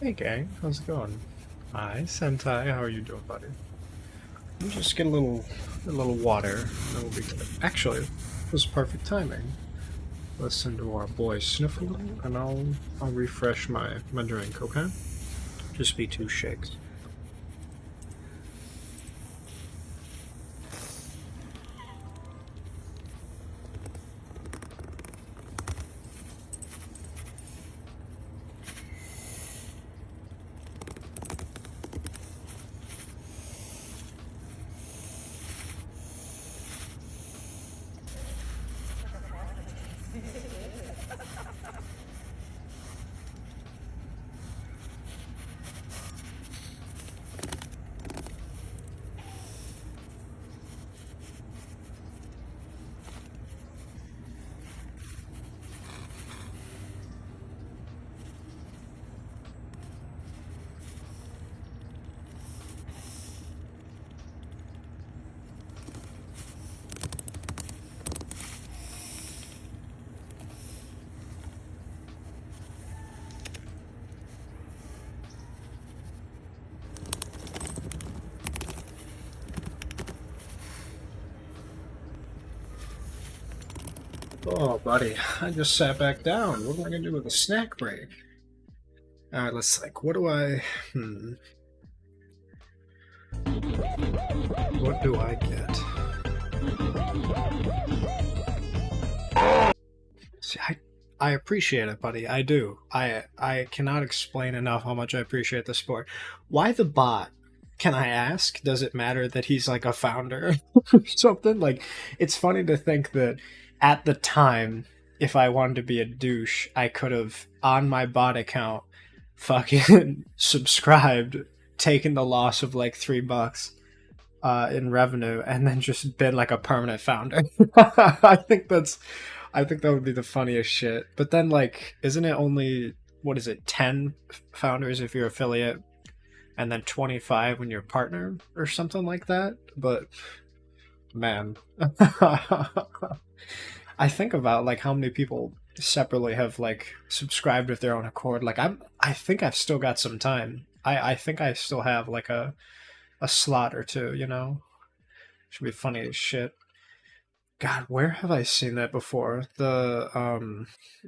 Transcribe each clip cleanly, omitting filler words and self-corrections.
Hey gang, how's it going? Hi, Sentai, how are you doing, buddy? Let me just get a little water, and then we'll be good. Actually, it was perfect timing. Listen to our boy sniffle, and I'll refresh my drink, okay? Just be 2 shakes. Oh, buddy, I just sat back down. What am I gonna do with a snack break? Alright, let's think. What do I get? See, I appreciate it, buddy. I do. I cannot explain enough how much I appreciate the sport. Why the bot? Can I ask? Does it matter that he's like a founder or something? Like, it's funny to think that at the time, if I wanted to be a douche, I could have on my bot account fucking subscribed, taken the loss of like $3 in revenue, and then just been like a permanent founder. I think that would be the funniest shit. But then, like, isn't it only, what is it, 10 founders if you're affiliate, and then 25 when you're a partner or something like that? But man, I think about like how many people separately have like subscribed with their own accord. Like I think I've still got some time. I think I still have like a slot or two. Should be funny as shit. God, where have I seen that before? The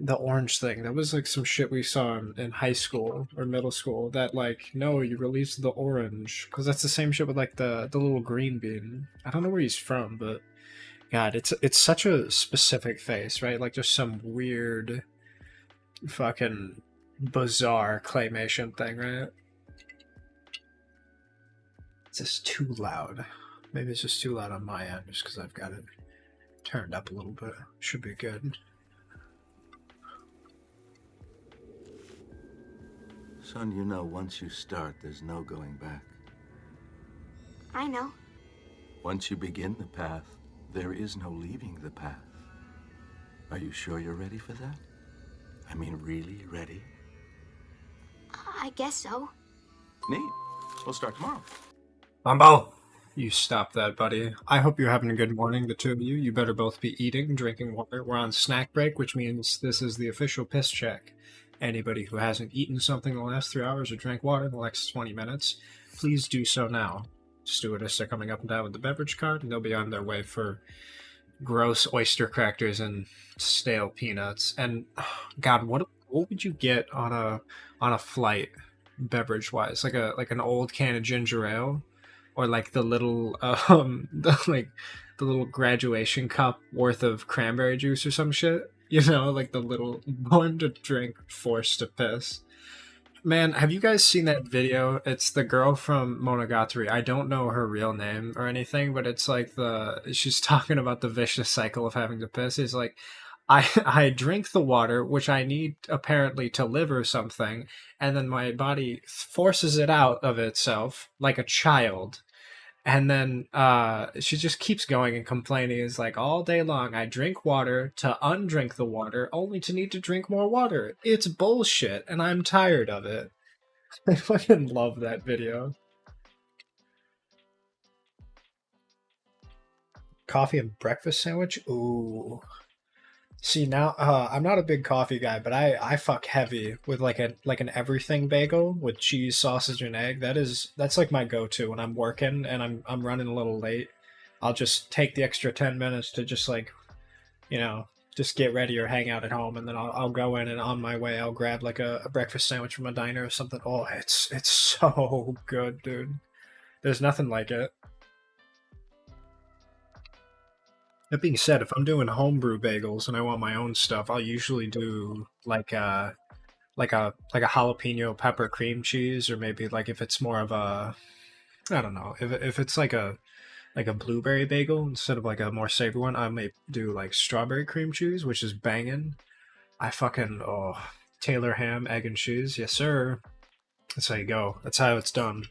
orange thing. That was like some shit we saw in high school or middle school. That like, no, you released the orange because that's the same shit with like the little green bean. I don't know where he's from, but God, it's such a specific face, right? Like just some weird, fucking bizarre claymation thing, right? It's just too loud. Maybe it's just too loud on my end, just because I've got it turned up a little bit. Should be good. Son, you know, once you start, there's no going back. I know. Once you begin the path, there is no leaving the path. Are you sure you're ready for that? I mean, really ready? I guess so. Neat. We'll start tomorrow. Bumbo! You stop that, buddy. I hope you're having a good morning, the two of you. You better both be eating, drinking water. We're on snack break, which means this is the official piss check. Anybody who hasn't eaten something in the last 3 hours or drank water in the next 20 minutes, please do so now. Stewardess are coming up and down with the beverage cart, and they'll be on their way for gross oyster crackers and stale peanuts. And God, what would you get on a flight, beverage wise? Like an old can of ginger ale, or like the little the little graduation cup worth of cranberry juice or some shit. Like the little born to drink, forced to piss. Man, have you guys seen that video? It's the girl from Monogatari. I don't know her real name or anything, but it's like she's talking about the vicious cycle of having to piss. It's like I drink the water, which I need apparently to live or something, and then my body forces it out of itself like a child. And then she just keeps going and complaining. Is like all day long, I drink water to undrink the water, only to need to drink more water. It's bullshit, and I'm tired of it. I fucking love that video. Coffee and breakfast sandwich? Ooh. See now, I'm not a big coffee guy, but I fuck heavy with like an everything bagel with cheese, sausage, and egg. That's like my go-to when I'm working and I'm running a little late. I'll just take the extra 10 minutes to just like, you know, just get ready or hang out at home, and then I'll go in and on my way I'll grab like a breakfast sandwich from a diner or something. Oh, it's so good, dude. There's nothing like it. That being said, if I'm doing homebrew bagels and I want my own stuff, I'll usually do like a jalapeno pepper cream cheese, or maybe like if it's more of a, I don't know, if it's like a blueberry bagel instead of like a more savory one, I may do like strawberry cream cheese, which is banging. I fucking Taylor ham, egg and cheese, yes sir. That's how you go. That's how it's done.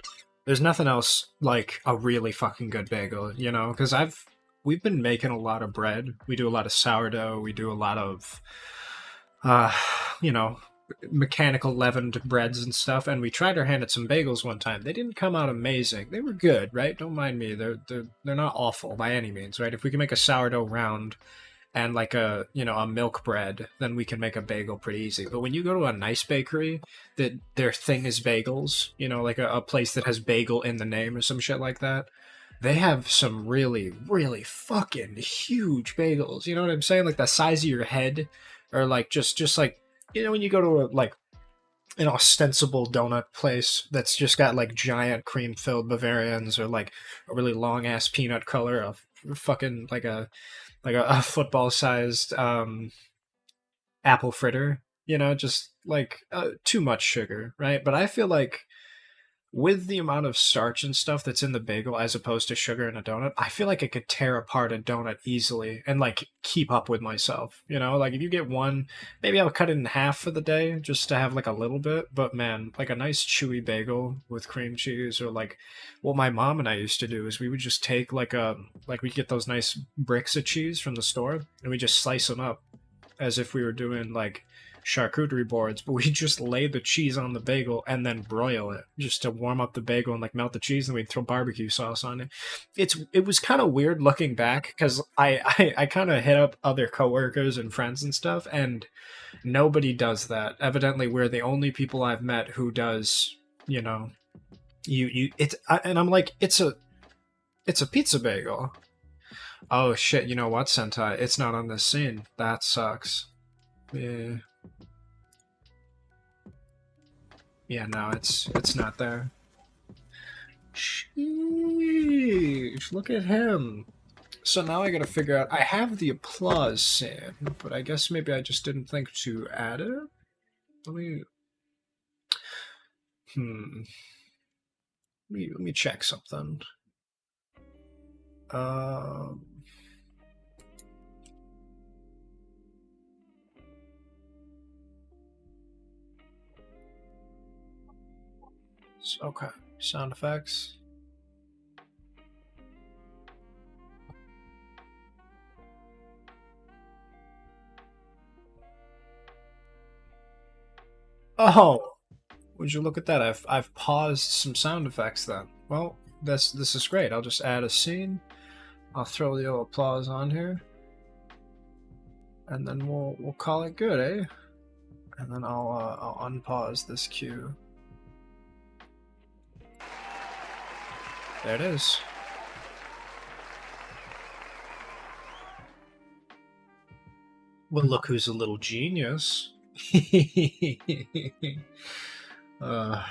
There's nothing else like a really fucking good bagel, you know, because we've been making a lot of bread. We do a lot of sourdough. We do a lot of, uh, you know, mechanical leavened breads and stuff. And we tried our hand at some bagels one time. They didn't come out amazing. They were good, right? Don't mind me. They're not awful by any means, right? If we can make a sourdough round and like a, you know, a milk bread, then we can make a bagel pretty easy. But when you go to a nice bakery that their thing is bagels, you know, like a place that has bagel in the name or some shit like that, they have some really, really fucking huge bagels. You know what I'm saying? Like the size of your head, or like just like, you know, when you go to a, like an ostensible donut place that's just got like giant cream filled Bavarians, or like a really long ass peanut color of fucking like a football sized apple fritter. You know, just like too much sugar, right? But I feel like with the amount of starch and stuff that's in the bagel as opposed to sugar in a donut, I feel like I could tear apart a donut easily and like keep up with myself. You know, like if you get one, maybe I'll cut it in half for the day just to have like a little bit. But man, like a nice chewy bagel with cream cheese, or like what my mom and I used to do is we would just take like we get those nice bricks of cheese from the store and we just slice them up as if we were doing like charcuterie boards, but we just lay the cheese on the bagel and then broil it just to warm up the bagel and like melt the cheese, and we'd throw barbecue sauce on it. It was kind of weird looking back because I kind of hit up other coworkers and friends and stuff, and nobody does that. Evidently, we're the only people I've met who does. You know, you it's and I'm like it's a pizza bagel. Oh shit! You know what, Sentai? It's not on this scene. That sucks. Yeah. Yeah, no, it's not there. Sheesh, look at him. So now I gotta figure out. I have the applause scene, but I guess maybe I just didn't think to add it. Let me. Hmm. Let me check something. Um. Okay. Sound effects. Oh, would you look at that? I've paused some sound effects then. Well, this is great. I'll just add a scene. I'll throw the old applause on here, and then we'll call it good, eh? And then I'll unpause this cue. There it is. Well, look who's a little genius. Well,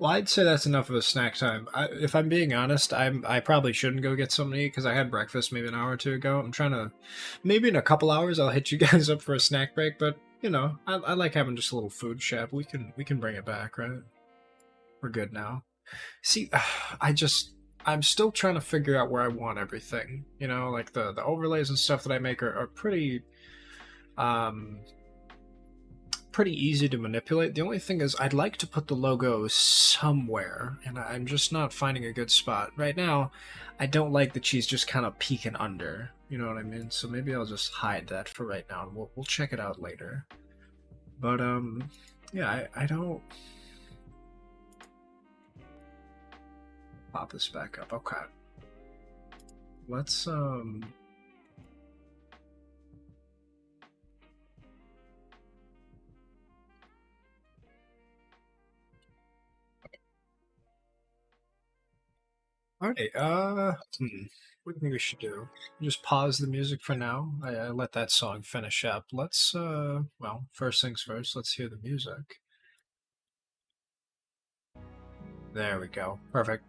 I'd say that's enough of a snack time. If I'm being honest, I probably shouldn't go get something to eat because I had breakfast maybe an hour or two ago. I'm trying to, maybe in a couple hours I'll hit you guys up for a snack break. But you know, I like having just a little food chat. We can bring it back, right? We're good now. See, I'm still trying to figure out where I want everything. You know, like the overlays and stuff that I make are pretty um pretty easy to manipulate. The only thing is I'd like to put the logo somewhere, and I'm just not finding a good spot. Right now, I don't like the cheese just kind of peeking under. You know what I mean? So maybe I'll just hide that for right now, and we'll check it out later. But yeah, I don't pop this back up. Okay. Let's Alrighty, what do you think we should do? Just pause the music for now. I let that song finish up. Let's, well, first things first, let's hear the music. There we go. Perfect.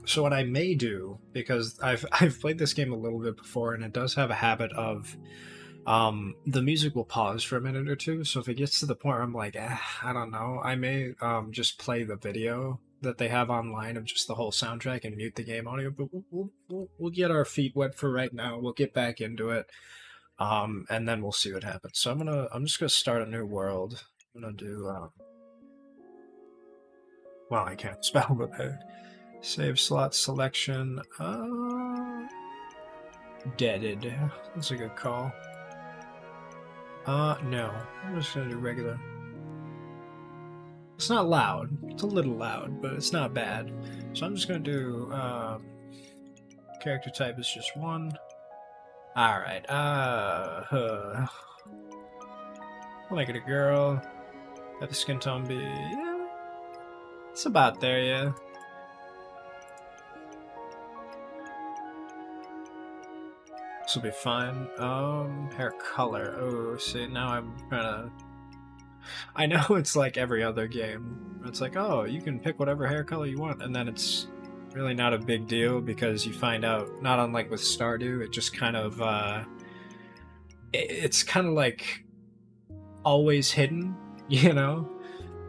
So what I may do, because I've played this game a little bit before, and it does have a habit of the music will pause for a minute or two. So if it gets to the point where I'm like, I don't know, I may just play the video that they have online of just the whole soundtrack and mute the game audio. But we'll get our feet wet for right now. We'll get back into it, and then we'll see what happens. So I'm just gonna start a new world. I'm gonna do well, I can't spell, but save slot selection. Deaded. That's a good call. No. I'm just gonna do regular. It's not loud. It's a little loud, but it's not bad. So I'm just gonna do, character type is just one. Alright, I'll make it a girl. Have the skin tone be, yeah, it's about there, yeah. This will be fine. Hair color. Oh, see, now I'm trying to... I know it's like every other game. It's like, oh, you can pick whatever hair color you want, and then it's really not a big deal because you find out, not unlike with Stardew, it just kind of, it's kind of like always hidden, you know?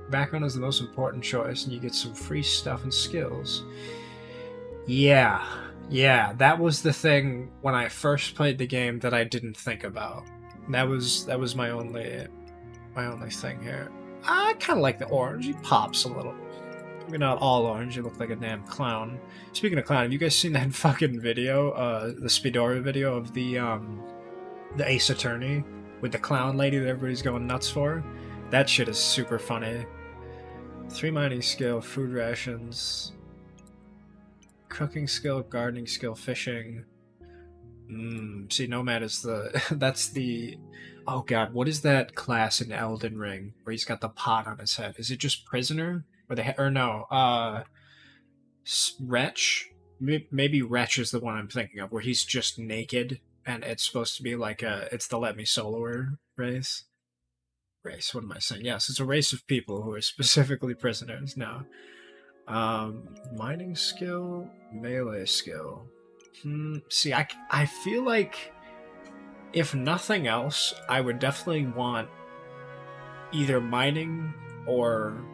Background is the most important choice, and you get some free stuff and skills. Yeah, that was the thing when I first played the game that I didn't think about. That was my only thing here. I kind of like the orange. He pops a little. Maybe not all orange. You look like a damn clown. Speaking of clown, have you guys seen that fucking video, the Speedora video of the Ace Attorney with the clown lady that everybody's going nuts for? That shit is super funny. 3 mining skill, food rations, cooking skill, gardening skill, fishing. See, Nomad is the... that's the... Oh god, what is that class in Elden Ring where he's got the pot on his head? Is it just Prisoner? Or no, Wretch? Maybe Wretch is the one I'm thinking of, where he's just naked, and it's supposed to be like it's the Let Me Soloer race. What am I saying? Yes, it's a race of people who are specifically prisoners now. Mining skill, melee skill. See, I feel like if nothing else, I would definitely want either mining or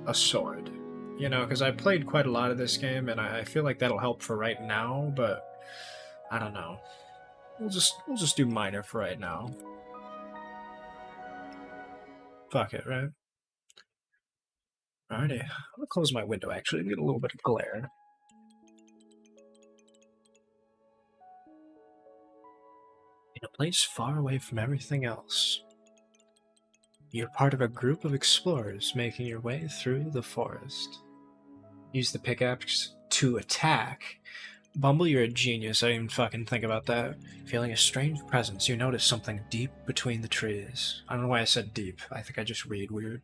a sword. You know, because I played quite a lot of this game, and I feel like that'll help for right now, but I don't know. We'll just do miner for right now. Fuck it, right? Alrighty. I'm gonna close my window actually and get a little bit of glare. In a place far away from everything else, you're part of a group of explorers making your way through the forest. Use the pickaxe to attack. Bumble, you're a genius. I didn't even fucking think about that. Feeling a strange presence, you notice something deep between the trees. I don't know why I said deep. I think I just read weird.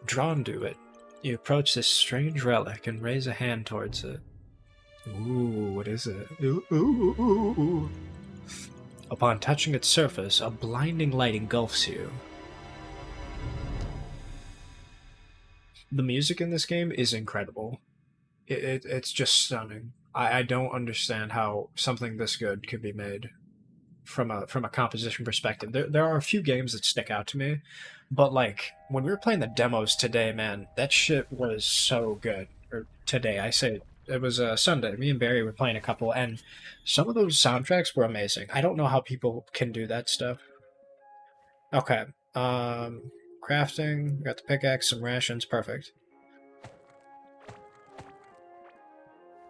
Drawn to it, you approach this strange relic and raise a hand towards it. Ooh, what is it? Ooh. Upon touching its surface, a blinding light engulfs you. The music in this game is incredible. It's just stunning. I don't understand how something this good could be made from a composition perspective. There are a few games that stick out to me, but like when we were playing the demos today, man, that shit was so good. Or today, I say it was Sunday. Me and Barry were playing a couple, and some of those soundtracks were amazing. I don't know how people can do that stuff. Okay, crafting. We got the pickaxe, some rations, perfect.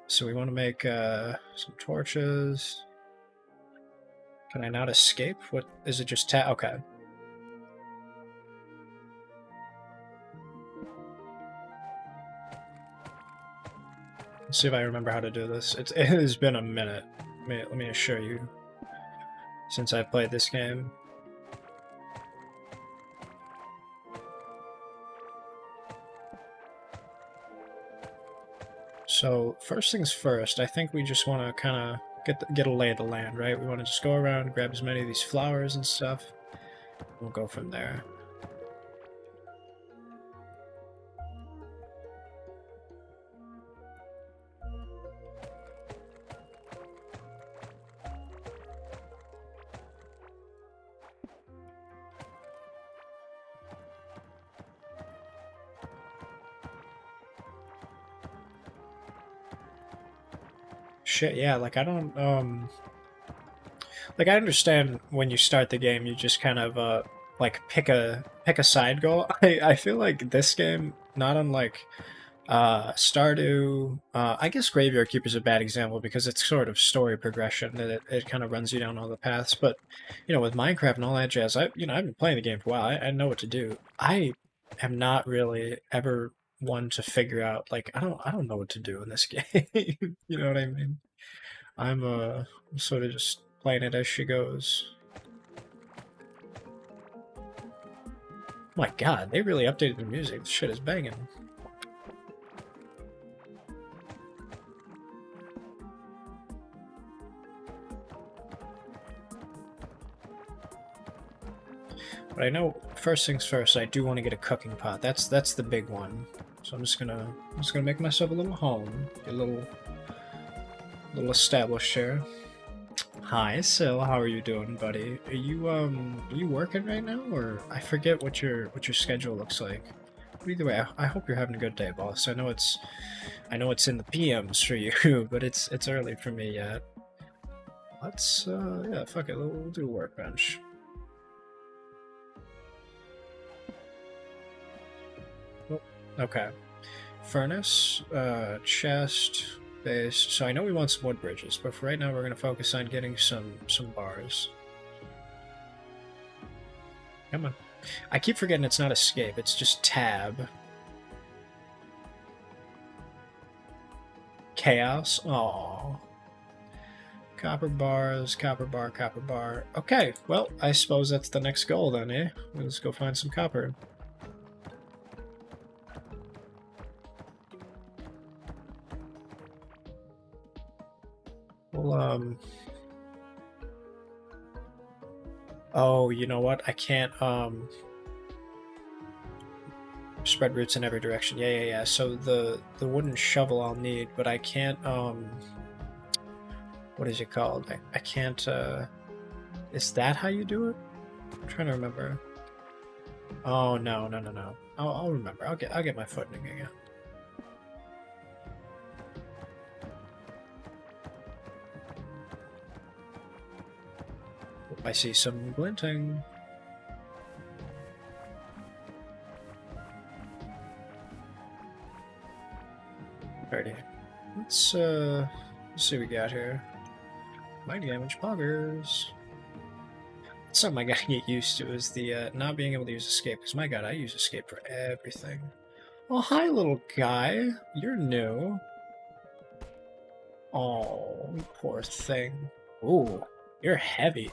So we want to make some torches. Can I not escape? What is it? Just okay. Let's see if I remember how to do this. It has been a minute. Let me assure you, since I've played this game. So first things first, I think we just want to kind of get a lay of the land, right? We want to just go around, grab as many of these flowers and stuff. We'll go from there. Shit, yeah, like I don't like I understand when you start the game you just kind of like pick a side goal. I feel like this game, not unlike Stardew, I guess Graveyard Keeper is a bad example because it's sort of story progression that it kind of runs you down all the paths. But you know, with Minecraft and all that jazz, I've been playing the game for a while. I know what to do. I am not really ever one to figure out like I don't know what to do in this game. You know what I mean? I'm sort of just playing it as she goes. My God, they really updated the music. This shit is banging. But I know first things first, I do want to get a cooking pot. That's the big one. So I'm just gonna make myself a little home, a little established here. Hi, Sil. How are you doing, buddy? Are you working right now, or I forget what your schedule looks like. But either way, I hope you're having a good day, boss. I know it's in the PMs for you, but it's early for me yet. Let's yeah, fuck it. We'll do a workbench. Okay. Furnace, chest, base. So I know we want some wood bridges, but for right now we're going to focus on getting some bars. Come on. I keep forgetting it's not escape, it's just tab. Chaos. Aww. Copper bars, copper bar, copper bar. Okay, well, I suppose that's the next goal then, eh? Let's go find some copper. Well, oh, you know what? I can't, spread roots in every direction. Yeah. So the wooden shovel I'll need, but I can't, what is it called? I can't, is that how you do it? I'm trying to remember. Oh, no. I'll remember. I'll get my footing again. I see some glinting. Alrighty. Let's see what we got here. Mighty damage poggers. Something I gotta get used to is the not being able to use escape, because my God, I use escape for everything. Oh, hi, little guy. You're new. Oh, poor thing. Ooh, you're heavy.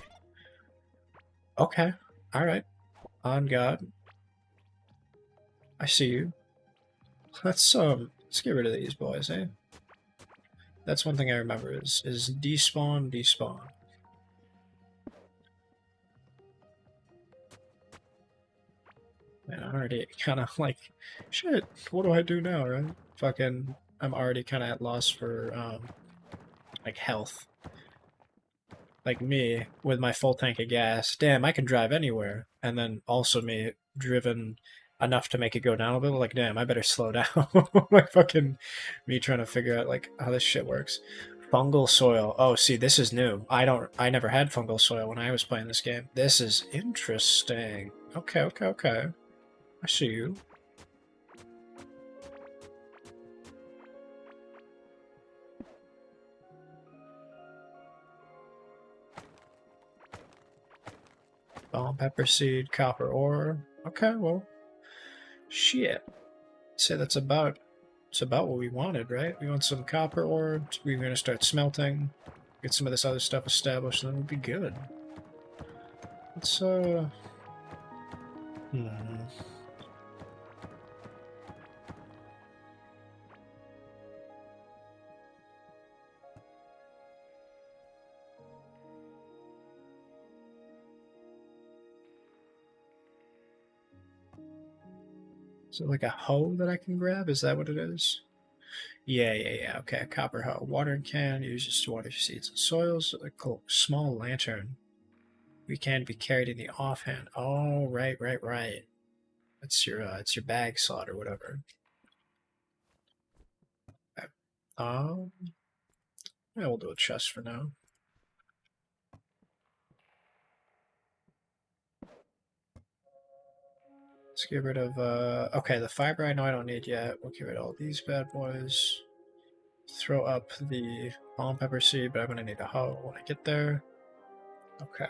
Okay, alright. On God. I see you. Let's get rid of these boys, eh? That's one thing I remember is despawn. Man, I'm already kind of like, shit, what do I do now, right? Fucking, I'm already kind of at loss for, like, health. Like me, with my full tank of gas. Damn, I can drive anywhere. And then also me, driven enough to make it go down a bit. Like, damn, I better slow down. Like, fucking me trying to figure out, like, how this shit works. Fungal soil. Oh, see, this is new. I never had fungal soil when I was playing this game. This is interesting. Okay. I see you. Bomb pepper seed, copper ore. Okay, well, shit. I'd say it's about what we wanted, right? We want some copper ore. We're gonna start smelting. Get some of this other stuff established, and then we'll be good. Let's I, Is it like a hoe that I can grab? Is that what it is? Yeah. Okay, a copper hoe. Watering can uses to water seeds and soils. A small lantern. We can be carried in the offhand. Oh, right. It's your bag slot or whatever. Okay. Yeah, we'll do a chest for now. Let's get rid of, okay, the fiber I know I don't need yet. We'll get rid of all these bad boys. Throw up the bomb pepper seed, but I'm gonna need a hoe when I get there. Okay.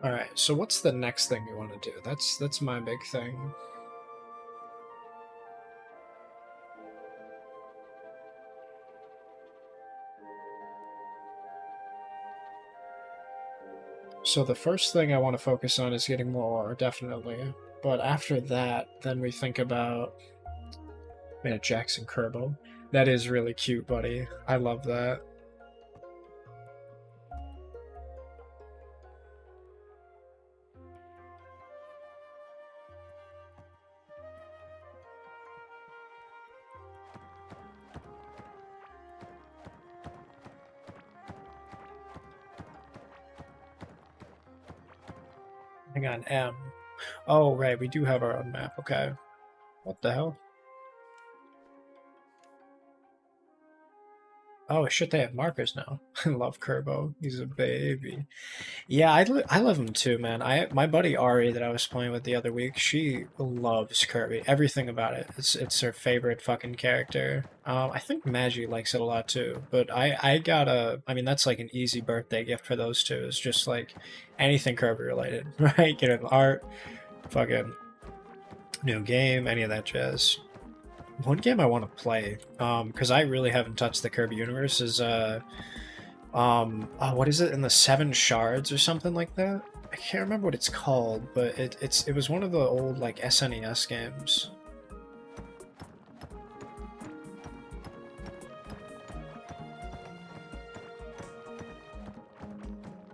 Alright, so what's the next thing we want to do? That's my big thing. So the first thing I want to focus on is getting more ore, definitely. But after that, then we think about man, Jackson Kerbo. That is really cute, buddy. I love that. Hang on, M. Oh, right, we do have our own map. Okay. What the hell? Oh shit, they have markers now. I love Kerbo. He's a baby. Yeah, I love him too, man. My buddy Ari that I was playing with the other week, she loves Kirby. Everything about it. It's her favorite fucking character. I think Magi likes it a lot too. But I mean that's like an easy birthday gift for those two. It's just like anything Kirby related, right? Get an art, fucking new game, any of that jazz. One game I want to play, because I really haven't touched the Kirby universe, is what is it, in the Seven Shards or something like that? I can't remember what it's called, but it was one of the old like SNES games.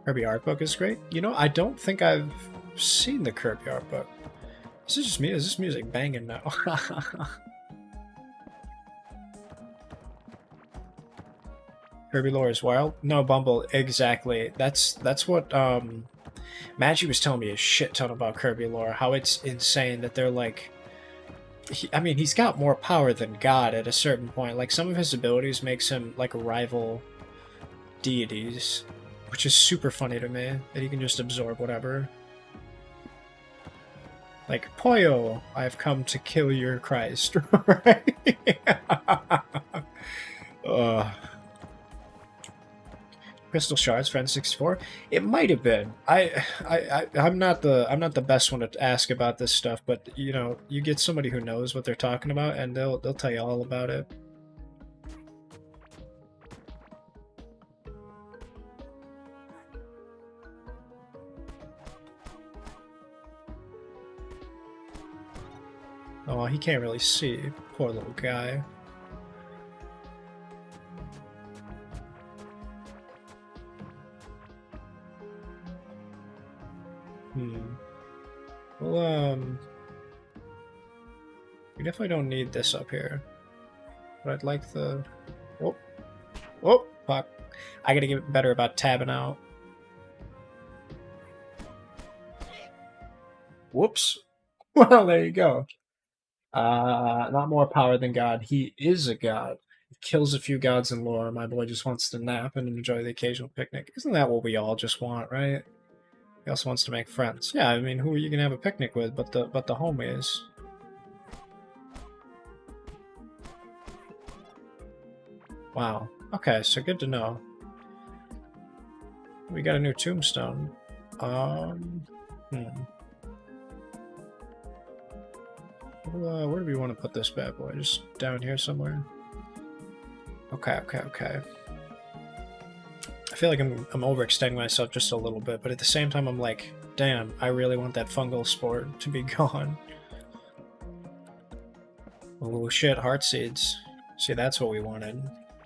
Kirby art book is great. You know, I don't think I've seen the Kirby art book. Is this just me? Is this music banging now? Kirby lore is wild. No, Bumble, exactly. That's what Magi was telling me a shit ton about Kirby lore. How it's insane that they're like, I mean, he's got more power than God at a certain point. Like some of his abilities makes him like rival deities, which is super funny to me that he can just absorb whatever. Like Poyo, I've come to kill your Christ, right? Crystal Shards, Friend 64. It might have been. I'm not the best one to ask about this stuff, but you know, you get somebody who knows what they're talking about, and they'll tell you all about it. Oh, he can't really see. Poor little guy. Well, we definitely don't need this up here. But I'd like the... Oh, fuck. I gotta get better about tabbing out. Whoops. Well, there you go. Not more power than God. He is a god. He kills a few gods in lore. My boy just wants to nap and enjoy the occasional picnic. Isn't that what we all just want, right? He also wants to make friends. Yeah, I mean, who are you gonna have a picnic with but the homies? Wow. Okay, so good to know. We got a new tombstone. Where do we want to put this bad boy? Just down here somewhere? Okay. I feel like I'm overextending myself just a little bit, but at the same time I'm like damn, I really want that fungal spore to be gone. Oh shit, heart seeds. See, that's what we wanted.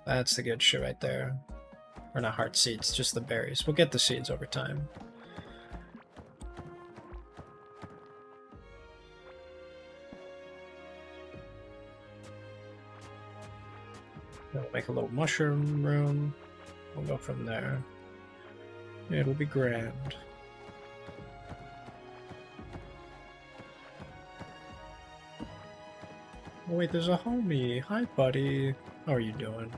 That's the good shit right there. Or not heart seeds, just the berries. We'll get the seeds over time. We'll make a little mushroom room. We'll go from there. It'll be grand. Oh wait, there's a homie. Hi, buddy. How are you doing?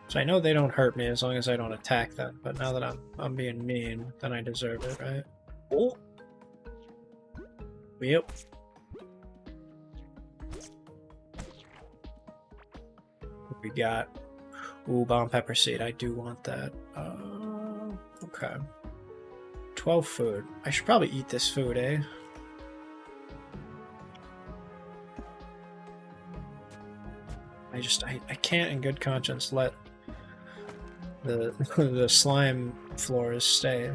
So I know they don't hurt me as long as I don't attack them, but now that I'm being mean, then I deserve it, right? Oh! Yep. What we got? Ooh, bomb pepper seed. I do want that. Okay. 12 food. I should probably eat this food, eh? I can't in good conscience let the the slime floors stay.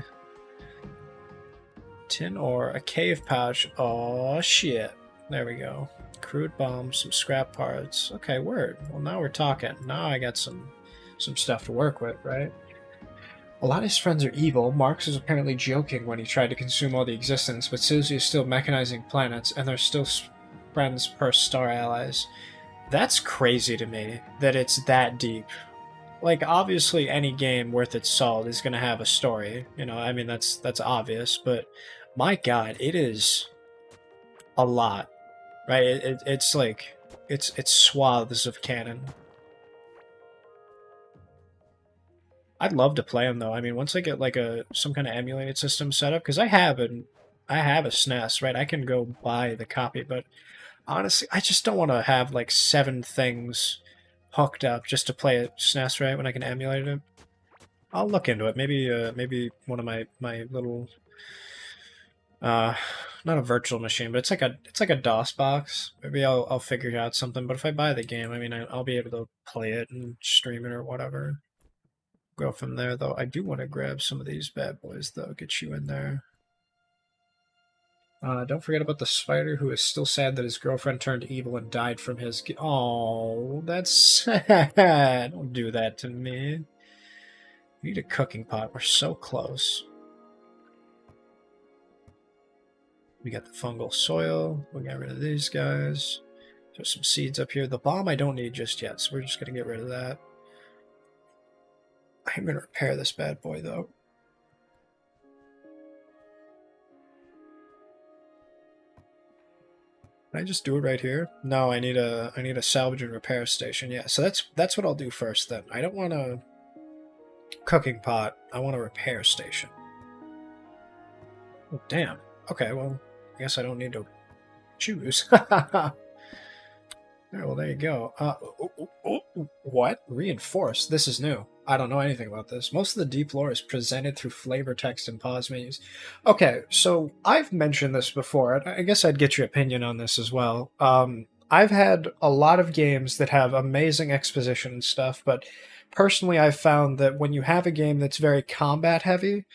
Tin ore, a cave pouch. Oh shit. There we go. Crude bombs, some scrap parts. Okay, word. Well, now we're talking. Now I got some stuff to work with, right? A lot of his friends are evil. Marx was apparently joking when he tried to consume all the existence, but Susie is still mechanizing planets, and they're still friends per star allies. That's crazy to me, that it's that deep. Like, obviously any game worth its salt is going to have a story, you know, I mean, that's obvious, but my god, it is a lot, right? It's like, it's swaths of canon. I'd love to play them though. I mean, once I get like some kind of emulated system set up, because I have a SNES, right? I can go buy the copy, but honestly, I just don't want to have like 7 things hooked up just to play a SNES, right? When I can emulate it. I'll look into it. Maybe one of my little not a virtual machine, but it's like a DOS box. Maybe I'll figure out something. But if I buy the game, I mean, I'll be able to play it and stream it or whatever. Go from there, though. I do want to grab some of these bad boys, though. Get you in there. Don't forget about the spider who is still sad that his girlfriend turned evil and died from his... Oh, that's sad. Don't do that to me. We need a cooking pot. We're so close. We got the fungal soil. We got rid of these guys. There's some seeds up here. The bomb I don't need just yet, so we're just going to get rid of that. I'm going to repair this bad boy, though. Can I just do it right here? No, I need a salvage and repair station. Yeah, so that's what I'll do first then. I don't want a cooking pot. I want a repair station. Oh, damn. Okay, well, I guess I don't need to choose. Alright, well, there you go. What? Reinforced? This is new. I don't know anything about this. Most of the deep lore is presented through flavor text and pause menus. Okay, so I've mentioned this before. I guess I'd get your opinion on this as well. I've had a lot of games that have amazing exposition and stuff, but personally I've found that when you have a game that's very combat heavy,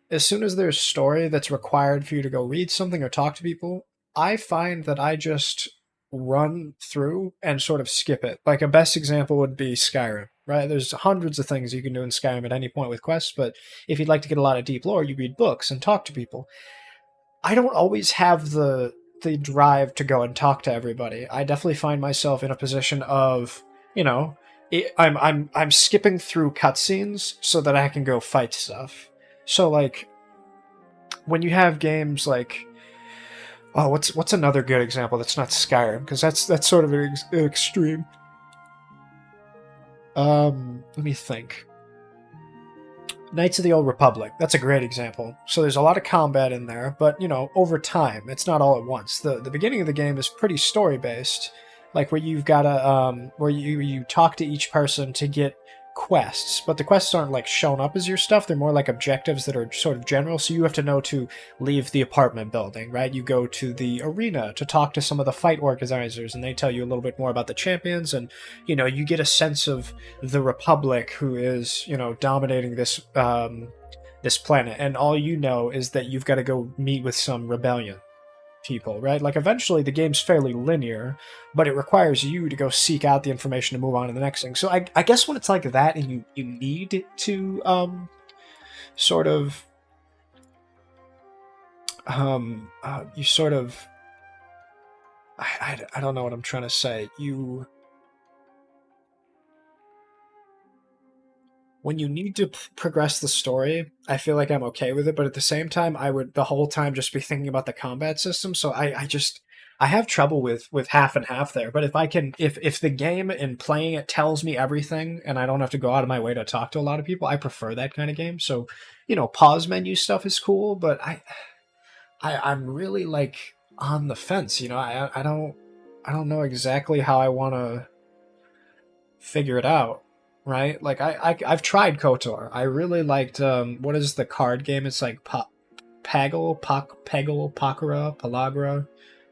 as soon as there's story that's required for you to go read something or talk to people, I find that I just run through and sort of skip it. Like a best example would be Skyrim, right? There's hundreds of things you can do in Skyrim at any point with quests, but if you'd like to get a lot of deep lore, you read books and talk to people. I don't always have the drive to go and talk to everybody. I definitely find myself in a position of, you know, I'm skipping through cutscenes so that I can go fight stuff. So like when you have games like, oh, what's another good example that's not Skyrim? Because that's sort of an extreme. Let me think. Knights of the Old Republic. That's a great example. So there's a lot of combat in there, but, you know, over time. It's not all at once. The beginning of the game is pretty story-based, like where you've got to, where you talk to each person to get quests, but the quests aren't like shown up as your stuff. They're more like objectives that are sort of general. So you have to know to leave the apartment building, right? You go to the arena to talk to some of the fight organizers, and they tell you a little bit more about the champions, and you get a sense of the Republic, who is dominating this planet, and all you know is that you've got to go meet with some rebellion people, right? Like, eventually the game's fairly linear, but it requires you to go seek out the information to move on to the next thing. So I guess when it's like that and you need to sort of you sort of I don't know what I'm trying to say. When you need to progress the story, I feel like I'm okay with it, but at the same time, I would the whole time just be thinking about the combat system. So I have trouble with half and half there. But if the game and playing it tells me everything, and I don't have to go out of my way to talk to a lot of people, I prefer that kind of game. So pause menu stuff is cool, but I'm really like on the fence. I don't know exactly how I want to figure it out. Right? Like I've tried KOTOR. I really liked what is the card game? It's like Peggle, Pakara, Palagra,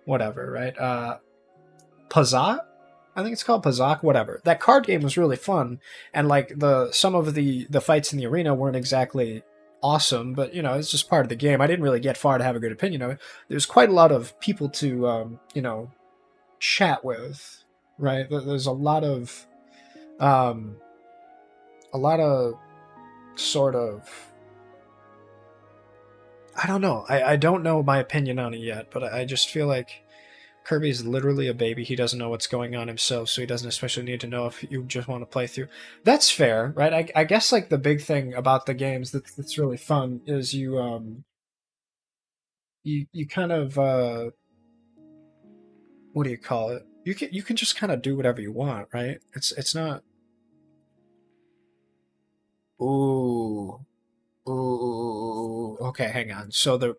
whatever, right? Pazak? I think it's called Pazak, whatever. That card game was really fun, and like some of the fights in the arena weren't exactly awesome, but it's just part of the game. I didn't really get far to have a good opinion of it. There's quite a lot of people to chat with, right? There's a lot of sort of, I don't know. I don't know my opinion on it yet, but I just feel like Kirby's literally a baby. He doesn't know what's going on himself, so he doesn't especially need to know if you just want to play through. That's fair, right? I guess like the big thing about the games that's really fun is you kind of what do you call it? You can just kind of do whatever you want, right? It's not. Ooh. Ooh. Okay, hang on. So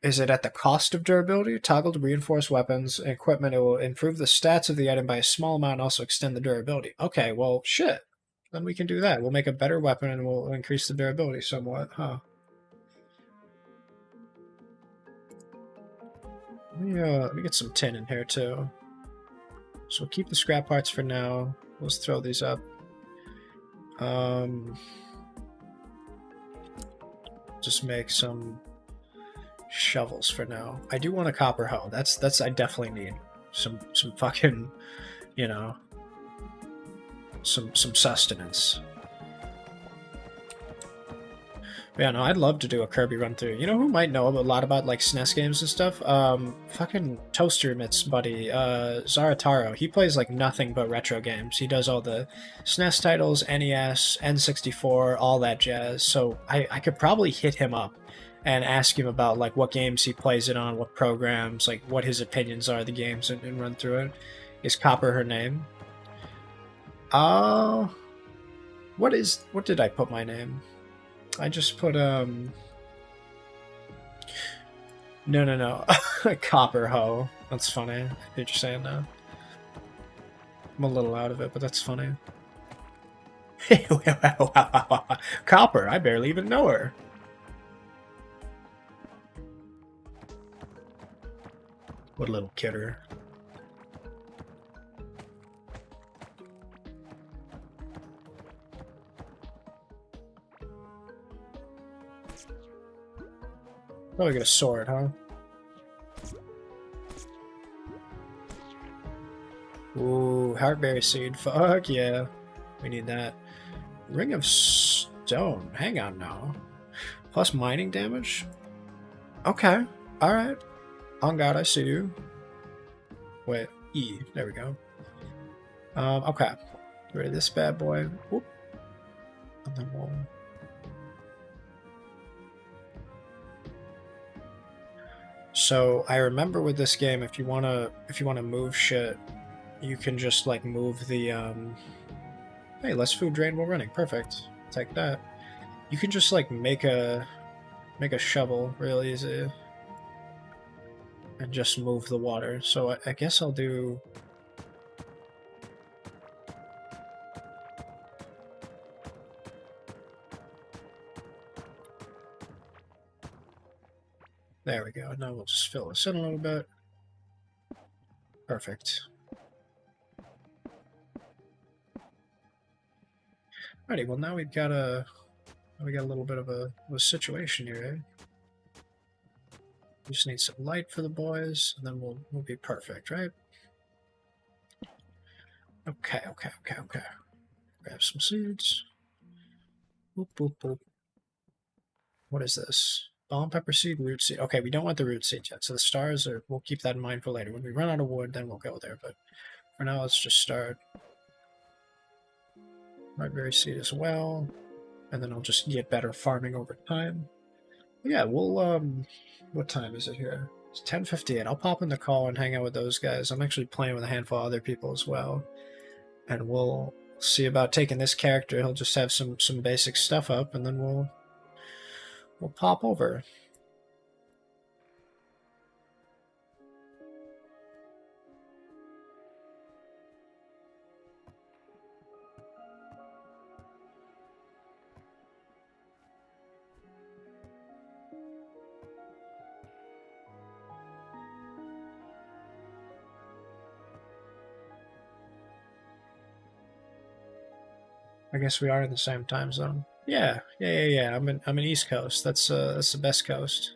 is it at the cost of durability? Toggle to reinforce weapons and equipment. It will improve the stats of the item by a small amount and also extend the durability. Okay, well, shit. Then we can do that. We'll make a better weapon and we'll increase the durability somewhat, huh? Let me get some tin in here, too. So we'll keep the scrap parts for now. Let's throw these up. Just make some shovels for now. I do want a copper hoe. That's I definitely need some fucking, some sustenance. But yeah, no, I'd love to do a Kirby run through. You know who might know a lot about like SNES games and stuff? Fucking Toaster Mit's buddy, Zarataro. He plays like nothing but retro games. He does all the SNES titles, NES, N64, all that jazz. So I could probably hit him up and ask him about like what games he plays it on, what programs, like what his opinions are of the games, and run through it. Is Copper her name? What did I put my name? I just put no Copper hoe. That's funny. I hear what you're saying now. I'm a little out of it, but that's funny. Copper, I barely even know her. What a little kidder. Probably get a sword, huh? Ooh, Heartberry Seed. Fuck yeah. We need that. Ring of Stone. Hang on now. Plus mining damage? Okay. Alright. On God, I see you. Wait. E. There we go. Okay. Get rid of this bad boy. Whoop. And then we'll... So I remember with this game, if you wanna move shit, you can just like move the hey, less food drain while running. Perfect. Take that. You can just like make a shovel real easy and just move the water. So I guess I'll do There we go. Now we'll just fill this in a little bit. Perfect. Alrighty, well now we've got a little bit of a situation here, eh? We just need some light for the boys, and then we'll be perfect, right? Okay. Grab some seeds. Boop, boop, boop. What is this? Bomb pepper seed, root seed. Okay, we don't want the root seed yet, so the stars are. We'll keep that in mind for later. When we run out of wood, then we'll go there. But for now, let's just start. Nightberry seed as well, and then I'll just get better farming over time. But yeah, we'll What time is it here? It's 10:58. I'll pop in the call and hang out with those guys. I'm actually playing with a handful of other people as well, and we'll see about taking this character. He'll just have some basic stuff up, and then we'll pop over. I guess we are in the same time zone. Yeah. I'm in East Coast. That's the best coast.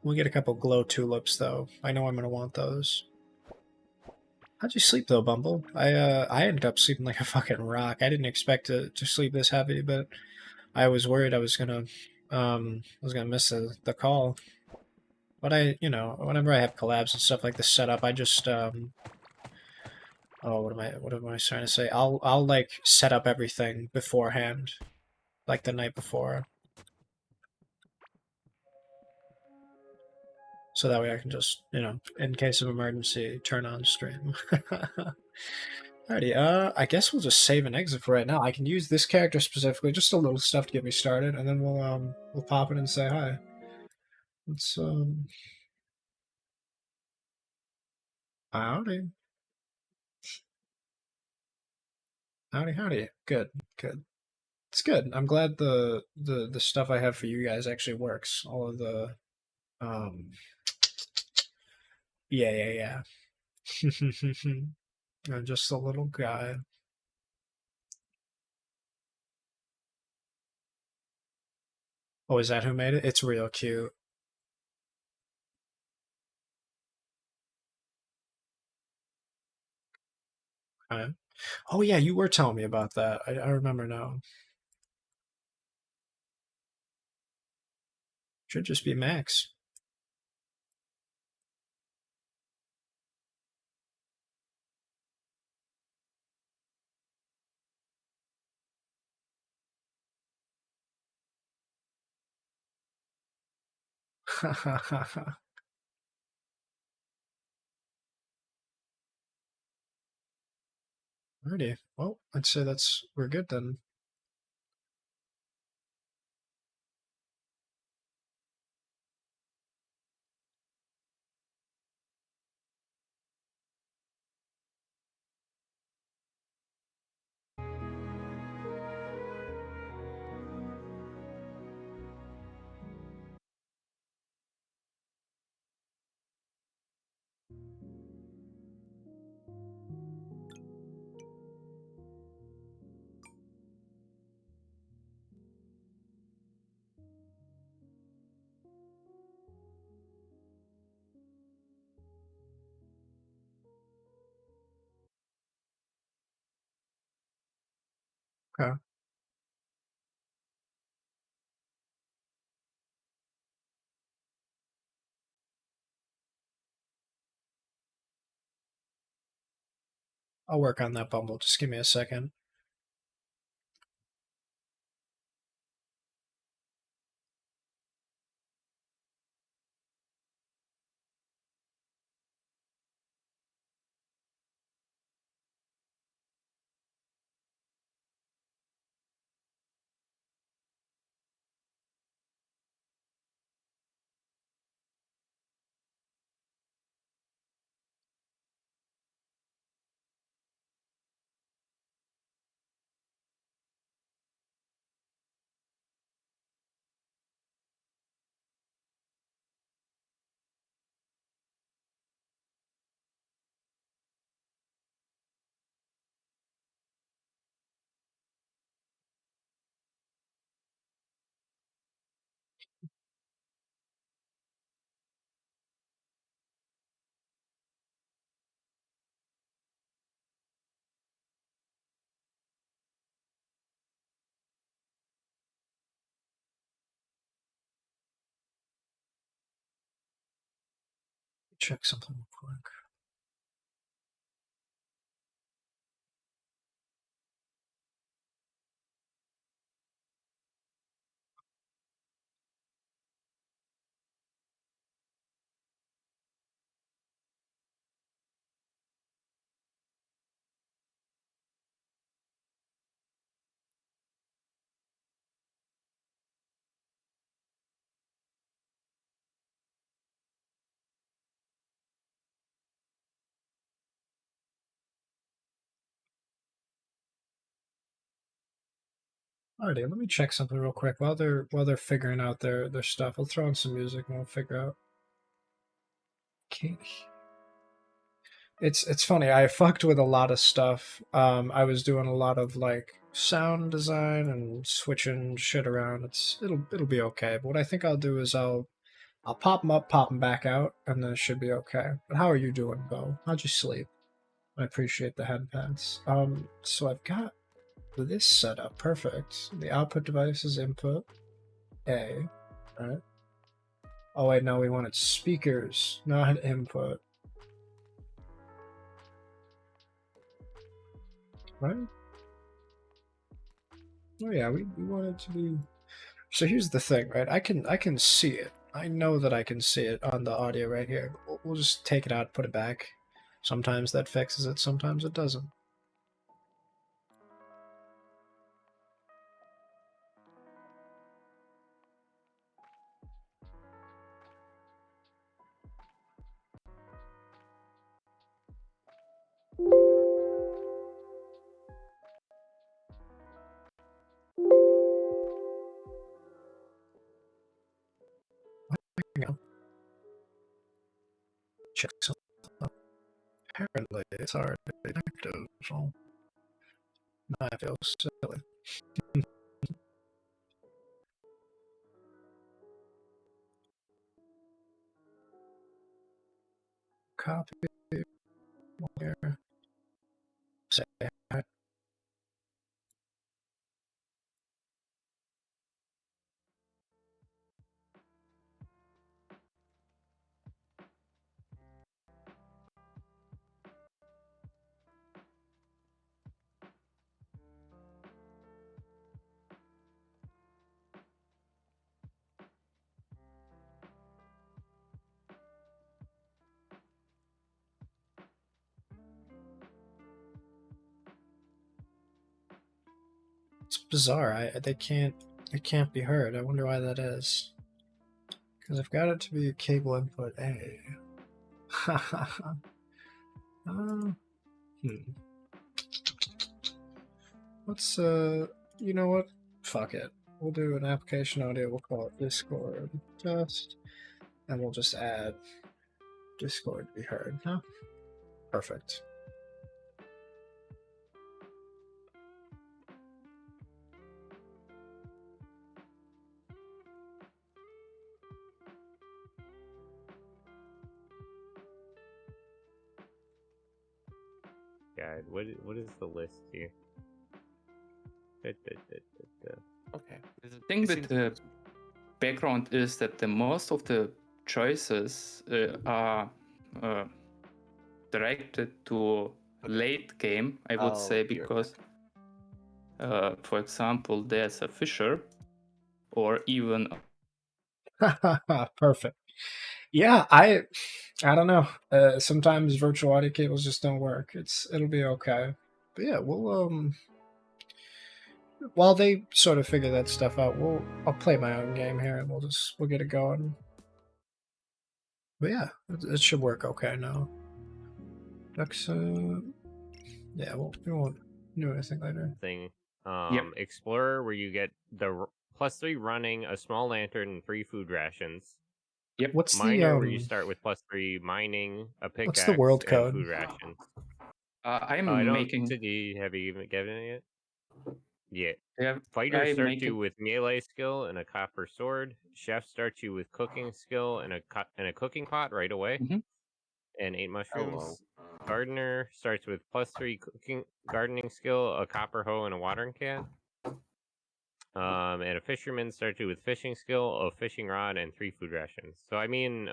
We'll get a couple glow tulips though. I know I'm gonna want those. How'd you sleep though, Bumble? I ended up sleeping like a fucking rock. I didn't expect to sleep this heavy, but I was worried I was gonna miss the call. But whenever I have collabs and stuff like this set up, I just oh, what am I trying to say? I'll like set up everything beforehand, like the night before, so that way I can just in case of emergency, turn on stream. Alrighty, I guess we'll just save and exit for right now. I can use this character specifically, just a little stuff to get me started, and then we'll pop in and say hi. Let's howdy. Howdy. Good. It's good. I'm glad the stuff I have for you guys actually works. All of the um yeah. I'm just a little guy. Oh, is that who made it? It's real cute. Okay. Oh yeah, you were telling me about that. I remember now. Should just be Max. Alrighty. Well, I'd say we're good then. Okay. I'll work on that, Bumble. Just give me a second. check something real quick. Alrighty, let me check something real quick while they're figuring out their stuff. I'll throw in some music and we'll figure out. Can't. It's funny. I fucked with a lot of stuff. I was doing a lot of like sound design and switching shit around. It'll be okay. But what I think I'll do is I'll pop them up, pop them back out, and then it should be okay. But how are you doing, Bo? How'd you sleep? I appreciate the headpants. So I've got this setup. Perfect. The output device is input A. Right. Oh wait, no, we wanted speakers, not input. Right? Oh yeah, we want it to be. So here's the thing, right? I can see it. I know that I can see it on the audio right here. We'll just take it out, put it back. Sometimes that fixes it, sometimes it doesn't. Hang on. Check something. Apparently it's already active, so now I feel silly. Copy here. Say hi. It's bizarre. They can't be heard. I wonder why that is. Because I've got it to be cable input A. Hmm. Let's you know what? Fuck it. We'll do an application audio. We'll call it Discord test, and we'll just add Discord to be heard. Huh? Perfect. God, what is the list here? Okay. The thing with the background is that the most of the choices are directed to late game, I would say, because, for example, there's a Fisher, or even Perfect. Yeah, I don't know. Sometimes virtual audio cables just don't work. It'll be okay. But yeah, we'll while they sort of figure that stuff out, I'll play my own game here and we'll get it going. But yeah, it should work okay now. Ducks, yeah, we won't do anything later. Thing. Yep. Explorer, where you get the +3 running, a small lantern, and 3 food rations. Yep. What's Miner, the where you start with +3 mining, a pickaxe, what's the world and code? food rations. I'm I don't. making. Have you even given it yet? Yeah. Yeah, Fighters I'm start you making. with melee skill and a copper sword. Chefs start you with cooking skill and a cooking pot right away, Mhm. and 8 mushrooms. Gardener starts with +3 gardening skill, a copper hoe, and a watering can. And a fisherman starts you with fishing skill, a fishing rod, and 3 food rations. So I mean,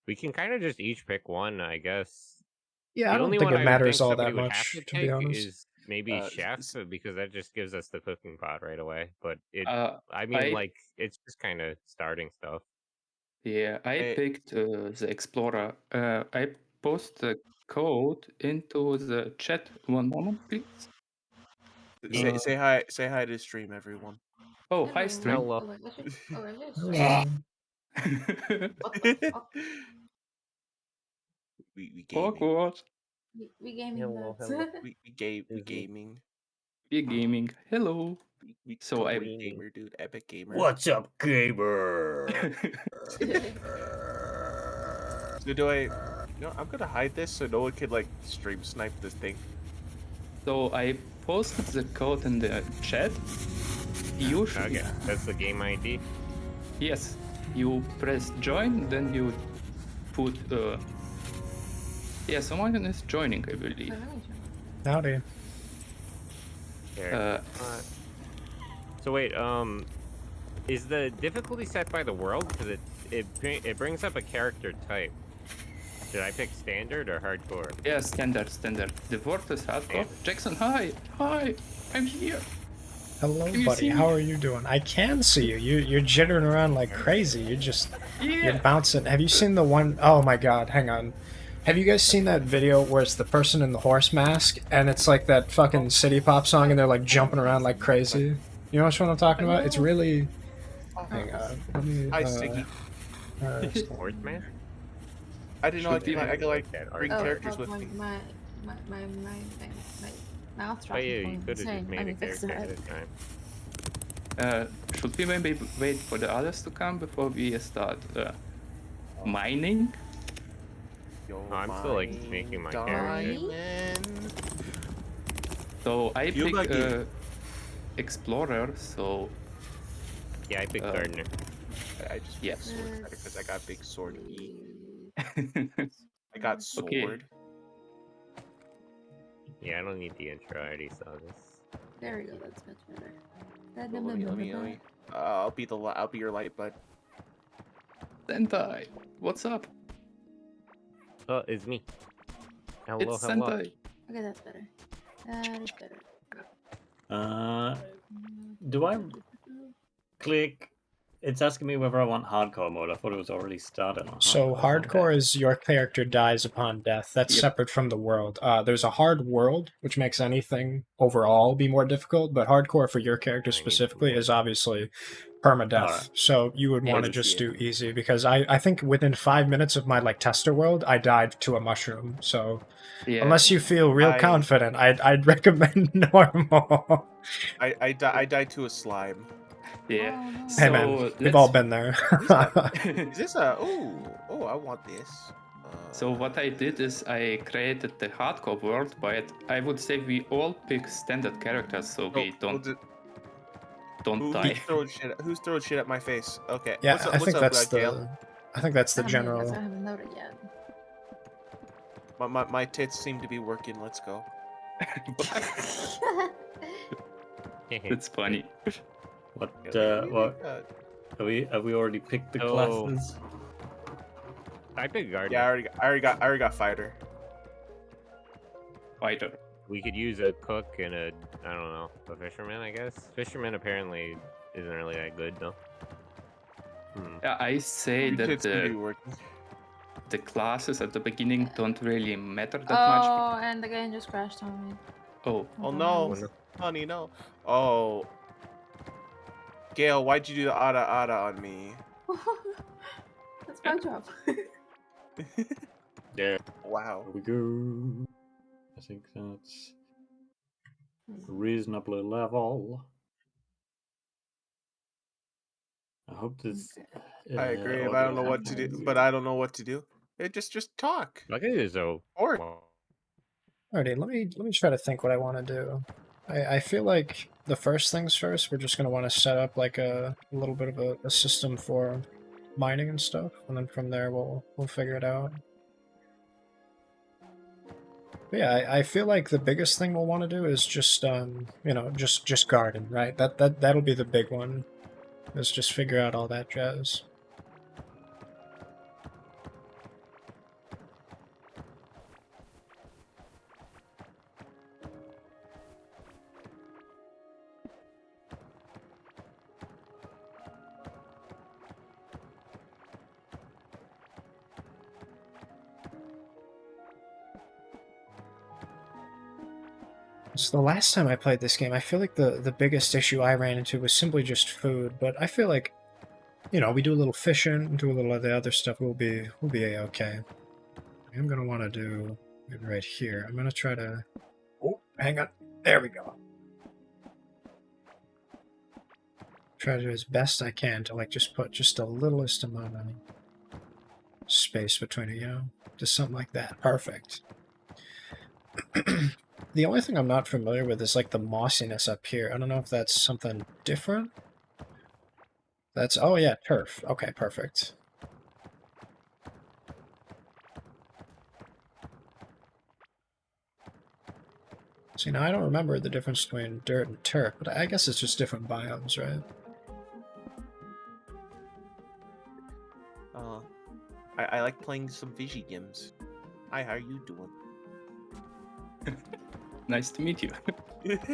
We can kind of just each pick one, I guess. Yeah, The I don't only think one it I would matters think all somebody that would have much, to to be take honest. is maybe chef, s- because that just gives us the cooking pot right away. But it, Uh, I mean, I like, it's just kind of starting stuff. yeah, I Hey, picked the Explorer. I post the code into the chat. One moment, please. say hi to stream, everyone. Oh, hi, stream. Hello. Oh my gosh. Oh my gosh. Hello. What the fuck? we gaming. Hogwarts. We gaming Hello, that. hello. We Is me. gaming. We gaming. Hello. We So I Epic gamer, dude. Epic gamer. What's up, gamer? So do I? No, I'm gonna hide this so no one can like stream snipe this thing. so I posted the code in the chat. You should Okay, that's the game ID. yes. You press join, then you put yeah, someone is joining, I believe. Howdy. Here. So wait, is the difficulty set by the world? Because it brings up a character type. Should I pick standard or hardcore? Yeah, standard. The word is hardcore. Jackson, hi, I'm here. Hello, Can you buddy. see me? How are you doing? I can see you. You're jittering around like crazy. You're bouncing. Have you seen the one oh my god, hang on. Have you guys seen that video where it's the person in the horse mask and it's like that fucking city pop song and they're like jumping around like crazy? You know what I'm talking about? It's really hang on. Let me, Hi, Siggy. Horseman? I didn't know I Should be could like that bring art. characters with me. my mouth Oh yeah, you going could have insane. just made Let a me fix character that. this time. Should we maybe wait for the others to come before we start mining? Yo, I'm still, like, making my character. diamond. So I You pick like Explorer, so Yeah, I picked gardener. I just Yeah. picked sword because I got big sword. I got sword. Okay. Yeah, I don't need the intro. I already saw this. There we go. That's much better. Let me. I'll be your light bud. Sentai, what's up? Oh, it's me. Hello, It's hello. Sentai. Okay, that's better. That is better. Do I click? It's asking me whether I want hardcore mode. I thought it was already started on So hardcore is your character dies upon death. That's Yep. separate from the world. There's a hard world, which makes anything overall be more difficult, but hardcore for your character specifically is obviously permadeath. Alright. So you would Yeah, want to just- just do easy because I think within 5 minutes of my like tester world, I died to a mushroom. So Yeah. unless you feel real I- confident, I'd recommend normal. I died to a slime. Yeah. Oh, no. Hey man, So we've all let's- been there. Is this a oh I want this. So what I did is I created the hardcore world, but I would say we all pick standard characters so we don't die. Who's throwing shit at my face? Okay. Yeah, what's up, I think that's Gail? I think that's the I mean, general. I haven't noted yet. My tits seem to be working. Let's go. It's funny. What? Uh, What? Have we already picked the Oh. classes? I picked gardener. Yeah, I already got fighter. Fighter. We could use a cook and a, I don't know, a fisherman, I guess. Fisherman apparently isn't really that good, though. Yeah, I say Your that tits seem to be working. the classes at the beginning don't really matter that much. Oh, and the game just crashed on me. Oh, Oh no, honey, no. Oh, Gail, why'd you do the ada on me? That's my job. There Wow. we go. I think that's reasonably level. I hope this. I agree, but I audio don't know what to do. sounds But I don't know what to do. Just talk. Look at this, though. Or Alrighty, let me try to think what I want to do. I feel like the first things first, we're just gonna want to set up like a little bit of a system for mining and stuff, and then from there we'll figure it out. But yeah, I feel like the biggest thing we'll want to do is just you know, just garden, right? That'll be the big one. Is just figure out all that jazz. So the last time I played this game, I feel like the biggest issue I ran into was simply just food. But I feel like, you know, we do a little fishing, do a little of the other stuff, we'll be okay. I'm gonna want to do it right here. I'm gonna try to. Oh, hang on. There we go. Try to do as best I can to like just put just the littlest amount of space between it, you know, just something like that. Perfect. The only thing I'm not familiar with is like the mossiness up here. I don't know if that's something different. That's, oh yeah, turf. Okay, perfect. See, now I don't remember the difference between dirt and turf, but I guess it's just different biomes, right? I like playing some Vigi games. Hi, how are you doing? Nice to meet you.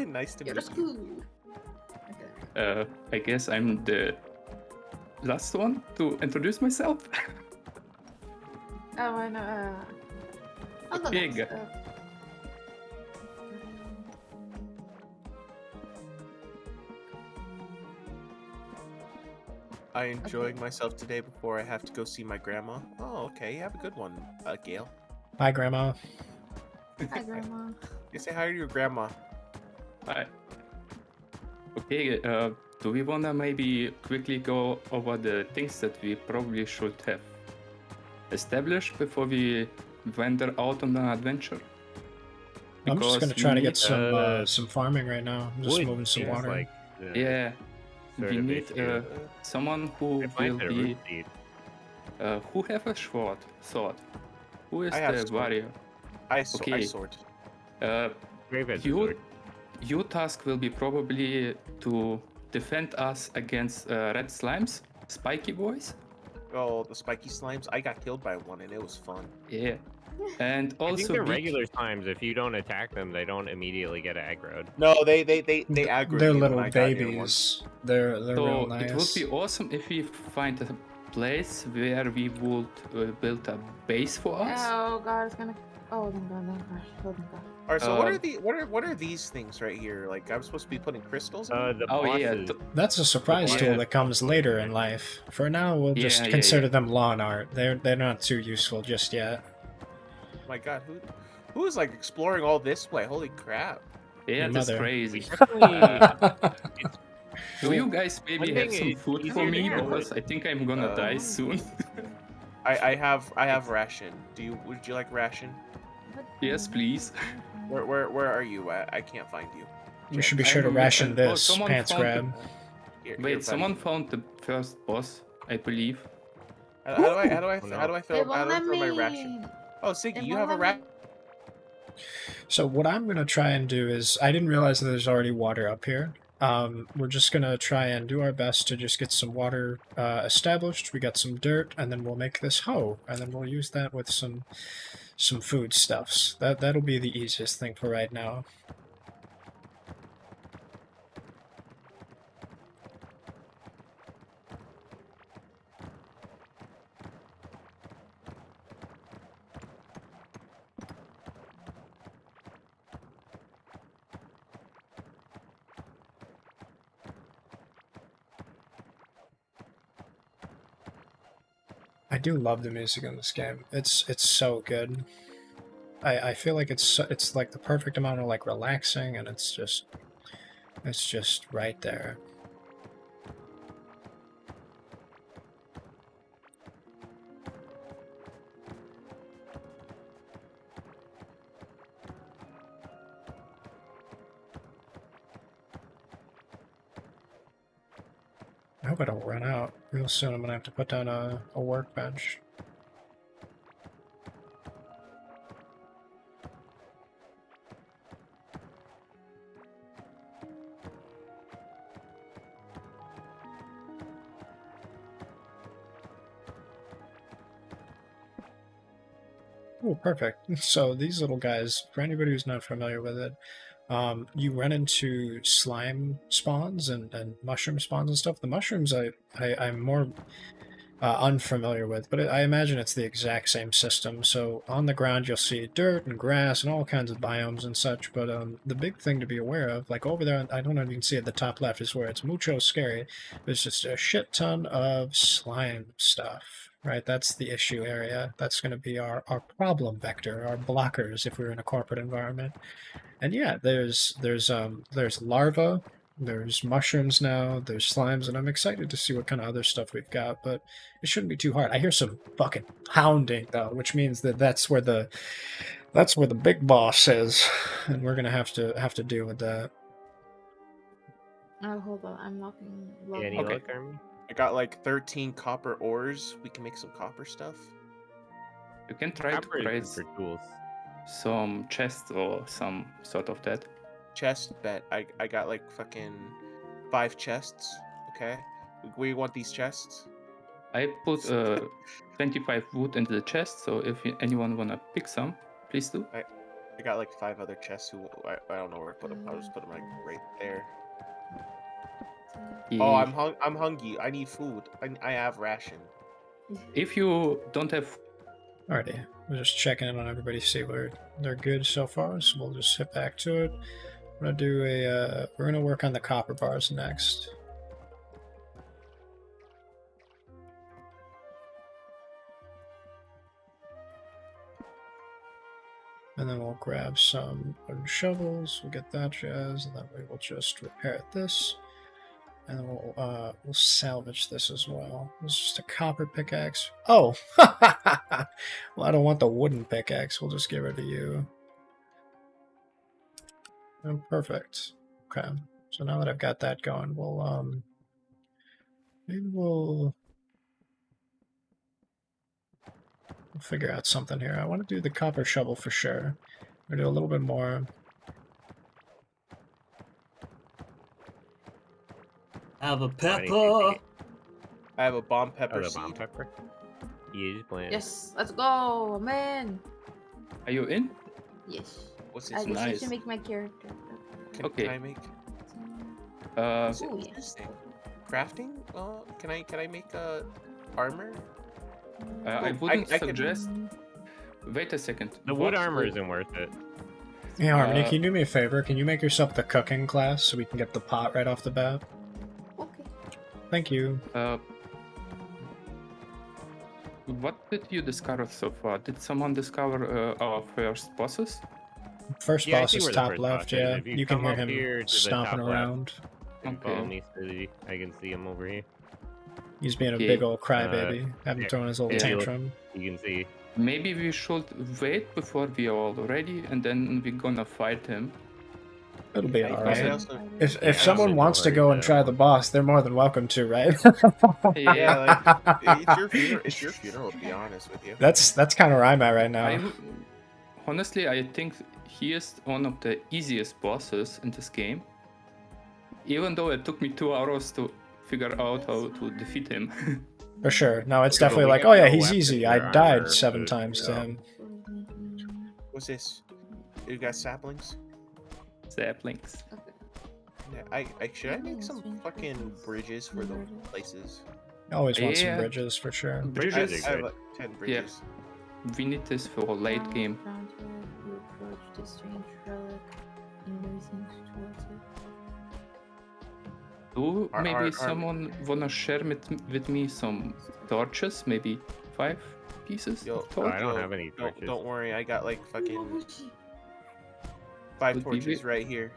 Nice to You're meet you. cool. I guess I'm the last one to introduce myself. Oh, I know. I'll go Okay, next. I enjoying myself today before I have to go see my grandma. Oh, okay. Have a good one, Gail. Hi, Grandma. Hi, Grandma. You say hi to your grandma. Hi. Okay, do we wanna maybe quickly go over the things that we probably should have established before we wander out on an adventure? I'm just gonna Because try to we get need, some farming right now. I'm just Wood moving some is water. like the yeah, sort we of need issue. someone who I might will have a be root seed. who have a sword. Who is I have the sword. warrior? I Okay. sword. Grave has a You, sword. your task will be probably to defend us against red slimes, spiky boys. Oh, the spiky slimes. I got killed by one and it was fun. Yeah, and I think also they're be regular times. If you don't attack them, they don't immediately get aggroed. No, they aggro They're me when little I got near one. babies. They're So real nice. it would be awesome if we find a place where we would build a base for us. Oh god, it's gonna. Oh, thank god, thank god. Oh, thank god. All right, so Um, what are these things right here? Like I'm supposed to be putting crystals in? The Oh, yeah, bosses. That's a surprise Yeah. tool that comes later in life. For now, we'll just Yeah, yeah, consider yeah. them lawn art. They're not too useful just yet. My God, who is like exploring all this way? Holy crap! Yeah, Your that's mother. crazy. Definitely- Do you guys maybe One have thing some is food easier for to me handle. because I think I'm gonna die soon. I have ration. Would you like ration? Yes, please. Where are you at? I can't find you. We should be sure to I'm- ration oh, this, someone pants found grab. Here, Wait, buddy. someone found the first boss, I believe. How do I Oh, no. They won't let throw my me. ration? Oh, Siggy, They you won't have a let ration. me- So what I'm gonna try and do is, I didn't realize that there's already water up here. We're just gonna try and do our best to just get some water established. We got some dirt, and then we'll make this hoe, and then we'll use that with some food stuffs. That'll be the easiest thing for right now. I do love the music in this game. It's so good. I feel like it's like the perfect amount of like relaxing, and it's just right there. I hope I don't run out. Real soon I'm gonna have to put down a workbench. Oh, perfect. So these little guys, for anybody who's not familiar with it, you run into slime spawns and mushroom spawns and stuff. The mushrooms I'm more unfamiliar with, but I imagine it's the exact same system. So on the ground, you'll see dirt and grass and all kinds of biomes and such. But the big thing to be aware of, like over there, I don't know if you can see at the top left, is where it's mucho scary. There's just a shit ton of slime stuff. Right, that's the issue area. That's going to be our problem vector, our blockers if we're in a corporate environment. And yeah, there's larvae, there's mushrooms now, there's slimes, and I'm excited to see what kind of other stuff we've got. But it shouldn't be too hard. I hear some fucking pounding though, which means that that's where the big boss is, and we're gonna have to deal with that. Oh, hold on. I'm locking. Yeah, any Okay. luck, Army? I got like 13 copper ores. We can make some copper stuff. You can try Copper to is raise good for tools. some chests or some sort of that. Chest bet. I got like fucking 5 chests. Okay. We want these chests. I put 25 wood into the chest, so if anyone wanna pick some, please do. I got like 5 other chests. I don't know where to put them. I'll just put them like right there. Oh, I'm hungry. I need food. I have ration. If you don't have, Alrighty, we're just checking in on everybody, see where they're good so far. So we'll just hit back to it. We're gonna do we're gonna work on the copper bars next. And then we'll grab some wooden shovels, we'll get that jazz, and then we will just repair this. And then we'll salvage this as well. This is just a copper pickaxe. Oh! Well, I don't want the wooden pickaxe. We'll just give it to you. Oh, perfect. Okay. So now that I've got that going, we'll maybe we'll figure out something here. I want to do the copper shovel for sure. We're gonna do a little bit more. Have a Anything pepper. I have a bomb Oh, pepper the seed. bomb pepper? Yeah, just playing. Yes, let's go, man. are you in? Yes. What's I this? just Nice. need to make my character. Okay. Can I make? Uh, Oh, What's yes. this thing? Crafting? Can I make armor? I Oh, wouldn't I can- suggest. Wait a second. The wood What armor would- isn't worth it. Hey, Harmony, Uh, can you do me a favor? Can you make yourself the cooking class so we can get the pot right off the bat? Okay. Thank you. What did you discover so far? Did someone discover our first bosses? First Yeah, I boss see is where the top first left, boss is. yeah. If you You can come hear up him here to the stomping top left. around. If you Okay. follow me, Suzy, I can see him over here. He's being a Okay. big old crybaby, having yeah. thrown his little Yeah. tantrum. You can see. Maybe we should wait before we are all ready, and then we're gonna fight him. It'll be I alright. also- If Yeah, someone don't wants to worry go and about try it. the boss, they're more than welcome to, right? Yeah, like it's your funeral. It's your funeral. To be honest with you. That's kind of where I'm at right now. Honestly, I think he is one of the easiest bosses in this game. Even though it took me 2 hours to figure out how to defeat him. For sure. No, it's Yeah, but definitely we like, have oh yeah, no he's weapons easy. or I armor, died 7 so, times to yeah. him. What's this? You got saplings? Saplings. Yeah, I should I make some fucking bridges for the places? Always want some Yeah. bridges for sure. Bridges. I have like 10 bridges. We need this for late game. Around here, you approach the strange relic and racing towards it. Do Are- maybe are- someone wanna share with me some torches? Maybe 5 pieces Yo, of Oh, torch? I don't have any Don't, torches. don't worry, I got like fucking 5 Would be torches good. right here.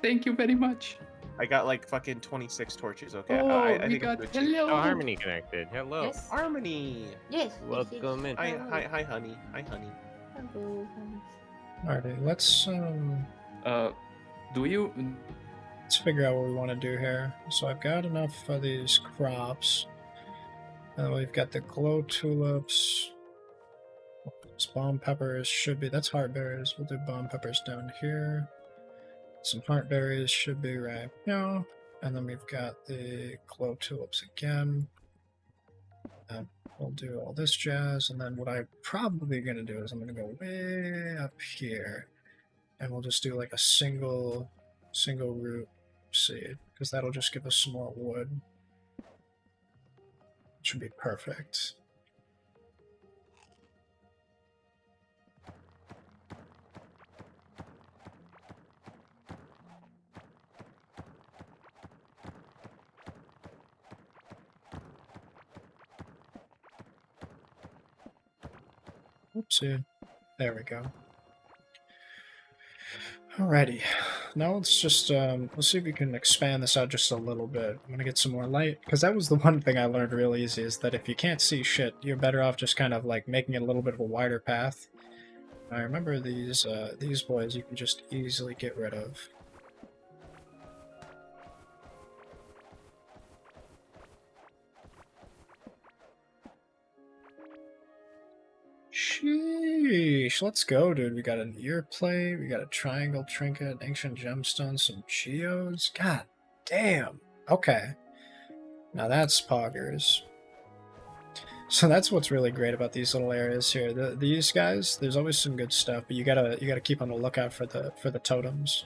Thank you very much. I got like fucking 26 torches. Okay, Oh, I we think got I'm good. Oh, hello. Harmony connected. Hello. Yes. Harmony. Yes. Welcome in. Hi, honey. Hi, honey. Hello. Alrighty, let's Do you? figure out what we want to do here. So I've got enough for these crops. And we've got the glow tulips. Bomb peppers should be, that's heart berries. We'll do bomb peppers down here. Some heart berries should be right now. And then we've got the glow tulips again. And we'll do all this jazz. And then what I'm probably going to do is I'm going to go way up here. And we'll just do like a single root seed. Because that'll just give us some more wood. Should be perfect. Oopsie. There we go. Alrighty. Now let's just let's see if we can expand this out just a little bit. I'm gonna get some more light, because that was the one thing I learned real easy, is that if you can't see shit, you're better off just kind of like making it a little bit of a wider path. I remember these boys you can just easily get rid of. Sheesh, let's go, dude. We got an ear plate, we got a triangle trinket, ancient gemstone, some geodes. God damn. Okay. Now that's poggers. So that's what's really great about these little areas here. These guys, there's always some good stuff, but you gotta keep on the lookout for the totems.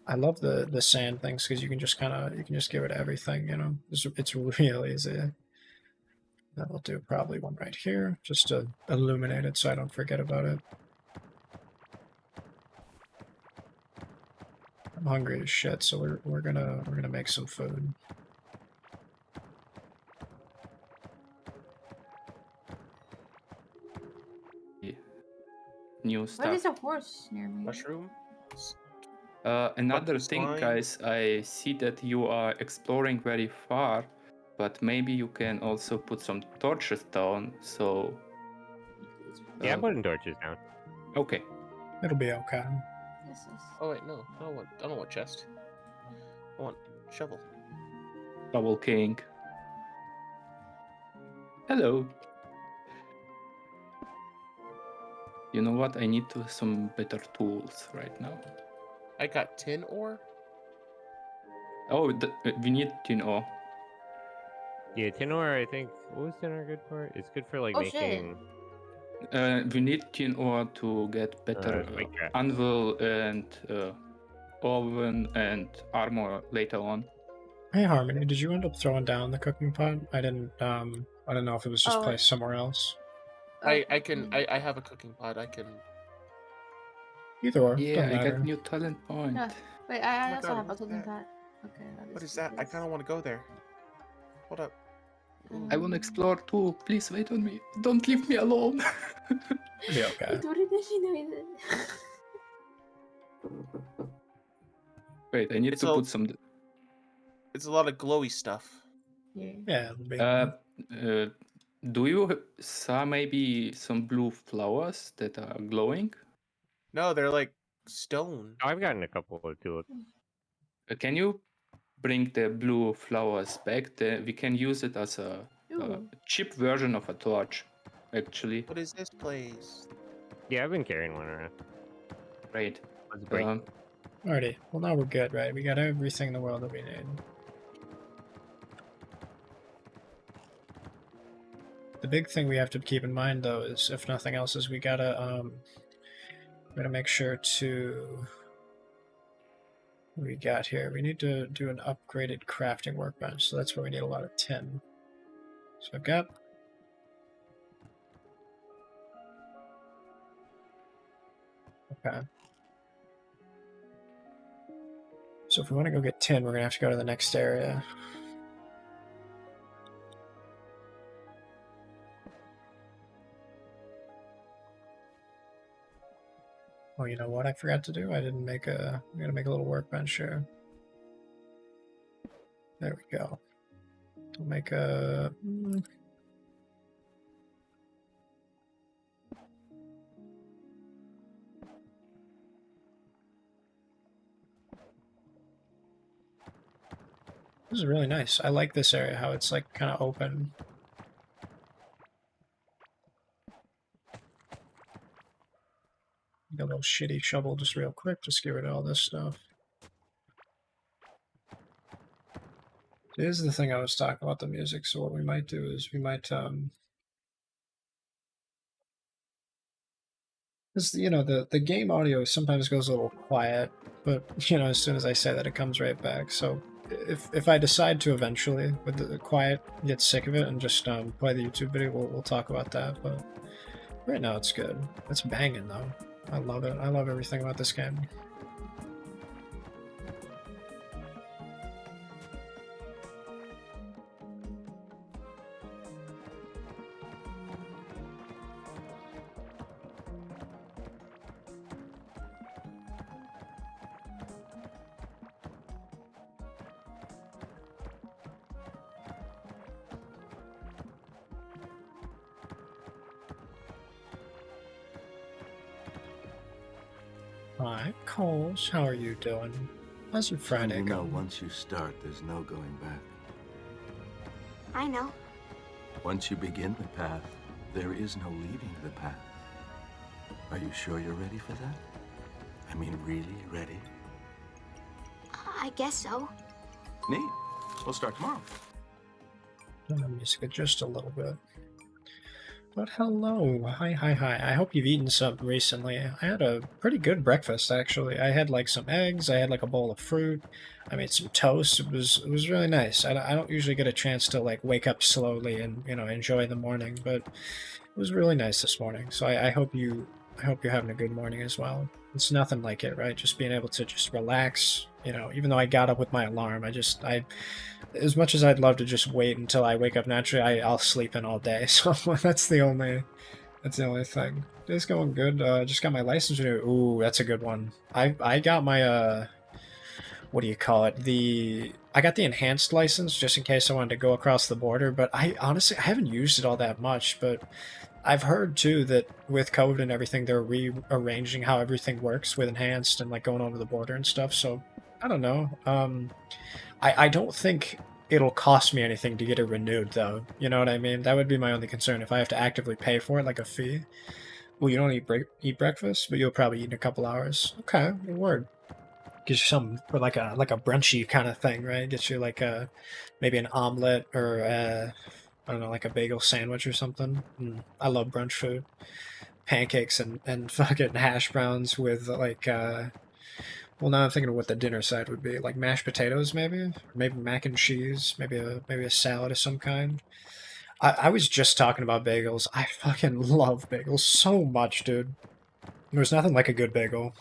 I love the sand things because you can just get rid of everything, you know. It's real easy. That'll do probably one right here, just to illuminate it so I don't forget about it. I'm hungry as shit, so we're gonna make some food. New Why stuff. there's a horse near me? Mushroom. Another Bucket thing, slime. guys, I see that you are exploring very far, but maybe you can also put some torches down. So Yeah, I'm putting torches down. okay. It'll be okay. Yes, yes. Oh wait, no. I don't want chest. I want shovel. Double king. Hello. You know what? I need some better tools right now. I got tin ore. Oh, we need tin ore. Yeah, tin ore, I think. What was tin ore good for? It's good for like Oh, shit. making. We need tin ore to get better like that. anvil and oven and armor later on. Hey Harmony, did you end up throwing down the cooking pot? I didn't know if it was just Oh. placed somewhere else. I Okay. have a cooking pot. I can. Either or, Yeah, doesn't I matter. got new talent point. Yeah. Wait, I my also God, have a what's cooking that? pot. Okay, What is that? I kind of want to go there. Hold up. Ooh. I want to explore too. Please wait on me. Don't leave me alone. It'll be okay. Wait, I need It's to all- put some. It's a lot of glowy stuff. Yeah. Yeah, it'll be. Do you saw maybe some blue flowers that are glowing? No, they're like stone. Oh, I've gotten a couple of tulips. Can you bring the blue flowers back? We can use it as a Ooh. cheap version of a torch, actually. What is this place? Yeah, I've been carrying one around. Right. Let's break. Alrighty, well now we're good, right? We got everything in the world that we need. The big thing we have to keep in mind, though, is if nothing else, is we gotta make sure to. What we got here? We need to do an upgraded crafting workbench, so that's where we need a lot of tin. So I've got. Okay. So if we want to go get tin, we're gonna have to go to the next area. Oh, you know what I forgot to do? I didn't make a... I'm gonna make a little workbench here. There we go. We'll make a... This is really nice. I like this area, how it's like kind of open. Get a little shitty shovel just real quick, just get rid of all this stuff. Here's the thing I was talking about the music. So what we might do is we might because the game audio sometimes goes a little quiet, but as soon as I say that, it comes right back. So if I decide to eventually with the quiet get sick of it and just play the YouTube video, we'll talk about that. But right now it's good. It's banging though. I love it. I love everything about this game. Hi, Coles. How are you doing? How's your Friday You know, going? once you start, there's no going back. I know. Once you begin the path, there is no leaving the path. Are you sure you're ready for that? I mean, really ready? I guess so. Neat. We'll start tomorrow. Turn the music just a little bit. But hello, hi. I hope you've eaten something recently. I had a pretty good breakfast actually. I had like some eggs. I had like a bowl of fruit. I made some toast. It was really nice. I don't usually get a chance to like wake up slowly and enjoy the morning, but it was really nice this morning. So I hope you're having a good morning as well. It's nothing like it, right? Just being able to just relax. Even though I got up with my alarm, as much as I'd love to just wait until I wake up naturally, I'll sleep in all day. So that's the only thing. Day's going good. Just got my license renewed. Ooh, that's a good one. I got my what do you call it? I got the enhanced license just in case I wanted to go across the border, but I honestly haven't used it all that much, but I've heard too that with COVID and everything, they're rearranging how everything works with enhanced and like going over the border and stuff. So I don't know. I don't think it'll cost me anything to get it renewed, though. You know what I mean? That would be my only concern. If I have to actively pay for it, like a fee. Well, you don't eat breakfast, but you'll probably eat in a couple hours. Okay, word. Gives you something for like a brunchy kind of thing, right? Gets you like maybe an omelet or I don't know, like a bagel sandwich or something. I love brunch food. Pancakes and fucking hash browns with like well, now I'm thinking of what the dinner side would be, like mashed potatoes, maybe, or maybe mac and cheese, maybe a salad of some kind. I was just talking about bagels. I fucking love bagels so much, dude. There's nothing like a good bagel.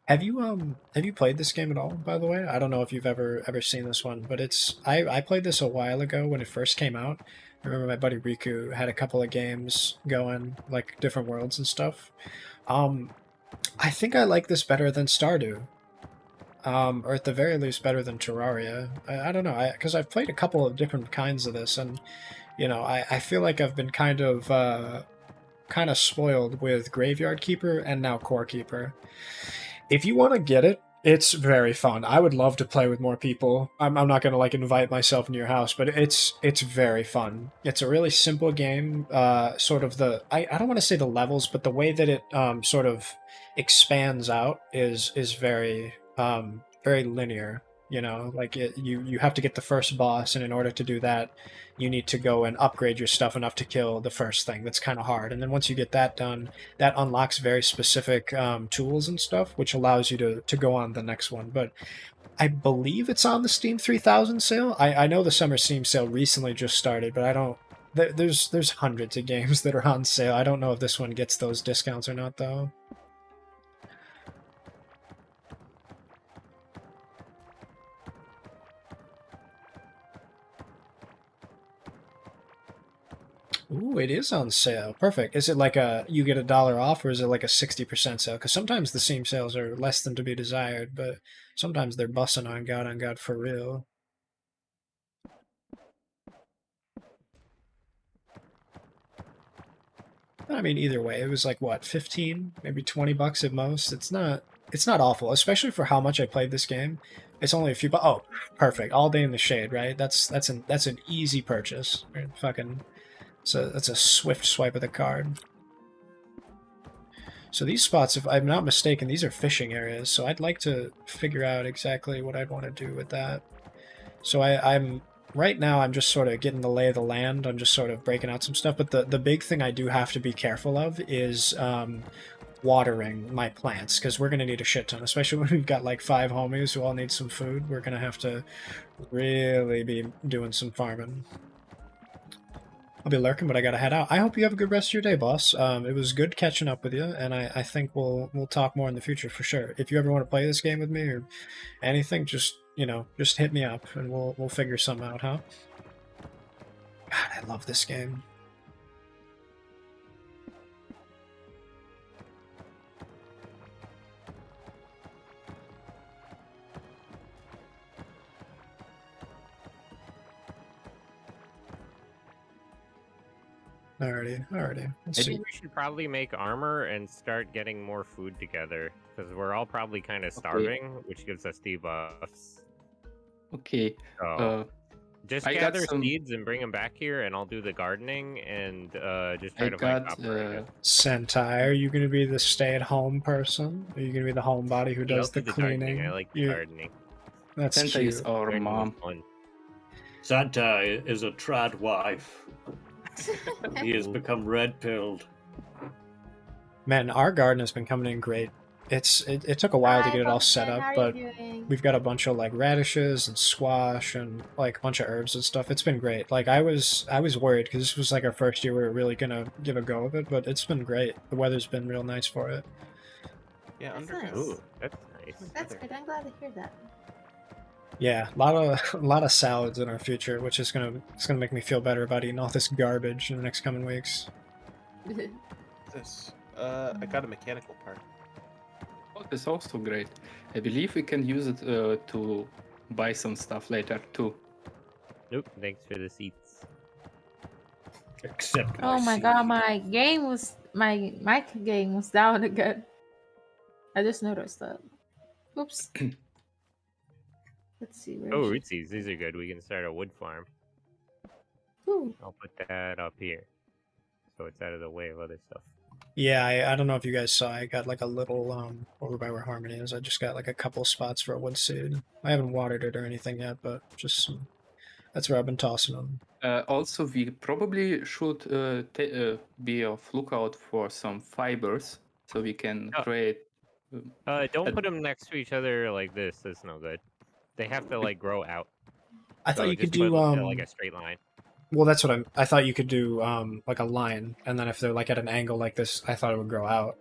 Have you played this game at all, by the way? I don't know if you've ever seen this one, but I played this a while ago when it first came out. I remember my buddy Riku had a couple of games going, like different worlds and stuff. I think I like this better than Stardew. Or at the very least better than Terraria. I don't know, because I've played a couple of different kinds of this, and I feel like I've been kind of spoiled with Graveyard Keeper and now Core Keeper. If you want to get it, it's very fun. I would love to play with more people. I'm not gonna like invite myself into your house, but it's very fun. It's a really simple game. Sort of I don't want to say the levels, but the way that it sort of expands out is very very linear. Like you have to get the first boss, and in order to do that, you need to go and upgrade your stuff enough to kill the first thing. That's kind of hard. And then once you get that done, that unlocks very specific tools and stuff, which allows you to go on the next one. But I believe it's on the Steam 3000 sale. I know the summer Steam sale recently just started, but I don't. There's hundreds of games that are on sale. I don't know if this one gets those discounts or not, though. Ooh, it is on sale. Perfect. Is it like you get $1 off, or is it like a 60% sale? Because sometimes the Steam sales are less than to be desired, but sometimes they're bussing on God for real. I mean, either way, it was like what, 15, maybe $20 at most. It's not awful, especially for how much I played this game. It's only a few. Oh, perfect. All Day in the Shade, right? That's an easy purchase. Right? Fucking. So that's a swift swipe of the card. So these spots, if I'm not mistaken, these are fishing areas. So I'd like to figure out exactly what I'd want to do with that. So I'm right now. I'm just sort of getting the lay of the land. I'm just sort of breaking out some stuff. But the big thing I do have to be careful of is watering my plants, because we're gonna need a shit ton, especially when we've got like 5 homies who all need some food. We're gonna have to really be doing some farming. I'll be lurking, but I gotta head out. I hope you have a good rest of your day, boss. It was good catching up with you, and I think we'll talk more in the future for sure. If you ever want to play this game with me or anything, just just hit me up and we'll figure something out, huh? God, I love this game. Alrighty. Let's I see. think we should probably make armor and start getting more food together, because we're all probably kind of starving, which gives us debuffs. Okay. So just I got gather some- seeds and bring them back here, and I'll do the gardening and just try I to find got copper. I guess. Sentai, are you gonna be the stay-at-home person? Are you gonna be the homebody who Yeah, I'll does the do cleaning? gardening. I like the gardening. That's Santa cute. is our Gardening is mom. fun. Santa is a trad wife. He has become red-pilled. Man, our garden has been coming in great. It took a while to Hi, get it all Pumpkin, set how up, are but you doing? we've got a bunch of like radishes and squash and like a bunch of herbs and stuff. It's been great. Like I was worried because this was like our first year we were really gonna give a go of it, but it's been great. The weather's been real nice for it. Yeah, That's underground. nice. Ooh, that's nice. That's good. I'm glad to hear that. Yeah, a lot of salads in our future, which is gonna make me feel better about eating all this garbage in the next coming weeks. This. I got a mechanical part. Oh, that's also great. I believe we can use it to buy some stuff later too. Nope, thanks for the seats. Except Oh my seed. god, my mic game was down again. I just noticed that. Oops. Let's see. Where Oh, is root seeds. These are good. We can start a wood farm. she? Ooh. I'll put that up here, so it's out of the way of other stuff. Yeah, I don't know if you guys saw. I got like a little over by where Harmony is. I just got like a couple spots for a wood seed. I haven't watered it or anything yet, but just that's where I've been tossing them. Also, we probably should be off lookout for some fibers so we can Oh. create. Don't Uh, put them next to each other like this. That's no good. They have to like grow out. I thought So you could just put, do like a straight line. well, that's what I thought you could do like a line, and then if they're like at an angle like this, I thought it would grow out.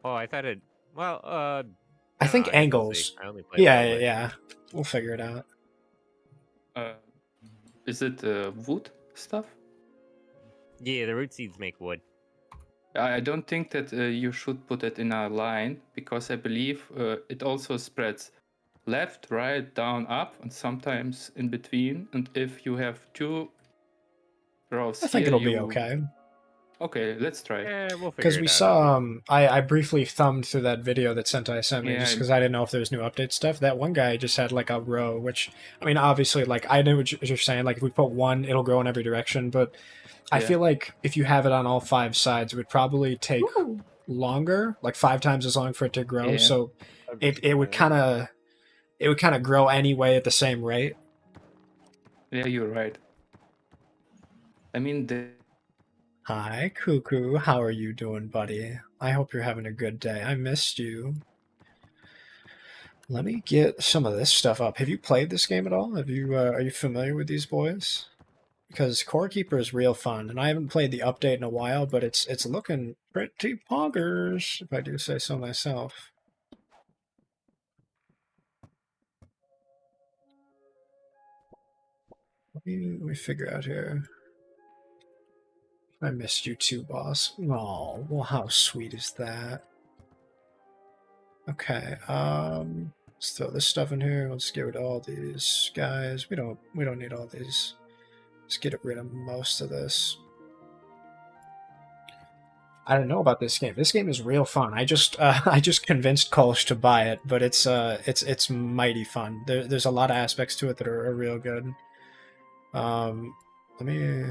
Oh, I thought it. Well, I think don't know, guess we'll angles. see. I only played a Yeah, little bit. yeah. We'll figure it out. Is it wood stuff? Yeah, the root seeds make wood. I don't think that you should put it in a line because I believe it also spreads left, right, down, up, and sometimes in between. And if you have 2 rows, I think here, it'll be you- okay. Okay, let's try. Yeah, we'll figure Because it we out. saw, I briefly thumbed through that video that Sentai sent me Yeah, just I- because I didn't know if there was new update stuff. That one guy just had like a row, which, I mean, obviously, like, I know what you're saying. Like, if we put one, it'll grow in every direction. But I Yeah. feel like if you have it on all 5 sides, it would probably take Ooh. longer, like 5 times as long for it to grow. Yeah. So it would kind of grow anyway at the same rate. Yeah, you're right. I mean, Hi, Cuckoo. How are you doing, buddy? I hope you're having a good day. I missed you. Let me get some of this stuff up. Have you played this game at all? Have you are you familiar with these boys? Because Core Keeper is real fun, and I haven't played the update in a while, but it's looking pretty poggers, if I do say so myself. Let me figure out here. I missed you too, boss. Oh, well, how sweet is that? Okay, let's throw this stuff in here. Let's get rid of all these guys. We don't need all these. Let's get rid of most of this. I don't know about this game. This game is real fun. I just convinced Kolsch to buy it, but it's mighty fun. There's a lot of aspects to it that are real good. Let me.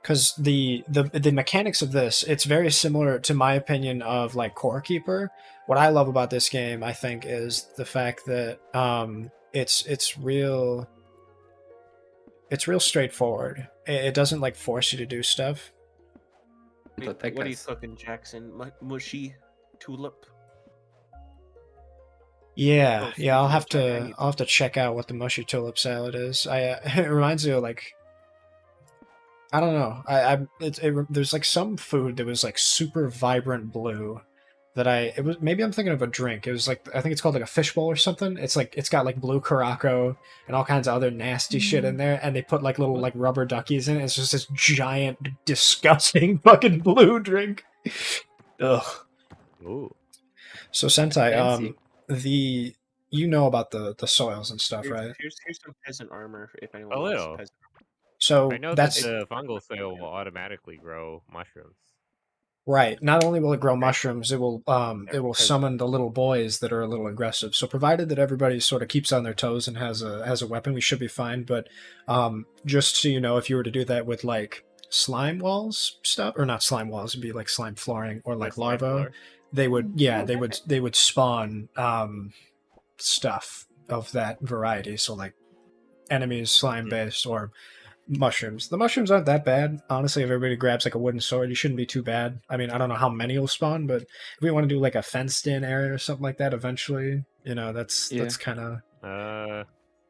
because the mechanics of this, it's very similar to my opinion of like Core Keeper. What I love about this game, I think, is the fact that it's real straightforward. It doesn't like force you to do stuff. What are you cooking, Jackson? Mushy tulip. Yeah, Oh, yeah. I'll have China, to check out what the mushy tulip salad is. It reminds me of like, I don't know. There's like some food that was like super vibrant blue that it was, maybe I'm thinking of a drink. It was like, I think it's called like a fishbowl or something. It's like, it's got like blue Caraco and all kinds of other nasty shit in there, and they put like little like rubber duckies in it. It's just this giant, disgusting fucking blue drink. Ugh. Ooh. So Sentai, Fancy. you know about the soils and stuff, right? Here's some peasant armor if anyone A wants little. peasant. So I know that's that the fungal soil will automatically grow mushrooms. right. Not only will it grow mushrooms, it will summon the little boys that are a little aggressive. So provided that everybody sort of keeps on their toes and has a weapon, we should be fine. But just so you know, if you were to do that with like slime walls stuff, or not slime walls, it'd be like slime flooring or like slime larvae, floor. they would spawn stuff of that variety. So like enemies slime based or mushrooms. The mushrooms aren't that bad. Honestly, if everybody grabs like a wooden sword, you shouldn't be too bad. I mean, I don't know how many will spawn, but if we want to do like a fenced in area or something like that eventually, you know, that's kind of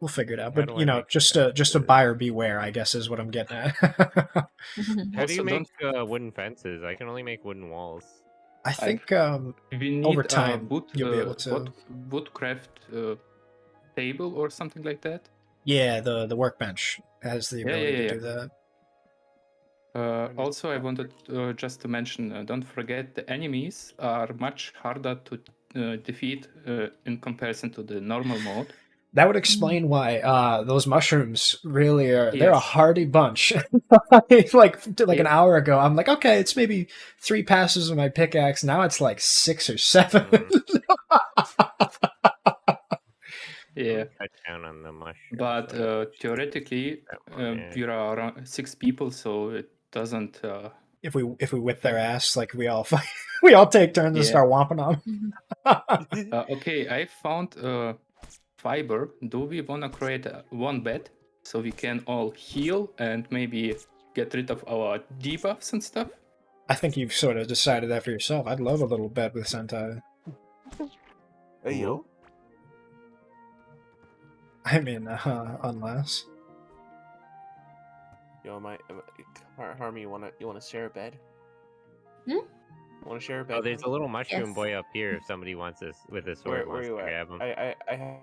we'll figure it out. How But do you I know, make just a buyer beware, I guess, is what I'm getting at. How do Also, you make wooden fences? I can only make wooden walls. I think We need over time wood, you'll be able to. woodcraft table or something like that. Yeah, the workbench has the ability to do that. Also, I wanted just to mention, don't forget the enemies are much harder to defeat in comparison to the normal mode. That would explain why those mushrooms really they're a Yes. hardy bunch. like an hour ago, I'm like, okay, it's maybe 3 passes of my pickaxe. Now it's like 6 or 7. Yeah. Cut down on the mushroom. But theoretically, we are around 6 people, so it doesn't. If we whip their ass, like we all fight, we all take turns and Yeah. start whomping on them. Okay, I found fiber. Do we want to create one bed so we can all heal and maybe get rid of our debuffs and stuff? I think you've sort of decided that for yourself. I'd love a little bed with Sentai. Hey yo. I mean, unless. Yo, Harmy, you wanna share a bed? Want to share a bed? Oh, there's a little mushroom Yes. boy up here. If somebody wants this with a sword, Where wants you to at? grab him. I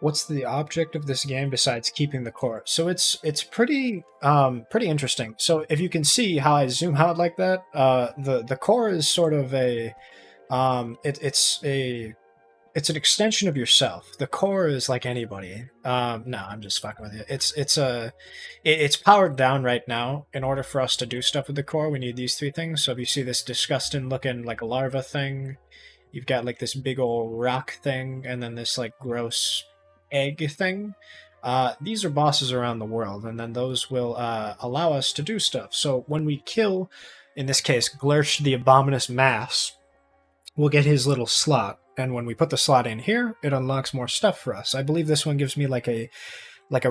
What's the object of this game besides keeping the core? So it's pretty interesting. So if you can see how I zoom out like that, the core is sort of a it's an extension of yourself. The core is like anybody. No, I'm just fucking with you. It's powered down right now. In order for us to do stuff with the core, we need these 3 things. So if you see this disgusting looking like a larva thing, you've got like this big old rock thing, and then this like gross egg thing. These are bosses around the world, and then those will allow us to do stuff. So when we kill, in this case, Glurch the Abominous Mass, we'll get his little slot. And when we put the slot in here, it unlocks more stuff for us. I believe this one gives me like a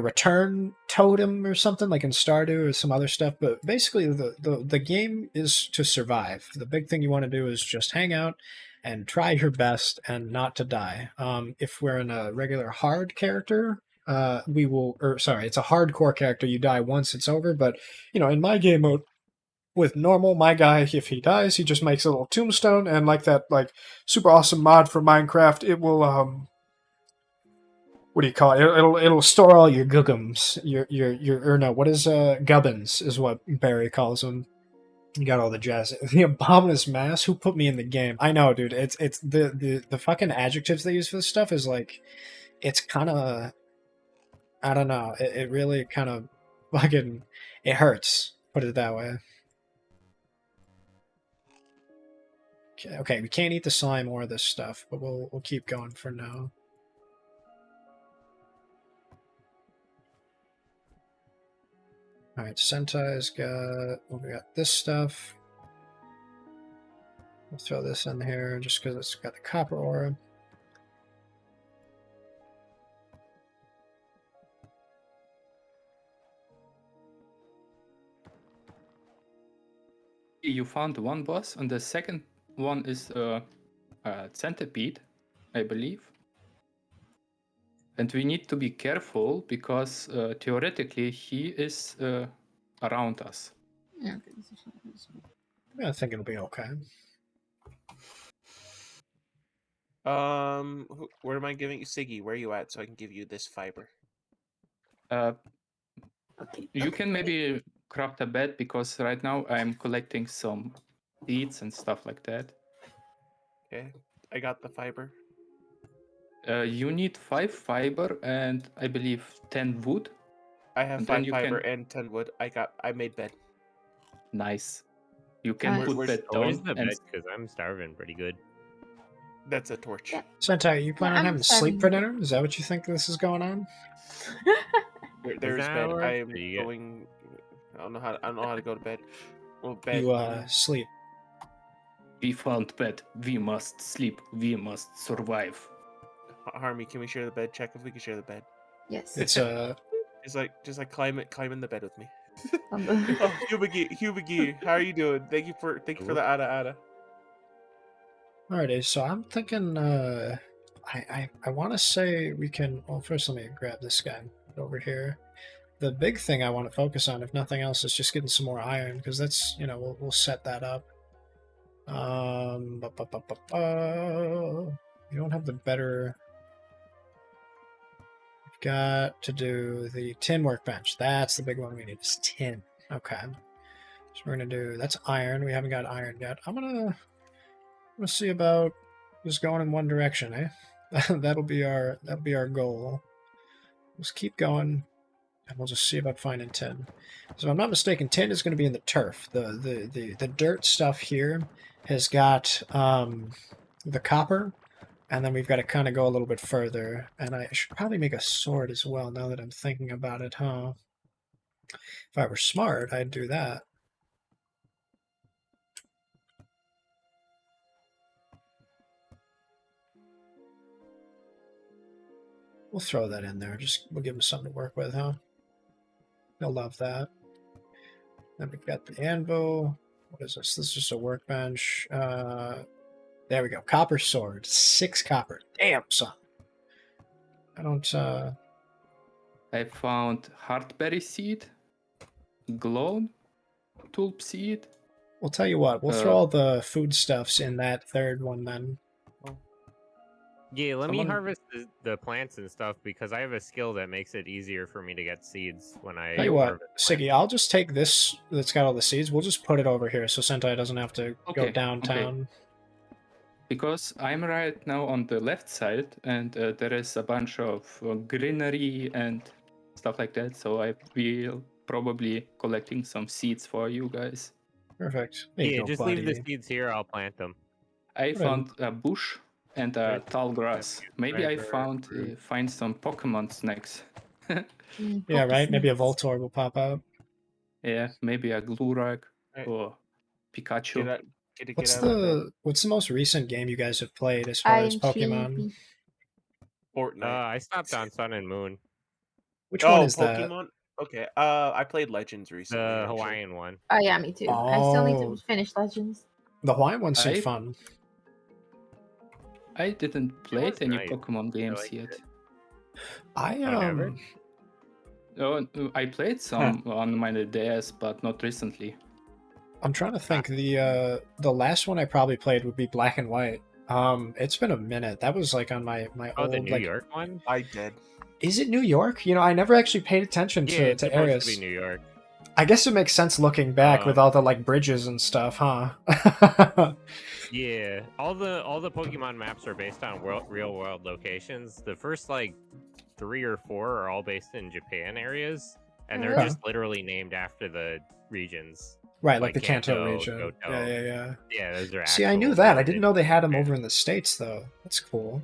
return totem or something, like in Stardew or some other stuff. But basically, the game is to survive. The big thing you want to do is just hang out and try your best and not to die. If we're in a regular hard character, it's a hardcore character. You die once, it's over. But in my game mode, with normal, my guy, if he dies, he just makes a little tombstone, and like that, like super awesome mod for Minecraft, it will what do you call it? It'll store all your guggums, gubbins is what Barry calls them. You got all the jazz. The Abominous Mass. Who put me in the game? I know, dude. It's the fucking adjectives they use for this stuff is like, it's kind of, I don't know. It really kind of fucking, it hurts. Put it that way. Okay, we can't eat the slime or this stuff, but we'll keep going for now. All right, Sentai's got. Well, we got this stuff. We'll throw this in here just because it's got the copper ore. You found one boss, and the second one is a centipede, I believe. And we need to be careful because theoretically he is around us. Yeah. I think it'll be okay. Where am I giving you, Siggy? Where are you at so I can give you this fiber? You can maybe craft a bed because right now I'm collecting some seeds and stuff like that. Okay, I got the fiber. You need 5 fiber and I believe 10 wood. I have And 5 then you fiber can- and 10 wood. I made bed. Nice. You can Nice. put Where's- bed Where's down the and bed? Because I'm starving pretty good. That's a torch. Yeah. Sentai, you plan on I'm having sleep for starving. dinner? Is that what you think this is going on? There's that how bed. it works? I am Or you get- going. I don't know how to go to bed. Well, bed. You sleep. we found bed. We must sleep. We must survive. Harmy, can we share the bed? Check if we can share the bed. Yes. It's Just like climb in the bed with me. On the- Oh, Hubigi, how are you doing? Thank you for the ada. alrighty. So I'm thinking. I want to say we can. Well, first let me grab this guy over here. The big thing I want to focus on, if nothing else, is just getting some more iron because that's we'll set that up. You don't have the better. We've got to do the tin workbench. That's the big one we need. Is tin. Okay. So we're gonna do. That's iron. We haven't got iron yet. I'm gonna see about just going in one direction, eh? that'll be our goal. Let's keep going, and we'll just see about finding tin. So if I'm not mistaken, tin is going to be in the turf. The dirt stuff here has got the copper, and then we've got to kind of go a little bit further. And I should probably make a sword as well. Now that I'm thinking about it, huh? If I were smart, I'd do that. We'll throw that in there. We'll give him something to work with, huh? He'll love that. Then we've got the anvil. What is this? This is just a workbench. There we go. Copper sword. 6 copper. Damn, son. I don't. I found heartberry seed, glow, tulip seed. We'll tell you what. We'll throw all the foodstuffs in that third one then. Yeah, let me Someone- harvest the plants and stuff because I have a skill that makes it easier for me to get seeds when I Tell you what, harvest plants. Siggy, I'll just take this that's got all the seeds. We'll just put it over here so Sentai doesn't have to go Okay, downtown. Because I'm right now on the left side and there is a bunch of greenery and stuff like that. So I will probably collecting some seeds for you guys. Perfect. There you Yeah, go, just buddy. leave the seeds here. I'll plant them. I Right. found a bush and a Right. tall grass. Maybe I Right. find some Pokemon snacks. Yeah, right? Maybe a Voltor. Voltor will pop out. Yeah, maybe a Glurak Right. or Pikachu. Get What's out of bed. the most recent game you guys have played as far as I'm Pokemon? sleepy. Fortnite. I stopped on Sun and Moon, Which one is Pokemon. Okay. I played Legends recently. the actually. Hawaiian one. Oh yeah, me too. I still need Oh. to finish Legends. that? The Hawaiian one seemed I- fun. I didn't play was any nice. Pokemon games liked yet. it. I never? Oh, I played some on my DS, but not recently. I'm trying to think. The last one I probably played would be Black and White. It's been a minute. That was like on my Oh, old the New like. York one. I did. Is it New York? I never actually paid attention Yeah, to it's supposed areas. to be New York. I guess it makes sense looking back with all the like bridges and stuff, huh? Yeah, all the Pokemon maps are based on real world locations. The first like 3 or 4 are all based in Japan areas, and they're Okay. just literally named after the regions. Right, like Like the Kanto Kanto, region. Johto. Yeah. Yeah, those are. See, I knew actual that. I didn't know they had them Japan. over in the States, though. That's cool.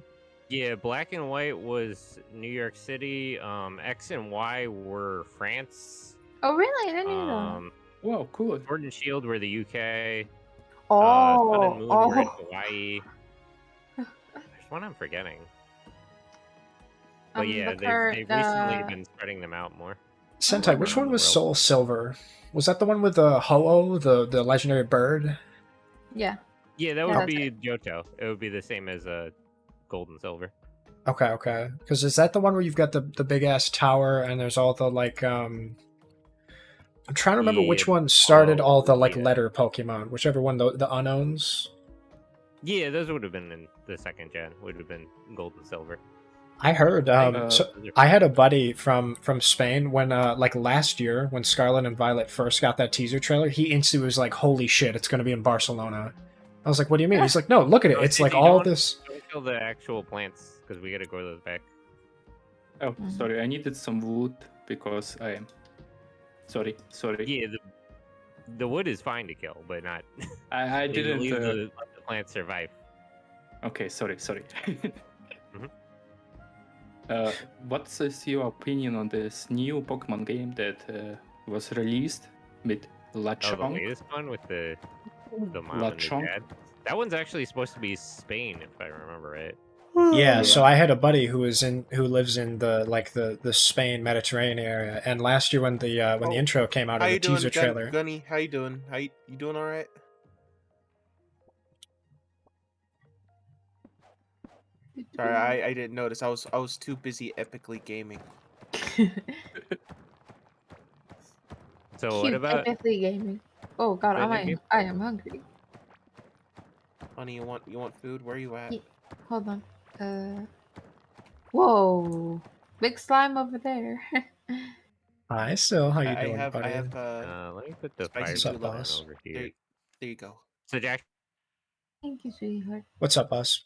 Yeah, Black and White was New York City. X and Y were France, Oh, really? I didn't know that. Wow, cool. Sword and Shield were the UK. Oh, Sun and Moon were in oh. Hawaii. There's one I'm forgetting. But The yeah, current, they've recently been spreading them out more. Sentai, which one was World. Soul Silver? Was that the one with the Ho-Oh, the legendary bird? Yeah. Yeah, that Yeah, would that's be Johto. It would be the same as Gold and Silver. Okay. Because is that the one where you've got the big ass tower and there's all the like I'm trying to remember which Yeah, one started all the like yeah. letter Pokemon, whichever one the unknowns. Yeah, those would have been in the second gen. Would have been Gold and Silver. I heard. So I had a buddy from Spain when like last year when Scarlet and Violet first got that teaser trailer. He instantly was like, "Holy shit, it's going to be in Barcelona." I was like, "What do you mean?" He's like, "No, look at it. No, It's Stevie, like all don't- this." Don't kill the actual plants because we gotta grow those back. Oh, Mhm. sorry, I needed some wood because I am. Sorry. Yeah, the wood is fine to kill, but not. I you didn't. leave let the plants survive. Okay, sorry. Mhm. What's your opinion on this new Pokemon game that was released with Oh, the Lechonk? latest one with the mom and the Lechonk? dad. That one's actually supposed to be Spain, if I remember right. Yeah, so I had a buddy who lives in the Spain Mediterranean area, and last year when the Oh, intro came out How of the you doing, teaser trailer, Gunny? How you doing? You doing all right? Sorry, I didn't notice. I was too busy epically gaming. So what about epically gaming? Oh god, the new game? I am hungry. Honey, you want food? Where you at? Yeah. Hold on. Whoa, big slime over there. hi, still, how you I doing, have buddy? let me put the spicy fire What's up, food button boss? over there, here. there you go. So Jack, Thank you, sweetheart. What's up, boss?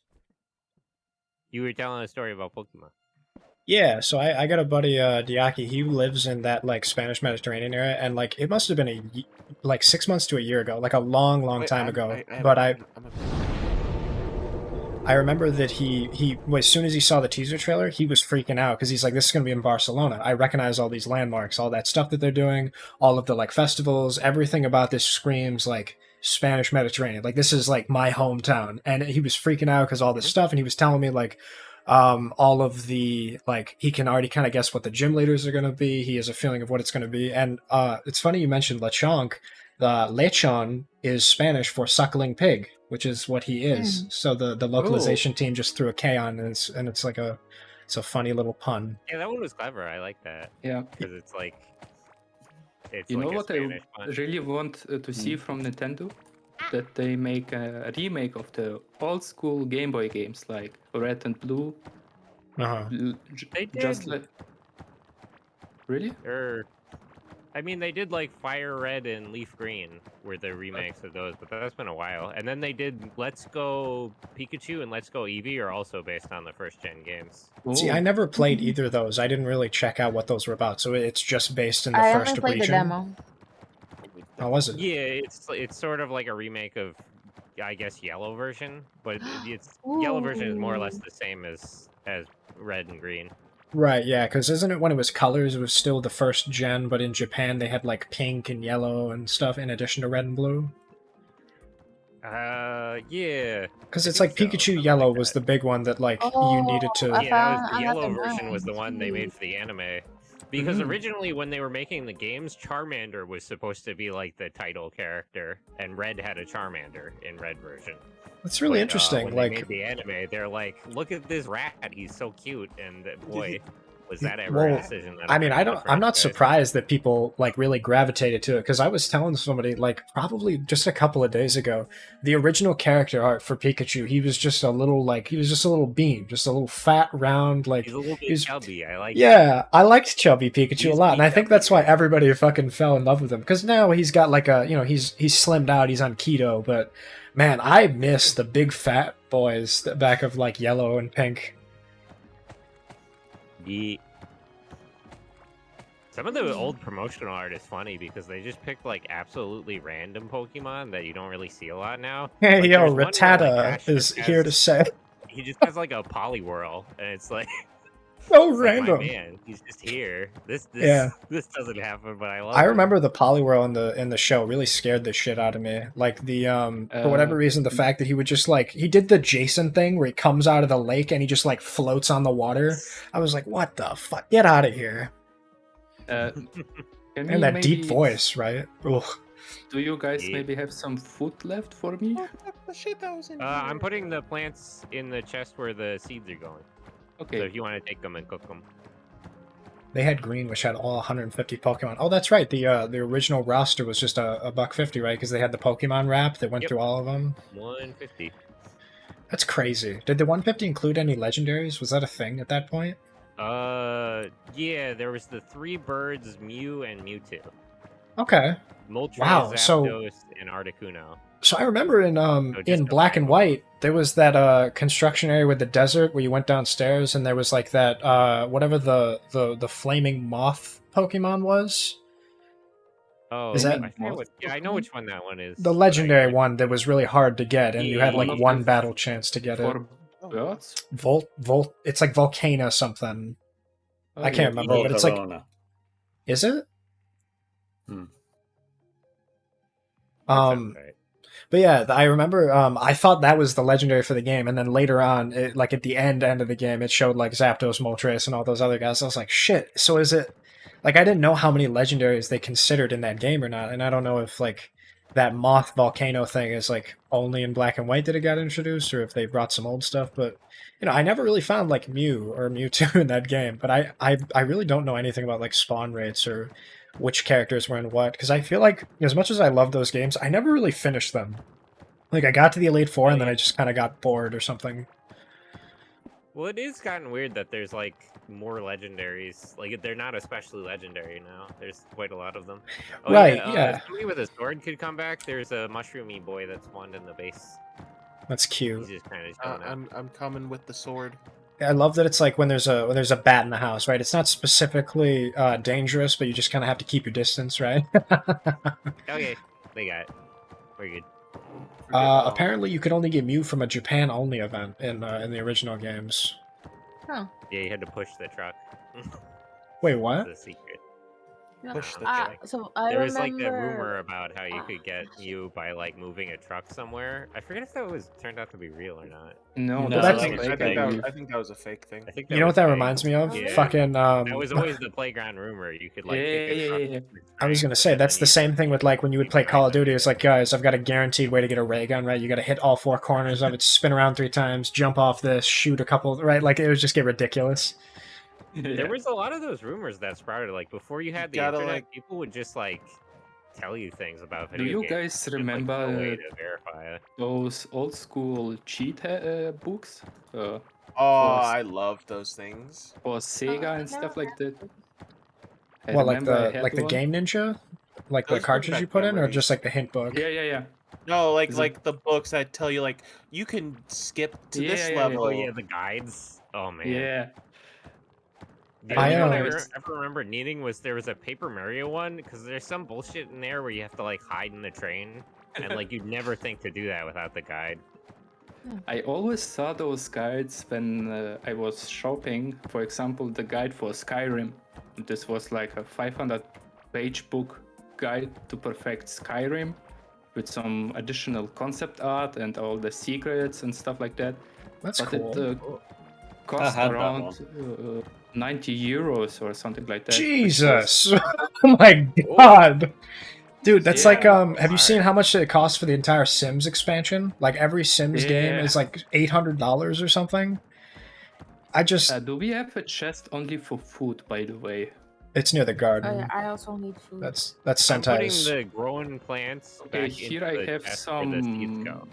you were telling a story about Pokemon. Yeah, so I got a buddy, Diaki. He lives in that like Spanish Mediterranean area, and like it must have been like 6 months to a year ago, like a long Wait, time I'm- ago. I'm But a- I'm a- I remember that he as soon as he saw the teaser trailer, he was freaking out because he's like, "This is gonna be in Barcelona. I recognize all these landmarks, all that stuff that they're doing, all of the like festivals, everything about this screams like Spanish Mediterranean. Like this is like my hometown." And he was freaking out because all this stuff, and he was telling me like all of the like he can already kind of guess what the gym leaders are going to be. He has a feeling of what it's going to be. And it's funny you mentioned Lechonk. Lechon is Spanish for suckling pig, which is what he is. So the localization team just threw a K on, and it's like it's a funny little pun. Yeah, that one was clever. I like that Yeah. because it's like it's You like know a what I Spanish pun. really want to see from Nintendo? That they make a remake of the old school Game Boy games like Red and Blue. Uh-huh. They Just did. like. Really? I mean, they did like Fire Red and Leaf Green were the remakes of those, but that's been a while. And then they did Let's Go Pikachu and Let's Go Eevee are also based on the first gen games. See, Oh. I never played either of those. I didn't really check out what those were about. So it's just based in the I first only played the region. demo. How was it? Yeah, it's sort of like a remake of, I guess, Yellow version, but Yellow version is more or less Ooh. the same as Red and Green. Right, yeah, because isn't it when it was colors, it was still the first gen, but in Japan they had like pink and yellow and stuff in addition to red and blue? Yeah. Because I it's like think so, Pikachu something Yellow like was that. the big one that like you needed to. I Yeah, that was found- the I Yellow got the version was the names. one they made for the anime. Because originally, when they were making the games, Charmander was supposed to be like the title character, and Red had a Charmander in Red version. That's really But, interesting. when Like, they made the anime, they're like, "Look at this rat; he's so cute." And boy, was that ever Well, a decision? That I mean, affected the I'm not franchise. surprised that people like really gravitated to it because I was telling somebody like probably just a couple of days ago, the original character art for Pikachu, he was just a little bean, just a little fat, round, like He's a little bit he's- chubby. I like. yeah, I liked chubby Pikachu a He's lot, and I think chubby, that's why yeah. everybody fucking fell in love with him. Because now he's got like a, he's slimmed out, he's on keto, but man, I miss the big fat boys that back of like yellow and pink. Some of the old promotional art is funny because they just picked like absolutely random Pokemon that you don't really see a lot now. Hey, Like, yo, there's one where, like, Rattata Ash is just here to has- say. He just has like a Poliwhirl, and it's like So It's like, random. my man, he's just here. This Yeah. this doesn't happen, but I love I it. remember the Poliwhirl in the show really scared the shit out of me. Like the for whatever reason, the fact that he would just like he did the Jason thing where he comes out of the lake and he just like floats on the water. I was like, what the fuck? Get out of here! Can we And that deep maybe- voice, right? Ugh. Do you guys Yeah. maybe have some food left for me? Oh, fuck the shit that was in I'm here. putting the plants in the chest where the seeds are going. So Okay. if you want to take them and cook them. They had green, which had all 150 Pokemon. Oh, that's right. The original roster was just a $150, right? Because they had the Pokemon wrap that went Yep. through all of them. 150. That's crazy. Did the 150 include any legendaries? Was that a thing at that point? Yeah, there was the 3 birds, Mew and Mewtwo. Okay. Moltres, Wow, so- Zapdos, and Articuno. So I remember in just in a Black and random- White there was that construction area with the desert where you went downstairs and there was like that whatever the flaming moth Pokemon was. Oh, Is that- I forget what, yeah, I know which one that one is. The but I- legendary one that was really hard to get and you had One like of one the battle chance to get it. For birds? Volt it's like Volcano something. Oh, I can't yeah. remember, but it's like Volcarona. is it? Hmm. that sounds right. But yeah, I remember. I thought that was the legendary for the game, and then later on, like at the end of the game, it showed like Zapdos, Moltres, and all those other guys. I was like, shit. So is it? Like I didn't know how many legendaries they considered in that game or not, and I don't know if like that Moth Volcano thing is like only in Black and White that it got introduced, or if they brought some old stuff. But you know, I never really found like Mew or Mewtwo in that game. But I really don't know anything about like spawn rates or which characters were in what, because I feel like as much as I love those games, I never really finished them. Like I got to the Elite Four and then I just kind of got bored or something. Well, it is gotten weird that there's like more legendaries. Like they're not especially legendary now. There's quite a lot of them. Oh, Right, Yeah, yeah. somebody with a sword could come back. There's a mushroomy boy that spawned in the base. That's He's cute. just kind of chilling out. I'm coming with the sword. I love that it's like when there's a bat in the house, right? It's not specifically dangerous, but you just kind of have to keep your distance, right? Okay, they got it. We're good. Apparently, you could only get Mew from a Japan only event in the original games. Huh. Yeah, you had to push the truck. Wait, what? That's the secret. No, Push the check. so I There was remember. like that rumor about how you could get shit. Mew by like moving a truck somewhere. I forget if that was turned out to be real or not. No, No, that's- I like, think that was a fake thing. I think You know was what that fake. reminds me of? Yeah. Fucking. That was always the playground rumor. You could like take a Yeah, truck yeah, yeah. with I was strength, gonna say and that's then the you same could, thing with like when you would play keep Call of driving Duty. It's like, guys, I've got a guaranteed way to get a ray gun, right? You got to hit all 4 corners of it, spin around 3 times, jump off this, shoot a couple, right? Like it would just get ridiculous. There was a lot of those rumors that sprouted. Like before you had the gotta, internet, like- people would just like tell you things about Do video you games. guys There's just, like, remember no way to verify it. those old school cheat books Oh, Course. I love those things. for Sega and stuff like that? I Well, like remember I the had like the one. Game Ninja, like the Those bring cartridge back you put in, or memories. just like the hint book. Yeah, yeah, yeah. No, Is it- like the books that tell you like you can skip to this Yeah, yeah, yeah. level. Oh yeah, the guides. Oh man. Yeah. The I, only one I uh, ever remember needing was there was a Paper Mario one because there's some bullshit in there where you have to like hide in the train and like you'd never think to do that without the guide. I always saw those guides when I was shopping. For example, the guide for Skyrim. This was like a 500-page book guide to perfect Skyrim with some additional concept art and all the secrets and stuff like that. That's But cool. it cost had that around 90 euros or something like that. which Jesus! Oh my god! Dude, that's like Yeah, have you seen how much it costs for the entire Sims expansion? Like every Sims game Yeah. is like $800 or something. I just do we have a chest only for food, by the way? it's near the Oh, garden. yeah, I also need food. That's I'm putting Sentai's. the growing plants Okay, back here into I the have chest where the seeds some go.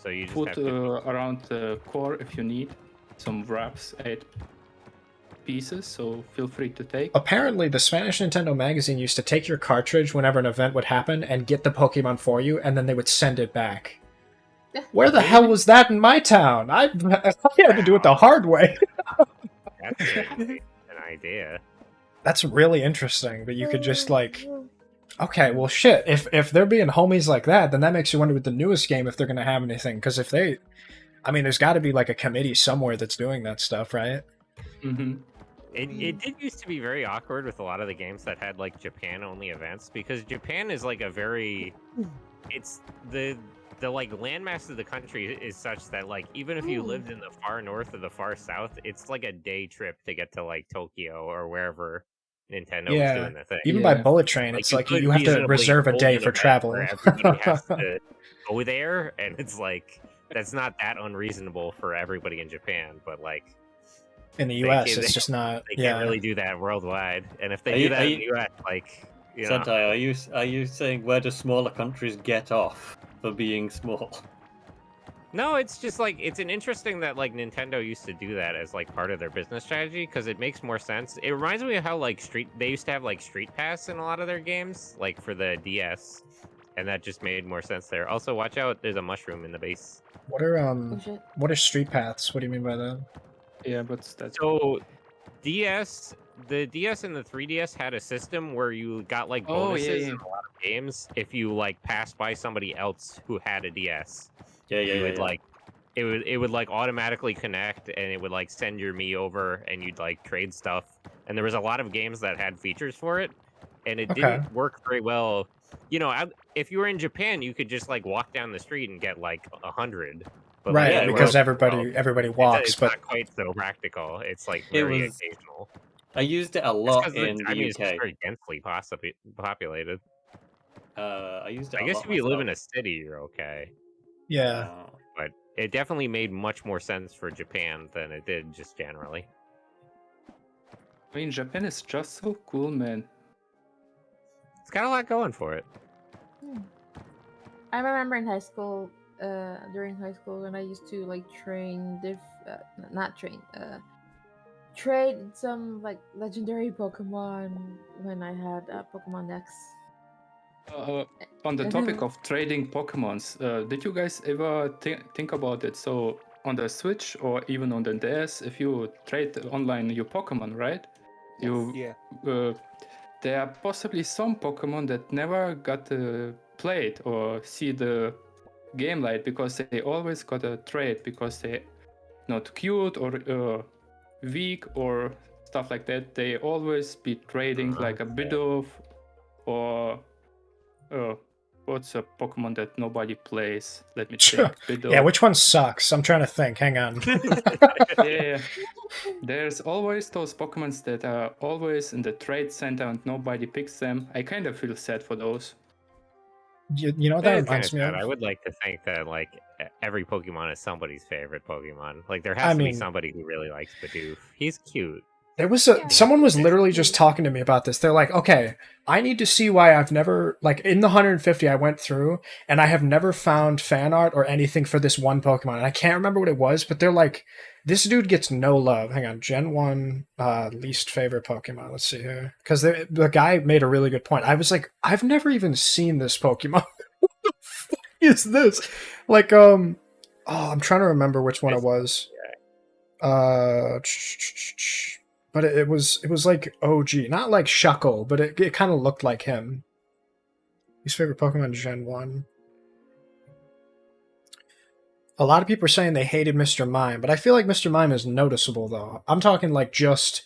So you just food have to around the core if you need. Some wraps, 8 pieces, so feel free to take. Apparently, the Spanish Nintendo magazine used to take your cartridge whenever an event would happen and get the Pokemon for you, and then they would send it back. Where the hell was that in my town? I had to do it the hard way. that's an idea. That's really interesting that you could just like, okay, well shit. If they're being homies like that, then that makes you wonder with the newest game if they're gonna have anything. Because if they, I mean, there's got to be like a committee somewhere that's doing that stuff, right? Mm-hmm. It did used to be very awkward with a lot of the games that had like Japan only events, because Japan is like a very, it's the like landmass of the country is such that like even if you lived in the far north or the far south, it's like a day trip to get to like Tokyo or wherever Nintendo was Yeah. doing their thing. Even by Yeah. bullet train, it's like could you have to reasonably reserve a hold day an for event travel. where everybody has to go there, and it's like that's not that unreasonable for everybody in Japan, but like In the They US, can't- it's just not. they Yeah. can't really do that worldwide. And if they Are do you- that are in you- the US, like you know, Sentai, are you saying where do smaller countries get off for being small? no, it's just like it's an interesting that like Nintendo used to do that as like part of their business strategy because it makes more sense. It reminds me of how like they used to have like Street Pass in a lot of their games, like for the DS, and that just made more sense there. Also, watch out, there's a mushroom in the base. What are Oh shit. what are street paths? What do you mean by that? Yeah, but that's So the DS and the 3DS had a system where you got like Oh, bonuses yeah, yeah. in a lot of games if you like passed by somebody else who had a DS. Yeah, You would like it would like automatically connect and it would like send your Mii over and you'd like trade stuff. And there was a lot of games that had features for it, and it Okay. didn't work very well. You know, if you were in Japan, you could just like walk down the street and get like 100. But like, Right, yeah, everywhere because else in the world, everybody it's walks, but not quite so practical. It's like It very was- occasional. I used it a It's lot 'cause in the it's just UK. very densely populated. I used it. I a guess lot if you live in a myself. city, you're okay. yeah. But it definitely made much more sense for Japan than it did just generally. I mean, Japan is just so cool, man. It's got a lot going for it. I remember in high school, during high school, when I used to like train not train, trade some like legendary Pokemon when I had Pokemon X. On the topic of trading Pokemons, did you guys ever think about it? So on the Switch or even on the DS, if you trade online your Pokemon, right? You Yeah. there are possibly some Pokemon that never got played or see the game light because they always got a trade because they not cute or weak or stuff like that. They always be trading like a Bidoof or what's a Pokemon that nobody plays? Let me think. Bidoof. Yeah, which one sucks? I'm trying to think. Hang on. Yeah. There's always those Pokemons that are always in the trade center and nobody picks them. I kind of feel sad for those. You know what that It's kinda reminds me sad. of? I would like to think that like every Pokemon is somebody's favorite Pokemon. Like there I has to be mean- somebody who really likes Bidoof. He's cute. There was someone was literally just talking to me about this. They're like, okay, I need to see why I've never, like, in the 150 I went through, and I have never found fan art or anything for this one Pokemon. And I can't remember what it was, but they're like, this dude gets no love. Hang on, Gen 1 least favorite Pokemon. Let's see here. Because the guy made a really good point. I was like, I've never even seen this Pokemon. What the fuck is this? Like, I'm trying to remember which one it was. But it was like OG, not like Shuckle, but it kind of looked like him. His favorite Pokemon Gen 1. A lot of people are saying they hated Mr. Mime, but I feel like Mr. Mime is noticeable though. I'm talking like just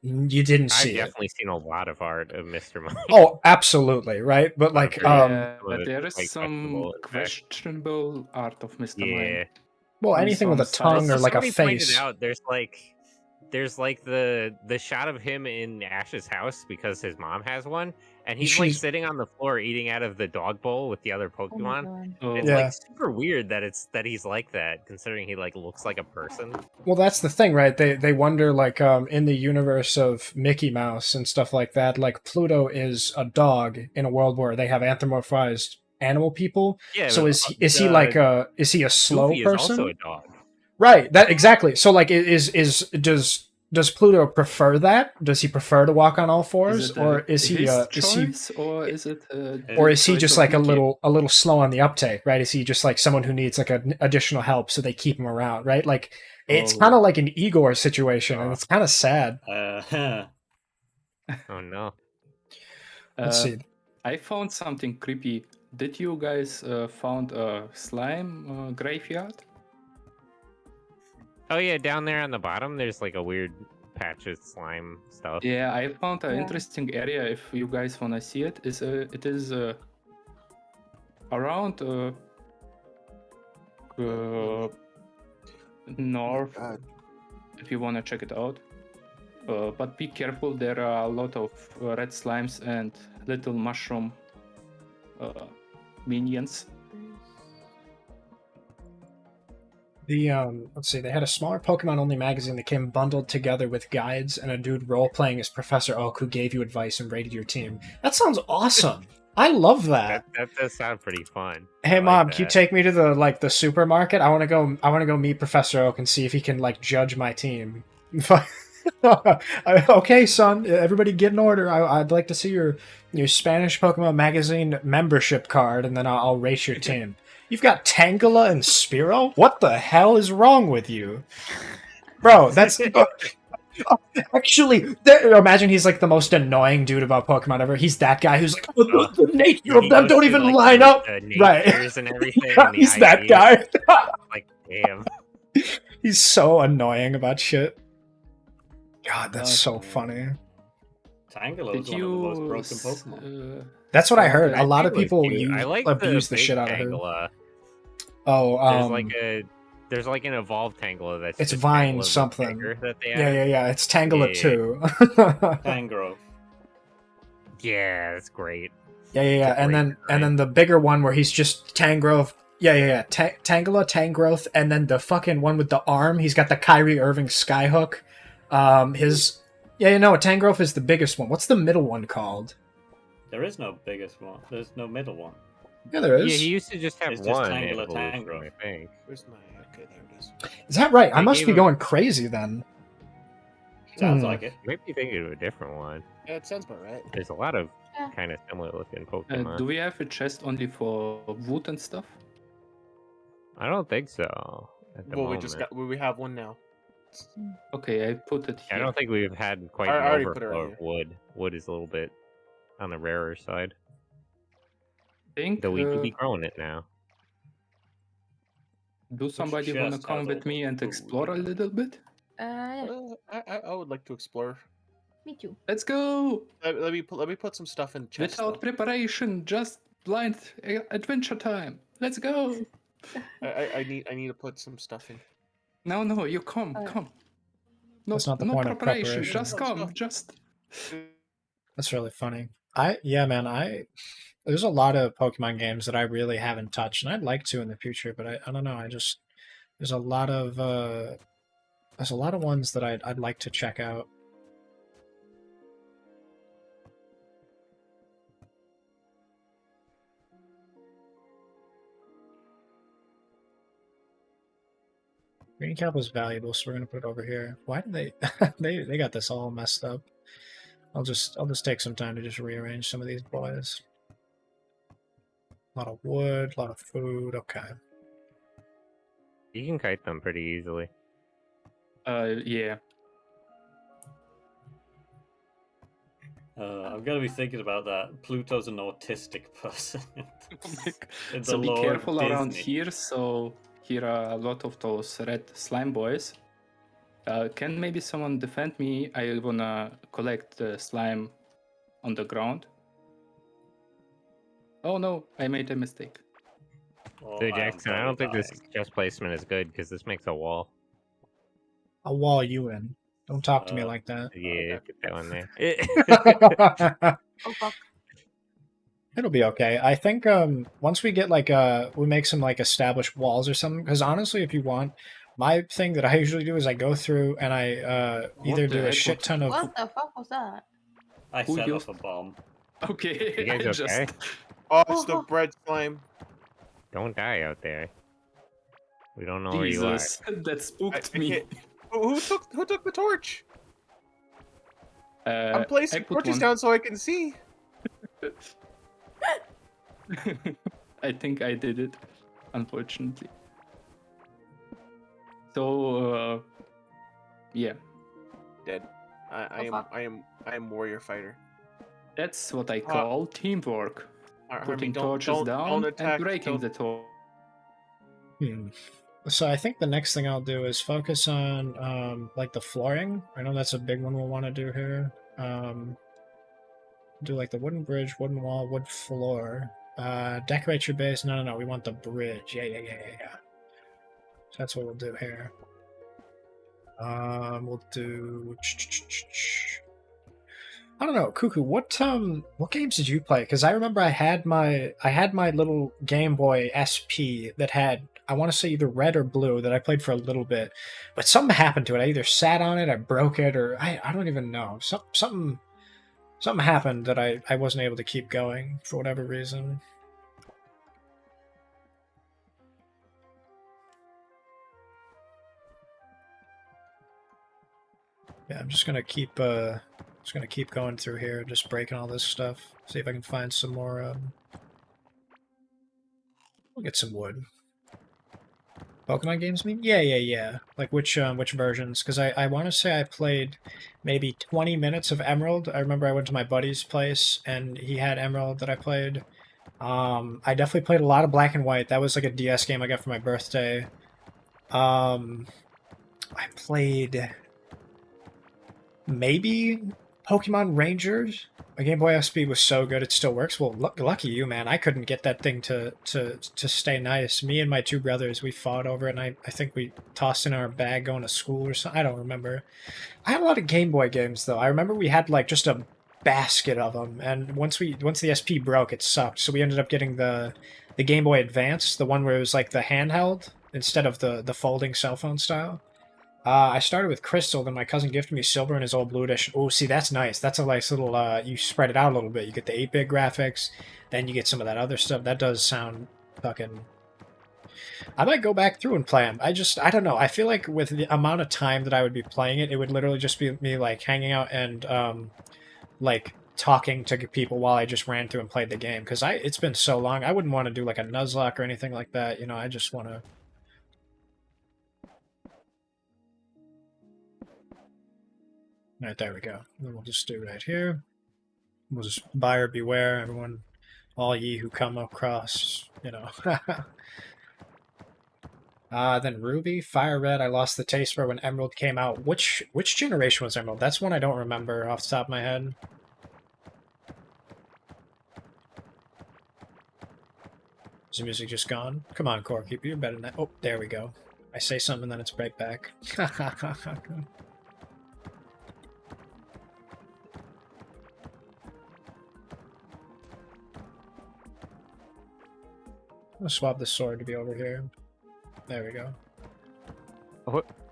you didn't I've see it. definitely seen a lot of art of Mr. Mime. Oh, absolutely, right? But like Yeah, Well, but there it's is quite some questionable, in fact. questionable art of Mr. Yeah. Mime. well, on anything with a some sides. tongue or Also, like a somebody face. pointed out there's like the shot of him in Ash's house because his mom has one, and he's like She's- sitting on the floor eating out of the dog bowl with the other Oh my Pokemon. god. Oh, It's Yeah. like super weird that he's like that, considering he like looks like a person. Well, that's the thing, right? They wonder, like, in the universe of Mickey Mouse and stuff like that, like, Pluto is a dog in a world where they have anthropomorphized animal people. Yeah. So but, is he like is he a slow Goofy person? is also a dog. Right. That exactly. So like, does Pluto prefer that? Does he prefer to walk on all fours, or is he his is he choice, or is it or is he choice just of like a Mickey? little slow on the uptake, right? Is he just like someone who needs like additional help, so they keep him around, right? Like it's Oh. kind of like an Igor situation, and it's kind of sad. Oh no. Let's see. I found something creepy. Did you guys found a slime graveyard? Oh yeah, down there on the bottom, there's like a weird patches slime stuff. Yeah, I found an Yeah. interesting area. If you guys wanna see it, it is around north. God. If you wanna check it out. But be careful. There are a lot of red slimes and little mushroom minions. The let's see, they had a smaller Pokemon only magazine that came bundled together with guides and a dude role playing as Professor Oak who gave you advice and rated your team. That sounds awesome. I love that. That does sound pretty fun. Hey I like mom, can you that. take me to the supermarket? I want to go meet Professor Oak and see if he can like judge my team. Okay, son. Everybody get in order. I'd like to see your Spanish Pokemon magazine membership card, and then I'll race your team. You've got Tangela and Spearow? What the hell is wrong with you? Bro, that's... Actually, imagine he's like the most annoying dude about Pokemon ever. He's that guy who's like, oh, the nature of He them goes don't through, even like, line the- up. the Right. natures and everything. Yeah, and the he's that IDs. guy. Like, damn. He's so annoying about shit. God, that's so Okay. funny. Tangela Did is one of the most you? broken Pokemon. That's what I heard. A lot of It was people cute. I like abuse the big shit out of her. Tangela. Oh, There's like an evolved Tangela that's It's just Vine Tangela, but something. bigger that they yeah, added. yeah. It's Tangela Yeah. too. Tangrowth. Yeah, that's great. Yeah. It's a And great then design. the bigger one where he's just Tangrowth. Yeah. Tangela, Tangrowth, and then the fucking one with the arm. He's got the Kyrie Irving Skyhook. Tangrowth is the biggest one. What's the middle one called? There is no biggest one. There's no middle one. Yeah, there is. Yeah, he used to just have It's just one Tangela, evolution, Tangrowth. I think. Where's my? Okay, there it is. Is that right? I They must gave be him- going crazy then. Sounds Hmm. like it. Maybe thinking of a different one. Yeah, it sounds about right. There's a lot of Yeah. kind of similar looking Pokemon. Do we have a chest only for wood and stuff? I don't think so. At the Well, moment. we have one now. Okay, I put it I here. don't think we've had quite I an already put it overflow right of wood. Wood is a little bit on the rarer side, think. though we do be growing it now. Do somebody want to chest come has with all me the and food? explore a little bit? Yeah, I would like to explore. me too. Let's go! Let me put some stuff in chest. Without though. preparation, just blind adventure time. Let's go! I need to put some stuff in. No, you come. No, That's not the no point of preparation. preparation. Just come. Just. That's really funny. There's a lot of Pokemon games that I really haven't touched, and I'd like to in the future, but I don't know. There's a lot of ones that I'd like to check out. Green cap was valuable, so we're gonna put it over here. Why did they they got this all messed up? I'll just take some time to just rearrange some of these boys. A lot of wood, a lot of food. Okay. You can kite them pretty easily. Yeah. I'm gonna be thinking about that. Pluto's an autistic person. In So the be lore of careful around Disney. here. So here are a lot of those red slime boys. Can maybe someone defend me? I wanna collect the slime on the ground. Oh no, I made a mistake. Oh, So I am Jackson, I gonna don't think die. this chest placement is good because this makes a wall. I'll wall you in. Don't talk to me Uh, like that. Yeah, put that one there. Oh fuck. It'll be okay. I think once we get we make some established walls or something. Because honestly, if you want, my thing that I usually do is I go through and I either What the do a heck shit was- ton of. What the fuck was that? I Who set used- off a bomb. Okay, You guys I okay? just. Oh, it's the bread slime. Don't die out there. We don't know where you are. Jesus, that spooked I me. can't- Who took the torch? I'm I placing put torches one. down so I can see. I think I did it, unfortunately. So, yeah, Dead. I fuck. am warrior fighter. that's what I call teamwork. Harmony, Putting don't- torches don't down attack, and breaking don't- the torch. Hmm. So I think the next thing I'll do is focus on like the flooring. I know that's a big one we'll want to do here. Do like the wooden bridge, wooden wall, wood floor. Decorate your base. No. We want the bridge. Yeah. So that's what we'll do here. We'll do. I don't know, Cuckoo. What games did you play? Because I remember I had my little Game Boy SP that had, I want to say, either red or blue, that I played for a little bit, but something happened to it. I either sat on it, I broke it, or I don't even know. Something happened that I wasn't able to keep going for whatever reason. Yeah, I'm just gonna keep going through here, just breaking all this stuff. See if I can find some more. We'll get some wood. Pokemon games, mean? Yeah. Like which versions? Because I want to say I played maybe 20 minutes of Emerald. I remember I went to my buddy's place and he had Emerald that I played. I definitely played a lot of Black and White. That was like a DS game I got for my birthday. I played maybe Pokemon Rangers. My Game Boy SP was so good it still works. Well, lucky you, man. I couldn't get that thing to stay nice. Me and my two brothers, we fought over it, and I think we tossed in our bag going to school or something. I don't remember. I had a lot of Game Boy games, though. I remember we had, like, just a basket of them, and once the SP broke, it sucked. So we ended up getting the Game Boy Advance, the one where it was, like, the handheld, instead of the folding cell phone style. I started with Crystal, then my cousin gifted me Silver and his old Blue Edition. Oh, see, that's nice. That's a nice little, you spread it out a little bit. You get the 8-bit graphics, then you get some of that other stuff. That does sound fucking... I might go back through and play them. I don't know. I feel like with the amount of time that I would be playing it, it would literally just be me, like, hanging out and, like, talking to people while I just ran through and played the game. Because it's been so long. I wouldn't want to do, like, a Nuzlocke or anything like that. You know, I just want to... Alright, there we go. And then we'll just do right here. We'll just buyer beware, everyone, all ye who come across, you know. Then Ruby, Fire Red, I lost the taste for when Emerald came out. Which generation was Emerald? That's one I don't remember off the top of my head. Is the music just gone? Come on, Core Keeper, you're better than that. Oh, there we go. I say something, then it's right back. I'll swap the sword to be over here. There we go.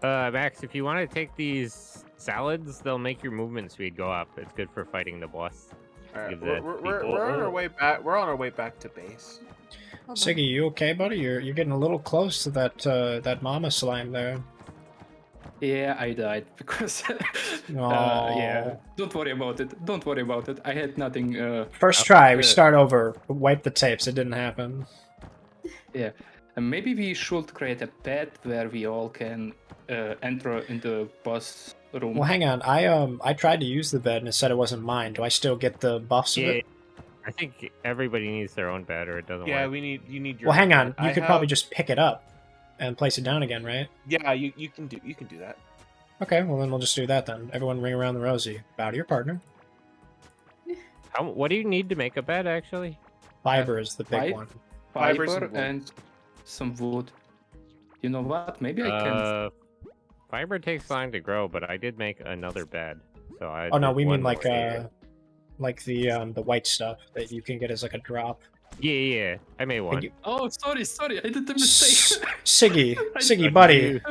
Max, if you want to take these salads, they'll make your movement speed go up. It's good for fighting the boss. Alright, we're on our way back. We're on our way back to base. Siggy, you okay, buddy? You're getting a little close to that mama slime there. Yeah, I died because. Yeah. Don't worry about it. Don't worry about it. I had nothing. First try. We start over. Wipe the tapes. It didn't happen. Yeah. Maybe we should create a bed where we all can enter into the boss room. Well, hang on. I tried to use the bed and it said it wasn't mine. Do I still get the buffs of it? I think everybody needs their own bed, or it doesn't work. Yeah, you need your. Well, hang on. bed. You could probably just pick it up and place it down again, right? Yeah, you can do that. Okay, well then we'll just do that then. Everyone ring around the rosy. Bow to your partner. What do you need to make a bed, actually? Fiber is the big one. Fiber and some wood. You know what? Maybe I can. Fiber takes time to grow, but I did make another bed. So I. Oh no, did we mean one like more. like the white stuff that you can get as like a drop. Yeah. I made one. Oh, sorry. I did the mistake. Siggy, buddy.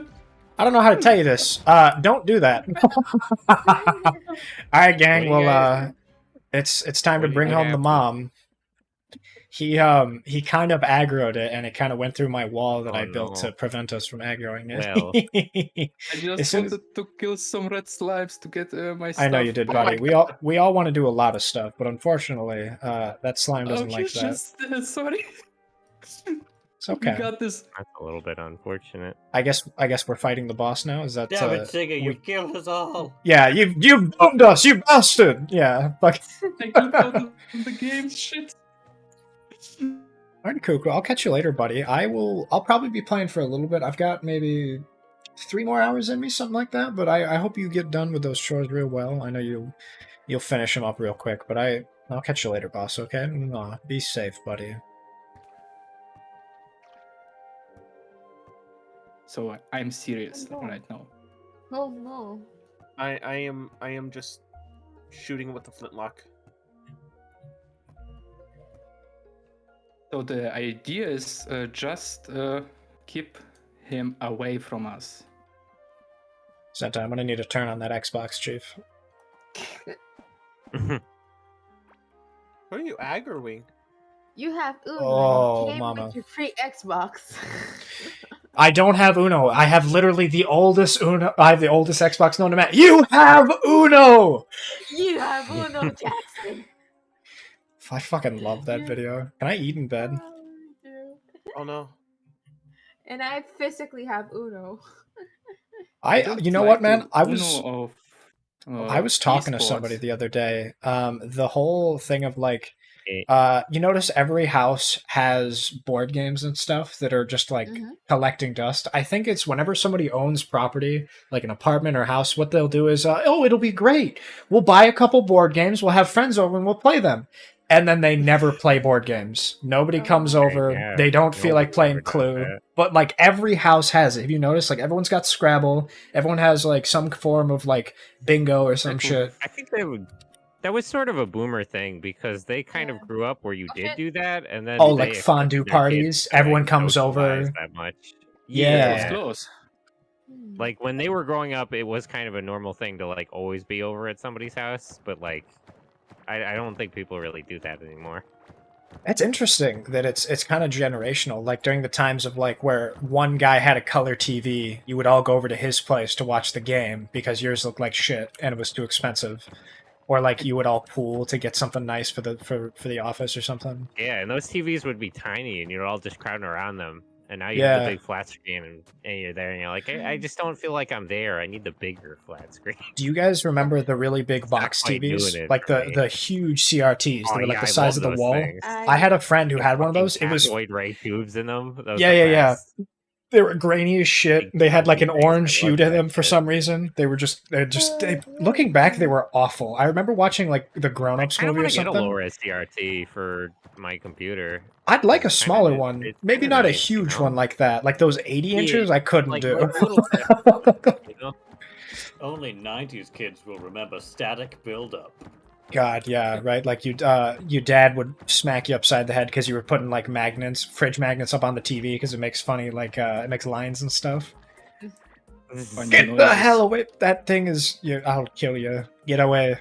I don't know how to tell you this. Don't do that. All right, gang. Well, it's time to bring home the mom. He kind of aggroed it, and it kind of went through my wall that I built to prevent us from aggroing it. Well. I just wanted to kill some red slimes to get my stuff. I know you did, buddy. We all want to do a lot of stuff, but unfortunately, that slime doesn't like that. Sorry. It's okay. We got this. That's a little bit unfortunate. I guess we're fighting the boss now. Is that? Damn it, Siggy, you killed us all. Yeah, you boomed us, you bastard. Yeah, fuck. I killed all the game shit. Alright, Cuckoo. I'll catch you later, buddy. I'll probably be playing for a little bit. I've got maybe 3 more hours in me, something like that. But I hope you get done with those chores real well. I know you'll finish them up real quick. But I'll catch you later, boss. Okay? Be safe, buddy. So I'm serious right now. Oh no. I am just shooting with the flintlock. So the idea is just keep him away from us. Santa, I'm gonna need to turn on that Xbox, Chief. What are you aggroing? You have Uno. Oh, you came mama. with your free Xbox. I don't have Uno. I have literally the oldest Uno. I have the oldest Xbox known to man. You have Uno! You have Uno, Jackson. I fucking love that video. Can I eat in bed? Oh, you do. Oh no. And I physically have Uno. You know what, man? I was talking to esports. somebody the other day. The whole thing of like, Eh. you notice every house has board games and stuff that are just like Mhm. collecting dust. I think it's whenever somebody owns property, like an apartment or house, what they'll do is, oh, it'll be great. We'll buy a couple board games. We'll have friends over and we'll play them. And then they never play board games. Nobody Oh, comes okay, over. yeah. They don't feel like Nobody playing ever does Clue. that. But like every house has it. Have you noticed? Like everyone's got Scrabble. Everyone has like some form of like bingo or some shit. I think that was sort of a boomer thing because they kind of Yeah. grew up where you did Okay. do that, and then Oh, they like fondue expected their kids parties? to, Everyone like, comes socialize over. that much. Yeah. It was close. Hmm. Like when they were growing up, it was kind of a normal thing to like always be over at somebody's house, but like I don't think people really do that anymore. It's interesting that it's kind of generational. Like during the times of like where one guy had a color TV, you would all go over to his place to watch the game because yours looked like shit and it was too expensive. Or like you would all pool to get something nice for the office or something. Yeah, and those TVs would be tiny, and you're all just crowding around them. And now you have Yeah. the big flat screen, and you're there, and you're like, I just don't feel like I'm there. I need the bigger flat screen. Do you guys remember the really big It's not box quite doing TVs? it Like for the me. the huge CRTs that Oh, were like yeah, the I size love of the those wall? things. I had a friend who The had one of fucking those. It was cactoid ray tubes in them. Those Yeah, are the yeah, yeah. best. They were grainy as shit. Big They had like an chunky things. orange I hue love to that them for shit. some reason. Looking back, they were awful. I remember watching like the Grown Ups I kind of movie or want to get a something. low res CRT for my computer. I'd like a It's smaller kinda- one. it's Maybe kinda not a nice, you huge know? one like that. Like those 80 inches, I couldn't Like do. little you know? Only 90s kids will remember static buildup. God, yeah, right. Like your dad would smack you upside the head because you were putting like magnets, fridge magnets, up on the TV because it makes funny, like it makes lines and stuff. Funny Get the noises. hell away! That thing is, I'll kill you. Get away.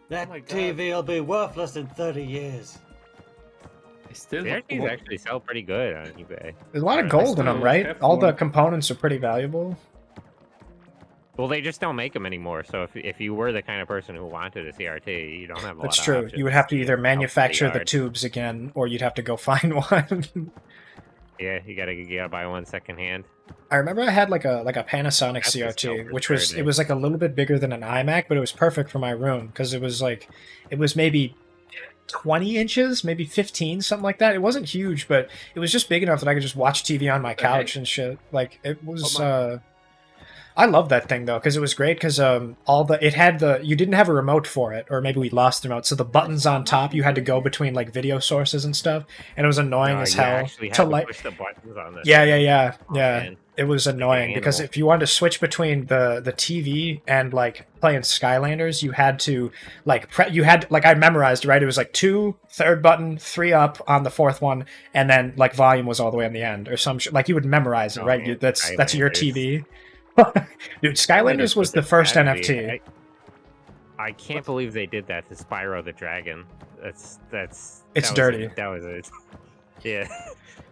That my God. TV will be worthless in 30 years. I still CRTs actually sell pretty good on eBay. There's a lot of I gold in them, still right? have All the one. components are pretty valuable. Well, they just don't make them anymore. So if you were the kind of person who wanted a CRT, you don't have a That's lot true. of options. You would have to You either get out to manufacture the yard. tubes again, or you'd have to go find one. Yeah, you gotta buy one secondhand. I remember I had like a Panasonic That's the CRT, silver which was thread, it was like a little bit bigger than an iMac, but it was perfect for my room because it was maybe 20 inches, maybe 15, something like that. It wasn't huge, but it was just big enough that I could just watch TV on my couch and shit. Like it was. I love that thing though because it was great because you didn't have a remote for it, or maybe we lost the remote. So the buttons on top you had to go between like video sources and stuff, and it was annoying as You hell actually had to to like. push the buttons on the Yeah. Oh, Yeah. man. It was annoying because animal. if you wanted to switch between the TV and like playing Skylanders, you had to like I memorized, right? It was like 2 third button, 3 up on the 4th one, and then like volume was all the way on the end or some shit. Like you would memorize it, Oh, right? man, That's your Skylanders. TV. Dude, Skylanders was the first NFT. I can't believe they did that to Spyro the Dragon. It's that was dirty. Yeah,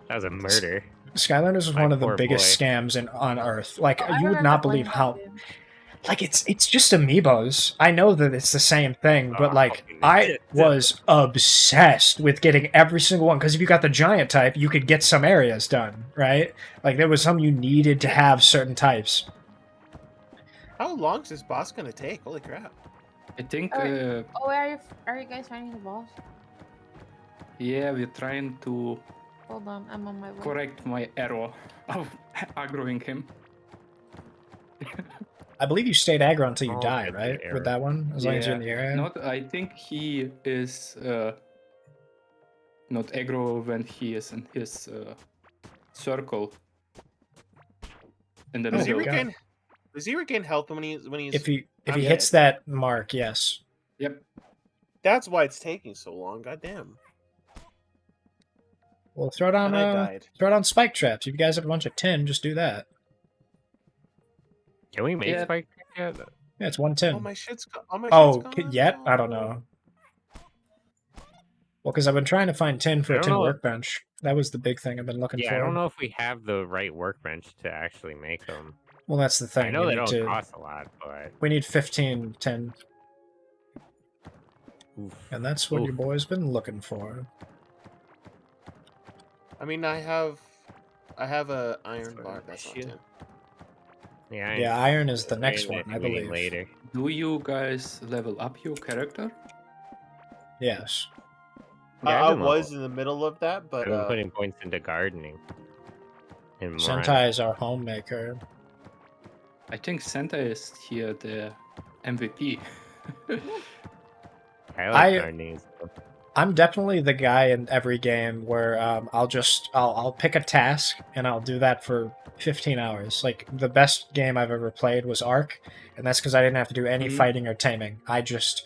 that was a murder. Skylanders was My one of the poor biggest boy. scams on Earth. Like Oh, I you would remember not playing believe that how. game. Like it's just amiibos. I know that it's the same thing, but Oh, like fucking I shit. was obsessed with getting every single one because if you got the giant type, you could get some areas done, right? Like there was some you needed to have certain types. How long is this boss gonna take? Holy crap! I think Oh, are you guys finding the boss? Yeah, we're trying to Hold on, I'm on my way. correct my error of aggroing him. I believe you stayed aggro until you Oh, die, that's an right? error. With that one, as long as you're in the area. Not, I think he is not aggro when he is in his circle in the Oh, Does he God. middle. regain? Does he regain health when he's If he I'm hits dead? that mark, yes. Yep. That's why it's taking so long. God damn. Well, throw down And I died. throw down spike traps. If you guys have a bunch of tin, just do that. Can we make Yeah. spike yet? Yeah, it's 1 tin. All my shit's gone. Yet? I don't know. Well, because I've been trying to find tin for I a don't tin know. workbench. That was the big thing I've been looking Yeah, for. I don't know if we have the right workbench to actually make them. Well, that's the thing. I know we they need don't to. cost a lot, but We need 15 tin, oof. and that's what Oof. your boy's been looking for. I mean, I have a iron That's bar. an That's not issue. tin. Yeah, Yeah, iron is the I'm next waiting one, if I we need believe. later. Do you guys level up your character? Yes. Yeah, I I've been was in the middle of that, I've but been putting points into gardening. And Sentai is our homemaker. I think Santa is here the MVP. I like I- gardening. as well. I'm definitely the guy in every game where I'll pick a task and I'll do that for 15 hours. Like the best game I've ever played was Ark, and that's because I didn't have to do any Mhm. fighting or taming. I just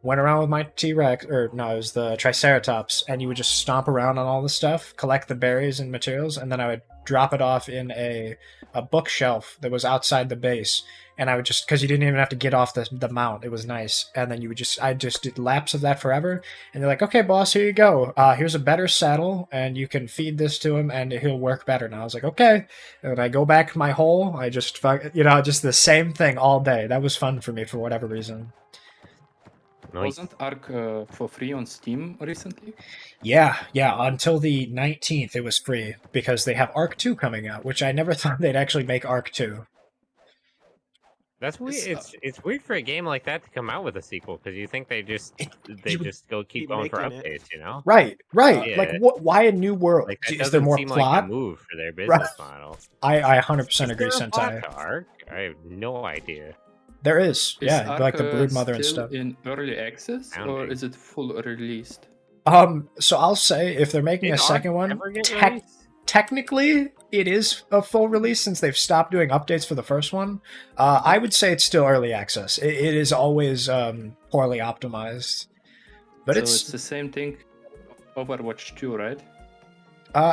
went around with my T-Rex, or no, it was the Triceratops, and you would just stomp around on all the stuff, collect the berries and materials, and then I would drop it off in a bookshelf that was outside the base. And I would just, because you didn't even have to get off the mount, it was nice. And then I just did laps of that forever. And they're like, okay, boss, here you go. Here's a better saddle, and you can feed this to him, and he'll work better. And I was like, okay. And I go back to my hole. I just, just the same thing all day. That was fun for me for whatever reason. Nice. Wasn't Ark for free on Steam recently? Yeah. Until the 19th, it was free because they have Ark 2 coming out, which I never thought they'd actually make Ark 2. That's weird. It's weird for a game like that to come out with a sequel because you think they just you would just go keep keep going for making it. updates, you know? Right. Yeah. Like, why a new world? Like that Is there doesn't more seem plot? like a move for their business model. I 100% Is agree, there a plot Sentai. to Ark? I have no idea. There is. Is Yeah, Ark like the Broodmother and still stuff. in early access or Founding. is it full released? So I'll say if they're making Did a Ark second one, ever get tech- released? technically it is a full release since they've stopped doing updates for the first one. I would say it's still early access. It is always poorly optimized, but So it's it's the same thing Overwatch 2, right?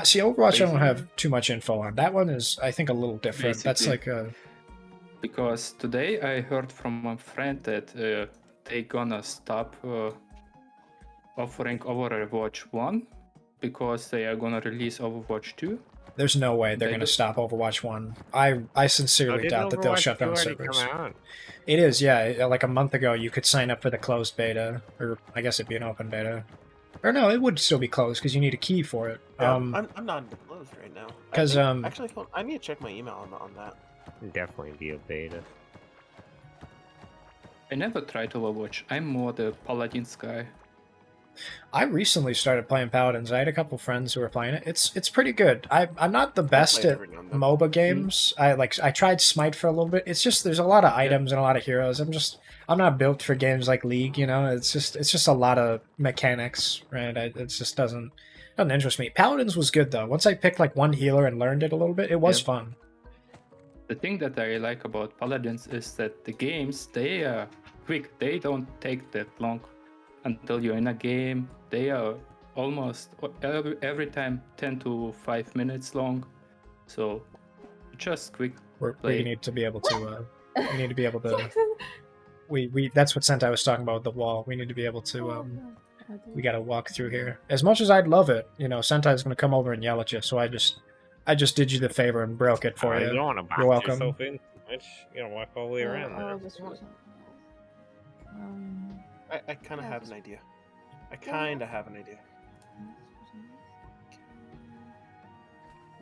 see, Overwatch I don't Basically. have too much info on. That one is I think a little different. That's like Basically. a Because today I heard from a friend that they gonna stop offering Overwatch 1 because they are gonna release Overwatch 2. there's no way they're They going to just- stop Overwatch 1. I sincerely didn't doubt that they'll Overwatch shut 2 down already come servers. out? It is, yeah. Like a month ago, you could sign up for the closed beta, or I guess it'd be an open beta. Or no, it would still be closed because you need a key for it. Yeah, I'm not into closed right now. I 'cause, think- actually, I need to check my email on that. Definitely be a beta. I never tried Overwatch. I'm more the Paladins guy. I recently started playing Paladins. I had a couple friends who were playing it. It's pretty good. I'm not the best play it at every now and then. MOBA games. I tried Smite for a little bit. It's just there's a lot of items and a lot of heroes. I'm not built for games like League. You know, it's just a lot of mechanics, right? It just doesn't interest me. Paladins was good though. Once I picked like one healer and learned it a little bit, it was Yeah. fun. The thing that I like about Paladins is that the games, they are quick. They don't take that long until you're in a game. They are almost every time 10 to 5 minutes long. So just quick. We Play. need to be able to. We need to be able to. We that's what Sentai was talking about with the wall. We need to be able to. We got to walk through here. As much as I'd love it, Sentai's going to come over and yell at you. So I just did you the favor and broke it for You you. don't want to box You're welcome. yourself in too much. You gotta walk all the way around there. I kind of have an idea. I kind of have an idea.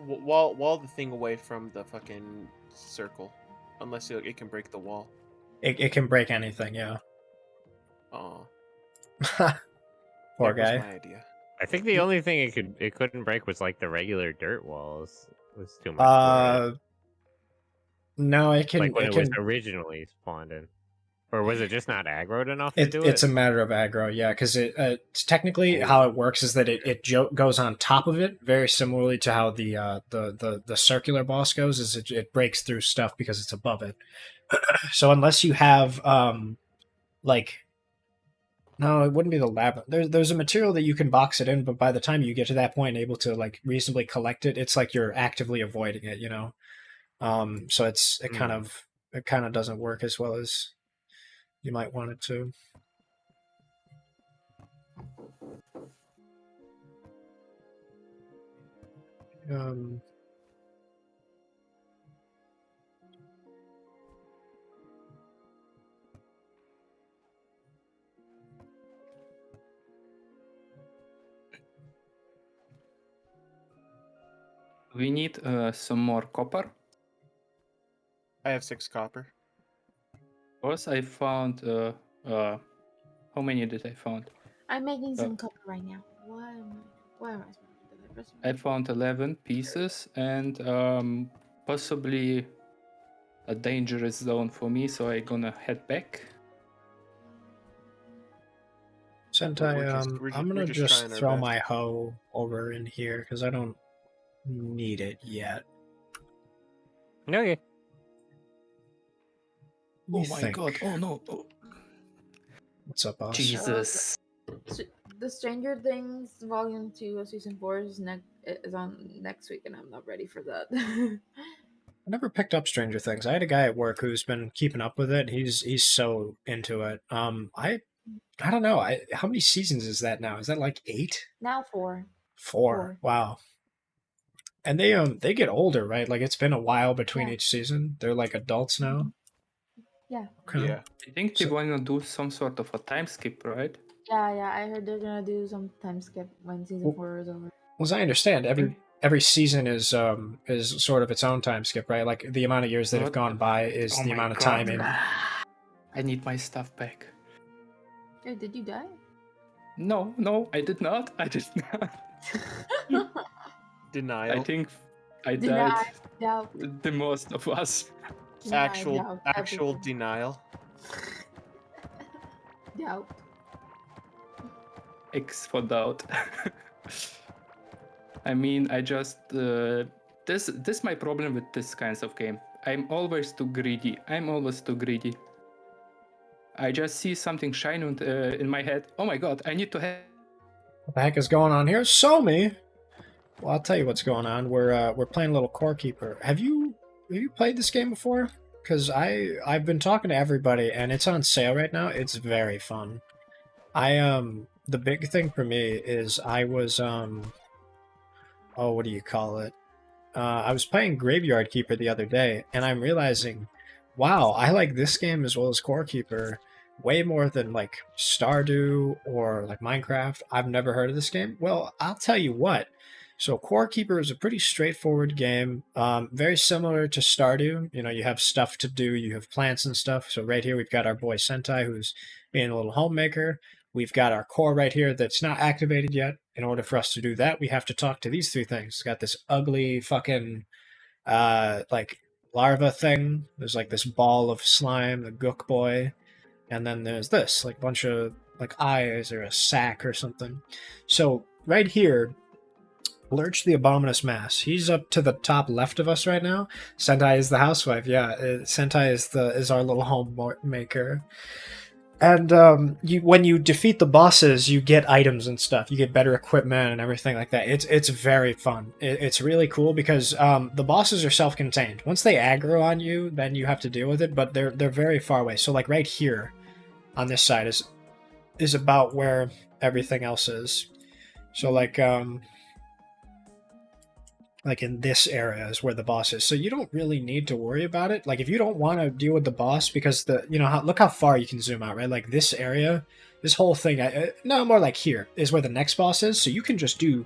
Wall the thing away from the fucking circle, unless it can break the wall. It can break anything, yeah. Oh, Poor that was guy. my idea. I think the only thing it couldn't break was like the regular dirt walls. It was too much for it. No, it can. Like when It it was can. originally spawned in, or was it just not aggroed enough to do It's it? a matter of aggro, yeah, because it's technically Oh. how it works is that goes on top of it, very similarly to how the circular boss goes. Is it breaks through stuff because it's above it. So unless you have like no, it wouldn't be the lab. There's a material that you can box it in, but by the time you get to that point, able to like reasonably collect it, it's like you're actively avoiding it, you know. So it kind of doesn't work as well as you might want it to. Um, We need some more copper. I have 6 copper. Because I found how many did I found? I'm making some copper right now. Why am I supposed to do that? I found 11 pieces and possibly a dangerous zone for me, so I'm gonna head back. Sentai, we're I'm gonna just just trying our throw best. my hoe over in here because I don't need it yet. Okay. What do you Oh my think? god! Oh no! Oh. What's up, boss? Jesus! The Stranger Things Volume 2 of Season 4 is on next week, and I'm not ready for that. I never picked up Stranger Things. I had a guy at work who's been keeping up with it. He's so into it. I don't know. How many seasons is that now? Is that like 8? Now 4. 4. Wow. And they get older, right? Like it's been a while between each season. They're like adults now. Yeah. Okay. Yeah. I think they want to do some sort of a time skip, right? Yeah. I heard they're gonna do some time skip when Season 4 is over. Well, as I understand, every season is sort of its own time skip, right? Like the amount of years that have What? gone by is Oh the my amount of God. time in. I need my stuff back. Hey, did you die? No, I did not. I did not. Denial. I think I Deny, died doubt, the most of us. deny, actual doubt, actual everything. denial. Doubt. X for doubt. I mean, I just this my problem with this kinds of game. I'm always too greedy. I just see something shine in my head. Oh my god! I need to have. What the heck is going on here? Somi! Well, I'll tell you what's going on. We're playing a little Core Keeper. Have you played this game before? Because I've been talking to everybody, and it's on sale right now. It's very fun. The big thing for me is I was what do you call it? I was playing Graveyard Keeper the other day, and I'm realizing, wow, I like this game as well as Core Keeper way more than like Stardew or like Minecraft. I've never heard of this game. Well, I'll tell you what. So Core Keeper is a pretty straightforward game, very similar to Stardew. You know, you have stuff to do, you have plants and stuff. So right here we've got our boy Sentai, who's being a little homemaker. We've got our core right here that's not activated yet. In order for us to do that, we have to talk to these 3 things. It's got this ugly fucking like larva thing. There's like this ball of slime, the Gook Boy, and then there's this like bunch of like eyes or a sack or something. So right here, Lurch the Abominous Mass. He's up to the top left of us right now. Sentai is the housewife. Yeah, Sentai is our little homemaker. And when you defeat the bosses, you get items and stuff. You get better equipment and everything like that. It's very fun. It's really cool because the bosses are self-contained. Once they aggro on you, then you have to deal with it. But they're very far away. So like right here, on this side is about where everything else is. So like in this area is where the boss is. So you don't really need to worry about it. Like if you don't want to deal with the boss because look how far you can zoom out, right? Like this area, this whole thing, no, more like here is where the next boss is. So you can just do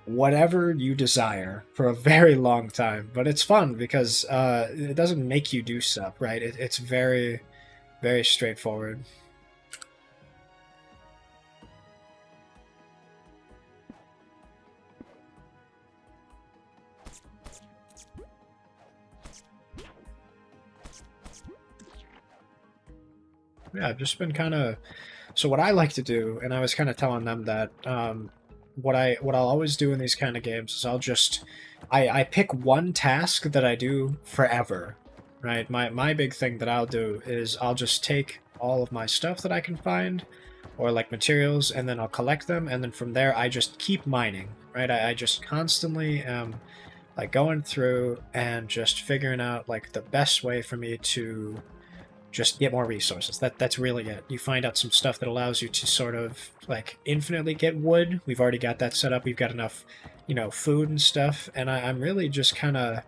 whatever you desire for a very long time. But it's fun because it doesn't make you do stuff, right? It's very, very straightforward. Yeah, I've just been kind of. So what I like to do, and I was kind of telling them that what I'll always do in these kind of games is I'll just I pick one task that I do forever, right? My big thing that I'll do is I'll just take all of my stuff that I can find, or like materials, and then I'll collect them, and then from there I just keep mining, right? I just constantly am like going through and just figuring out like the best way for me to just get more resources. That's really it. You find out some stuff that allows you to sort of like infinitely get wood. We've already got that set up. We've got enough, food and stuff. And I'm really just kind of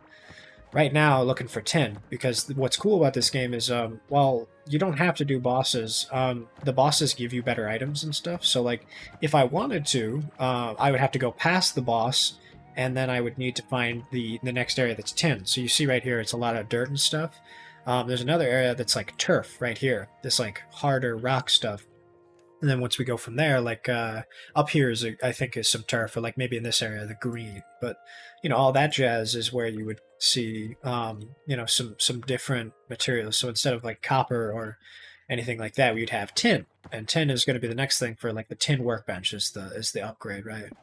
right now looking for tin, because what's cool about this game is while you don't have to do bosses, the bosses give you better items and stuff. So like if I wanted to, I would have to go past the boss, and then I would need to find the next area that's tin. So you see right here, it's a lot of dirt and stuff. There's another area that's like turf right here, this like harder rock stuff. And then once we go from there, like up here is I think is some turf, or like maybe in this area the green. But all that jazz is where you would see some different materials. So instead of like copper or anything like that, we'd have tin, and tin is going to be the next thing for like the tin workbench is the upgrade, right?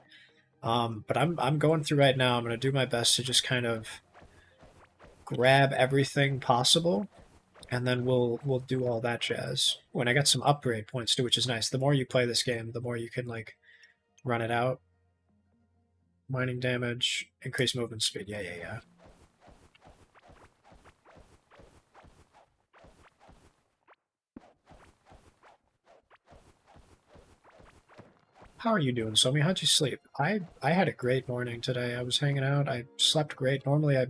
But I'm going through right now. I'm going to do my best to just kind of grab everything possible, and then we'll do all that jazz. When I got some upgrade points too, which is nice. The more you play this game, the more you can like run it out. Mining damage, increase movement speed. Yeah. How are you doing, Somi? How'd you sleep? I had a great morning today. I was hanging out. I slept great. Normally I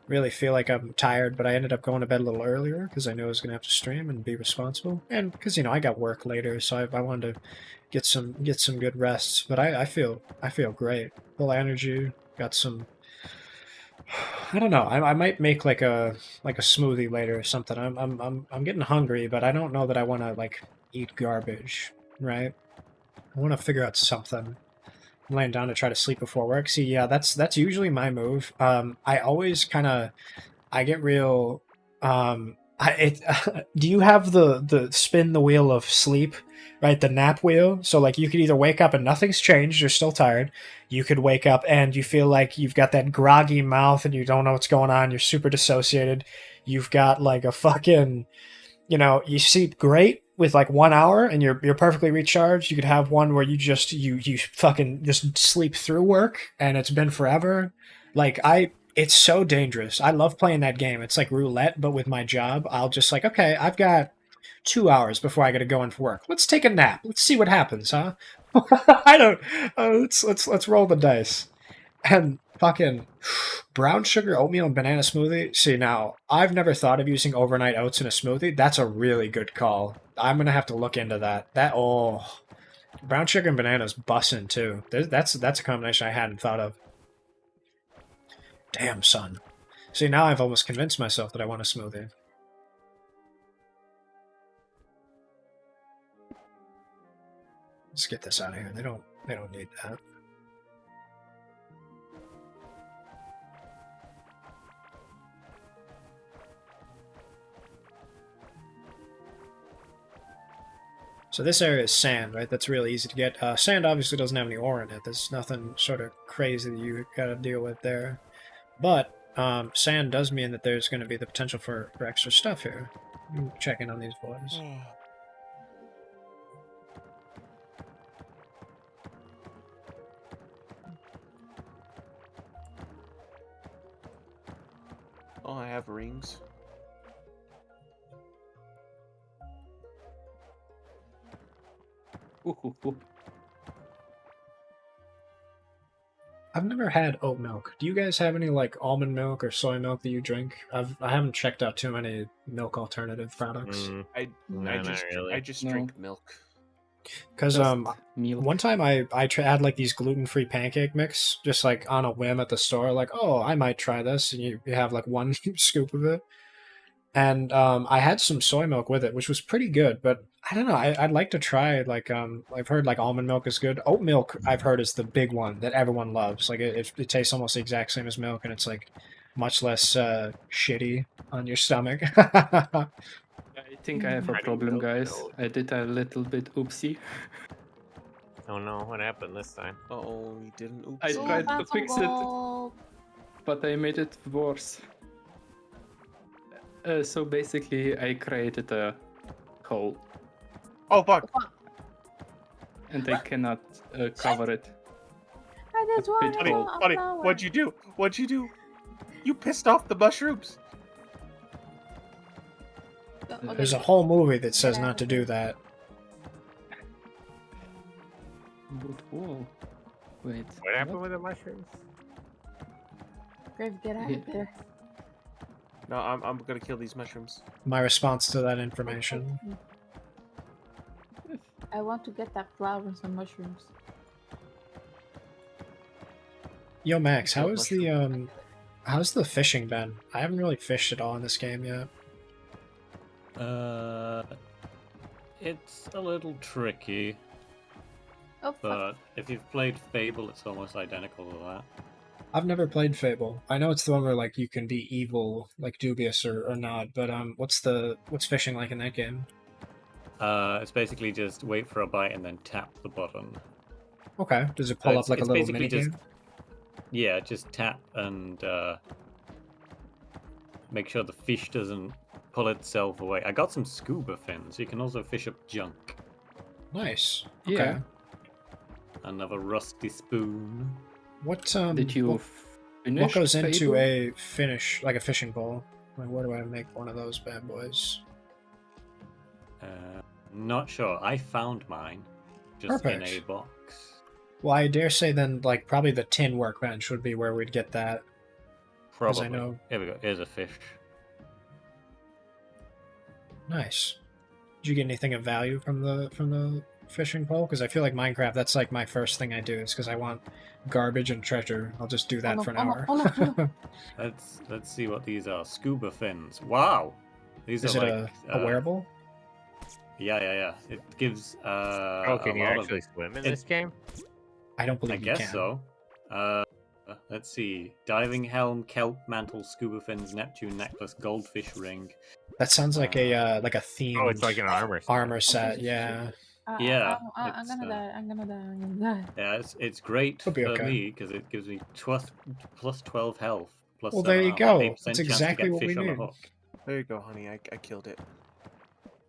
really feel like I'm tired, but I ended up going to bed a little earlier because I knew I was going to have to stream and be responsible. And because, I got work later, so I wanted to get some good rests. But I feel great. Full energy. Got some... I don't know. I might make like a smoothie later or something. I'm getting hungry, but I don't know that I want to like eat garbage, right? I want to figure out something. I'm laying down to try to sleep before work. See, yeah, that's usually my move. I always I get real. Do you have the spin the wheel of sleep, right? The nap wheel. So like you could either wake up and nothing's changed, you're still tired. You could wake up and you feel like you've got that groggy mouth and you don't know what's going on. You're super dissociated. You've got like a fucking, you sleep great with like 1 hour and you're perfectly recharged. You could have one where you just you fucking just sleep through work and it's been forever. Like it's so dangerous. I love playing that game. It's like roulette, but with my job, I'll just like, okay, I've got 2 hours before I got to go in for work. Let's take a nap. Let's see what happens, huh? I don't. Let's roll the dice. And fucking brown sugar oatmeal and banana smoothie. See, now I've never thought of using overnight oats in a smoothie. That's a really good call. I'm gonna have to look into that. Brown sugar and bananas bussin' too. That's a combination I hadn't thought of. Damn, son. See, now I've almost convinced myself that I want a smoothie. Let's get this out of here. They don't need that. So this area is sand, right? That's really easy to get. Sand obviously doesn't have any ore in it. There's nothing sort of crazy that you gotta deal with there. But sand does mean that there's going to be the potential for extra stuff here. I'm checking on these boys. Oh, I have rings. I've never had oat milk. Do you guys have any like almond milk or soy milk that you drink? I haven't checked out too many milk alternative products. I just drink milk. Because one time I had like these gluten-free pancake mix just like on a whim at the store, like, oh, I might try this, and you have like one scoop of it. And I had some soy milk with it, which was pretty good, but I don't know. I'd like to try like I've heard like almond milk is good. Oat milk I've heard is the big one that everyone loves. Like it tastes almost the exact same as milk, and it's like much less shitty on your stomach. Yeah, think I have a How do you problem, build guys. those? I did a little bit oopsie. Oh no, what happened this time? Oh, you didn't. Oops. I Oh, tried to found some fix it, gold. but I made it worse. So basically, I created a hole, Oh fuck! and I cannot cover it. I just A bit wanted Buddy, cold. a buddy, flower. what'd you do? What'd you do? You pissed off the mushrooms. Oh, There's a okay. whole movie that says not to do that. But whoa, wait. What happened with the mushrooms? Grave, get out Yeah. of there. No, I'm gonna kill these mushrooms. My response to that information. I want to get that flower and some mushrooms. Yo, Max, Kill how's the fishing been? I haven't really fished at all in this game yet. It's a little tricky, Oh, fuck. but if you've played Fable, it's almost identical to that. I've never played Fable. I know it's the one where like you can be evil, like Dubious or not. But what's fishing like in that game? It's basically just wait for a bite and then tap the button. Okay, does it pull up like a it's little basically mini game? just yeah, just tap and make sure the fish doesn't pull itself away. I got some scuba fins. You can also fish up junk. Nice. Okay. Yeah. Another rusty spoon. What Did you finish? what goes into Fable? a fishing pole? Like, where do I make one of those bad boys? Not sure. I found mine just in a Perfect. box. Well, I dare say then, like, probably the tin workbench would be where we'd get that. 'Cause Probably. I know. Here we go. Here's a fish. Nice. Did you get anything of value from the fishing pole? Because I feel like Minecraft, that's like my first thing I do is because I want garbage and treasure. I'll just do that no, for an oh no, hour. oh no, oh no. Let's see what these are. Scuba fins. Wow. These Is are it like a wearable? Yeah. It gives Oh, can a you lot actually of, swim in it- this game? I don't I believe you guess can. so. Let's see. Diving helm, kelp mantle, scuba fins, Neptune necklace, goldfish ring. That sounds like a theme. Oh, it's like an armor set. armor set. Yeah. Yeah, I'm it's, gonna die. I'm gonna die. I'm gonna die. Yeah, it's great It'll be for okay. me because it gives me plus 12 health. Plus Well, there you go. 8% That's chance to exactly get what we fish on a need. hook. There you go, honey. I killed it.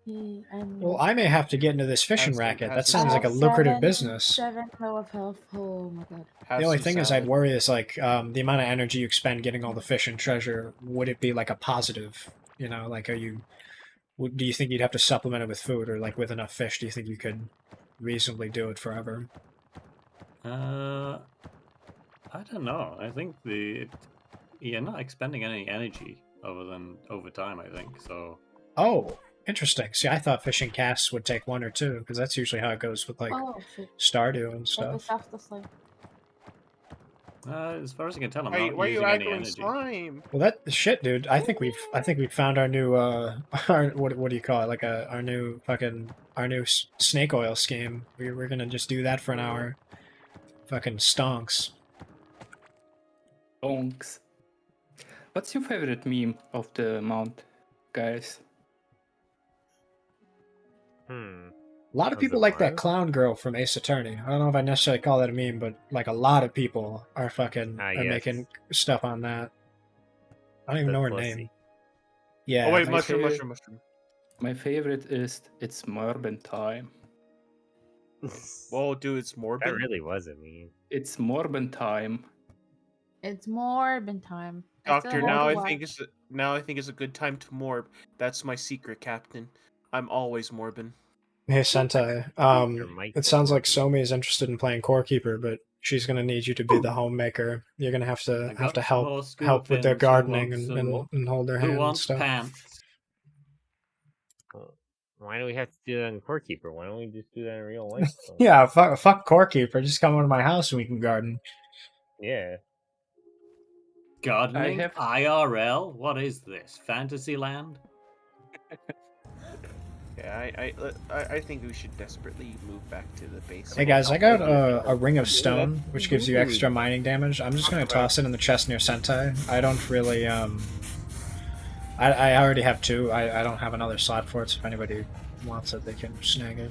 Well, I may have to get into this fishing Has- racket. That has- sounds like a have lucrative seven- business. 7 low of health. Oh my god. Have The only some thing is, I'd salad. worry is like the amount of energy you expend getting all the fish and treasure. Would it be like a positive? You know, like do you think you'd have to supplement it with food, or like with enough fish? Do you think you could reasonably do it forever? I don't know. I think you're not expending any energy other than over time. I think so. Oh, interesting. See, I thought fishing casts would take 1 or 2 because that's usually how it goes with like Oh shit. Stardew and That stuff. was after slime. As far as I can tell, I'm Why, not why are you using any echoing energy. slime? Well, that shit, dude. I think we've found our new our what do you call it? Like our new snake oil scheme. We're gonna just do that for an hour. Fucking stonks. Bonks. What's your favorite meme of the month, guys? A lot of Was people it like that Mario? clown girl from Ace Attorney. I don't know if I necessarily call that a meme, but like a lot of people are fucking Ah, are yes. making stuff on that. I don't even The know her pussy. name. Yeah. Oh wait, my mushroom, favorite- mushroom, mushroom. My favorite is It's Morbin time. Whoa, dude, it's That morbid. really was a meme. It's Morbin time. It's Morbin time. I still Doctor, have now to I think watch. it's a good time to morb. That's my secret, Captain. I'm always morbin. Hey Sentai. Your mic It is sounds like working. Somi is interested in playing Core Keeper, but she's gonna need you to be the homemaker. You're gonna have I to got to some more help scuba with their fins. Who gardening wants and, some more? and hold their hand Who and wants stuff. pants? Why do we have to do that in Core Keeper? Why don't we just do that in real life? Yeah, fuck Core Keeper. Just come over to my house and we can garden. Yeah. Gardening? have- IRL? What is this? Fantasyland? Yeah, I think we should desperately move back to the base. Hey guys, I got a ring of stone, which gives you extra mining damage. I'm just gonna toss it in the chest near Sentai. I don't really I already have 2. I don't have another slot for it, so if anybody wants it, they can snag it.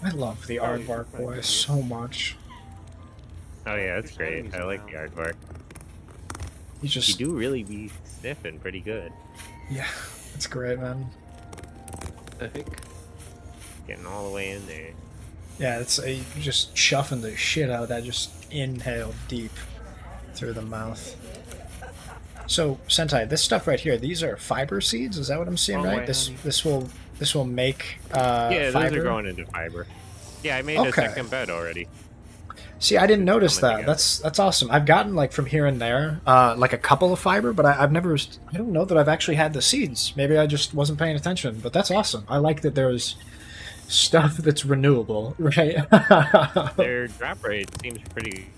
I love the aardvark boy so much. Oh yeah, that's great. I like the aardvark. He You just, do really be sniffing pretty good. yeah, it's great, man. The heck? Getting all the way in there. Yeah, it's just chuffing the shit out of that. Just inhale deep through the mouth. So Sentai, this stuff right here, these are fiber seeds. Is that what I'm seeing? Wrong Right? way, This will make Yeah, fiber. those are growing into fiber. Yeah, I made Okay. a second bed already. See, I didn't notice coming that. together. That's awesome. I've gotten like from here and there, like a couple of fiber, but I've never. I don't know that I've actually had the seeds. Maybe I just wasn't paying attention. But that's awesome. I like that there's stuff that's renewable, right? Their drop rate seems pretty.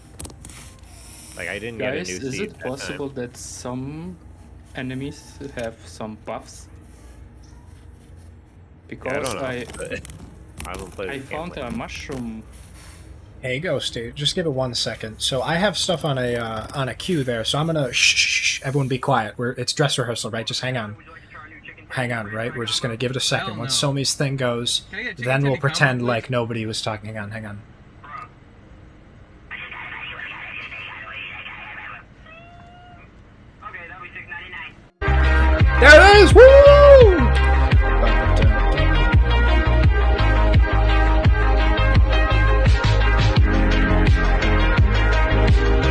Like I didn't Guys, get a new is seed it that time. possible that some enemies have some buffs? I Because don't know. I but I haven't played. I this game found much. a mushroom. Hey, Ghosty, just give it 1 second. So I have stuff on a queue there, so I'm gonna shh, everyone be quiet. It's dress rehearsal, right? Just hang on, right? We're just gonna give it a second. Hell Once no. Somi's thing goes, Can I get a chicken then we'll titty combo, pretend please? like nobody was talking. Hang on. There it is! Woo!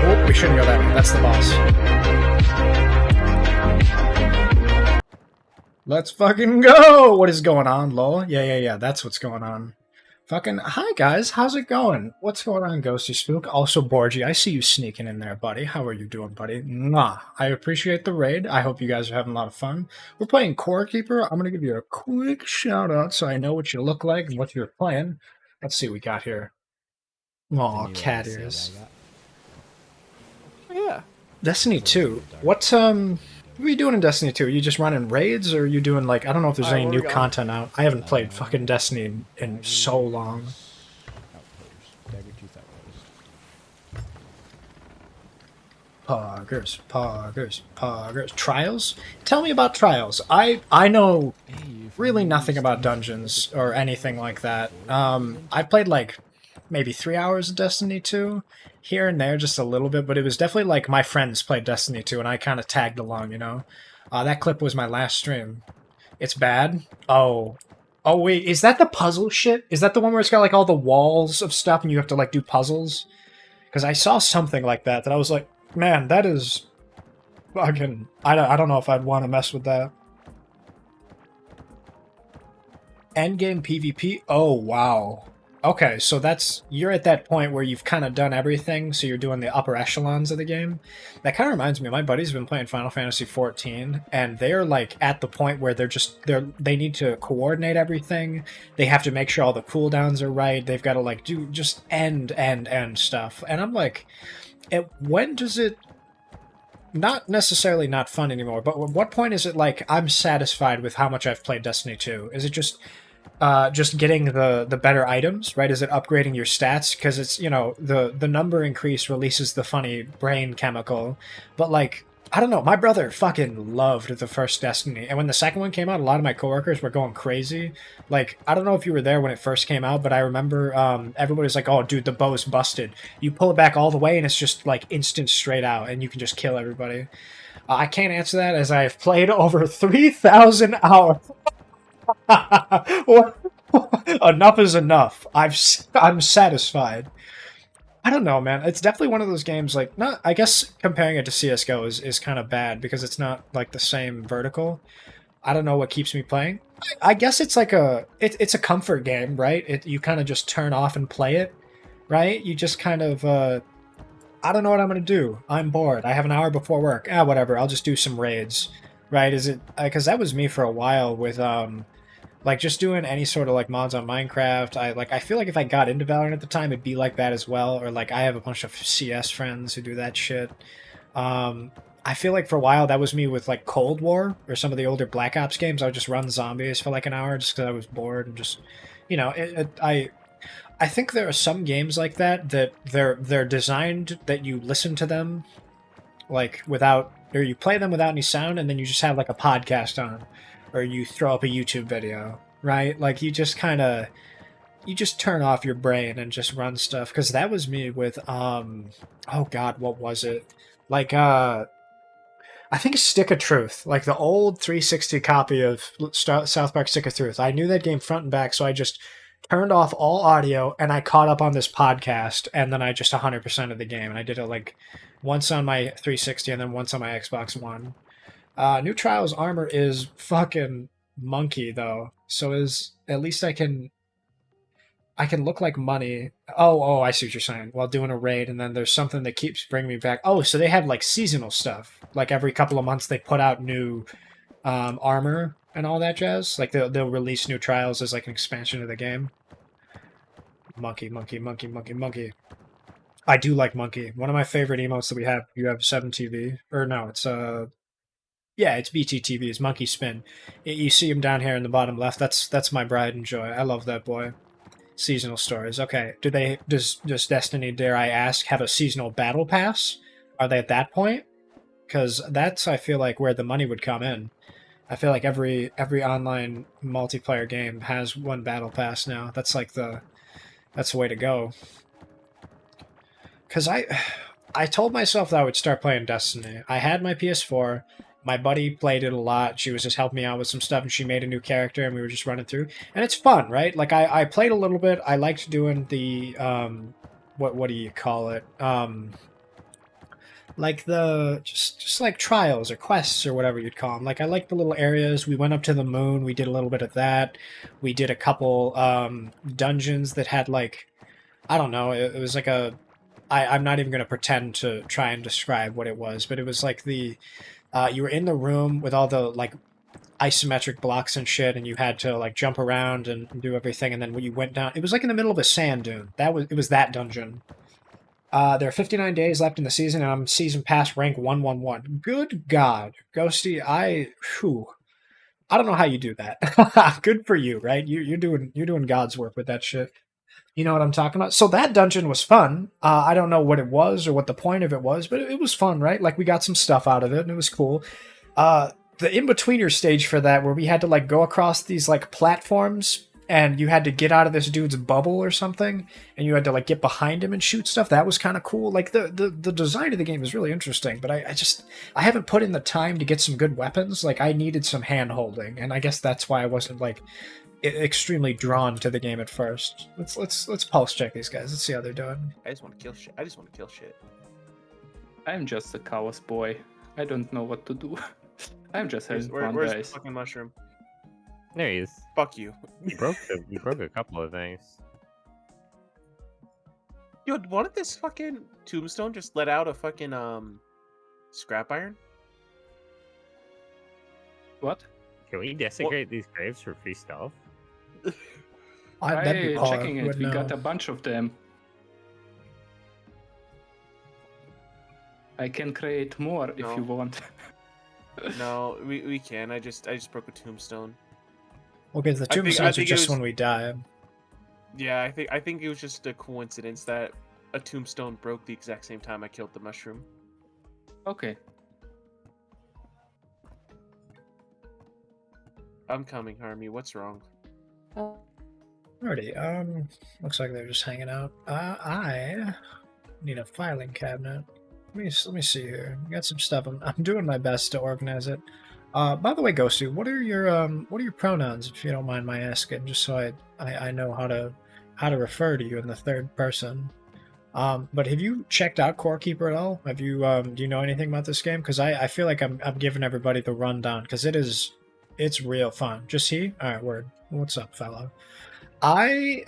Oh, we shouldn't go that way. That's the boss. Let's fucking go! What is going on, lol? Yeah. That's what's going on. Fucking hi guys, how's it going? What's going on, Ghosty Spook? Also, Borgie, I see you sneaking in there, buddy. How are you doing, buddy? Mwah. I appreciate the raid. I hope you guys are having a lot of fun. We're playing Core Keeper. I'm gonna give you a quick shout out so I know what you look like and what you're playing. Let's see what we got here. Aw, cat ears. Yeah. Destiny 2. What are you doing in Destiny 2? Are you just running raids, or are you doing, like, I don't know if there's any Alright, new where we going? content out. I haven't played fucking Destiny in so long. Poggers. Trials? Tell me about Trials. I know really nothing about dungeons or anything like that. I played, like, maybe 3 hours of Destiny 2, here and there, just a little bit, but it was definitely like my friends played Destiny 2 and I kind of tagged along, you know? That clip was my last stream. It's bad? Oh, wait, is that the puzzle shit? Is that the one where it's got like all the walls of stuff and you have to like do puzzles? Because I saw something like that I was like, man, that is fucking... I don't know if I'd want to mess with that. Endgame PvP? Oh, wow. Okay, so you're at that point where you've kind of done everything, so you're doing the upper echelons of the game. That kind of reminds me, my buddy's been playing Final Fantasy XIV, and they're like at the point where they need to coordinate everything. They have to make sure all the cooldowns are right. They've got to like do just end stuff. And I'm like, when does it not necessarily not fun anymore, but at what point is it like I'm satisfied with how much I've played Destiny 2? Is it just getting the better items, right? Is it upgrading your stats? Because it's, you know, the number increase releases the funny brain chemical. But like, I don't know, my brother fucking loved the first Destiny. And when the second one came out, a lot of my coworkers were going crazy. Like, I don't know if you were there when it first came out, but I remember everybody was like, oh dude, the bow's busted. You pull it back all the way and it's just like instant straight out and you can just kill everybody. I can't answer that as I've played over 3,000 hours. Enough is enough. I'm satisfied. I don't know, man. It's definitely one of those games, like, not, I guess comparing it to CSGO is kind of bad because it's not like the same vertical. I don't know what keeps me playing. I guess it's like it's a comfort game, right? You kind of just turn off and play it, right? You just kind of, I don't know what I'm going to do. I'm bored. I have an hour before work. Whatever. I'll just do some raids, right? Is it, because that was me for a while with, like, just doing any sort of, like, mods on Minecraft. I feel like if I got into Valorant at the time, it'd be like that as well. Or, like, I have a bunch of CS friends who do that shit. I feel like for a while, that was me with, like, Cold War or some of the older Black Ops games. I would just run zombies for, like, an hour just because I was bored and just, you know, I think there are some games like that they're designed that you listen to them like without, or you play them without any sound, and then you just have like a podcast on, or you throw up a YouTube video, right? Like you just turn off your brain and just run stuff. Because that was me with oh god, what was it? Like I think Stick of Truth, like the old 360 copy of South Park Stick of Truth. I knew that game front and back, so I just turned off all audio and I caught up on this podcast, and then I just 100% of the game. And I did it like once on my 360 and then once on my Xbox One. New Trials armor is fucking monkey though, so is at least I can look like money. Oh, I see what you're saying. While doing a raid, and then there's something that keeps bringing me back. Oh, so they have like seasonal stuff. Like every couple of months they put out new armor and all that jazz. Like they'll release new trials as like an expansion of the game. Monkey. I do like Monkey. One of my favorite emotes that we have. You have 7TV, or no? It's it's BTTV. It's Monkey Spin. You see him down here in the bottom left. That's my pride and joy. I love that boy. Seasonal stories. Okay. Does Destiny, dare I ask, have a seasonal battle pass? Are they at that point? Because that's, I feel like, where the money would come in. I feel like every online multiplayer game has one battle pass now. That's like that's the way to go. Because I told myself that I would start playing Destiny. I had my PS4. My buddy played it a lot. She was just helping me out with some stuff, and she made a new character, and we were just running through. And it's fun, right? Like, I played a little bit. I liked doing the, what do you call it? Like the, just like trials or quests or whatever you'd call them. Like, I liked the little areas. We went up to the moon. We did a little bit of that. We did a couple dungeons that had, like, I don't know. It was like a, I'm not even going to pretend to try and describe what it was, but it was like the... you were in the room with all the like isometric blocks and shit, and you had to like jump around and do everything. And then when you went down, it was like in the middle of a sand dune. It was that dungeon. There are 59 days left in the season, and I'm season pass rank 111. Good God, Ghosty, I don't know how you do that. Good for you, right? You're doing God's work with that shit. You know what I'm talking about? So that dungeon was fun. I don't know what it was or what the point of it was, but it was fun, right? Like, we got some stuff out of it, and it was cool. The in-betweener stage for that, where we had to, like, go across these, like, platforms, and you had to get out of this dude's bubble or something, and you had to, like, get behind him and shoot stuff. That was kind of cool. Like, the design of the game is really interesting, but I haven't put in the time to get some good weapons. Like, I needed some hand-holding, and I guess that's why I wasn't, like... extremely drawn to the game at first. Let's pulse check these guys. Let's see how they're doing. I just want to kill shit. I'm just a chaos boy. I don't know what to do. I'm just having fun, where's guys. the fucking mushroom? There he is. Fuck you. You broke a couple of things. Yo, why this fucking tombstone just let out a fucking scrap iron? What? Can we desecrate these graves for free stuff? That'd be I'm hard, checking it. but We no. got a bunch of them. I can create more if No. you want. No, we can. I just broke a tombstone. Well, because the I think- I tombstones are think it just was- when we die. Yeah, I think it was just a coincidence that a tombstone broke the exact same time I killed the mushroom. Okay. I'm coming, Harmy. What's wrong? Alrighty, looks like they're just hanging out. I need a filing cabinet. Let me see here. Got some stuff. I'm doing my best to organize it. By the way, Ghosty, what are your pronouns, if you don't mind my asking, just so I know how to refer to you in the third person. But have you checked out Core Keeper at all? Have you do you know anything about this game? Because I feel like I'm giving everybody the rundown, because it's real fun. Just he? Alright, word. What's up, fella? I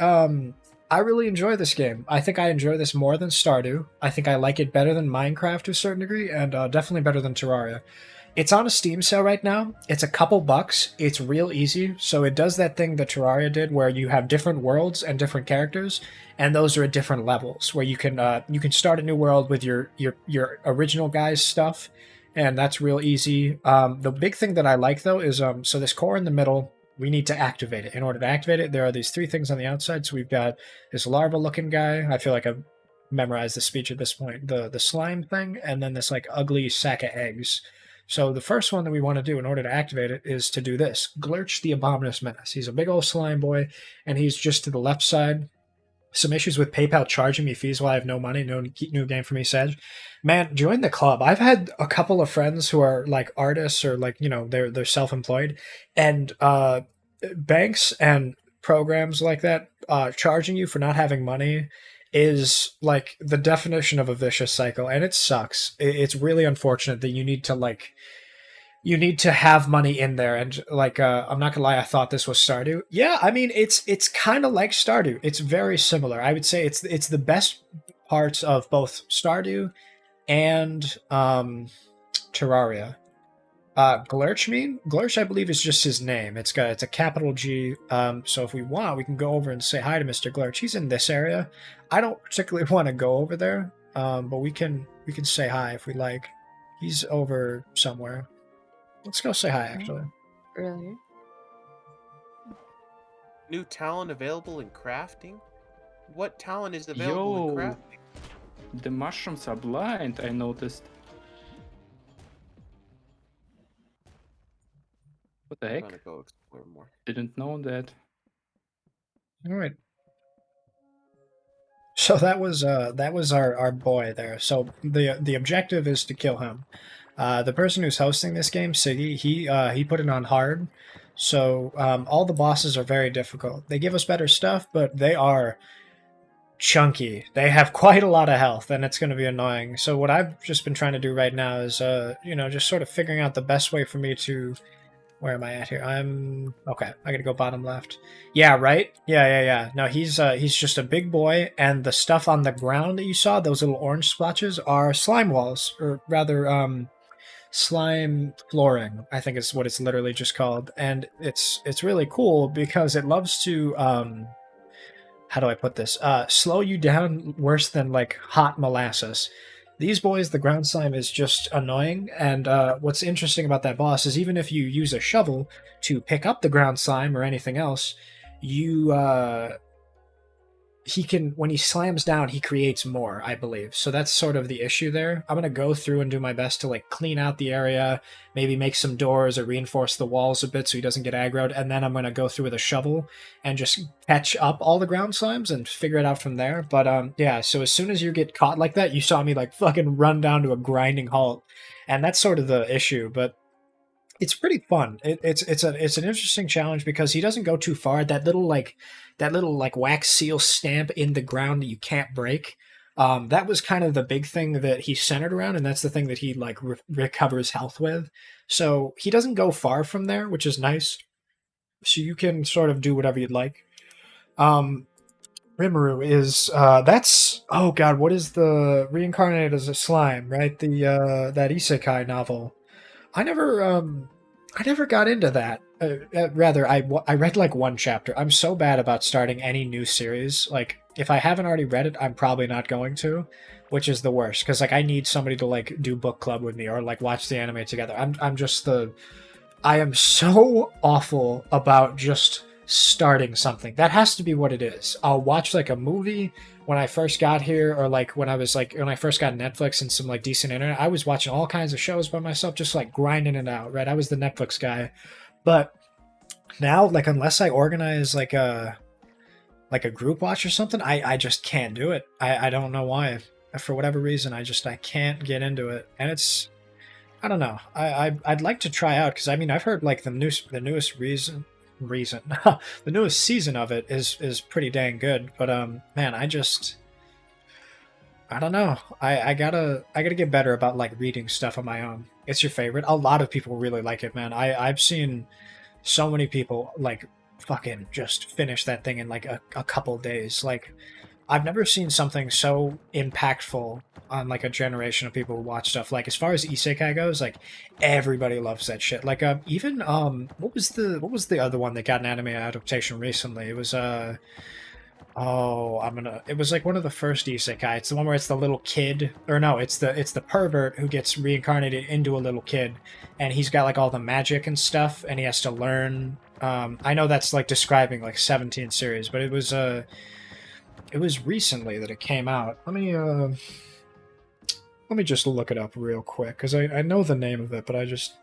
really enjoy this game. I think I enjoy this more than Stardew. I think I like it better than Minecraft to a certain degree, and definitely better than Terraria. It's on a Steam sale right now. It's a couple bucks. It's real easy. So it does that thing that Terraria did, where you have different worlds and different characters, and those are at different levels. Where you can start a new world with your original guy's stuff, and that's real easy. The big thing that I like though is so this core in the middle, we need to activate it. In order to activate it, there are these 3 things on the outside. So we've got this larva-looking guy. I feel like I've memorized the speech at this point. The slime thing, and then this like ugly sack of eggs. So the first one that we want to do in order to activate it is to do this. Glurch the Abominous Menace. He's a big old slime boy, and he's just to the left side. Some issues with PayPal charging me fees while I have no money. No new game for me, Sag. Man, join the club. I've had a couple of friends who are like artists or like, they're self-employed, and banks and programs like that charging you for not having money is like the definition of a vicious cycle, and it sucks. It's really unfortunate that you need to have money in there. And like I'm not gonna lie, I thought this was Stardew. Yeah, I mean it's kind of like Stardew. It's very similar. I would say it's the best parts of both Stardew and Terraria. Glurch, I believe, is just his name. It's a capital G. So if we want, we can go over and say hi to Mr. Glurch. He's in this area. I don't particularly want to go over there, but we can say hi if we like. He's over somewhere. Let's go say hi, actually. Earlier. New talent available in crafting? What talent is available in Yo, crafting? the mushrooms are blind, I noticed. What the I'm heck? gonna go explore more. Didn't know that. All right. So that was our boy there. So the objective is to kill him. The person who's hosting this game, Siggy, he put it on hard. So all the bosses are very difficult. They give us better stuff, but they are chunky. They have quite a lot of health, and it's going to be annoying. So what I've just been trying to do right now is just sort of figuring out the best way for me to. Where am I at here? I'm okay. I gotta go bottom left. Yeah, right. Yeah. No, he's just a big boy, and the stuff on the ground that you saw, those little orange splotches, are slime walls, or rather, slime flooring. I think is what it's literally just called, and it's really cool because it loves to how do I put this? Slow you down worse than like hot molasses. These boys, the ground slime is just annoying, and what's interesting about that boss is even if you use a shovel to pick up the ground slime or anything else, he can, when he slams down, he creates more, I believe. So that's sort of the issue there. I'm going to go through and do my best to like clean out the area, maybe make some doors or reinforce the walls a bit so he doesn't get aggroed, and then I'm going to go through with a shovel and just catch up all the ground slimes and figure it out from there. But yeah, so as soon as you get caught like that, you saw me like fucking run down to a grinding halt, and that's sort of the issue. But it's pretty fun. It's an interesting challenge because he doesn't go too far. That little wax seal stamp in the ground that you can't break. That was kind of the big thing that he centered around, and that's the thing that he like recovers health with. So he doesn't go far from there, which is nice. So you can sort of do whatever you'd like. Rimuru is that's, oh god, what is the Reincarnated as a Slime, right? The that isekai novel. I never got into that. Rather, I read like one chapter. I'm so bad about starting any new series. Like, if I haven't already read it, I'm probably not going to, which is the worst. Because like I need somebody to like do book club with me or like watch the anime together. I am so awful about just starting something. That has to be what it is. I'll watch like a movie when I first got here, or like when I first got Netflix and some like decent internet. I was watching all kinds of shows by myself, just like grinding it out, right? I was the Netflix guy. But now, like, unless I organize like a group watch or something, I just can't do it. I don't know why. For whatever reason, I can't get into it. And it's, I don't know. I'd like to try out, because I mean I've heard like the newest the newest season of it is pretty dang good. But man, I don't know. I gotta get better about like reading stuff on my own. It's your favorite. A lot of people really like it, man. I've seen so many people like fucking just finish that thing in like a couple days. Like, I've never seen something so impactful on like a generation of people who watch stuff. Like, as far as isekai goes, like everybody loves that shit. Like even what was the other one that got an anime adaptation recently? It was Oh, it was like one of the first isekai. It's the one where it's the little kid, or no, it's the pervert who gets reincarnated into a little kid, and he's got like all the magic and stuff, and he has to learn. I know that's like describing like 17 series, but it was recently that it came out. Let me just look it up real quick because I know the name of it, but I just.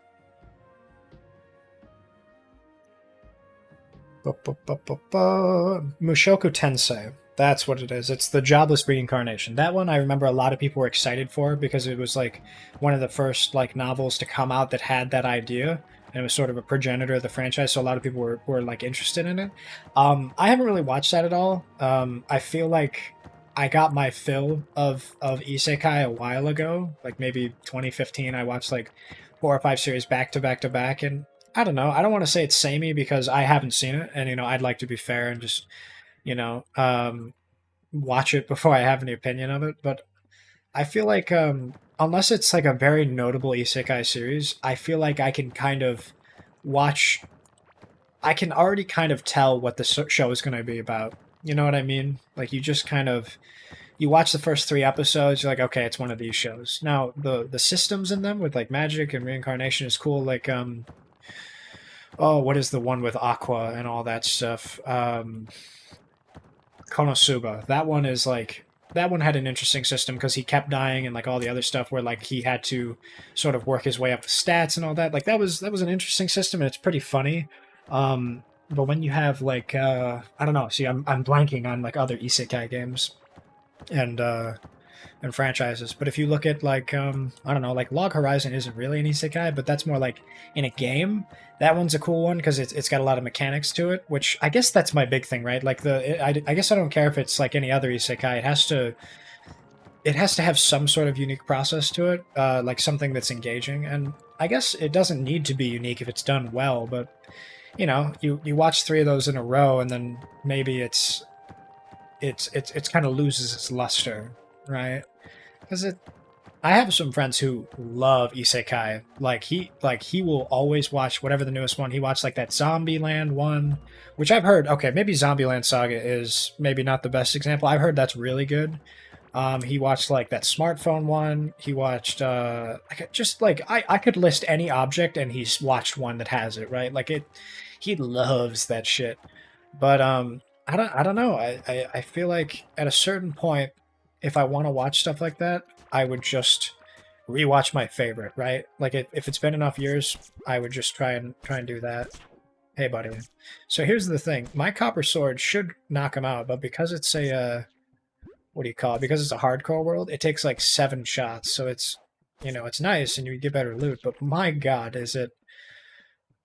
Mushoku Tensei. That's what it is. It's the jobless reincarnation. That one I remember a lot of people were excited for because it was like one of the first like novels to come out that had that idea. And it was sort of a progenitor of the franchise, so a lot of people were like interested in it. I haven't really watched that at all. I feel like I got my fill of isekai a while ago, like maybe 2015. I watched like 4 or 5 series back to back to back, and I don't know. I don't want to say it's samey because I haven't seen it, and I'd like to be fair and just watch it before I have any opinion of it. But I feel like unless it's like a very notable isekai series, I feel like I can kind of watch. I can already kind of tell what the show is going to be about. You know what I mean? Like you just kind of you watch the first 3 episodes, you're like, okay, it's one of these shows. Now the systems in them with like magic and reincarnation is cool. Like oh, what is the one with Aqua and all that stuff? Konosuba. That one had an interesting system because he kept dying and like all the other stuff where like he had to sort of work his way up the stats and all that. Like that was an interesting system and it's pretty funny. But when you have like I don't know, see I'm blanking on like other isekai games and franchises. But if you look at like I don't know, like Log Horizon isn't really an isekai, but that's more like in a game. That one's a cool one because it's got a lot of mechanics to it, which I guess that's my big thing, right? Like I guess I don't care if it's like any other isekai. It has to have some sort of unique process to it, like something that's engaging. And I guess it doesn't need to be unique if it's done well. But you watch 3 of those in a row, and then maybe it's kind of loses its luster, right? Because I have some friends who love isekai. Like he will always watch whatever the newest one. He watched like that Zombieland one, which I've heard. Okay, maybe Zombieland Saga is maybe not the best example. I've heard that's really good. He watched like that smartphone one. He watched I could list any object and he's watched one that has it, right? Like he loves that shit. But I don't know. I feel like at a certain point, if I want to watch stuff like that, I would just rewatch my favorite, right? Like if it's been enough years, I would just try and do that. Hey, buddy. So here's the thing: my copper sword should knock him out, but because it's a what do you call it? Because it's a hardcore world, it takes like 7 shots. So it's it's nice and you get better loot, but my god, is it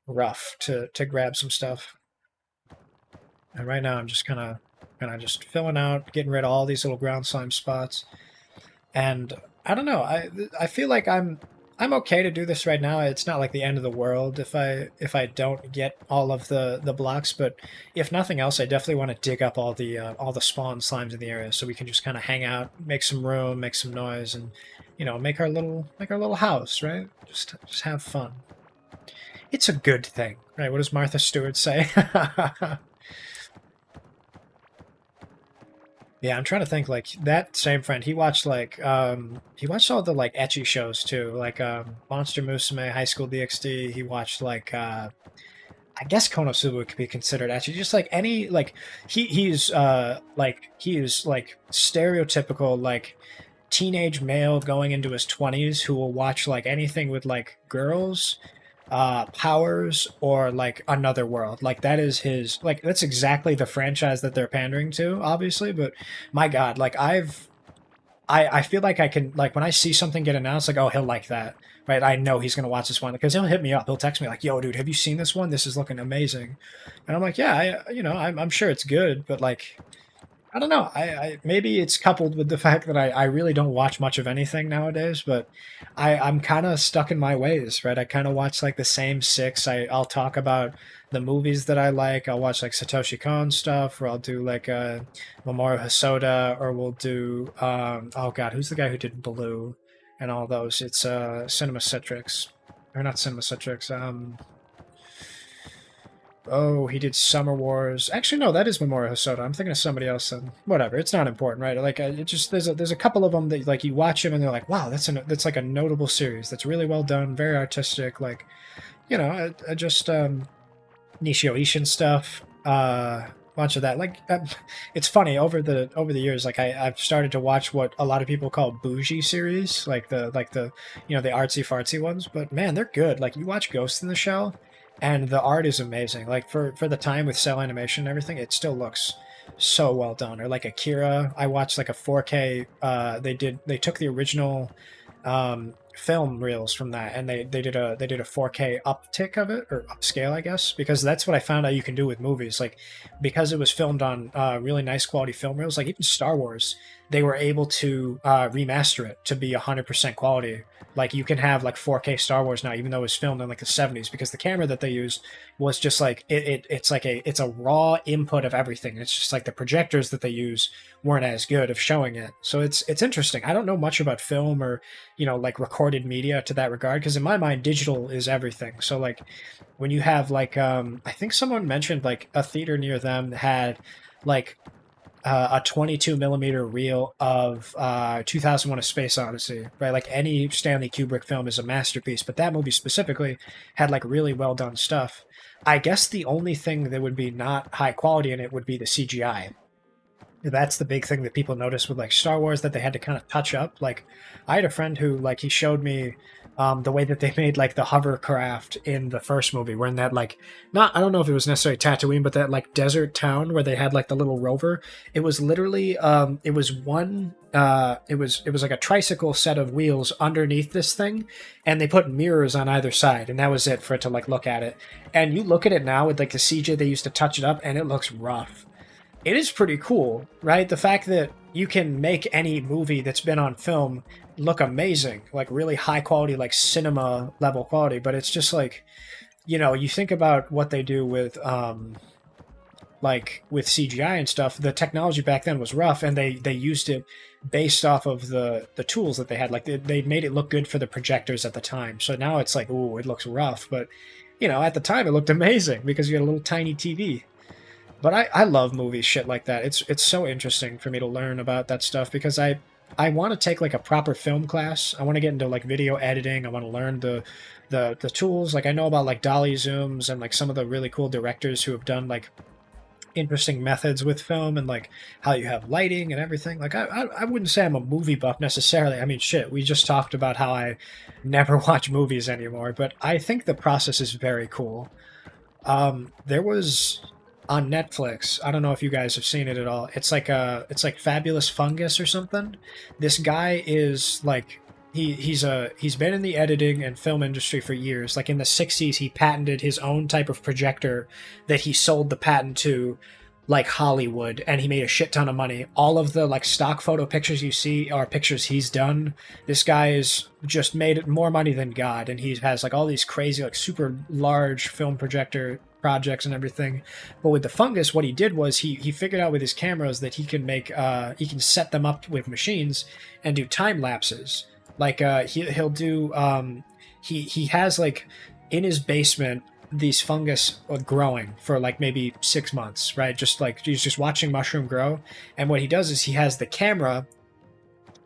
rough to grab some stuff. And right now I'm just kind of just filling out, getting rid of all these little ground slime spots. And I don't know, I feel like I'm okay to do this right now. It's not like the end of the world if I don't get all of the blocks, but if nothing else, I definitely want to dig up all the spawn slimes in the area so we can just kind of hang out, make some room, make some noise, and make our little house, right? Just have fun. It's a good thing, right? What does Martha Stewart say? Yeah, I'm trying to think, like, that same friend, he watched all the, like, ecchi shows, too, like, Monster Musume, High School DxD, he watched, like, I guess Konosuba could be considered ecchi, just, like, any, like, he is stereotypical, like, teenage male going into his 20s who will watch, like, anything with, like, girls, powers, or like Another World. Like that is his, like that's exactly the franchise that they're pandering to, obviously. But my god, like I feel like I can, like when I see something get announced, like, oh, he'll like that, right? I know he's gonna watch this one because he'll hit me up, he'll text me like, yo dude, have you seen this one? This is looking amazing. And I'm like, yeah, I'm sure it's good, but like I don't know. I maybe it's coupled with the fact that I really don't watch much of anything nowadays, but I'm kind of stuck in my ways, right? I kind of watch like the same 6. I'll talk about the movies that I like. I'll watch like Satoshi Kon stuff, or I'll do like Mamoru Hosoda, or we'll do oh god, who's the guy who did Blue and all those? It's Cinema Citrix, or not Cinema Citrix. Oh, he did Summer Wars. Actually, no, that is Mamoru Hosoda. I'm thinking of somebody else. Then whatever, it's not important, right? Like, it just there's a couple of them that like you watch them and they're like, wow, that's like a notable series. That's really well done, very artistic. Like, you know, I just Nishio Ishin stuff. Bunch of that. Like, it's funny over the years. Like, I've started to watch what a lot of people call bougie series, like the you know, the artsy fartsy ones. But man, they're good. Like, you watch Ghost in the Shell, and the art is amazing. Like for the time with cell animation and everything, it still looks so well done. Or like Akira, I watched like a 4K. They took the original film reels from that and they did a 4K uptick of it, or upscale, I guess, because that's what I found out you can do with movies. Like, because it was filmed on really nice quality film reels, like even Star Wars, they were able to remaster it to be 100% quality. Like, you can have like 4K Star Wars now, even though it was filmed in like the 70s, because the camera that they used was just like it's a raw input of everything. It's just like the projectors that they use weren't as good of showing it. So it's interesting. I don't know much about film or, you know, like recorded media to that regard, because in my mind digital is everything. So like when you have like I think someone mentioned like a theater near them had like a 22 millimeter reel of 2001: A Space Odyssey, right? Like any Stanley Kubrick film is a masterpiece, but that movie specifically had like really well done stuff. I guess the only thing that would be not high quality in it would be the CGI. That's the big thing that people notice with like Star Wars, that they had to kind of touch up. Like, I had a friend who like he showed me the way that they made like the hovercraft in the first movie. We're in that like, not, I don't know if it was necessarily Tatooine, but that like desert town where they had like the little rover. It was literally it was like a tricycle set of wheels underneath this thing, and they put mirrors on either side, and that was it for it to like look at it. And you look at it now with like the CG they used to touch it up, and it looks rough. It is pretty cool, right? The fact that you can make any movie that's been on film look amazing, like really high quality, like cinema level quality. But it's just like, you know, you think about what they do with like with CGI and stuff. The technology back then was rough, and they used it based off of the tools that they had. Like they made it look good for the projectors at the time. So now it's like, ooh, it looks rough, but you know, at the time it looked amazing because you had a little tiny TV. But I love movies, shit like that. It's so interesting for me to learn about that stuff, because I want to take like a proper film class. I want to get into like video editing. I want to learn the tools. Like, I know about like dolly zooms and like some of the really cool directors who have done like interesting methods with film, and like how you have lighting and everything. Like, I wouldn't say I'm a movie buff necessarily. I mean, shit, we just talked about how I never watch movies anymore, but I think the process is very cool. There was on Netflix, I don't know if you guys have seen it at all. It's like Fabulous Fungus or something. This guy is like he's been in the editing and film industry for years. Like in the 60s, he patented his own type of projector that he sold the patent to like Hollywood, and he made a shit ton of money. All of the like stock photo pictures you see are pictures he's done. This guy is just made more money than God, and he has like all these crazy like super large film projector projects and everything. But with the Fungus, what he did was he figured out with his cameras that he can make he can set them up with machines and do time lapses. Like he'll do he has like in his basement these fungus growing for like maybe 6 months, right? Just like he's just watching mushroom grow, and what he does is he has the camera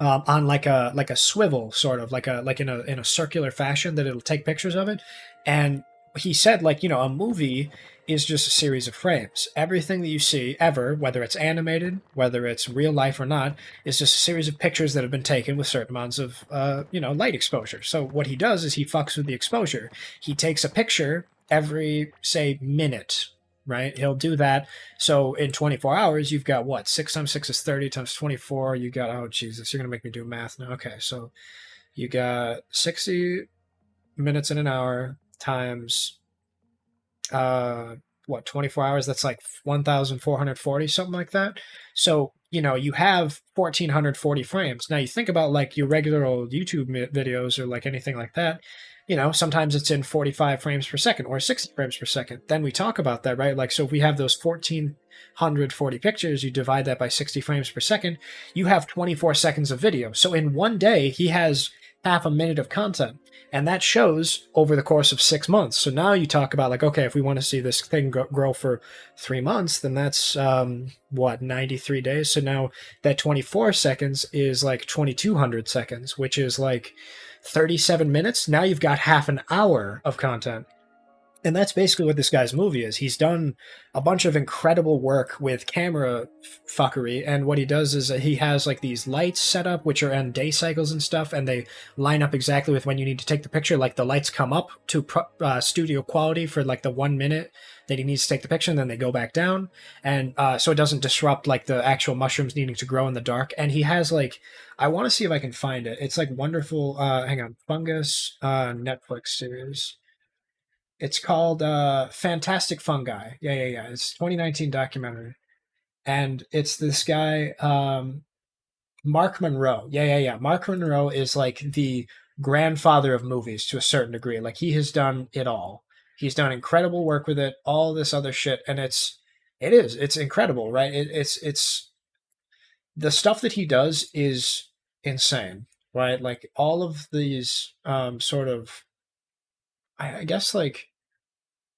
on like a swivel, sort of like in a circular fashion, that it'll take pictures of it. And he said, like, you know, a movie is just a series of frames. Everything that you see ever, whether it's animated, whether it's real life or not, is just a series of pictures that have been taken with certain amounts of you know, light exposure. So what he does is he fucks with the exposure. He takes a picture every, say, minute, right? He'll do that. So in 24 hours, you've got what? 6 times 6 is 30 times 24. You got, oh Jesus, you're gonna make me do math now. Okay, so you got 60 minutes in an hour times 24 hours. That's like 1,440, something like that. So, you know, you have 1,440 frames. Now you think about like your regular old YouTube videos or like anything like that. You know, sometimes it's in 45 frames per second or 60 frames per second. Then we talk about that, right? Like, so if we have those 1,440 pictures, you divide that by 60 frames per second, you have 24 seconds of video. So in one day, he has half a minute of content. And that shows over the course of 6 months. So now you talk about like, okay, if we want to see this thing grow for 3 months, then that's 93 days. So now that 24 seconds is like 2200 seconds, which is like 37 minutes. Now you've got half an hour of content. And that's basically what this guy's movie is. He's done a bunch of incredible work with camera fuckery, and what he does is he has like these lights set up, which are on day cycles and stuff, and they line up exactly with when you need to take the picture. Like the lights come up to studio quality for like the 1 minute that he needs to take the picture, and then they go back down, and so it doesn't disrupt like the actual mushrooms needing to grow in the dark. And he has like, I want to see if I can find it. It's like wonderful. Hang on, Fungus Netflix series. It's called Fantastic Fungi. Yeah. It's a 2019 documentary. And it's this guy, Mark Monroe. Yeah. Mark Monroe is like the grandfather of movies to a certain degree. Like he has done it all. He's done incredible work with it, all this other shit. And it's incredible, right? It's the stuff that he does is insane, right? Like all of these sort of, I guess like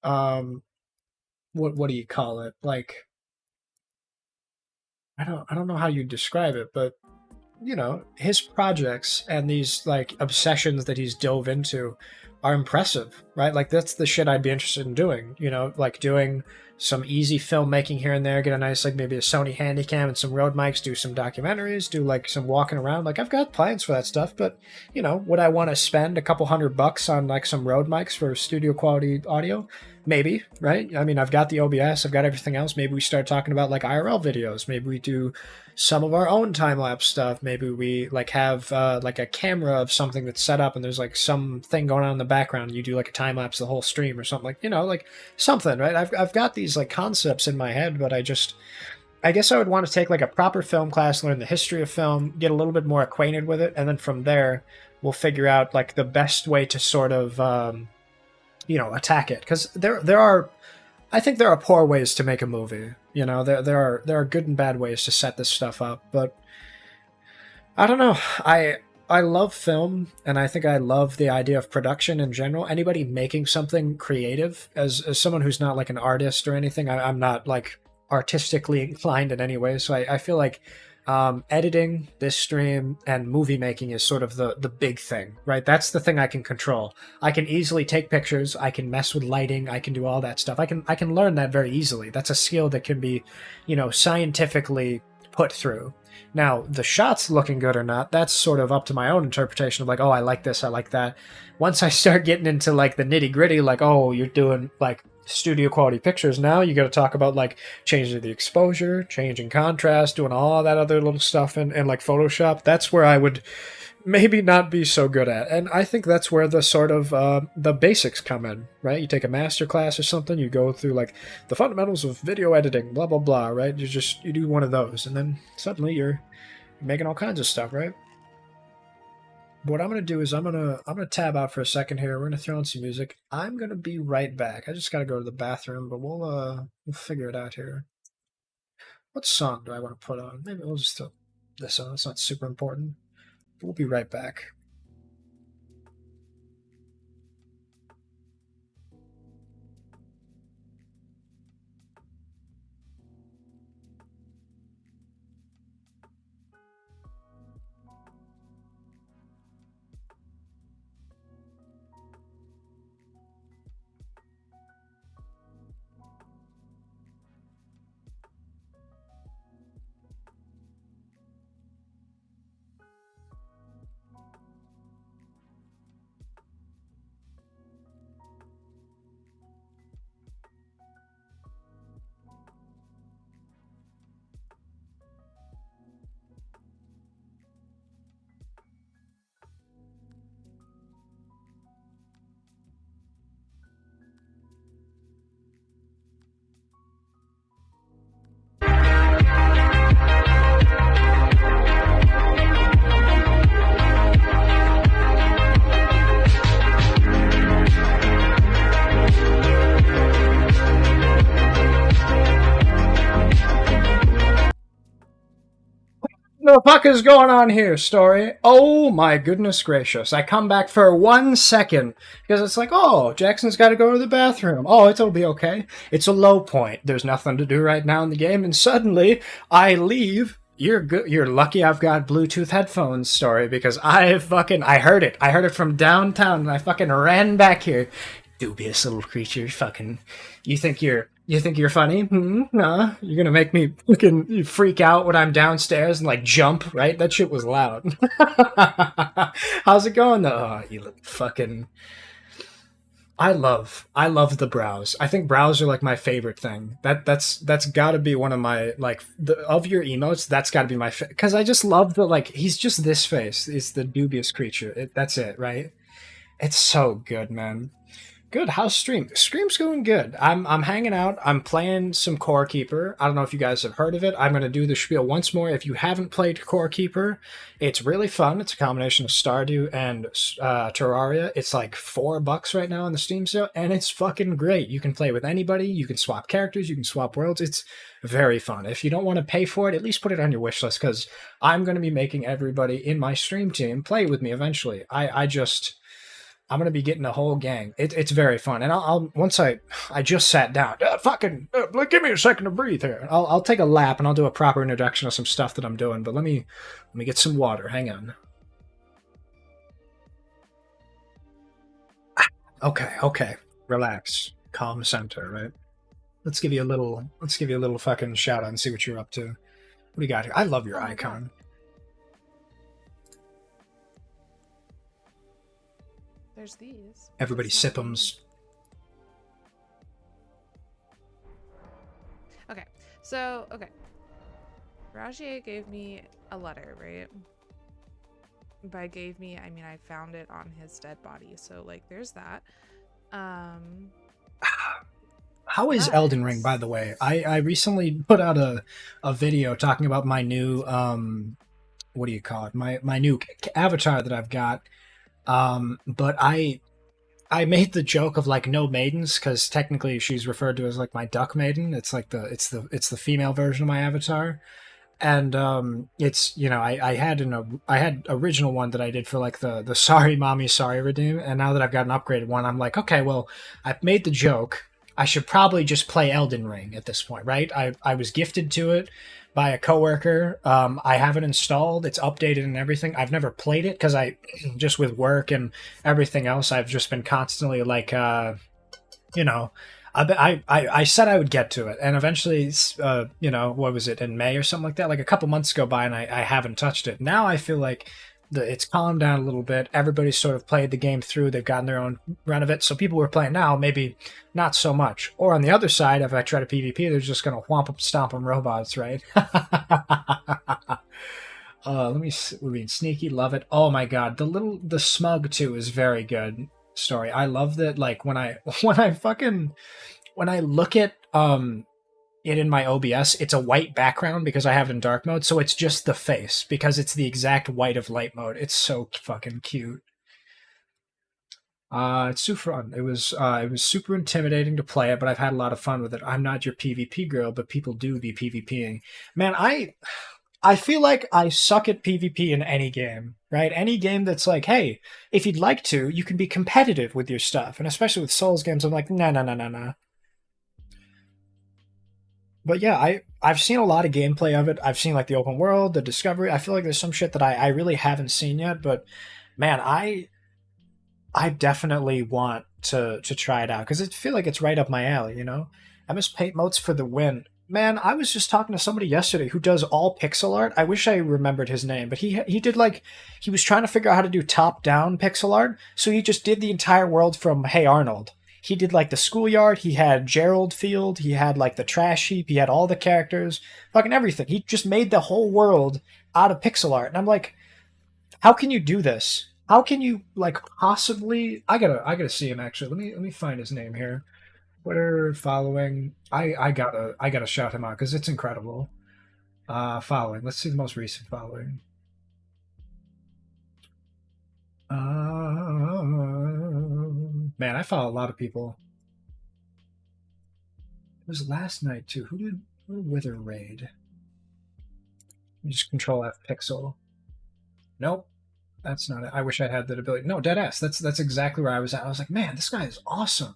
what do you call it? Like I don't know how you describe it, but you know, his projects and these like obsessions that he's dove into are impressive, right? Like that's the shit I'd be interested in doing, you know, like doing some easy filmmaking here and there, get a nice like maybe a Sony Handycam and some Rode mics, do some documentaries, do like some walking around. Like I've got plans for that stuff, but you know, would I want to spend a couple $100 on like some Rode mics for studio quality audio? Maybe, right? I mean, I've got the OBS, I've got everything else. Maybe we start talking about like IRL videos. Maybe we do some of our own time-lapse stuff. Maybe we like have like a camera of something that's set up and there's like something going on in the background. You do like a time-lapse the whole stream or something, like, you know, like something, right? I've got these like concepts in my head, but I guess I would want to take like a proper film class, learn the history of film, get a little bit more acquainted with it, and then from there we'll figure out like the best way to sort of you know, attack it. Because I think there are poor ways to make a movie. You know, there are good and bad ways to set this stuff up. But I don't know. I love film, and I think I love the idea of production in general. Anybody making something creative, as someone who's not like an artist or anything, I'm not like artistically inclined in any way. So I feel like editing this stream and movie making is sort of the big thing, right? That's the thing I can control. I can easily take pictures. I can mess with lighting. I can do all that stuff. I can learn that very easily. That's a skill that can be, you know, scientifically put through. Now, the shots looking good or not, that's sort of up to my own interpretation of like, oh, I like this, I like that. Once I start getting into like the nitty gritty, like, oh, you're doing like studio quality pictures now, you got to talk about like changing the exposure, changing contrast, doing all that other little stuff in like Photoshop. That's where I would maybe not be so good at. And I think that's where the sort of the basics come in, right? You take a master class or something, you go through like the fundamentals of video editing, blah blah blah, right? You do one of those, and then suddenly you're making all kinds of stuff, right? What I'm gonna do is I'm gonna tab out for a second here. We're gonna throw in some music. I'm gonna be right back. I just gotta go to the bathroom, but we'll figure it out here. What song do I want to put on? Maybe we'll just throw this on. It's not super important. We'll be right back. the fuck is going on here, story? Oh my goodness gracious. I come back for 1 second because it's like, oh, Jackson's got to go to the bathroom. Oh, it'll be okay. It's a low point. There's nothing to do right now in the game. And suddenly I leave. You're good. You're lucky I've got Bluetooth headphones, story, because I heard it. I heard it from downtown and I fucking ran back here. Dubious little creature. Fucking, you think you're funny? Nah, you're gonna make me fucking freak out when I'm downstairs and like jump, right? That shit was loud. How's it going though? Oh, you little fucking. I love the brows. I think brows are like my favorite thing. That's got to be one of my like of your emotes. That's got to be my because I just love the like he's just this face. It's the dubious creature. That's it, right? It's so good, man. Good. How's stream? Stream's going good. I'm hanging out. I'm playing some Core Keeper. I don't know if you guys have heard of it. I'm going to do the spiel once more. If you haven't played Core Keeper, it's really fun. It's a combination of Stardew and Terraria. It's like $4 right now on the Steam sale, and it's fucking great. You can play with anybody. You can swap characters. You can swap worlds. It's very fun. If you don't want to pay for it, at least put it on your wish list because I'm going to be making everybody in my stream team play with me eventually. I'm gonna be getting a whole gang. It's very fun, and I'll once I just sat down. Give me a second to breathe here. I'll take a lap and I'll do a proper introduction of some stuff that I'm doing. But let me get some water. Hang on. Okay. Relax. Calm center. Right. Let's give you a little fucking shout out and see what you're up to. What do you got here? I love your icon. There's these. Everybody sip'ems. Okay. Rajier gave me a letter, right? By gave me, I mean I found it on his dead body. So like there's that. How is Elden Ring, by the way? I recently put out a video talking about my new what do you call it? My new avatar that I've got. But I made the joke of like no maidens because technically she's referred to as like my duck maiden. It's like it's the female version of my avatar, and it's I had original one that I did for like the sorry mommy sorry redeem, and now that I've got an upgraded one, I'm like okay, well I've made the joke. I should probably just play Elden Ring at this point, right? I was gifted to it by a coworker. I have it installed. It's updated and everything. I've never played it because I just with work and everything else, I've just been constantly like, I said I would get to it, and eventually, what was it in May or something like that? Like a couple months go by, and I haven't touched it. Now I feel like it's calmed down a little bit. Everybody's sort of played the game through. They've gotten their own run of it. So people who are playing now, maybe not so much. Or on the other side, if I try to PvP, they're just going to whomp up, stomp them robots, right? Sneaky, love it. Oh my god, the smug too is very good story. I love that. Like when I look at it in my OBS, it's a white background because I have it in dark mode, so it's just the face because it's the exact white of light mode. It's so fucking cute. It's super fun. It was super intimidating to play it, but I've had a lot of fun with it. I'm not your PvP girl, but people do be PvPing. Man, I feel like I suck at PvP in any game, right? Any game that's like, hey, if you'd like to, you can be competitive with your stuff. And especially with Souls games, I'm like, nah. But yeah, I've seen a lot of gameplay of it. I've seen like the open world, the discovery. I feel like there's some shit that I really haven't seen yet. But man, I definitely want to try it out because I feel like it's right up my alley, you know? MS Paint Modes for the win. Man, I was just talking to somebody yesterday who does all pixel art. I wish I remembered his name, but he did like, he was trying to figure out how to do top-down pixel art, so he just did the entire world from Hey Arnold. He did like the schoolyard, he had Gerald Field, he had like the trash heap, he had all the characters, fucking everything. He just made the whole world out of pixel art. And I'm like, how can you do this? How can you like possibly? I gotta see him actually. Let me find his name here. Twitter following. I gotta shout him out because it's incredible. Following. Let's see the most recent following. Man, I follow a lot of people. It was last night too. Who did Wither raid? You just control F pixel. Nope. That's not it. I wish I had that ability. No, deadass. That's exactly where I was at. I was like, man, this guy is awesome.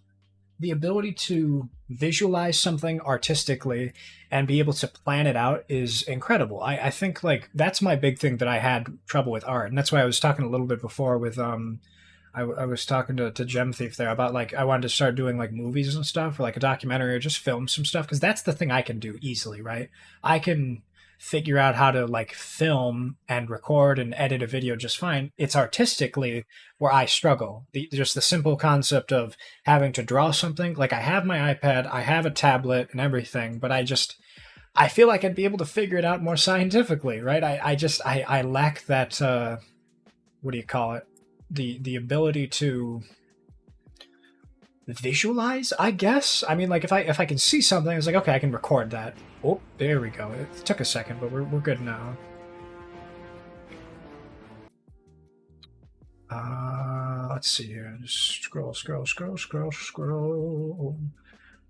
The ability to visualize something artistically and be able to plan it out is incredible. I think like that's my big thing that I had trouble with art, and that's why I was talking a little bit before with I was talking to Gem Thief there about like I wanted to start doing like movies and stuff or like a documentary or just film some stuff because that's the thing I can do easily, right? I can figure out how to like film and record and edit a video just fine. It's artistically where I struggle. Just the simple concept of having to draw something. Like I have my iPad, I have a tablet and everything, but I feel like I'd be able to figure it out more scientifically, right? I lack that what do you call it? The ability to visualize, I guess. I mean, like if I can see something, it's like okay, I can record that. Oh, there we go. It took a second, but we're good now. Let's see here. Just scroll.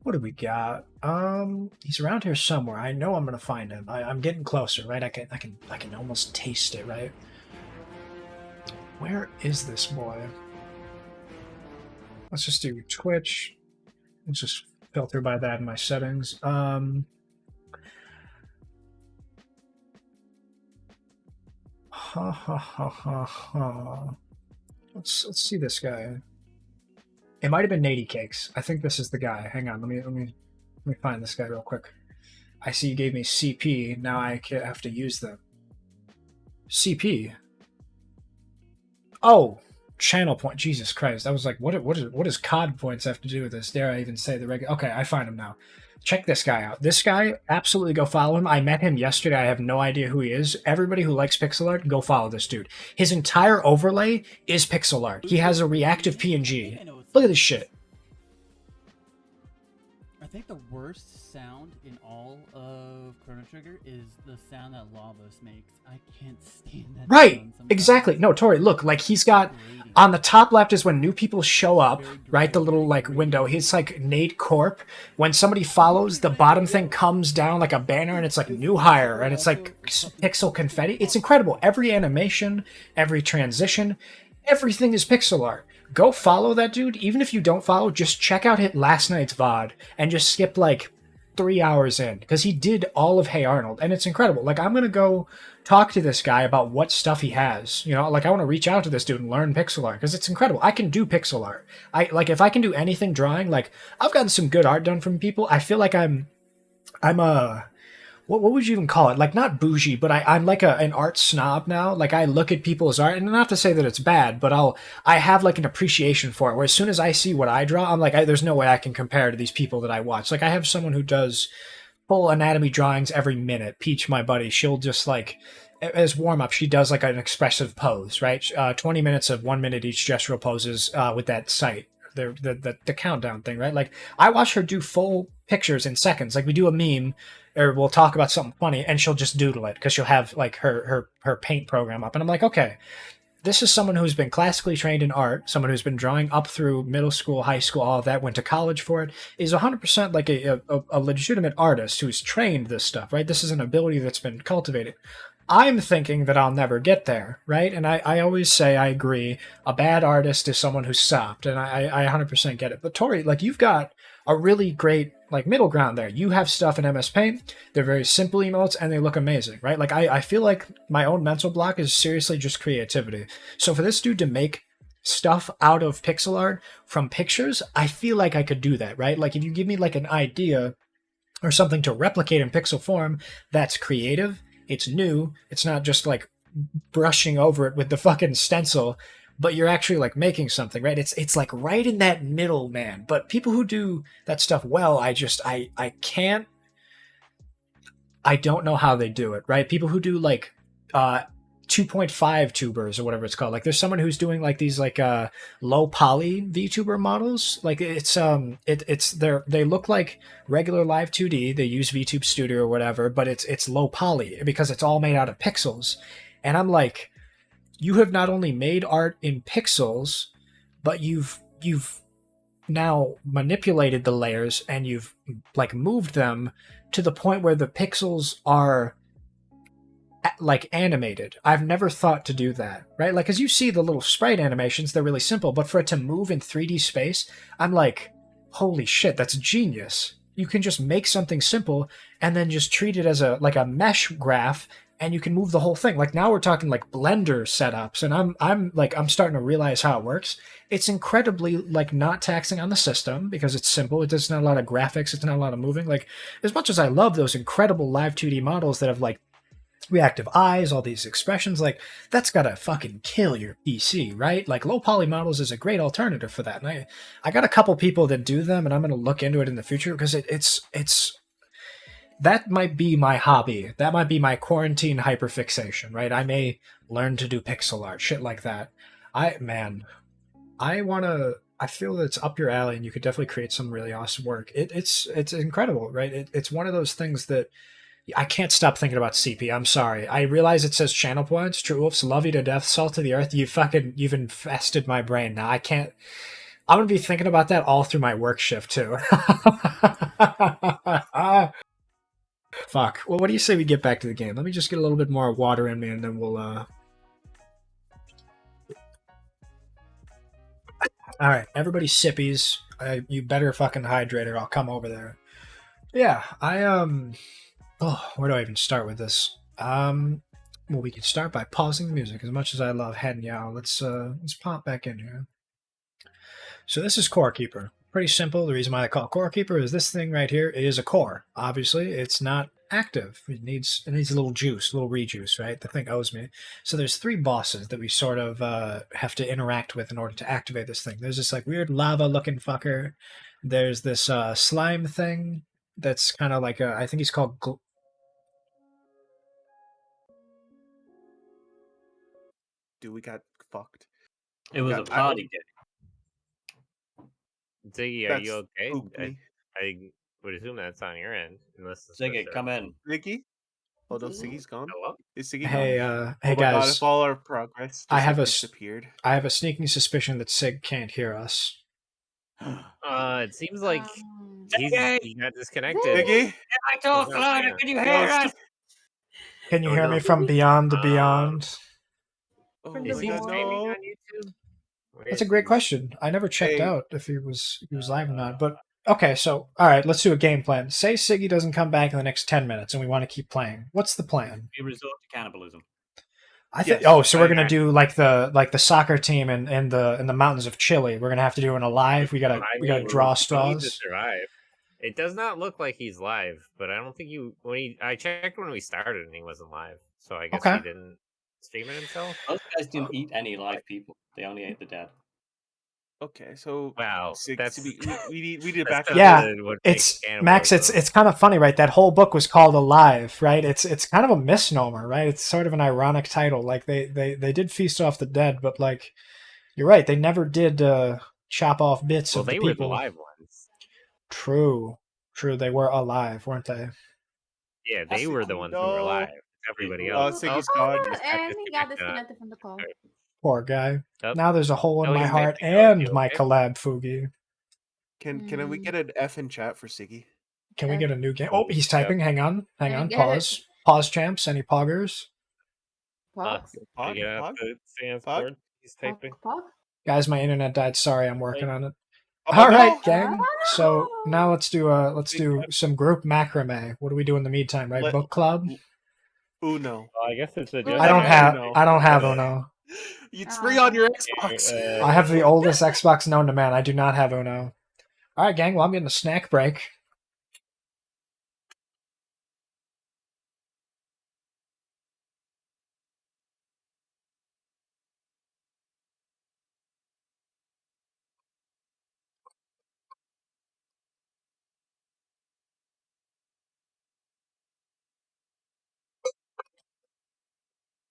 What do we got? He's around here somewhere. I know I'm gonna find him. I'm getting closer, right? I can almost taste it, right? Where is this boy? Let's just do Twitch. Let's just filter by that in my settings. Let's see this guy. It might have been Nady Cakes. I think this is the guy. Hang on, let me find this guy real quick. I see you gave me CP. Now I have to use them. CP. Oh, channel point. Jesus Christ! I was like, what does COD points have to do with this? Dare I even say the regular? Okay, I find him now. Check this guy out. This guy, absolutely go follow him. I met him yesterday. I have no idea who he is. Everybody who likes pixel art, go follow this dude. His entire overlay is pixel art. He has a reactive PNG. Look at this shit. I think the worst sound in all of Chrono Trigger is the sound that Lavos makes. I can't stand that. Right, exactly. No, Tori, look, like he's got on the top left is when new people show up, right? The little like window. He's like Nate Corp. When somebody follows, the bottom thing comes down like a banner and it's like new hire and it's like pixel confetti. It's incredible. Every animation, every transition, everything is pixel art. Go follow that dude. Even if you don't follow, just check out last night's VOD and just skip like 3 hours in because he did all of Hey Arnold and it's incredible. Like I'm going to go talk to this guy about what stuff he has. You know, like I want to reach out to this dude and learn pixel art because it's incredible. I can do pixel art. Like if I can do anything drawing, like I've gotten some good art done from people. I feel like I'm a what would you even call it? Like not bougie, but I'm like an art snob now. Like I look at people's art, and not to say that it's bad, but I have like an appreciation for it. Where as soon as I see what I draw, I'm like, there's no way I can compare to these people that I watch. Like I have someone who does full anatomy drawings every minute. Peach, my buddy, she'll just like as warm up, she does like an expressive pose, right? 20 minutes of 1 minute each gestural poses with that site. The countdown thing, right? Like I watch her do full pictures in seconds. Like we do a meme or we'll talk about something funny and she'll just doodle it because she'll have like her paint program up. And I'm like, okay, this is someone who's been classically trained in art, someone who's been drawing up through middle school, high school, all of that, went to college for it, is 100% like a legitimate artist who's trained this stuff, right? This is an ability that's been cultivated. I'm thinking that I'll never get there, right? And I always say I agree. A bad artist is someone who stopped, and I 100% get it. But Tori, like you've got a really great like middle ground there. You have stuff in MS Paint. They're very simple emotes, and they look amazing, right? Like I feel like my own mental block is seriously just creativity. So for this dude to make stuff out of pixel art from pictures, I feel like I could do that, right? Like if you give me like an idea or something to replicate in pixel form, that's creative. It's new. It's not just like brushing over it with the fucking stencil, but you're actually like making something, right? It's like right in that middle, man. But people who do that stuff well, I can't. I don't know how they do it, right? People who do like 2.5 tubers or whatever it's called. Like there's someone who's doing like these like low poly VTuber models. Like they look like regular live 2D. They use VTube Studio or whatever, but it's low poly because it's all made out of pixels. And I'm like, you have not only made art in pixels, but you've now manipulated the layers and you've like moved them to the point where the pixels are like animated. I've never thought to do that, right? Like, as you see the little sprite animations, they're really simple, but for it to move in 3D space, I'm like, holy shit, that's genius. You can just make something simple and then just treat it as a mesh graph, and you can move the whole thing. Like, now we're talking like Blender setups, and I'm starting to realize how it works. It's incredibly like not taxing on the system because it's simple. It does not a lot of graphics. It's not a lot of moving. Like, as much as I love those incredible live 2D models that have like reactive eyes, all these expressions, like that's gotta fucking kill your PC, right? Like low poly models is a great alternative for that. And I got a couple people that do them, and I'm gonna look into it in the future because it's that might be my hobby. That might be my quarantine hyperfixation, right? I may learn to do pixel art, shit like that. I feel that it's up your alley, and you could definitely create some really awesome work. It's incredible, right? It's one of those things that I can't stop thinking about CP. I'm sorry. I realize it says channel points. True Wolves, love you to death. Salt to the earth. You've infested my brain now. I can't. I'm gonna be thinking about that all through my work shift too. Fuck. Well, what do you say we get back to the game? Let me just get a little bit more water in me, and then we'll. All right, everybody sippies. You better fucking hydrate, or I'll come over there. Yeah, Oh, where do I even start with this? Well, we can start by pausing the music. As much as I love Hen Yao, let's pop back in here. So this is Core Keeper. Pretty simple. The reason why I call it Core Keeper is this thing right here. It is a core. Obviously, it's not active. It needs a little juice, a little rejuice, right? The thing owes me. So there's 3 bosses that we sort of have to interact with in order to activate this thing. There's this like weird lava-looking fucker. There's this slime thing that's kind of like I think he's called. Dude, we got fucked. It was a party game. Ziggy, are That's you okay? spooked me. I would assume that's on your end, unless the Ziggy, Switch come are- in. Siggy? Oh no, Siggy's gone. Hello? Is Siggy Hey, gone? hey Oh my God, guys. if all our progress I just, have like, a s- disappeared. I have a sneaking suspicion that Sig can't hear us. It seems like he got disconnected. Siggy? I told He's not Florida, there. can you No, hear us? Can you Oh, hear no. me from beyond the beyond? Oh From Is my he God, streaming no. on YouTube? Where That's is a great he? question. I never checked Hey. out if he was live or not. But okay, so all right, let's do a game plan. Say Siggy doesn't come back in the next 10 minutes, and we want to keep playing. What's the plan? We resort to cannibalism. I think. Yes, Oh, so we're I- gonna do like the soccer team in the mountains of Chile. We're gonna have to do an alive. We gotta I draw mean, we need to straws. survive. It does not look like he's live, but I don't think I checked when we started and he wasn't live. So I guess Okay. he didn't stream it himself. Those guys didn't eat any live people. They only ate the dead. Okay, so Wow, Sig, that's we need to back that's up. Yeah, what It's makes Max. cannibalism. It's kind of funny, right? That whole book was called Alive, right? It's kind of a misnomer, right? It's sort of an ironic title. Like they did feast off the dead, but like you're right, they never did chop off bits Well, of the they were the people. live ones. True, they were alive, weren't they? Yeah, they were the ones who were No. live. Everybody Oh, else. Siggy's Oh, gone. no, Just got and he got disconnected. disconnected from the call. Poor guy. Yep. Now there's a hole in Oh, my he's heart typing out. and You my okay? collab Fugi. Can we get an F in chat for Siggy? Can we F. get a new game? Oh, he's typing. Hang on. I get it. Pause, champs. Any poggers? Pox? Pog? Yeah, Pog? the Sans Pog? board. He's typing. Pog? Guys, my internet died. Sorry, I'm working on it. Oh, All right, no! gang. So Oh. now let's do some group macrame. What do we do in the meantime, right? Let- Book club. Uno. I guess it's a I don't have Uno. Uno. It's free on your Xbox. I have the oldest Xbox known to man. I do not have Uno. All right, gang. Well, I'm getting a snack break.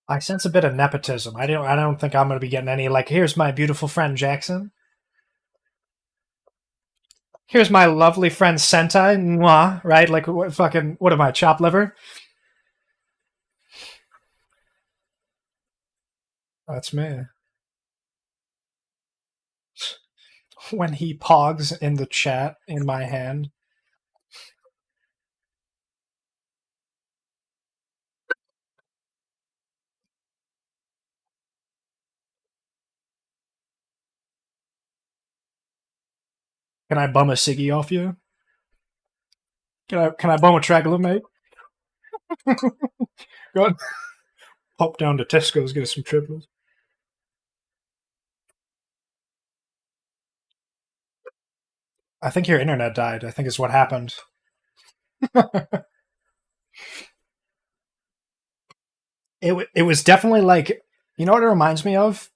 I sense a bit of nepotism. I don't think I'm going to be getting any like. Here's my beautiful friend Jackson. Here's my lovely friend Sentai. Mwah, right? Like what am I? Chopped liver? That's me. When he pogs in the chat in my hand. Can I bum a ciggy off you? Can I bum a tragler, mate? Go on. Pop down to Tesco's, get us some triples. I think your internet died. I think is what happened. It was definitely like, you know what it reminds me of?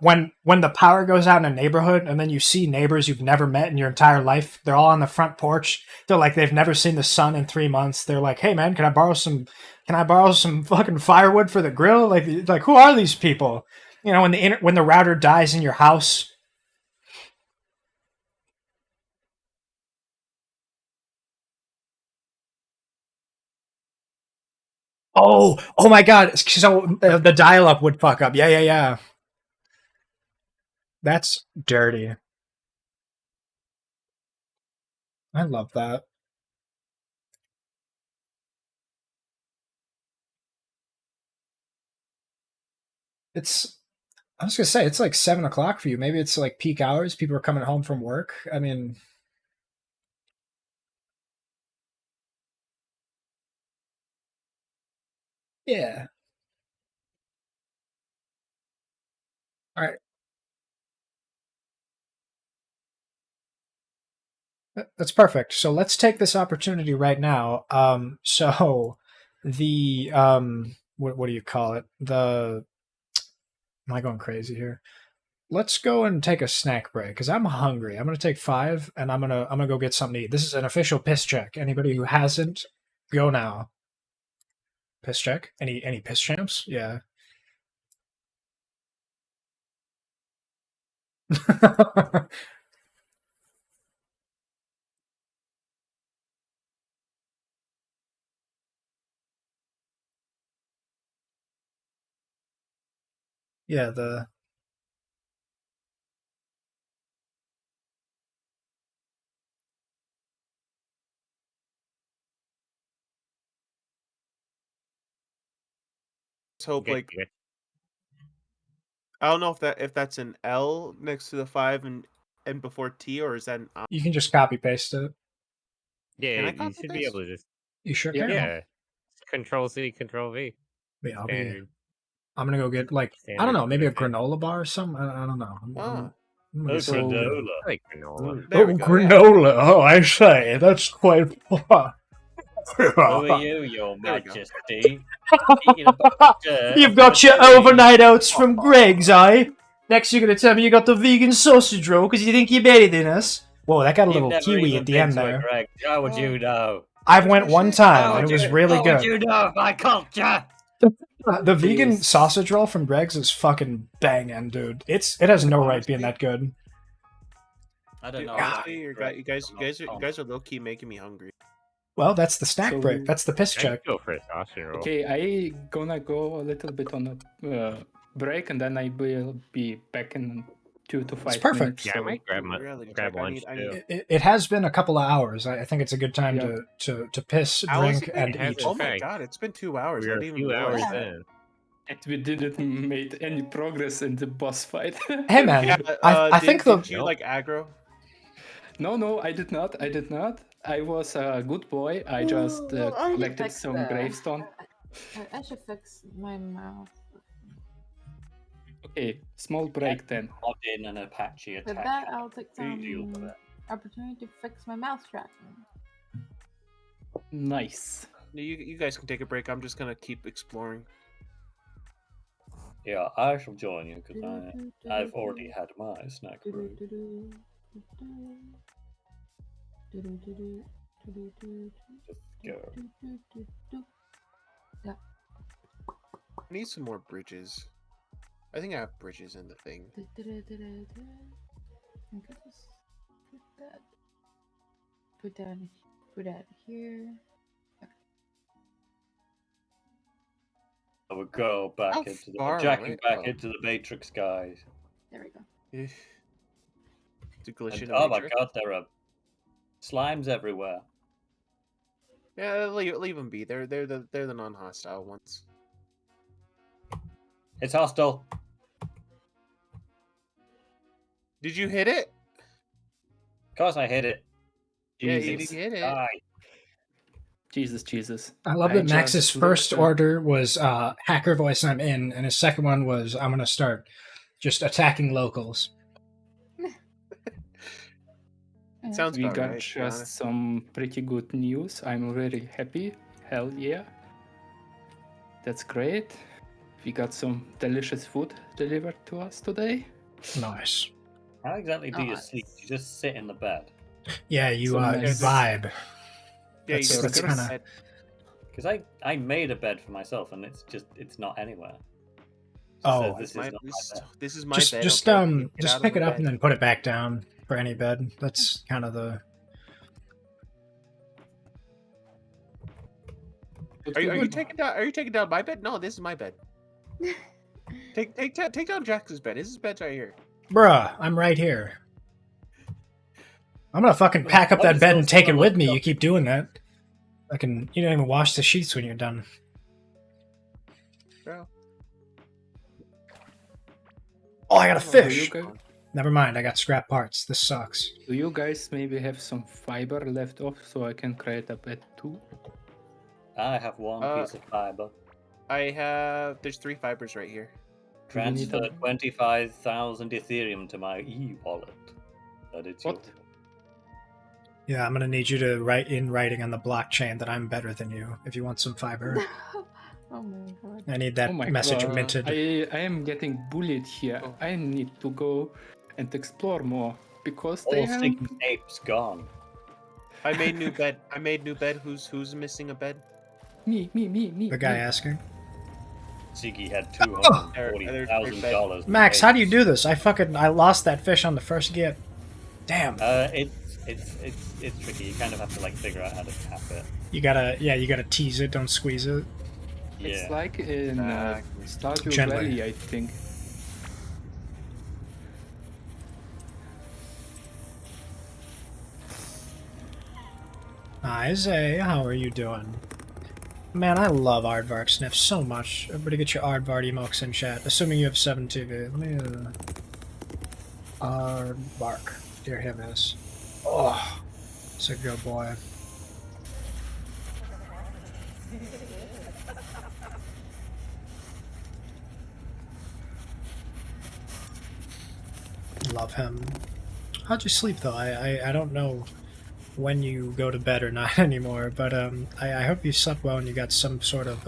When the power goes out in a neighborhood and then you see neighbors you've never met in your entire life. They're all on the front porch. They're like they've never seen the sun in 3 months. They're like, "Hey man, can I borrow some fucking firewood for the grill?" Like who are these people? You know, when the router dies in your house. Oh my god! So the dial-up would fuck up. Yeah. That's dirty. I love that. I was gonna say it's like 7 o'clock for you. Maybe it's like peak hours. People are coming home from work. I mean, yeah. All right. That's perfect. So let's take this opportunity right now. So the what do you call it? Am I going crazy here? Let's go and take a snack break because I'm hungry. I'm gonna take 5, and I'm gonna go get something to eat. This is an official piss check. Anybody who hasn't, go now. Piss check. Any piss champs? Yeah. Yeah. Let's hope Okay, like okay. I don't know if that's an L next to the 5 and before T, or is that an I? You can just copy paste it. Yeah, Can I you copy should be this? able to just You sure Yeah. can. yeah. Control C, Control V. Yeah, Standard. I'm gonna go get like I don't Standard know, maybe a Twitter. granola bar or something. I don't know. Ah. I'm gonna get So- something. I like granola. There we go, yeah. granola. Oh, I say that's quite. Who are you, Your There we go. Majesty? Eating a bunch of dirt You've off got the your tree. overnight oats from Greg's, eh? Next, you're gonna tell me you got the vegan sausage roll because you think you're better than us. Whoa, that got a You've little never kiwi even at the been end to a there. Greg. How would you know? I've went my one shit. time How and would it was you- really how good. would you know my culture? The vegan Yes. sausage roll from Greg's is fucking banging, dude. It has no right being that good. I don't Dude, know. honestly, like you Greg, guys I'm not are low key making me hungry. Well, that's the snack So- break. That's the piss I check. go for a sausage roll. Okay, I gonna go a little bit on a break, and then I will be back in 2 to 5 perfect. minutes. Yeah, I so- might grab Reality check. grab I lunch need- too. It has been a couple of hours. I think it's a good time Yeah. to piss, How has drink, it been? and It has eat. been Oh my fact. god, it's been 2 hours. We're I a didn't few even hours realize that. in. And we didn't made any progress in the boss fight. Hey man, Yeah, I think the did you like aggro? No, I did not. I was a good boy. I just Well, I should collected fix some gravestone. I should fix my mouth. Okay, small break then. Mod in an Apache With attack. that, I'll take Do you deal with some it? opportunity to fix my mouse tracking. Nice. You guys can take a break. I'm just gonna keep exploring. Yeah, I shall join you because I've already had my snack break. Just go. Yeah. I need some more bridges. I think I have bridges in the thing. Put that here. I would go back How into far jacking away? back Oh. into the Matrix, guys. There we go. It's a glitch in And, the oh my Matrix. god, there are slimes everywhere. Yeah, leave them be. They're the non-hostile ones. It's hostile. Did you hit it? course I hit it. Yeah, you Jesus. hit it. Die. Jesus. I love I that Max's just first listen. order was hacker voice I'm in, and his second one was I'm gonna start just attacking locals. Sounds We about got right, to be just honest. some pretty good news. I'm very happy. Hell yeah. That's great. We got some delicious food delivered to us today. Nice. How exactly do you Nice. sleep? You just sit in the bed. Yeah, you So you nice. vibe. Yeah, That's- you that's get kinda- that- Because I made a bed for myself and it's not anywhere. It Oh. says this is my- not my this, bed. this is my Just bed. just okay? Get just out of pick the it up bed. and then put it back down for any bed. That's kind of the. Are you taking down my bed? No, this is my bed. Take down Jax's bed. His bed's right here. Bruh, I'm right here. I'm gonna fucking pack up Why that does bed those and take it smell with like me. dog? You keep doing that. You don't even wash the sheets when you're done. Bro. Oh, I got a Oh, fish. you go- Never mind, I got scrap parts. This sucks. Do you guys maybe have some fiber left off so I can create a bed too? I have one piece of fiber. There's 3 fibers right here. Do you need Transfer a- 25,000 Ethereum to my e-wallet. That it's What? yours. Yeah, I'm gonna need you to write in writing on the blockchain that I'm better than you if you want some fiber. Oh my god. I need that Oh my message God. minted. I am getting bullied here. Oh. I need to go and explore more because they All have... Siggy apes gone. I made new bed. Who's missing a bed? Me. The guy me. asking. Siggy had Oh! $240,000. in Max, how do you apes. do this? I lost that fish on the first get. Damn. It's tricky. You kind of have to like figure out how to tap it. You gotta tease it, don't squeeze it. Yeah. It's like in Stardew Gently. Valley, I think. Isaiah, how are you doing? Man, I love Aardvark Sniff so much. Everybody get your Aardvark emotes in chat, assuming you have 7 TV. Let me, Aardvark. Dear him is. Oh, it's a good boy. Love him. How'd you sleep though? I don't know when you go to bed or not anymore, but I hope you slept well and you got some sort of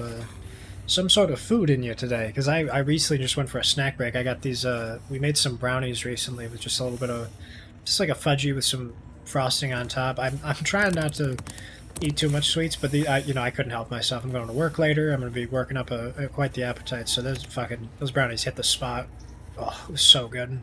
food in you today. Because I recently just went for a snack break. I got these we made some brownies recently with just a little bit of just like a fudgy with some frosting on top. I'm trying not to eat too much sweets, but I couldn't help myself. I'm going to work later. I'm going to be working up quite the appetite. So those brownies hit the spot. Oh, it was so good.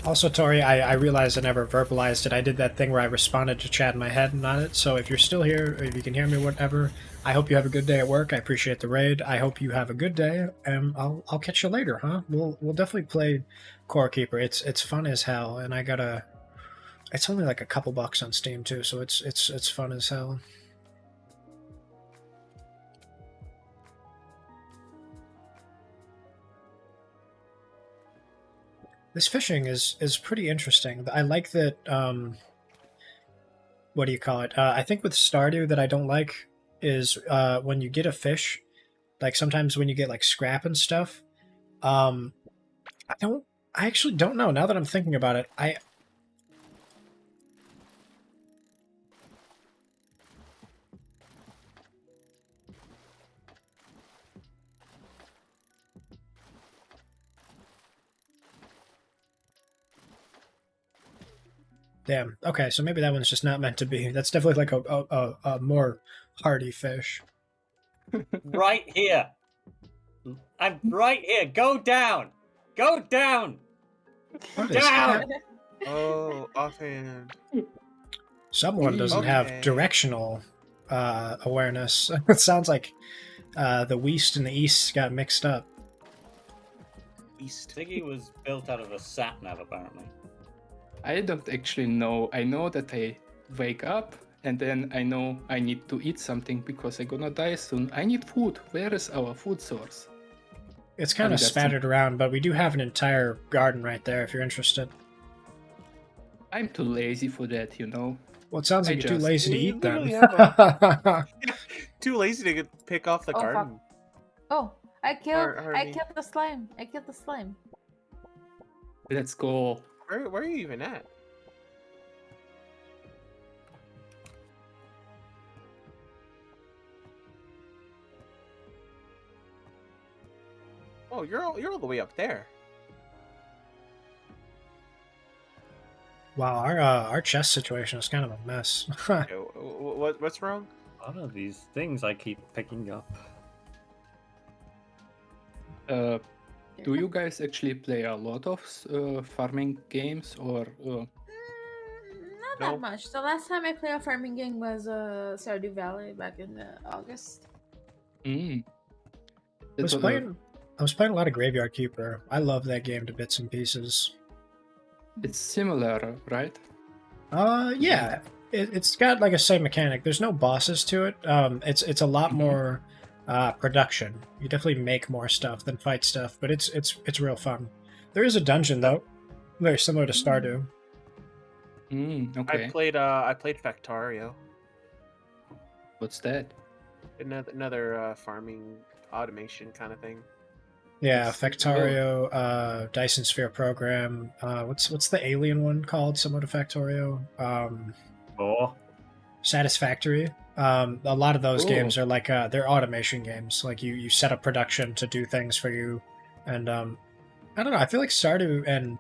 Also, Tori, I realized I never verbalized it. I did that thing where I responded to chat in my head and not it. So if you're still here, or if you can hear me, whatever, I hope you have a good day at work. I appreciate the raid. I hope you have a good day, and I'll catch you later, huh? We'll definitely play Core Keeper. It's fun as hell, and it's only like a couple bucks on Steam too, so it's fun as hell. This fishing is pretty interesting. I like that. What do you call it? I think with Stardew that I don't like is when you get a fish, like sometimes when you get like scrap and stuff. I actually don't know. Now that I'm thinking about it, Damn. Okay, so maybe that one's just not meant to be. That's definitely like a more hardy fish. Right here. I'm right here. Go down. Go down. What is Down. that? Oh, offhand. Someone doesn't Okay. have directional awareness. It sounds like the west and the east got mixed up. East. Siggy was built out of a sat nav, apparently. I don't actually know. I know that I wake up and then I know I need to eat something because I'm gonna die soon. I need food. Where is our food source? It's kind Maybe of that's spattered around, but we do have an entire garden right there if you're interested. I'm too lazy for that, you know. Well, it sounds I like you're too just- lazy to You eat then. literally Too lazy to pick off the Oh, fuck. garden. Oh, I killed Harvey. the slime. I killed the slime. Let's go. Where are you even at? Oh, you're all the way up there. Wow, our chest situation is kind of a mess. Okay, what's wrong? A lot of these things I keep picking up. Do you guys actually play a lot of farming games or? Not No. that much. The last time I played a farming game was Stardew Valley back in August. Mm. I was playing a lot of Graveyard Keeper. I love that game to bits and pieces. It's similar, right? Yeah, it's got like a same mechanic. There's no bosses to it. It's a lot more production. You definitely make more stuff than fight stuff, but it's real fun. There is a dungeon though, very similar to Stardew. Okay. I played Factorio. What's that? Another farming automation kind of thing. Yeah, It's- Factorio, Dyson Sphere program. What's the alien one called? Similar to Factorio. Oh, Satisfactory. A lot of those Ooh. games are like they're automation games. Like you set up production to do things for you, and I don't know. I feel like Stardew and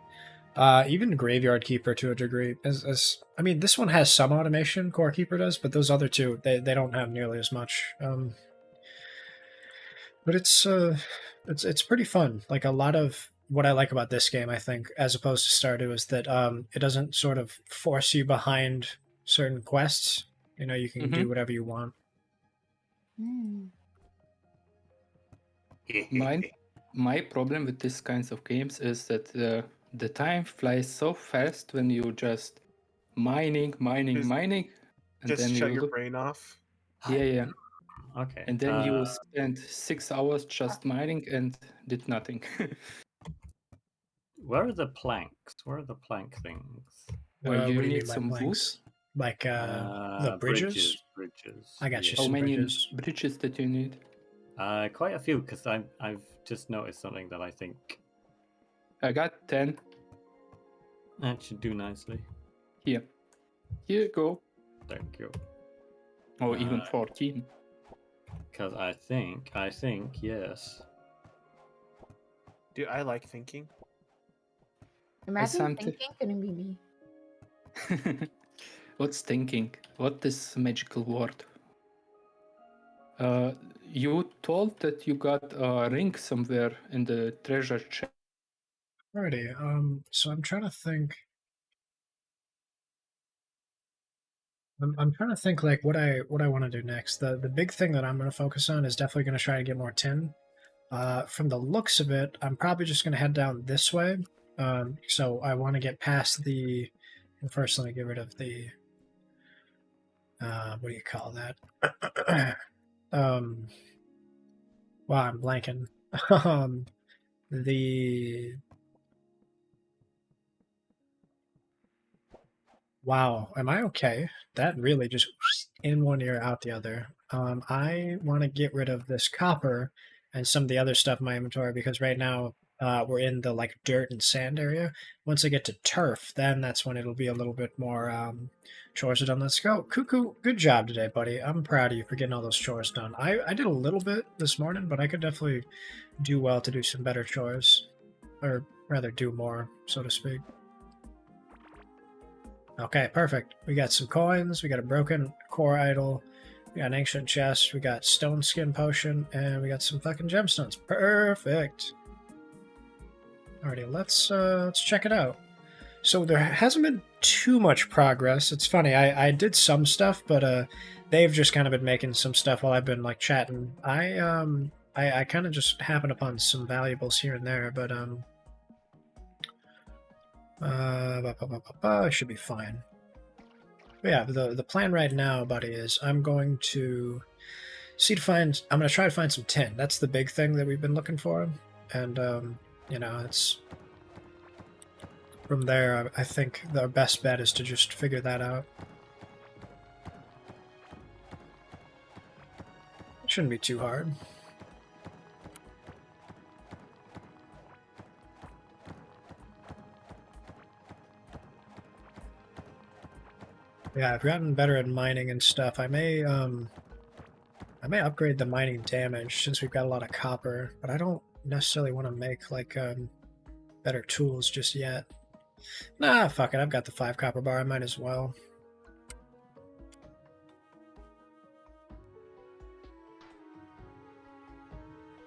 even Graveyard Keeper to a degree. I mean, this one has some automation. Core Keeper does, but those other two they don't have nearly as much. But it's pretty fun. Like a lot of what I like about this game, I think, as opposed to Stardew, is that it doesn't sort of force you behind certain quests. You know, you can do whatever you want. My problem with these kinds of games is that the time flies so fast when you just mining, Just- and Just then shut you your look. brain off. Yeah. okay. And then you spend 6 hours just mining and did nothing. Where are the planks? Where are the plank things? You what do you need mean by some wood? planks? Like the bridges? Bridges. I got you How some many bridges. bridges that you need? Quite a few, because I've just noticed something that I think I got 10 that should do nicely. here. Here you go. Thank you. Or even Uh, 14. Because I think yes. Dude, I like thinking. Imagine something- thinking couldn't be me. What's thinking? What is magical word? You told that you got a ring somewhere in the treasure chest. Alrighty. So I'm trying to think. I'm trying to think like what I want to do next. The big thing that I'm going to focus on is definitely going to try to get more tin. From the looks of it, I'm probably just going to head down this way. So I want to get past the. First, let me get rid of the. What do you call that? Wow, I'm blanking. The. Wow, am I okay? That really just in one ear, out the other. I want to get rid of this copper and some of the other stuff in my inventory because right now we're in the like dirt and sand area. Once I get to turf, then that's when it'll be a little bit more chores are done. Let's go. Cuckoo, good job today, buddy. I'm proud of you for getting all those chores done. I did a little bit this morning, but I could definitely do well to do some better chores. Or rather do more, so to speak. Okay, perfect. We got some coins, we got a broken core idol, we got an ancient chest, we got stone skin potion, and we got some fucking gemstones. Perfect. Alrighty, let's check it out. So there hasn't been too much progress. It's funny, I did some stuff, but they've just kind of been making some stuff while I've been like chatting. I kind of just happened upon some valuables here and there, but I should be fine. But yeah, the plan right now, buddy, is I'm going to I'm gonna try to find some tin. That's the big thing that we've been looking for, and you know, from there, I think the best bet is to just figure that out. It shouldn't be too hard. Yeah, I've gotten better at mining and stuff. I may upgrade the mining damage since we've got a lot of copper, but I don't necessarily want to make like better tools just yet. Nah, fuck it. I've got the 5 copper bar. I might as well.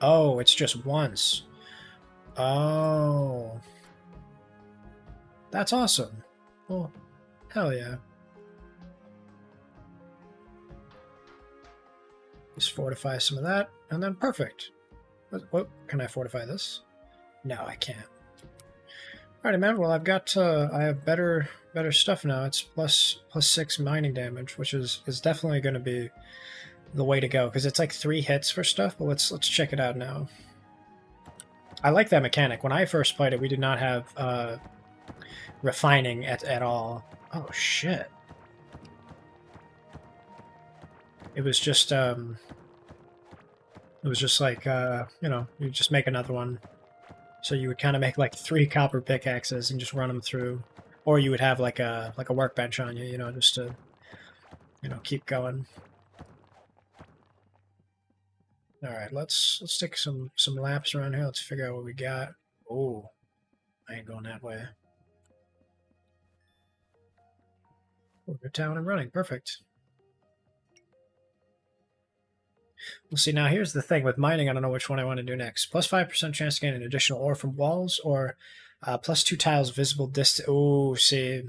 Oh, it's just once. Oh. That's awesome. Well, hell yeah. Just fortify some of that, and then perfect. What can I fortify this? No, I can't. Alrighty, man. Well, I've got I have better stuff now. It's plus 6 mining damage, which is definitely going to be the way to go because it's like 3 hits for stuff. But let's check it out now. I like that mechanic. When I first played it, we did not have refining at all. Oh shit! It was just like you know, you just make another one. So you would kind of make like 3 copper pickaxes and just run them through, or you would have like a workbench on you, you know, just to, you know, keep going. All right, let's take some laps around here. Let's figure out what we got. Oh, I ain't going that way. Oh, good town and running, perfect. Well, see, now here's the thing with mining. I don't know which one I want to do next. Plus 5% chance to gain an additional ore from walls, or plus 2 tiles visible distance. Oh, see,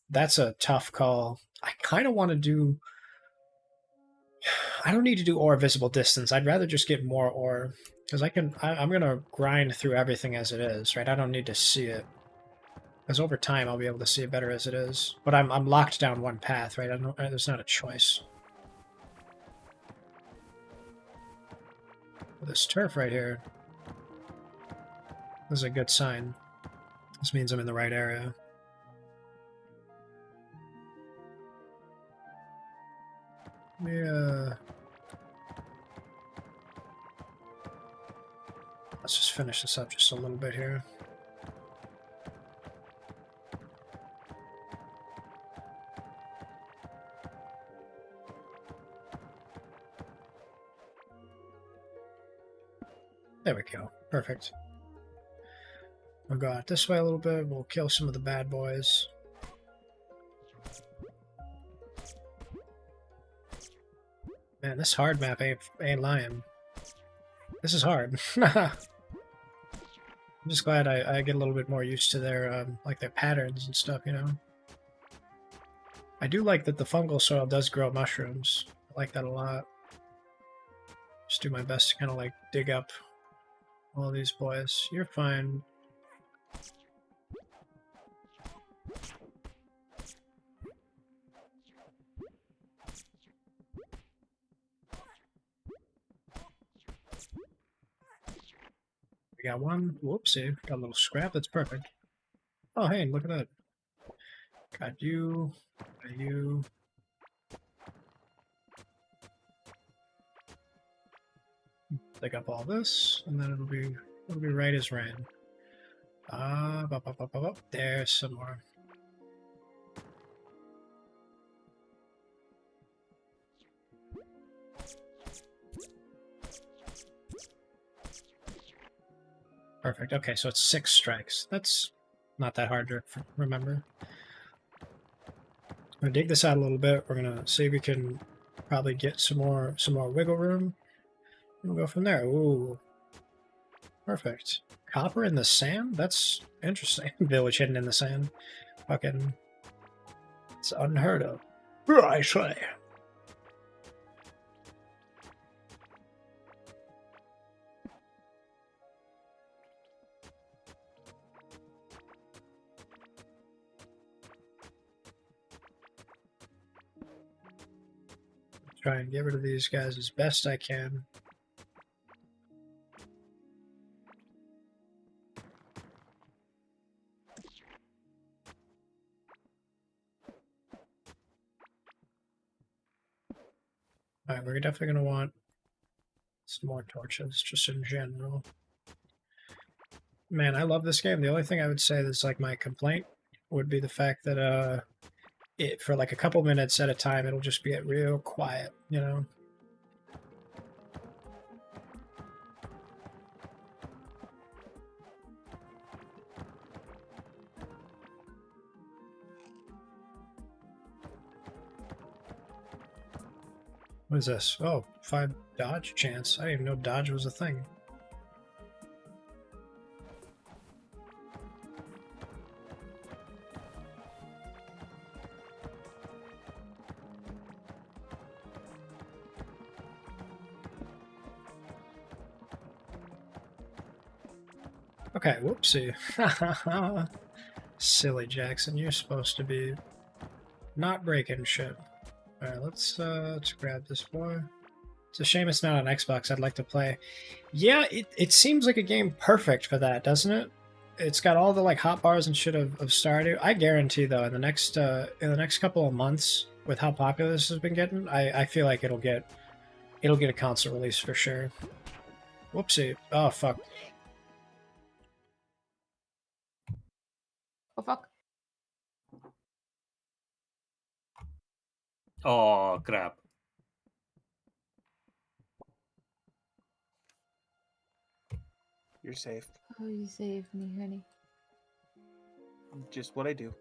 that's a tough call. I kind of want to do. I don't need to do ore visible distance. I'd rather just get more ore because I'm gonna grind through everything as it is, right? I don't need to see it because over time I'll be able to see it better as it is. But I'm locked down one path, right? There's not a choice. This turf right here. This is a good sign. This means I'm in the right area. Yeah. Let's just finish this up just a little bit here. There we go. Perfect. We'll go out this way a little bit. We'll kill some of the bad boys. Man, this hard map ain't lying. This is hard. I'm just glad I get a little bit more used to their like their patterns and stuff, you know. I do like that the fungal soil does grow mushrooms. I like that a lot. Just do my best to kind of like dig up all these boys. You're fine. We got one. Whoopsie. Got a little scrap. That's perfect. Oh, hey, look at that. Got you. Got you. Dig up all this, and then it'll be right as rain. There's some more. Perfect. Okay, so it's 6 strikes. That's not that hard to remember. I'm gonna dig this out a little bit. We're gonna see if we can probably get some more wiggle room. We'll go from there. Ooh. Perfect. Copper in the sand? That's interesting. Village hidden in the sand. Fucking... It's unheard of. I say. Try and get rid of these guys as best I can. Alright, we're definitely going to want some more torches, just in general. Man, I love this game. The only thing I would say that's like my complaint would be the fact that it for like a couple minutes at a time it'll just get real quiet, you know? What is this? Oh, 5 dodge chance. I didn't even know dodge was a thing. Okay, whoopsie. Silly Jackson, you're supposed to be not breaking shit. Alright, let's grab this boy. It's a shame it's not on Xbox. I'd like to play. Yeah, it seems like a game perfect for that, doesn't it? It's got all the like hotbars and shit of Stardew. I guarantee though, in the next couple of months, with how popular this has been getting, I feel like it'll get a console release for sure. Whoopsie. Oh fuck. Oh fuck. Oh crap. You're safe. Oh, you saved me, honey. Just what I do.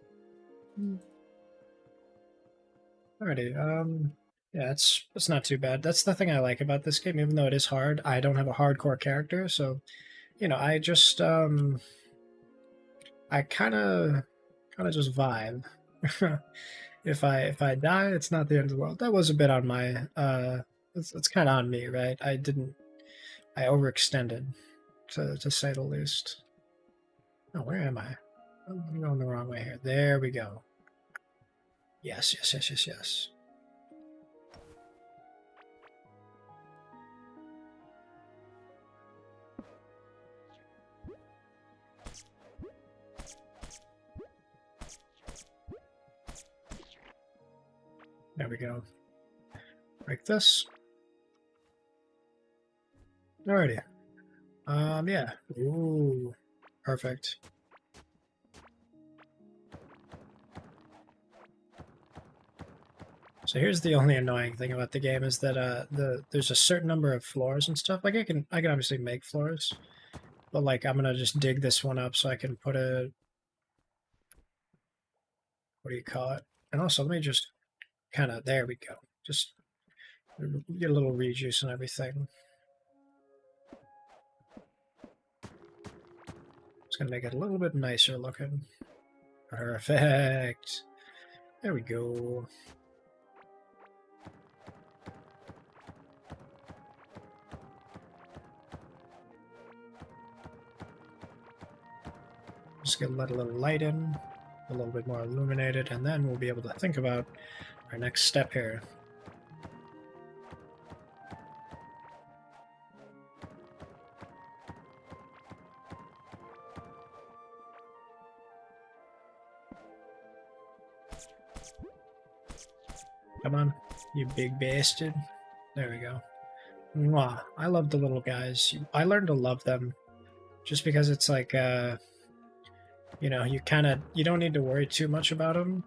Alrighty, yeah, it's not too bad. That's the thing I like about this game, even though it is hard. I don't have a hardcore character, so you know, I just I kinda just vibe. If I die, it's not the end of the world. That was a bit on my it's kinda on me, right? I overextended to say the least. Oh, where am I? I'm going the wrong way here. There we go. Yes. There we go. Break this. Alrighty. Yeah. Ooh, perfect. So here's the only annoying thing about the game is that there's a certain number of floors and stuff. Like I can obviously make floors, but like I'm gonna just dig this one up so I can put a, what do you call it? And also let me just kind of, there we go. Just get a little rejuice and everything. It's gonna make it a little bit nicer looking. Perfect. There we go. Just gonna let a little light in, a little bit more illuminated, and then we'll be able to think about our next step here. Come on, you big bastard. There we go. Mwah. I love the little guys. I learned to love them just because it's like, you know, you don't need to worry too much about them.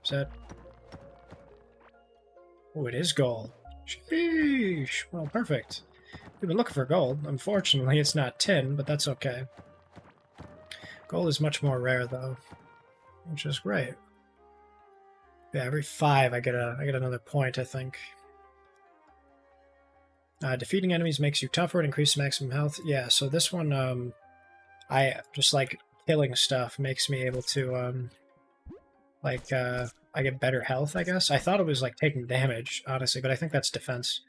Is that... Oh, it is gold. Sheesh. Well, perfect. We've been looking for gold. Unfortunately, it's not tin, but that's okay. Gold is much more rare, though, which is great. Yeah, every 5 I get another point, I think. Defeating enemies makes you tougher and increases maximum health. Yeah, so this one, I just like killing stuff makes me able to, I get better health, I guess. I thought it was like taking damage, honestly, but I think that's defense.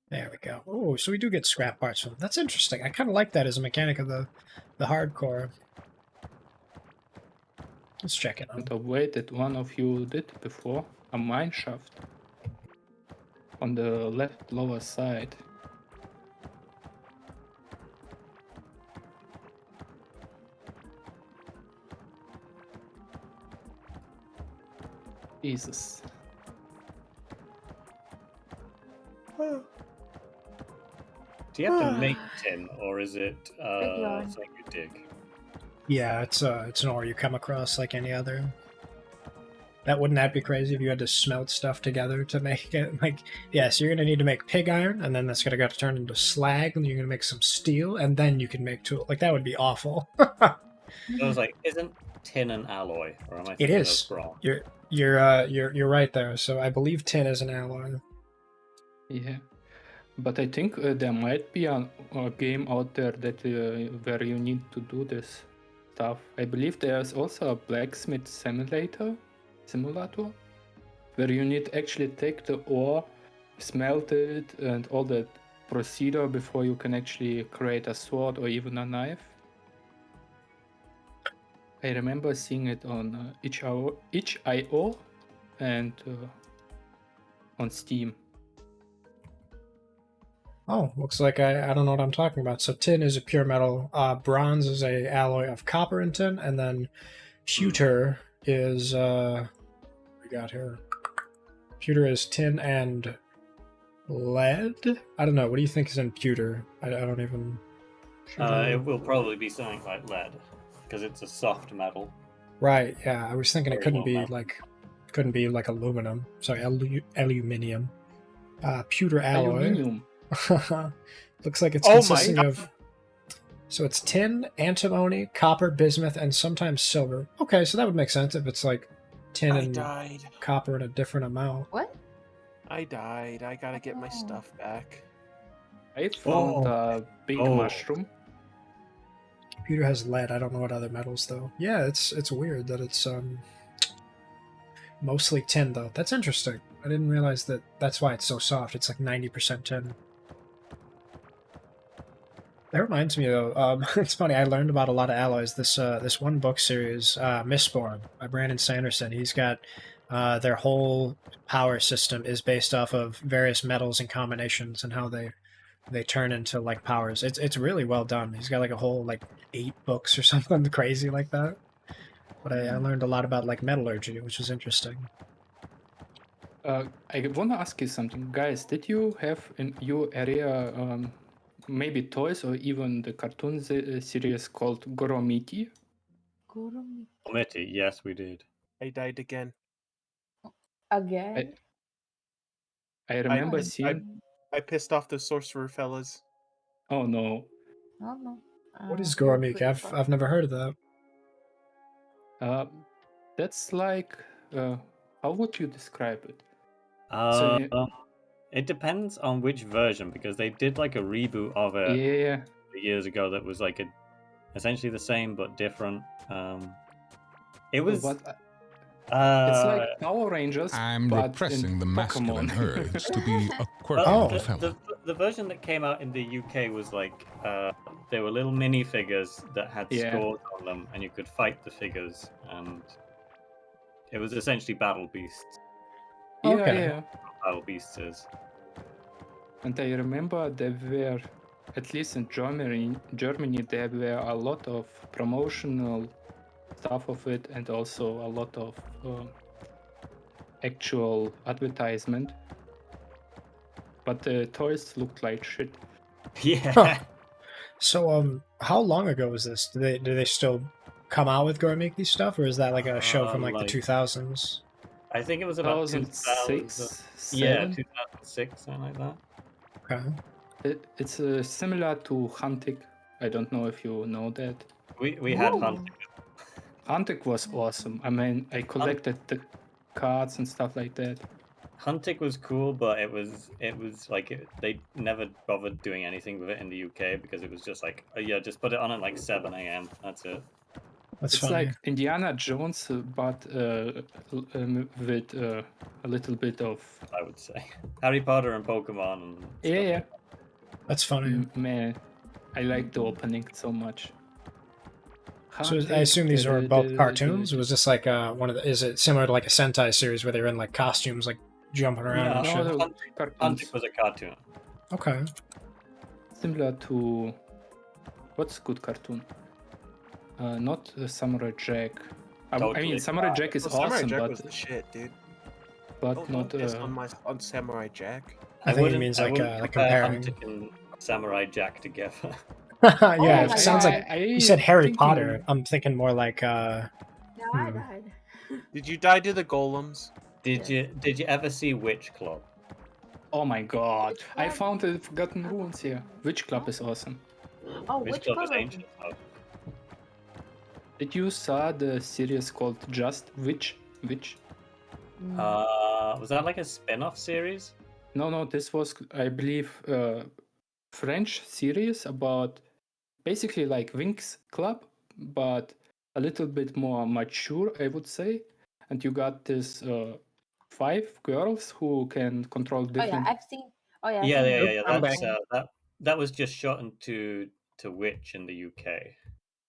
There we go. Oh, so we do get scrap parts from them. That's interesting. I kind of like that as a mechanic of the hardcore. Let's check it out. The way that one of you did before, a mine shaft on the left lower side. Jesus. Do you have to make tin, or is it yarn. something you dig? Yeah, it's an ore you come across like any other. Wouldn't that be crazy if you had to smelt stuff together to make it? Like, yeah, so you're gonna need to make pig iron, and then that's gonna go to turn into slag, and you're gonna make some steel, and then you can make tool. Like that would be awful. I was like, isn't tin an alloy, or am I It thinking is. of wrong? You're right there. So I believe tin is an alloy. Yeah. But I think there might be a game out there that where you need to do this stuff. I believe there's also a blacksmith simulator where you need to actually take the ore, smelt it, and all that procedure before you can actually create a sword or even a knife. I remember seeing it on itch.io and on Steam. Oh, looks like I don't know what I'm talking about. So tin is a pure metal. Bronze is a alloy of copper and tin, and then pewter is we got here. Pewter is tin and lead. I don't know. What do you think is in pewter? I don't even. It will probably be something like lead, because it's a soft metal. Right. Yeah, I was thinking it Very couldn't low be metal. like aluminum. Sorry, aluminium. Pewter alloy. Aluminium. Looks like it's Oh my consisting God. of. So it's tin, antimony, copper, bismuth, and sometimes silver. Okay, so that would make sense if it's like tin I and died. copper in a different amount. What? I died. I gotta get my Oh. stuff back. I found a big Oh. mushroom. Pewter has lead. I don't know what other metals though. Yeah, it's weird that it's mostly tin though. That's interesting. I didn't realize that's why it's so soft. It's like 90% tin. That reminds me though. It's funny. I learned about a lot of alloys. This one book series, Mistborn by Brandon Sanderson. He's got their whole power system is based off of various metals and combinations and how they turn into like powers. It's really well done. He's got like a whole like 8 books or something crazy like that. But I learned a lot about like metallurgy, which was interesting. I want to ask you something, guys. Did you have in your area maybe toys or even the cartoon series called Goromiti? Committee, yes, we did. I died again. Again? I remember I- seeing. I pissed off the sorcerer fellas. Oh no. I don't know. What is Real Gormik? quick I've never heard of that. That's like. How would you describe it? Uh, you- it depends on which version, because they did like a reboot of it Yeah. years ago that was like essentially the same but different. It was. But it's Uh, like Power Rangers. I'm but repressing in the masculine Pokemon. urge to be a quirky well, little fella. the version that came out in the UK was like there were little minifigures that had Yeah. scores on them, and you could fight the figures, and it was essentially Battle Beasts. Yeah, Okay. yeah. Battle Beasts is. And I remember there were, at least in Germany, there were a lot of promotional stuff of it, and also a lot of actual advertisement. But the toys looked like shit. Yeah. Huh. So how long ago was this? Do they still come out with Gormiki stuff, or is that like a show from like the Like- 2000s? I think it was about 2006, 2000. Yeah, 7? 2006, something like that. Okay. It's similar to Huntic. I don't know if you know that. We had Ooh. Hunting. Huntic was awesome. I mean, I collected the cards and stuff like that. Huntic was cool, but it was like they never bothered doing anything with it in the UK because it was just like, oh, yeah, just put it on at like 7 a.m. That's it. That's It's funny. like Indiana Jones, but with a little bit of I would say Harry Potter and Pokemon. And stuff yeah. like that. That's funny. Man, I like the opening so much. So I assume these are both cartoons. Was this like one of the? Is it similar to like a Sentai series where they're in like costumes, like jumping around Yeah, and no, shit? the Huntic cartoons. was a cartoon. Okay. Similar to what's good cartoon? Not Samurai Jack. I mean, Totally. Samurai Jack is Samurai awesome, Jack but was the shit, dude. but Don't not. piss on Samurai Jack. I think it wouldn't- means I like wouldn't like compare comparing. Hunter and Samurai Jack together. Yeah, Oh it my sounds God. like you said Harry Potter. Thinking- I'm thinking more like Now I Hmm. died. Did you die to the golems? Did you ever see Witch Club? Oh my god! Which I club? found the Forgotten Ruins here. Witch Club is awesome. Oh, Witch which Club is club? ancient. Oh, Did you saw the series called Just Witch? Witch? Mm. was that like a spin-off series? No, this was, I believe, French series about basically like Winx Club, but a little bit more mature, I would say. And you got this 5 girls who can control Oh yeah, different. I've seen. Oh yeah. I've Yeah, seen yeah, those yeah. come That's ones. that was just shot into Witch in the UK.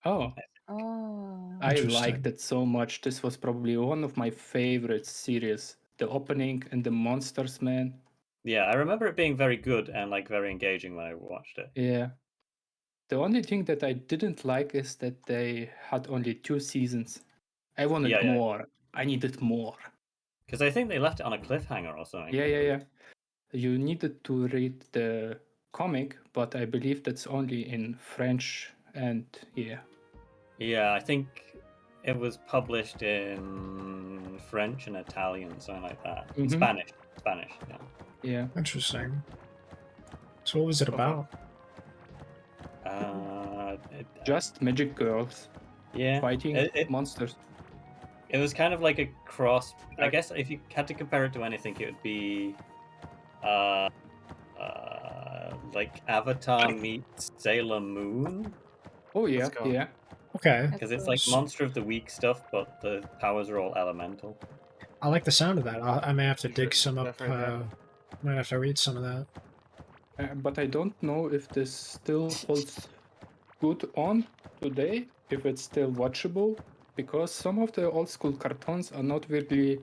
Oh, Oh. I Interesting. liked it so much. This was probably one of my favorite series. The opening and the monsters, man. Yeah, I remember it being very good and like very engaging when I watched it. Yeah. The only thing that I didn't like is that they had only 2 seasons. I wanted Yeah, yeah. more. I needed more. Because I think they left it on a cliffhanger or something. Yeah. You needed to read the comic, but I believe that's only in French and yeah. Yeah, I think it was published in French and Italian, something like that. Mhm. Spanish, yeah. Yeah. Interesting. So what was it about? Just magic girls Yeah, fighting it monsters. was kind of like a cross. I guess if you had to compare it to anything, it would be like Avatar meets Sailor Moon, Oh yeah, Let's go. yeah. Okay, because it's cool. like Monster of the Week stuff, but the powers are all elemental. I like the sound of that. I may have to dig Sure, some up. definitely. Might have to read some of that. But I don't know if this still holds good on today, if it's still watchable, because some of the old school cartoons are not really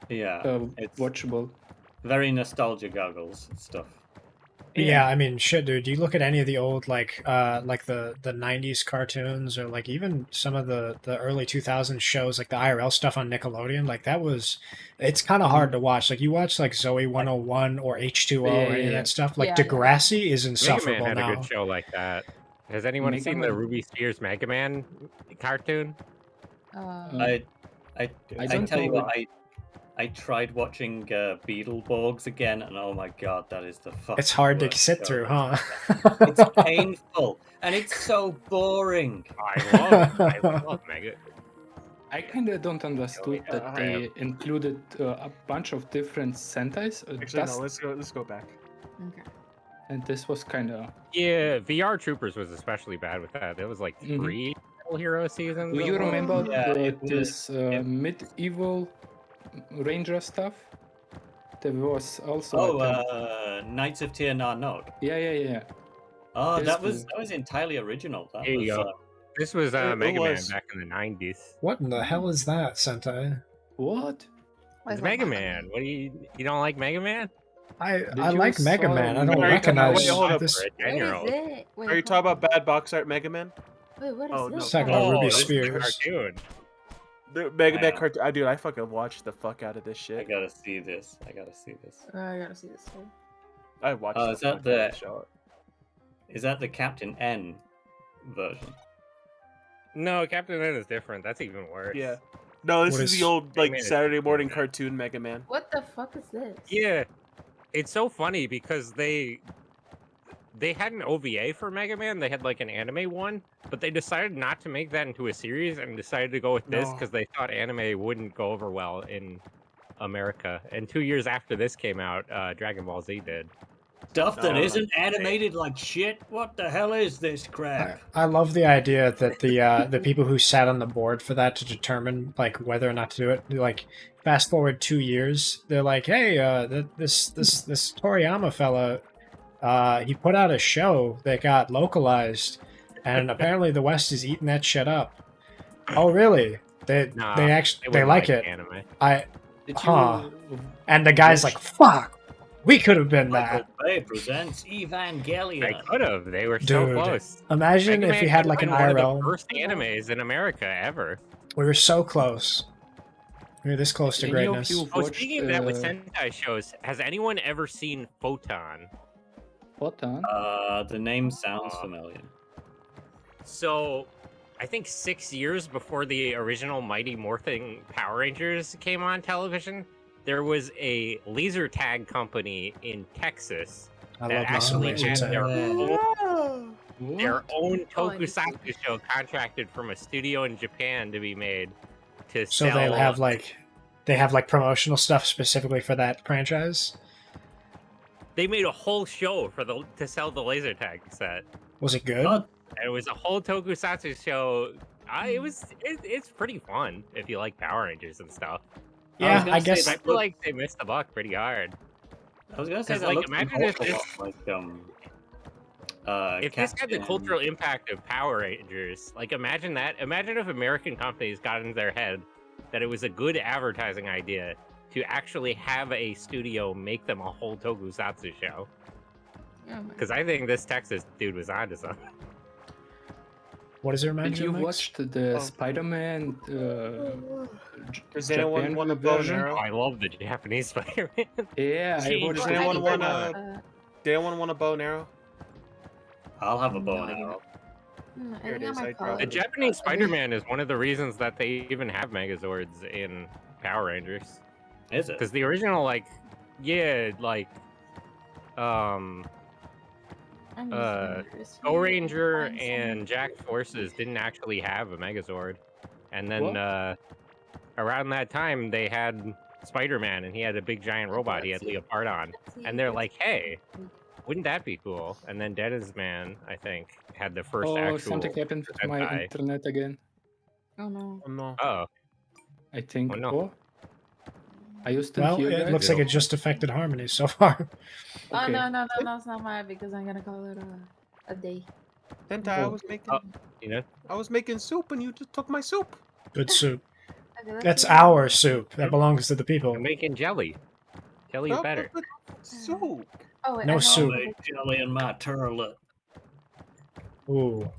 Yeah, it's watchable. very nostalgia goggles stuff. Yeah, I mean, shit, dude. You look at any of the old like the '90s cartoons, or like even some of the early 2000s shows, like the IRL stuff on Nickelodeon. Like that was, it's kind of hard to watch. Like you watch like Zoe 101 or H2O or any of Yeah. that stuff. Like Yeah. Degrassi is Mega insufferable Man had now. a good show like that. Has anyone Mega seen the Man? Ruby Spears Mega Man cartoon? I I don't tell you know. what, I tried watching Beetleborgs again, and oh my god, that is the fucking It's hard to worst sit show. through, huh? It's painful, and it's so boring. I love Mega. I kind of don't understood yeah, that they included a bunch of different Sentais. Actually, no. Let's go back. Okay. And this was kind of. Yeah, VR Troopers was especially bad with that. There was like Mhm. 3 Metal Hero seasons. Do of you it. remember Yeah, it was- this medieval ranger stuff? There was also. Oh, like Knights of Tir Na Nog. yeah. Oh, This that was- was entirely original. That There was you go. This was It Mega Man was. back in the 90s. What in the hell is that, Sentai? What? Wait, It's hold Mega on. Man. What do you don't like Mega Man? I Did I you like Mega saw Man. I the- don't Wait, recognize wait, hold up. this. For a What is 10-year-old. it? Wait, Are you hold talking on. about Bad Box Art Mega Man? Wait, what is Oh, no. this? Let's talk about Oh, Ruby this is The Spears. cartoon. The Mega I Man know. cartoon. Dude, I fucking watched the fuck out of this I shit. gotta see this. I gotta see this. I gotta see this too. I watched. Oh, the is that fuck out of the- this show. Is that the Captain N version? No, Captain N is different. That's even worse. Yeah. No, this What is is- the old Mega like Man is Saturday morning different. cartoon Mega Man. What the fuck is this? Yeah. It's so funny because they had an OVA for Mega Man. They had like an anime one, but they decided not to make that into a series and decided to go with this No. because they thought anime wouldn't go over well in America. And 2 years after this came out, Dragon Ball Z did. Stuff that No. isn't animated like shit. What the hell is this crap? I love the idea that the people who sat on the board for that to determine like whether or not to do it, like fast forward 2 years, they're like, hey, this Toriyama fella, he put out a show that got localized, and apparently the West is eating that shit up. Oh, really? They Nah, they actually They they wouldn't like it. Anime. Did Huh. you? And the guy's like, fuck, we could have been Michael that. Bay presents They Evangelion. could have. They were so Dude. close. Imagine Mega if you Man had could've like an been one of IRL. the first animes in America ever. We were so close. We're this close to Any of greatness. you Oh, watched speaking of that with Sentai shows, has anyone ever seen Photon? Photon? The name sounds familiar. So, I think 6 years before the original Mighty Morphin Power Rangers came on television, there was a laser tag company in Texas I that love my actually laser had tag. their own Oh, I just- tokusatsu show contracted from a studio in Japan to be made to So sell. they'll have like promotional stuff specifically for that franchise. They made a whole show to sell the laser tag set. Was it good? Oh, And it was a whole tokusatsu show. It's pretty fun if you like Power Rangers and stuff. Yeah, gonna I say guess. I that- feel like they missed the buck pretty hard. I was gonna say 'Cause, that like, looks an imagine if awful this- lot like If this had the Captain- cultural impact of Power Rangers, like imagine that. Imagine if American companies got into their head that it was a good advertising idea to actually have a studio make them a whole tokusatsu show. Oh my Because I think this Texas dude was onto something. What does it remind Did you you of, Max? watch the Oh. Spider-Man Does anyone Japan want a bow and version? arrow? I love the Japanese Spider-Man. Yeah, I Jeez. watched Does it. anyone God. wanna- Did anyone want a bow and arrow? I'll have a bow and No. arrow. I Here it think I is, I might call dropped The it. it. Japanese Spider-Man is one of the reasons that they even have Megazords in Power Rangers. Is it? Because the original, I'm Go Ranger and Jack Forces didn't actually have a Megazord. And then What? around that time, they had Spider-Man, and he had a big giant robot he had Leopard on. And they're like, hey, wouldn't that be cool? And then Dennis Man, I think, had the first Oh, actual... something happened with my Sentai. internet again. Oh no. Oh no. Oh, I think. Oh, no. Oh, are you still Well, here, it guys? looks like it just affected Harmony so far. Oh Okay. no, it's not mine because I'm gonna call it a day. Sentai, I Oh. was making you know? I was making soup and you just took my soup. Good soup. Okay, let's That's see. our soup. That belongs to the people. I'm making jelly. Jelly is No, better. but soup. Oh, wait, No I know soup. what- Jelly in my turlet. Ooh.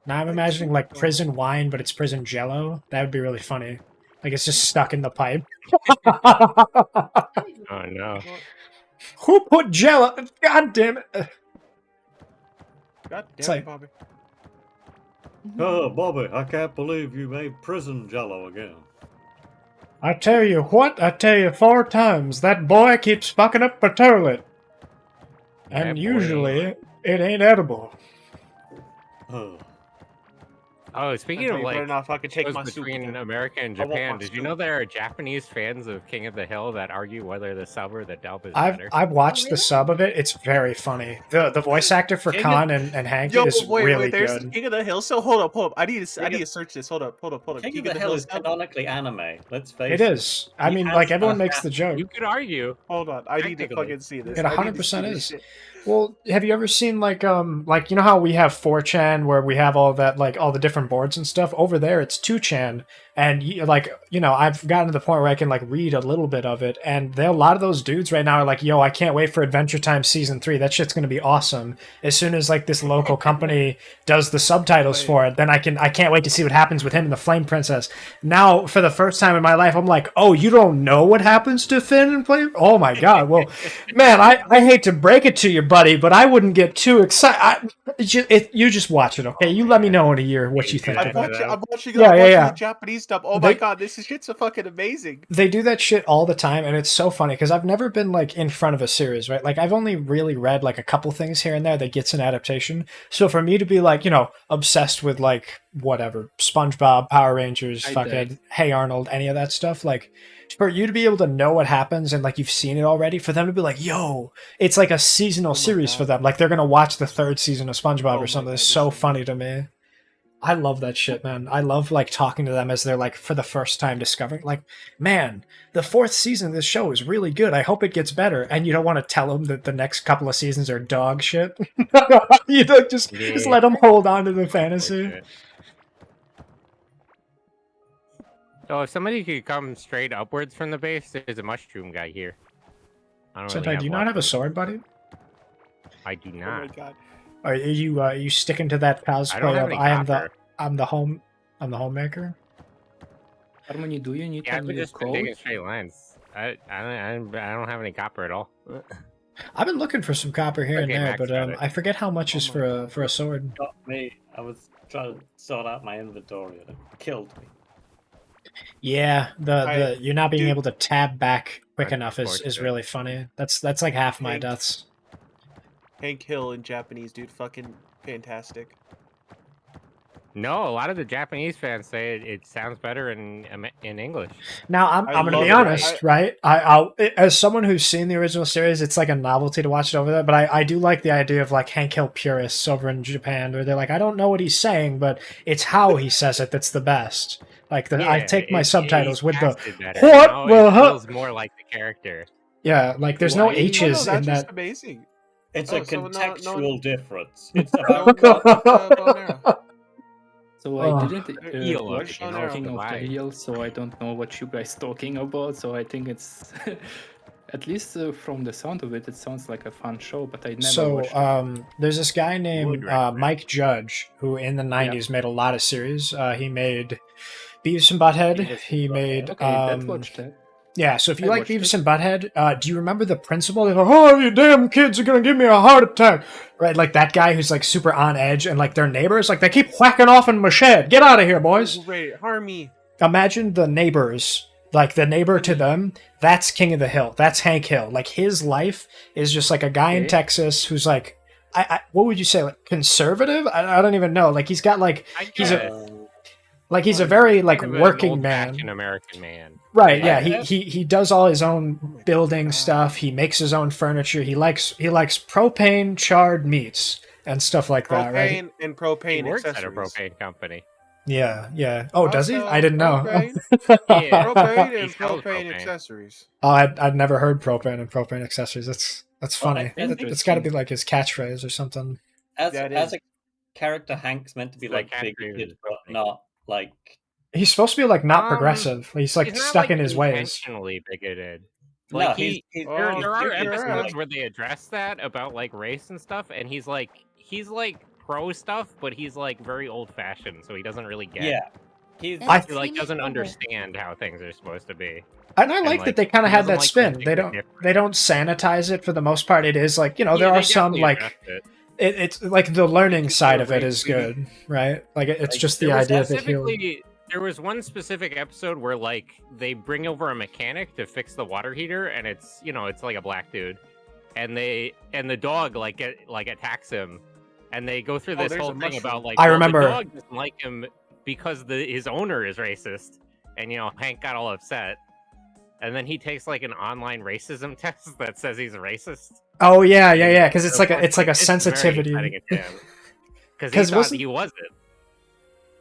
Now I'm imagining like prison wine, but it's prison jello. That would be really funny. Like it's just stuck in the pipe. Oh, no. Who put jello? God damn it. God It's damn like- it, Bobby. Oh, Bobby, I can't believe you made prison jello again. I tell you what, I tell you 4 times, that boy keeps fucking up the toilet. That And boy. usually, it ain't edible. Oh. Oh, speaking Sentai, of you better like not fucking take shows my soup. between again. America and I want Japan, my did you soup. know there are Japanese fans of King of the Hill that argue whether the sub or the dub is I've better? watched really? the sub of it. It's very funny. The voice actor for King Khan and Hank Yo, is wait, really there's good. King of the Hill. So hold up. I need King to of- search this. Hold up. King of the Hill is sub? canonically anime. Let's face It is. I He mean, has like a everyone makes hat. the joke. You could argue. Hold on, I need to Technically. fucking see this. It I need to 100% see this is. shit. Well, have you ever seen like you know how we have 4chan where we have all that like all the different boards and stuff? Over there it's 2chan, and I've gotten to the point where I can like read a little bit of it, and a lot of those dudes right now are like, yo, I can't wait for Adventure Time season 3. That shit's gonna be awesome. As soon as like this local company does the subtitles for it, then I can't wait to see what happens with him and the Flame Princess. Now for the first time in my life, I'm like, oh, you don't know what happens to Finn and Flame? Oh my god. Well, man, I hate to break it to you, buddy, but I wouldn't get too excited. You just watch it, okay? You let me know in a year what you think I I'm of it. watching, I'm watching, Yeah, I'm yeah, watching yeah. the Japanese stuff. Oh my They- god, this shit's so fucking amazing. They do that shit all the time, and it's so funny because I've never been like in front of a series, right? Like I've only really read like a couple things here and there that gets an adaptation. So for me to be like, obsessed with like whatever, SpongeBob, Power Rangers, I fucking did. Hey Arnold, any of that stuff, like for you to be able to know what happens and like you've seen it already, for them to be like, yo, it's like a seasonal series God. for them. Like they're gonna watch the 3rd season of SpongeBob Oh or my something. God, It's this so shit. funny to me. I love that shit, man. I love like talking to them as they're like for the first time discovering, like, man, the 4th season of this show is really good. I hope it gets better. And you don't want to tell them that the next couple of seasons are dog shit. You don't just Yeah. let them hold on to the fantasy. So if somebody could come straight upwards from the base, there's a mushroom guy here. I don't really Sentai, do you not have a weapons. sword, buddy? I do Oh my not. god. Are you sticking to that I don't cosplay have of any I'm copper. the homemaker? Harmony, do you need Yeah, a I've been new just been digging coat? straight lines. I don't have any copper at all. I've been looking for some copper here and Okay, there, Max but got it. I forget how much is Oh for a sword. Got me. I was trying to sort out my inventory and it killed me. Yeah, the you're not being dude- able to tab back quick That's enough is unfortunate. really funny. That's like half my Hank- deaths. Hank Hill in Japanese, dude, fucking fantastic. No, a lot of the Japanese fans say it sounds better in English. Now I'm I gonna love be it. honest, right? I'll as someone who's seen the original series, it's like a novelty to watch it over there. But I do like the idea of like Hank Hill purists over in Japan, where they're like, I don't know what he's saying, but it's how he says it that's the best. Like I take my subtitles with the what the it huh- feels more like the character. yeah, like there's no Why? H's that's in just that. amazing. It's Oh, a so no- no- contextual difference. It's No about one got Bonera. So Oh. I didn't Eel, watch you know, Talking of the Hawaii. Heel, so I don't know what you guys talking about. So I think it's at least from the sound of it, it sounds like a fun show. But I never So watched it. there's this guy named Would recommend. Mike Judge who in the 90s made a lot of series. He made Beavis and Butthead. Beavis and He Butthead. made Okay, that watched that. yeah. So if you I like watched Beavis it. and Butthead, do you remember the principal? They're like, oh, you damn kids are gonna give me a heart attack, right? Like that guy who's like super on edge, and like their neighbors, like they keep whacking off in my shed. Get out of here, boys! Great, Harmy. Imagine the neighbors, like the neighbor to them. That's King of the Hill. That's Hank Hill. Like his life is just like a guy in Okay. Texas who's like, what would you say, like conservative? I don't even know. Like he's got like he's a a very like kind of an working man. old-fashioned American man. Right, yeah, Yeah. he does all his own building stuff. He makes his own furniture. He likes propane charred meats and stuff like that, right? Propane and He propane works at a accessories. propane company. Yeah, yeah. Oh, does he? Also, I didn't know. propane, Yeah. propane He and sells propane propane. accessories. Oh, I'd never heard propane and propane accessories. That's Well, funny. I think It's got to be like his catchphrase or something. As That as is- a character, Hank's meant to be It's like like bigoted, Catherine but Disney. not like. He's supposed to be like not Um, progressive. He's like He's not, stuck like, in his ways. intentionally bigoted. No, Like he's there Oh, are you're episodes right. where they address that about like race and stuff, and he's like pro stuff, but he's like very old fashioned, so he doesn't really get. Yeah, he's. I- He like doesn't understand how things are supposed to be. And I like that like, they kind of he had that doesn't like spin. when They things are don't different. they don't sanitize it for the most part. It is like, you know, there Yeah, are they some definitely like addressed it. it's like the learning Just side a of it rape is baby. good, right? Like it's Like, just the There was idea that he'll specifically- There was one specific episode where like they bring over a mechanic to fix the water heater, and it's it's like a black dude, and the dog like attacks him, and they go through Oh, this there's whole a thing mushroom. about like I well, remember- the dog doesn't like him because his owner is racist, and Hank got all upset, and then he takes like an online racism test that says he's a racist. Oh yeah, because it's So like a it's very sensitivity. upsetting to him, because 'Cause he thought wasn't- he wasn't.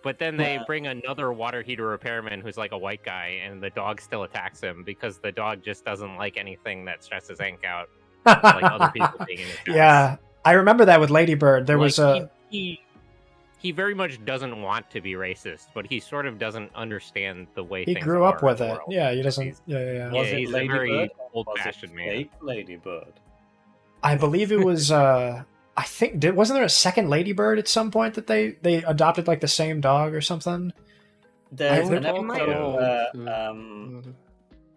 But then they Yeah. bring another water heater repairman who's like a white guy, and the dog still attacks him because the dog just doesn't like anything that stresses Hank out, like other people being in his house. Yeah, I remember that with Ladybird. There Like, was a he very much doesn't want to be racist, but he sort of doesn't understand the way he things grew up are in with the it. world. Yeah, he doesn't. He's- Yeah. Yeah, Was it he's a very Ladybird or was it old-fashioned man. Fake Ladybird. I believe it was. I think wasn't there a second Ladybird at some point that they adopted like the same dog or something? There's I an think- episode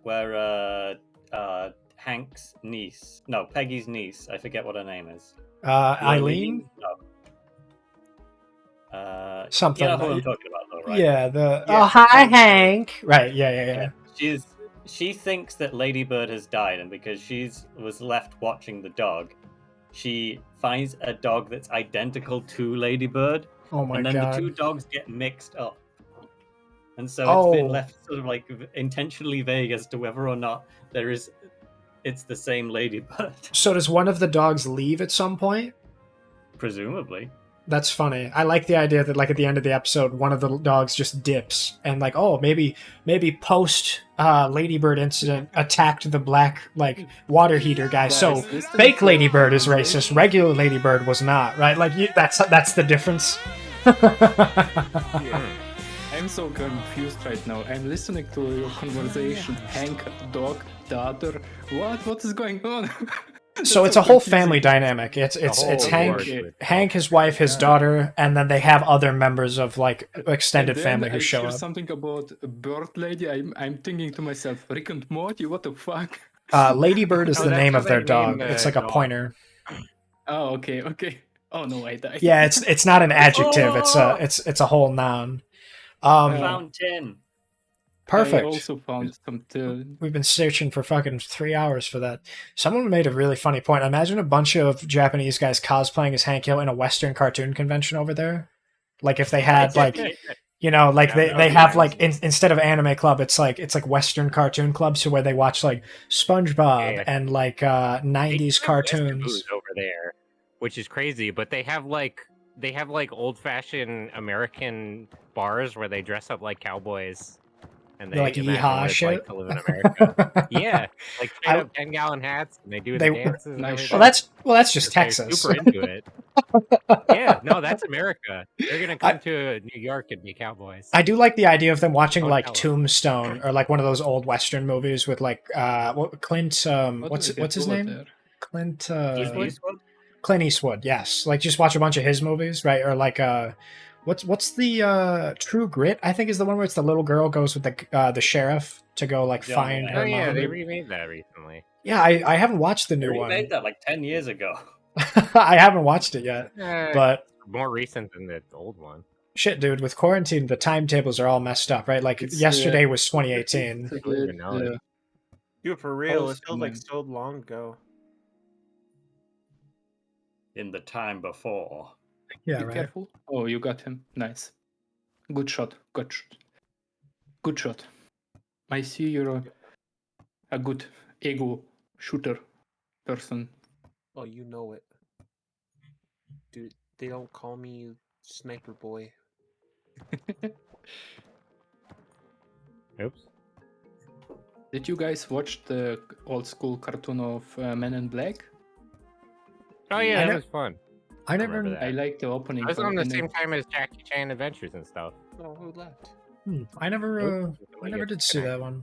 where Hank's niece, no, Peggy's niece, I forget what her name is. Eileen. No. Something. You know who I'm talking about, though, right? Yeah. Yeah. Oh hi Hank. Right. Yeah. She thinks that Ladybird has died, and because was left watching the dog, she finds a dog that's identical to Ladybird, Oh my and then god. the two dogs get mixed up. And so it's been Oh. left sort of like intentionally vague as to whether or not it's the same Ladybird. So does one of the dogs leave at some point? Presumably. That's funny. I like the idea that like at the end of the episode, one of the dogs just dips and like, oh, maybe post Ladybird incident attacked the black like water heater guy. So Guys, this is fake the Ladybird is conversation. racist. Regular Ladybird was not. Right? Like that's the difference. I'm so confused right now. I'm listening to your conversation. Hank, dog, the other. What is going on? So it's so a whole confusing. family dynamic. It's whole Hank, award would- Hank, his wife, his Yeah. daughter, and then they have other members of like And extended then family who I show hear up. something about a bird lady. I'm thinking to myself, Rick and Morty, what the fuck? Ladybird is Oh, the that's name how of their they named dog. It's the like a dog. pointer. Oh, okay. Oh no, I died. Yeah, it's not an adjective. It's a whole noun. I found 10. I Perfect. also found some. We've been searching for fucking 3 hours for that. Someone made a really funny point. Imagine a bunch of Japanese guys cosplaying as Hank Hill in a Western cartoon convention over there. Like if they had like, you know, like Yeah, they that'd have be like instead of anime club, it's like Western cartoon club, so where they watch like SpongeBob Yeah. and like They 90s have cartoons. Westaboo's over there, which is crazy. But they have like old fashioned American bars where they dress up like cowboys, and they They're like imagine yeehaw what it's shit. like to live in America. Yeah, like straight I- up 10-gallon hats, and they do They- the dances. And Nice everything. Well, that's just They're Texas. super into it. Yeah, no, that's America. They're gonna come to New York and be cowboys. I do like the idea of them watching Oh, like hell. Tombstone or like one of those old Western movies with like Clint what's his name? Clint Clint Eastwood, yes. Like just watch a bunch of his movies, right? Or like what's the True Grit? I think is the one where it's the little girl goes with the sheriff to go like Yeah, find yeah. her Oh yeah, mom. they remade that recently. Yeah, I haven't watched the They new one. remade that like 10 years ago. I haven't watched it yet. But But more recent than the old one. shit, dude, with quarantine the timetables are all messed up, right? Like It's, yesterday was 2018. don't even know it. Dude, for real, it Post feels like man. so long ago. In the time before. Yeah, Be right. careful. Oh, you got him. Nice. Good shot. Good shot. I see you're a good ego shooter person. Oh, you know it. Dude, they don't call me Sniper Boy. Oops. Did you guys watch the old school cartoon of Men in Black? Oh yeah, I that know- was fun. I remember never that. I like the opening. I was one, on the and same then- time as Jackie Chan Adventures and stuff. Oh, who left? I never Nope. I never did see that one.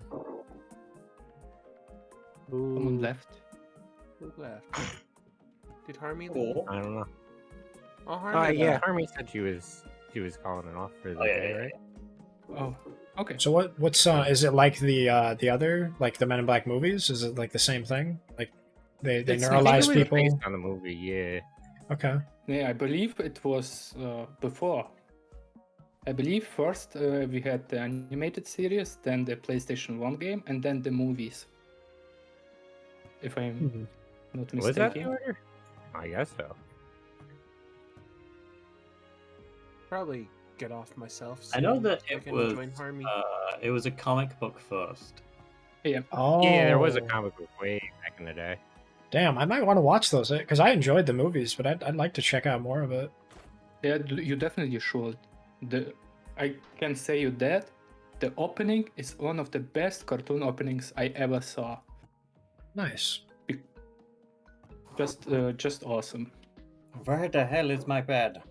Someone left. Who left? Did Harmy leave? Or I don't know. Oh, Harmy Yeah, left. Harmy said she was calling it off for the Oh, yeah, day, yeah, right? Oh, okay. So what's is it like the other like the Men in Black movies? Is it like the same thing? Like they It's not- neuralize I think it was people? based on the movie, yeah. Okay. Yeah, I believe it was before. I believe first we had the animated series, then the PlayStation 1 game, and then the movies. If I'm Mhm. not Was that the mistaken. order? I guess so. Probably get off myself. I know soon that so I it can was join Harmy. it was a comic book first. Oh. Yeah, there was a comic book way back in the day. Damn, I might want to watch those because I enjoyed the movies, but I'd like to check out more of it. Yeah, you definitely should. I can say you that the opening is one of the best cartoon openings I ever saw. Nice. Just awesome. Where the hell is my bed?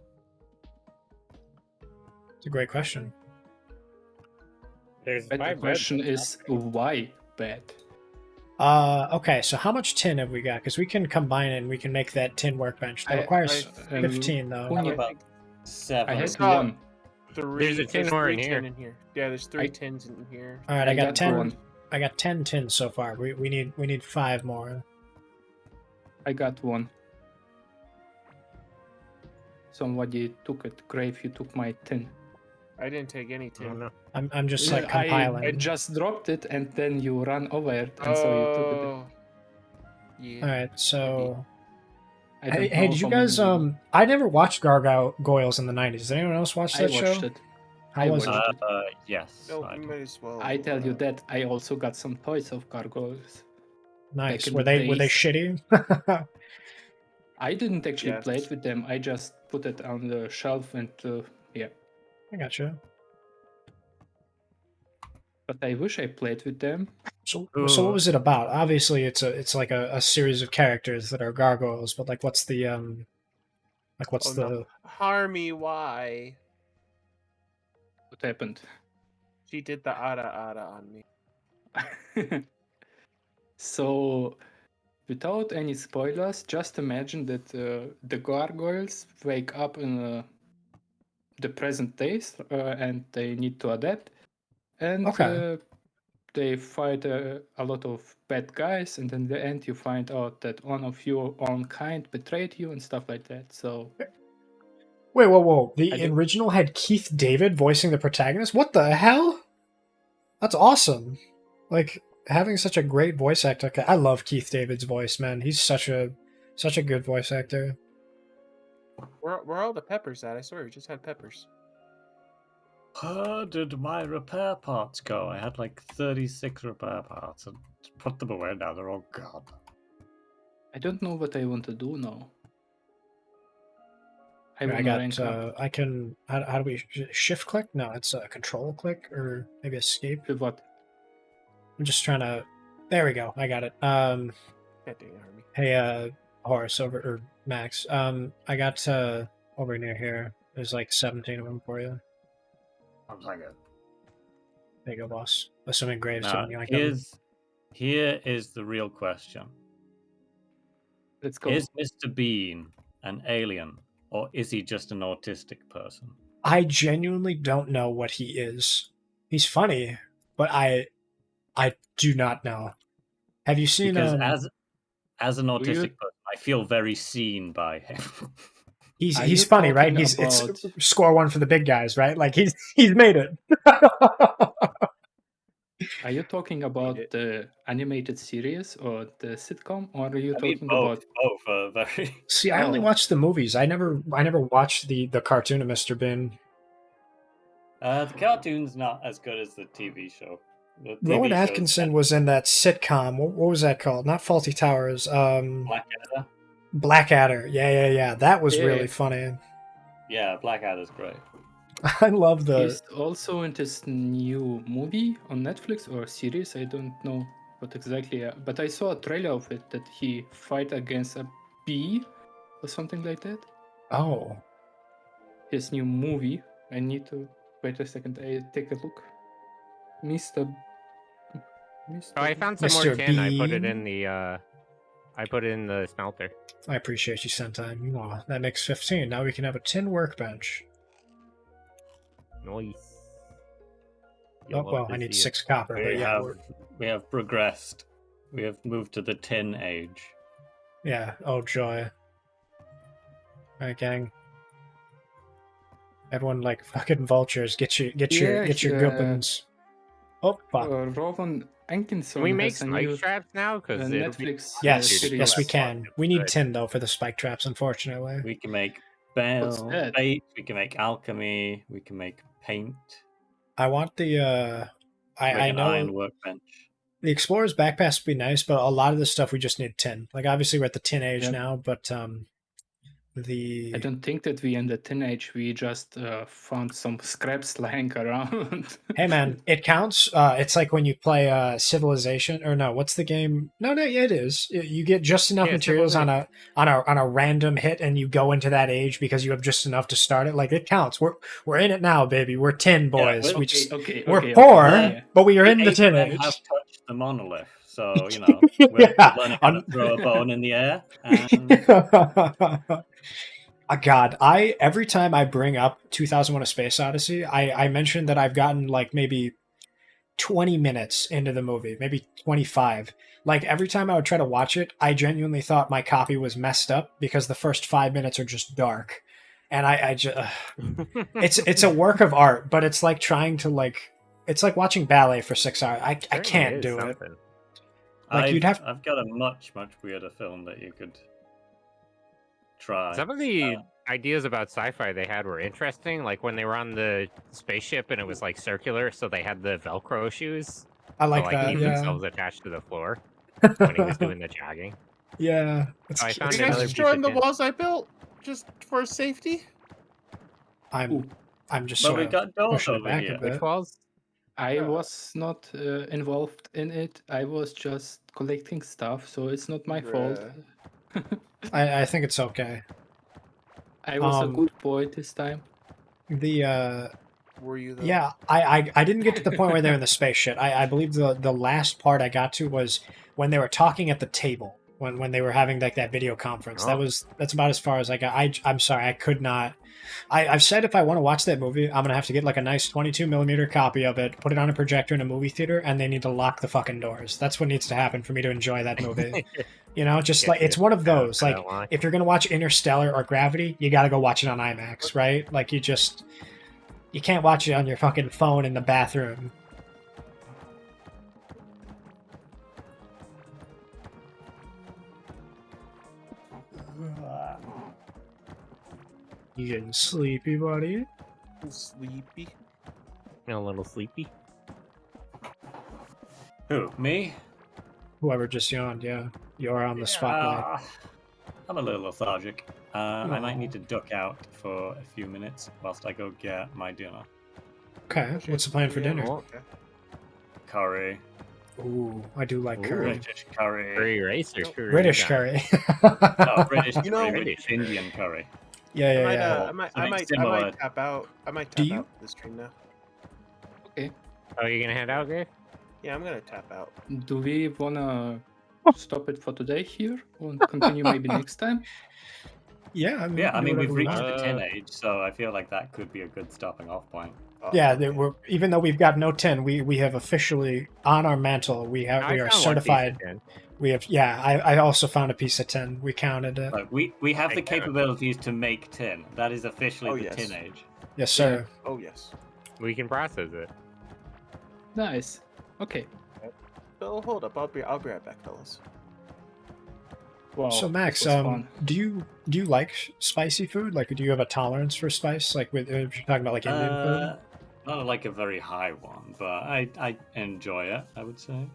It's a great question. There's But the question is why bad? Okay, so how much tin have we got? Because we can combine it and we can make that tin workbench. That requires I- 15 though. Only About think- 7. I had saw- one. There's a tin more in here. tin in here. Yeah, there's three I- tins in here. All right, I got 10. one. I got 10 tins so far. We need 5 more. I got one. Somebody took it. Grave, you took my tin. I didn't take any I tin. don't know. I'm just like I compiling. just dropped it and then you ran over it, and so you took it. Oh. Yeah. All right, so I don't hey, know did you how guys many- I never watched Gargoyles in the 90s. Did anyone else watch I that watched show? it. How I was it? watched Yes. No, I you do. might as well. I tell you that I also got some toys of gargoyles. Nice. in Were the they days. shitty? I didn't actually Yes. play it with them. I just put it on the shelf and yeah. I gotcha. But I wish I played with them. So what was it about? Obviously, it's like a series of characters that are gargoyles, but like, what's the what's Oh, the no. Harmy, why? What happened? She did the ada on me. So without any spoilers, just imagine that the gargoyles wake up in the present days and they need to adapt. And Okay. they fight a lot of bad guys, and in the end, you find out that one of your own kind betrayed you and stuff like that. So, Wait, whoa. I The don't- original had Keith David voicing the protagonist? What the hell? That's awesome. Like, having such a great voice actor. I love Keith David's voice, man. He's such a good voice actor. Where are all the peppers at? I swear we just had peppers. Where did my repair parts go? I had like 36 repair parts and put them away now. They're all gone. I don't know what I want to do now. I I want to rank got, up. I can, how do we, shift click? No, it's a control click, or maybe escape. With what? I'm just trying to, there we go, I got it. God dang it, Army. Hey, Horace, or Max, I got, over near here, there's like 17 of them for you. I'm like it. There you go, boss. Assuming Graves Now, didn't like them. here is the real question. Let's go. Is Mr. Bean an alien, or is he just an autistic person? I genuinely don't know what he is. He's funny, but I do not know. Have you seen Because as an you- autistic person, I feel very seen by him. he's Are he's you funny, right? talking He's it's about- score one for the big guys, right? Like he's made it. Are you talking about it. the animated series or the sitcom, or are you I mean, talking both about? are very. See, I only Oh. watched the movies. I never watched the cartoon of Mr. Bean. The cartoon's not as good as the TV show. The TV Rowan show's Atkinson was in that sitcom. What was that called? Not Faulty Towers. Blackadder. Blackadder. Yeah. That was Yeah. really funny. Yeah, Blackadder's great. I love the. He's also in this new movie on Netflix or series. I don't know what exactly, but I saw a trailer of it that he fight against a bee or something like that. Oh, His new movie. I need to wait a second. I take a look. Mr. Oh, I found some more Mr. tin. I put it Bean. in the I put it in the smelter. I appreciate you, Sentai. Aw, that makes 15. Now we can have a tin workbench. Nice. Oh, You'll love well, to I need see it. 6 copper. But yeah, We have progressed. We have moved to the tin age. yeah. Oh joy. Alright, gang. Everyone like fucking vultures. Get your Yeah, gubbins. Oh fuck. Rowan Atkinson. Can we make has a spike new traps now? Because Netflix. Yes, series. yes, we That's can. fine. We need Good. tin though for the spike traps, unfortunately. We can make What's bell, that? bait, we can make alchemy, we can make paint, I want the make I an know iron workbench. the explorer's backpass would be nice, but a lot of the stuff we just need tin. Like obviously we're at the tin age Yep. now, but the I don't think that we in the tin age. We just found some scraps lying around. hey man, it counts. It's like when you play Civilization, or no, what's the game? No, yeah, it is. You get just enough Yeah, materials on a random hit, and you go into that age because you have just enough to start it. Like it counts. We're in it now, baby. We're tin boys. we're- we just we're okay, poor, yeah. but we are in the Eight tin men age. have touched the monolith, so you know we're Yeah, learning how to un- throw a bone in the air. And God, every time I bring up 2001: A Space Odyssey, I mention that I've gotten like maybe 20 minutes into the movie, maybe 25. Like every time I would try to watch it, I genuinely thought my copy was messed up because the first 5 minutes are just dark, and I just it's a work of art, but it's like trying to it's like watching ballet for 6 hours. I Certainly can't is do it. something. Like, you'd have- I've got a much weirder film that you could try. Some of the ideas about sci-fi they had were interesting. Like when they were on the spaceship and it was like circular, so they had the Velcro shoes. I to, like that. keep Yeah, themselves attached to the floor when he was doing the jogging. yeah. I It's found Are cute. you another guys piece of destroying the tin. walls I built just for safety? I'm just But sort we of got doors pushing it over back here. a bit. Which walls? I was not involved in it. I was just collecting stuff, so it's not my fault. I think it's okay. I was a Um, good boy this time. The Were you though? yeah, I didn't get to the point where they're in the space shit. I believe the last part I got to was when they were talking at the table when they were having like that video conference. Oh. That's about as far as I got. I'm sorry, I could not. I've said if I want to watch that movie, I'm gonna have to get like a nice 22mm copy of it, put it on a projector in a movie theater, and they need to lock the fucking doors. That's what needs to happen for me to enjoy that movie. You know, just Yeah, like it's one of yeah, those. Like that line. if you're gonna watch Interstellar or Gravity, you got to go watch it on IMAX, right? Like you can't watch it on your fucking phone in the bathroom. You getting sleepy, buddy? Sleepy. A little sleepy. Who? Me? Whoever just yawned, yeah. You're on the spotlight. I'm a little lethargic. I might Aw. need to duck out for a few minutes whilst I go get my dinner. Okay, what's the plan for dinner? Okay. Curry. Ooh, I do like Ooh. curry. British curry. Curry rice or curry? British gun? curry. No, British You know- curry, British Indian curry. Yeah, I yeah, might, yeah. I might, I Something might, I similar. might tap out. I might Do tap you- out the stream now. Oh, you gonna head out, Gabe? Yeah, I'm gonna tap out. Do we wanna stop it for today here and continue maybe next time? Yeah, I mean, Yeah, I do mean, we've whatever we reached want. the 10 age, so I feel like that could be a good stopping off point. Yeah, we're even though we've got no tin, we have officially on our mantle. We I are found one piece of certified. tin. We have I also found a piece of tin. We counted it. Like, we have the Hey, Kevin. capabilities to make tin. That is officially Oh, the yes. tin age. Yes, sir. Oh yes. We can process it. Nice. Okay. So hold up. I'll be right back, fellas. Wow. So Max, this was fun. do you like spicy food? Like, do you have a tolerance for spice? Like, if you're talking about like Indian food? Not like a very high one, but I enjoy it, I would say.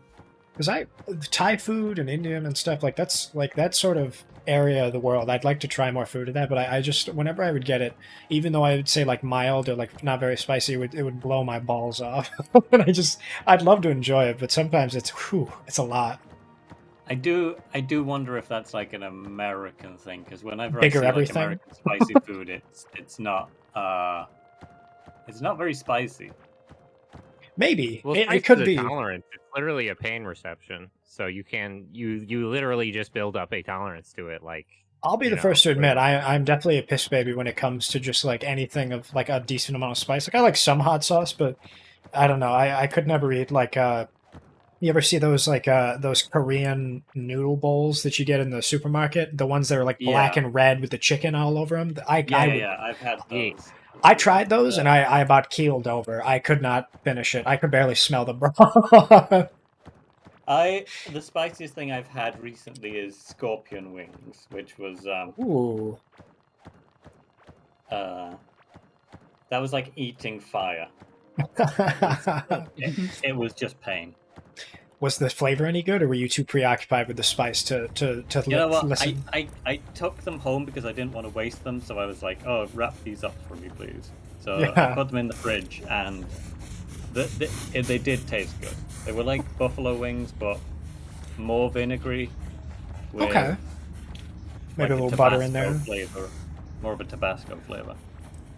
Because Thai food and Indian and stuff like that's like that sort of area of the world. I'd like to try more food of that, but I just whenever I would get it, even though I would say like mild or like not very spicy, it would blow my balls off. And I'd love to enjoy it, but sometimes it's a lot. I do wonder if that's like an American thing, because whenever Bigger I see everything? like American spicy food, it's not very spicy. Maybe Well, it spice could is a be. tolerance. It's literally a pain reception. So you literally just build up a tolerance to it. Like I'll be you the know, first to admit whatever. I'm definitely a piss baby when it comes to just like anything of like a decent amount of spice. Like I like some hot sauce, but I don't know. I could never eat like you ever see those like those Korean noodle bowls that you get in the supermarket? The ones that are like black Yeah. and red with the chicken all over them. Yeah, I've had Yeah. those. I tried those and I about keeled over. I could not finish it. I could barely smell the broth. The spiciest thing I've had recently is scorpion wings, which was Ooh. that was like eating fire. It was just pain. Was the flavor any good, or were you too preoccupied with the spice to You know what? listen? I took them home because I didn't want to waste them, so I was like, "Oh, wrap these up for me, please." So I Yeah. put them in the fridge, and they did taste good. They were like buffalo wings, but more vinegary. With Okay. Maybe like a little butter in Tabasco there. Flavor, more of a Tabasco flavor.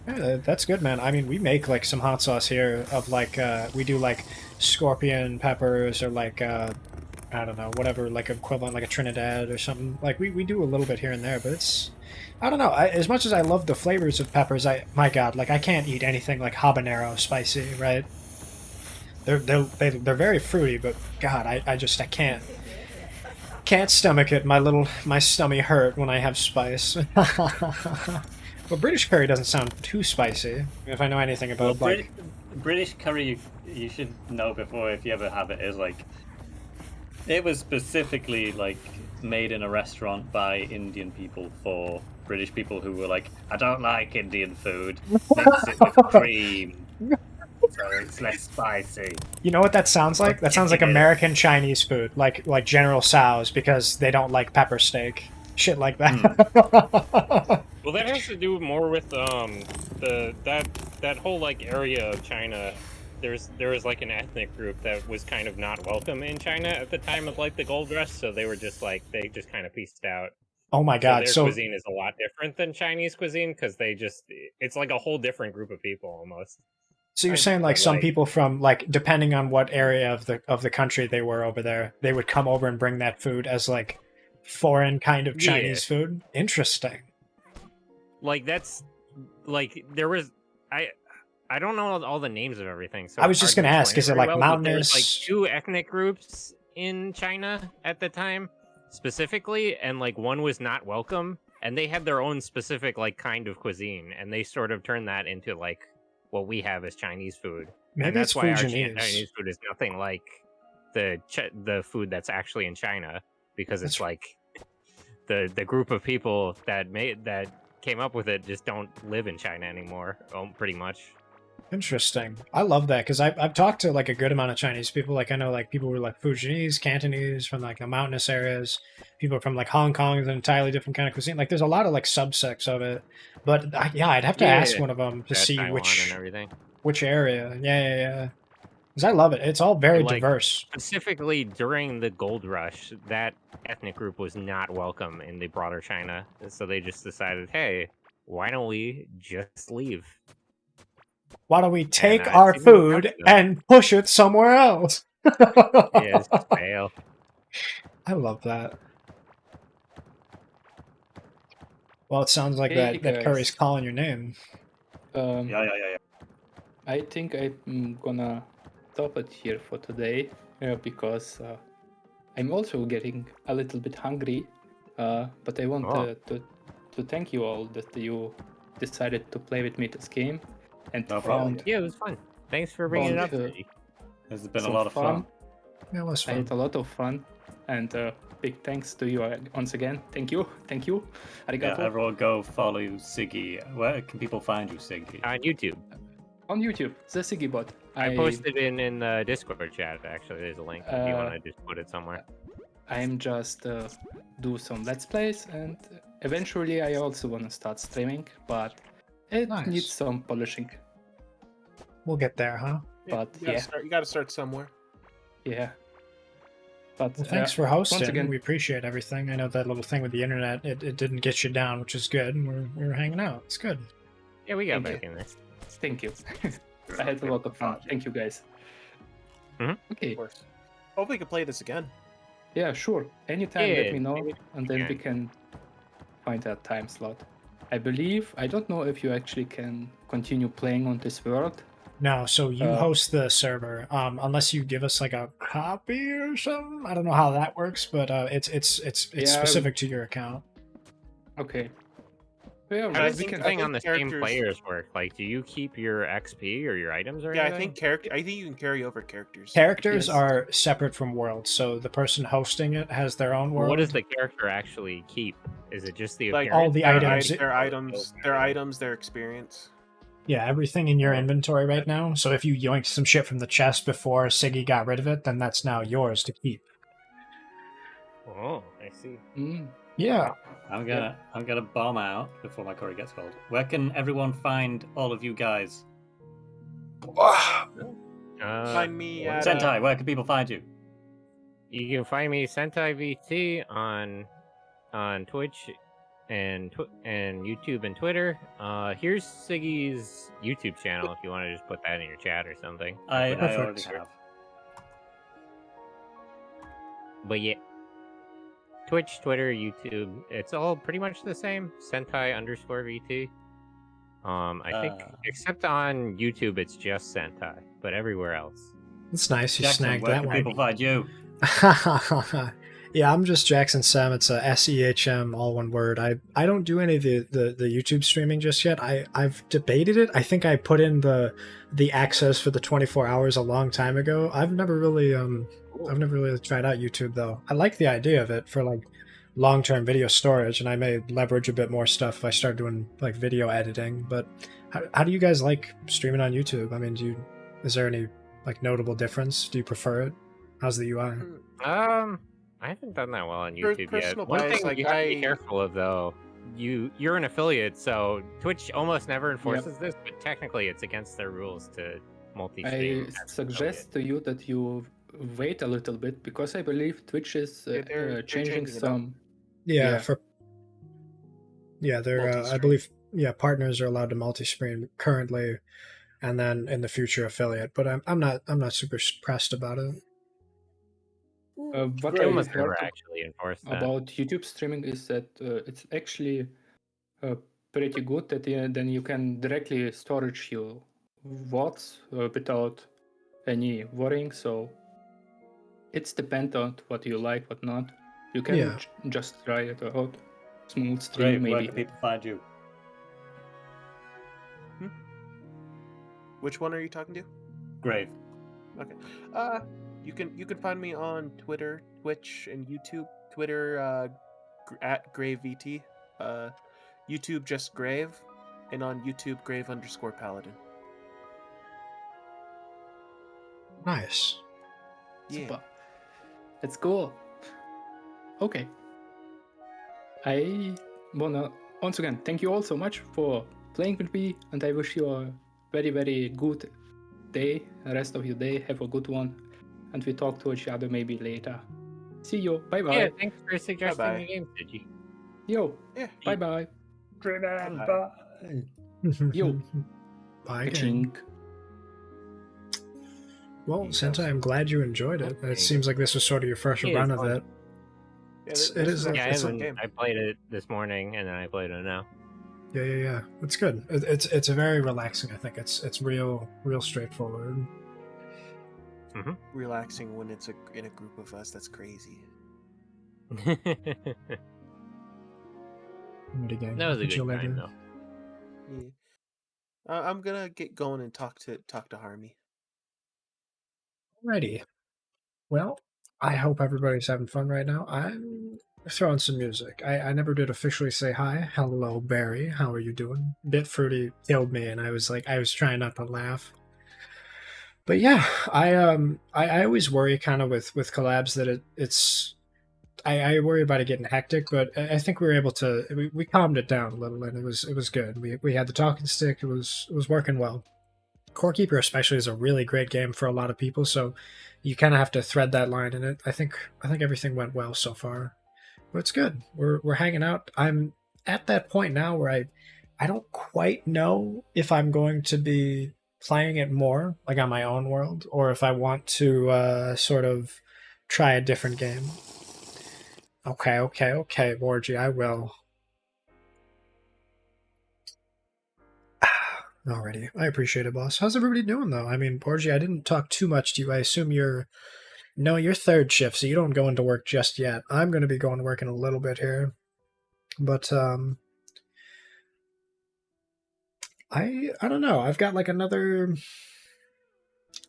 Yeah, that's good, man. I mean, we make like some hot sauce here of like we do like scorpion peppers or like I don't know, whatever, like equivalent like a Trinidad or something. Like we do a little bit here and there, but it's I don't know. As much as I love the flavors of peppers, my God, like I can't eat anything like habanero spicy, right? They're very fruity, but God, I can't stomach it. My stomach hurt when I have spice. But British curry doesn't sound too spicy. If I know anything about Well, like British curry, you should know before if you ever have it, is like it was specifically like made in a restaurant by Indian people for British people who were like, I don't like Indian food. Mix it with cream, so it's less spicy. you know what that sounds like? That sounds like It is. American Chinese food, like General Tso's, because they don't like pepper steak, shit like that. Well, that has to do more with that whole like area of China. There was like an ethnic group that was kind of not welcome in China at the time of like the gold rush, so they were just like they just kind of pieced out. Oh my God! Their So cuisine is a lot different than Chinese cuisine because it's like a whole different group of people almost. you're saying like but, some like- people from like depending on what area of the country they were over there, they would come over and bring that food as like foreign kind of Yeah. Chinese food. Interesting. Like that's like there was I don't know all the names of everything. So I was it's just hard to gonna ask, explain is it very like well, but there was, mountainous? like 2 ethnic groups in China at the time specifically, and like one was not welcome, and they had their own specific like kind of cuisine, and they sort of turned that into like what we have as Chinese food. Maybe And it's that's why our Fujianese. Chinese food is nothing like the food that's actually in China, because it's That's- like the group of people that came up with it just don't live in China anymore, pretty much. Interesting. I love that because I've talked to like a good amount of Chinese people. Like I know like people who are like Fujianese, Cantonese from like the mountainous areas. People from like Hong Kong is an entirely different kind of cuisine. Like there's a lot of like subsects of it. But yeah, I'd have to ask one of them to see Taiwan which and everything. area. Yeah. Because I love it. It's all very Like, diverse. Specifically during the gold rush, that ethnic group was not welcome in the broader China. So they just decided, hey, why don't we just leave? Why don't we take it our seems to food come to them. and push it somewhere else? Yeah, it's just fail. I love that. Well, it sounds like Hey, that Curry's guys. calling your name. Yeah. I think I'm gonna stop it here for today because I'm also getting a little bit hungry. But I want to thank you all that you decided to play with me this game and No problem. found Yeah, it was fun. Thanks for bringing it up. Found, Ziggy. It's been a some lot of fun. It was I fun. had a lot of fun, and big thanks to you once again. Thank you. Yeah, Arigato. everyone go follow Siggy. Where can people find you, Siggy? On YouTube. On YouTube, the Siggy bot. I posted in the Discord chat, actually. There's a link if you want to just put it somewhere. I'm just do some let's plays, and eventually I also want to start streaming, but it Nice. needs some polishing. We'll get there, huh? But You gotta start somewhere. yeah. But Well, thanks for hosting. again- We appreciate everything. I know that little thing with the internet, it didn't get you down, which is good. And we're hanging out. It's good. Yeah, we got Thank back in there. Thank you. I had a lot of fun. Thank you guys. Mhm. Okay. Of course. Hopefully we can play this again. Yeah, sure. Anytime, Yeah, let me know, maybe and then can. we can find a time slot. I believe, I don't know if you actually can continue playing on this world. No, so you Uh, host the server. Unless you give us like a copy or something. I don't know how that works, but it's Yeah, specific to your account. Okay. Yeah, How I does think- the I thing think on the same characters- players work? Like, do you keep your XP or your items or Yeah, I anything? think you can carry over characters. Characters Yes. are separate from worlds, so the person hosting it has their own Well, world. what does the character actually keep? Is it just the Like all appearance? the their items- their items, their experience. Yeah, everything in your inventory right now. So if you yoinked some shit from the chest before Siggy got rid of it, then that's now yours to keep. Oh, I see. Yeah. I'm gonna bomb out before my curry gets cold. Where can everyone find all of you guys? Find me at Sentai, where can people find you? You can find me Sentai VT on Twitch and YouTube and Twitter. Here's Siggy's YouTube channel if you want to just put that in your chat or something. I Perfect. already have. But yeah, Twitch, Twitter, YouTube, it's all pretty much the same. Sentai_VT. I think except on YouTube it's just Sentai, but everywhere else. It's nice you Jackson, snagged where that can one. people find you? Yeah, I'm just Jackson Sam. It's a SEHM, all one word. I don't do any of the YouTube streaming just yet. I've debated it. I think I put in the access for the 24 hours a long time ago. I've never really tried out YouTube though. I like the idea of it for like long-term video storage, and I may leverage a bit more stuff if I start doing like video editing. But how do you guys like streaming on YouTube? I mean, is there any like notable difference? Do you prefer it? How's the UI? I haven't done that well on Per- YouTube yet. personal One bias, thing like, you have to I- be careful of though, you're an affiliate, so Twitch almost never enforces this, but technically it's against their rules to multi-stream. I as an suggest to you that you wait a little bit because I believe Twitch is they're changing changing it up. some. Yeah, Yeah. they're I Multi-stream. believe partners are allowed to multi-stream currently, and then in the future affiliate. But I'm not super pressed about it. What They I almost heard never actually enforce that. about YouTube streaming is that it's actually pretty good that then you can directly storage your VODs without any worrying. So it's depend on what you like, what not. You can Yeah. just try it out. Smooth Great. stream, Where maybe. can people find you? Which one are you talking to? Grave. Okay. You can find me on Twitter, Twitch, and YouTube. Twitter at GraveVT. YouTube just Grave, and on YouTube Grave_Paladin. Nice. Yeah. Super. That's cool. Okay. I wanna once again thank you all so much for playing with me, and I wish you a very, very good day, the rest of your day. Have a good one, and we talk to each other maybe later. See you. Bye bye. Yeah, thanks for suggesting Bye-bye. the game, Digi. Yo. Yeah. Bye bye. Bye. Yo. Bye, gang. Ka-chink. Well, Peace Senta, out. I'm glad you enjoyed it. It seems like this was sort of your first Yeah, run it's of fun. it. Yeah, It's- this it is is a a- Yeah, I, it's a- fun haven't, game. I played it this morning and then I played it now. Yeah. It's good. It's a very relaxing. I think it's real straightforward. Relaxing when it's in a group of us. That's crazy. Alrighty, gang. That was a Catch you good time, later. though. Yeah. I'm gonna get going and talk to Harmy. Alrighty. Well, I hope everybody's having fun right now. I'm throwing some music. I never did officially say hi. Hello, Barry. How are you doing? Bit Fruity killed me, and I was trying not to laugh. But yeah, I always worry kind of with collabs that it's I worry about it getting hectic, but I think we were able to we calmed it down a little, and it was good. We had the talking stick. It was working well. Core Keeper especially is a really great game for a lot of people, so you kind of have to thread that line in it. I think everything went well so far, but it's good. We're hanging out. I'm at that point now where I don't quite know if I'm going to be playing it more like on my own world, or if I want to sort of try a different game. Okay, Borgie, I will. Alrighty, I appreciate it, boss. How's everybody doing, though? I mean, Borgie, I didn't talk too much to you. I assume you're third shift, so you don't go into work just yet. I'm going to be going to work in a little bit here, but I don't know. I've got like another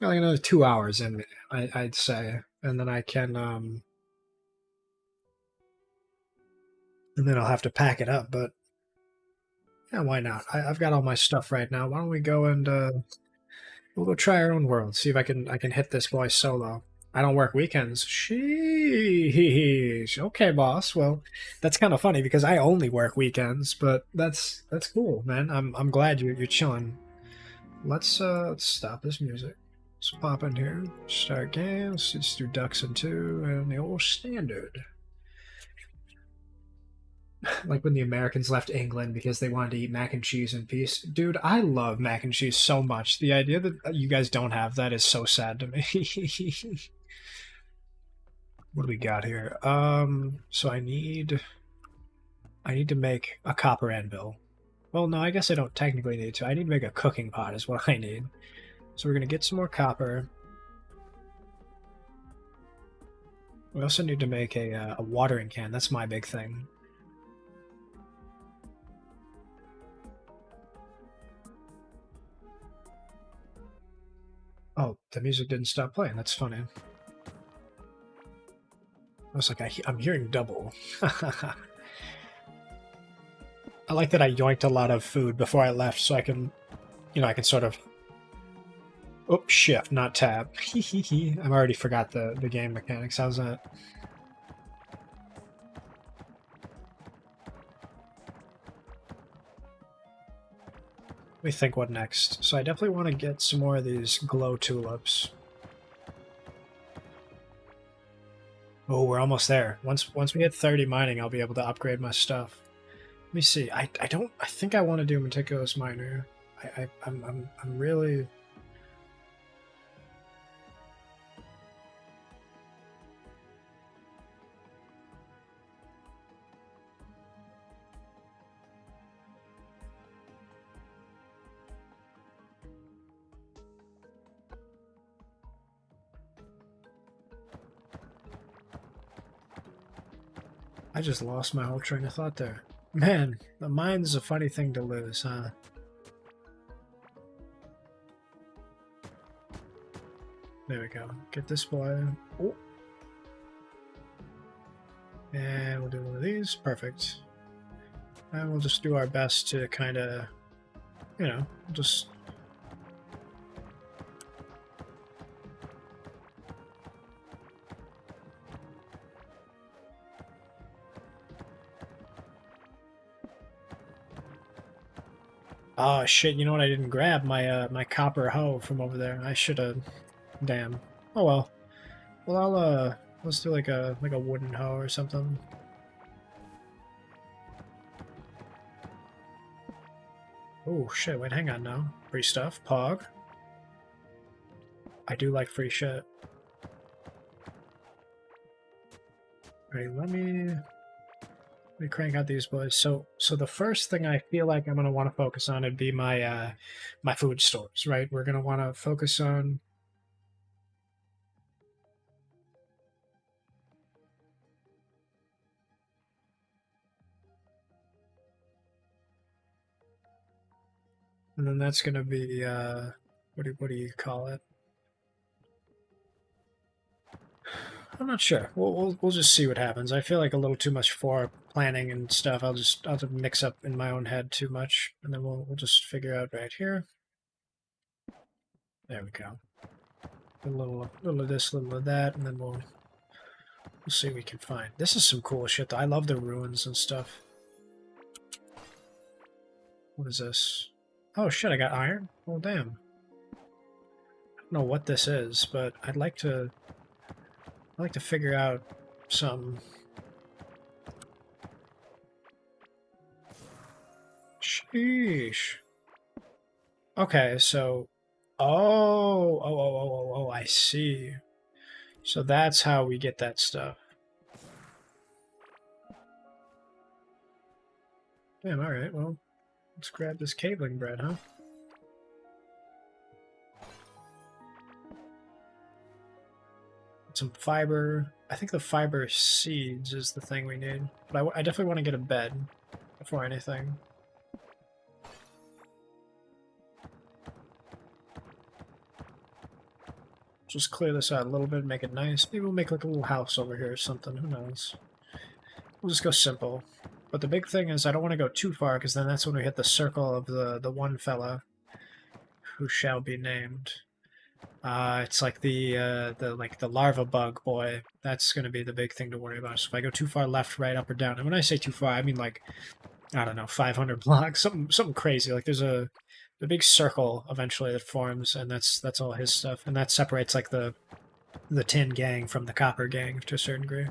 2 hours in me, I'd say, and then I can and then I'll have to pack it up. But yeah, why not? I've got all my stuff right now. Why don't we go and we'll go try our own world, see if I can hit this boy solo. I don't work weekends. Sheesh. Okay, boss. Well, that's kind of funny because I only work weekends, but that's cool, man. I'm glad you're chilling. Let's stop this music. Let's pop in here. Start game. Let's do Ducks and 2 and the old standard. Like when the Americans left England because they wanted to eat mac and cheese in peace. Dude, I love mac and cheese so much. The idea that you guys don't have that is so sad to me. What do we got here? So I need to make a copper anvil. Well, no, I guess I don't technically need to. I need to make a cooking pot is what I need. So we're going to get some more copper. We also need to make a watering can. That's my big thing. Oh, the music didn't stop playing. That's funny. I was like, I'm hearing double. I like that I yoinked a lot of food before I left so I can, I can sort of... Oh, shift, not tab. I already forgot the game mechanics. How's that? Let me think what next. So I definitely want to get some more of these glow tulips. Oh, we're almost there. Once we hit 30 mining, I'll be able to upgrade my stuff. Let me see. I think I want to do meticulous miner. I'm really... I just lost my whole train of thought there. Man, the mind's a funny thing to lose, huh? There we go. Get this boy. Oh. And we'll do one of these. Perfect. And we'll just do our best to kind of, you know, just... Oh shit, you know what I didn't grab? My copper hoe from over there. I should have... Damn. Oh well. Well, I'll let's do like a wooden hoe or something. Oh shit, wait, hang on now. Free stuff, Pog. I do like free shit. Alright, let me crank out these boys. So the first thing I feel like I'm gonna want to focus on would be my my food stores, right? We're gonna want to focus on and then that's gonna be what do you call it? I'm not sure. We'll just see what happens. I feel like a little too much for planning and stuff. I'll just mix up in my own head too much, and then we'll just figure out right here. There we go. A little of this, a little of that, and then we'll see what we can find. This is some cool shit though. I love the ruins and stuff. What is this? Oh shit, I got iron? Oh damn. I don't know what this is, but I'd like to figure out some... Sheesh. Okay, so... Oh, I see. So that's how we get that stuff. Damn, alright, well, let's grab this cabling bread, huh? Some fiber. I think the fiber seeds is the thing we need. But I definitely want to get a bed before anything. Just clear this out a little bit, make it nice. Maybe we'll make like a little house over here or something. Who knows? We'll just go simple. But the big thing is I don't want to go too far because then that's when we hit the circle of the one fella who shall be named. It's like the larva bug boy. That's going to be the big thing to worry about. So if I go too far left, right, up, or down, and when I say too far, I mean like, I don't know, 500 blocks, something crazy. Like there's a big circle eventually that forms, and that's all his stuff, and that separates like the tin gang from the copper gang to a certain degree.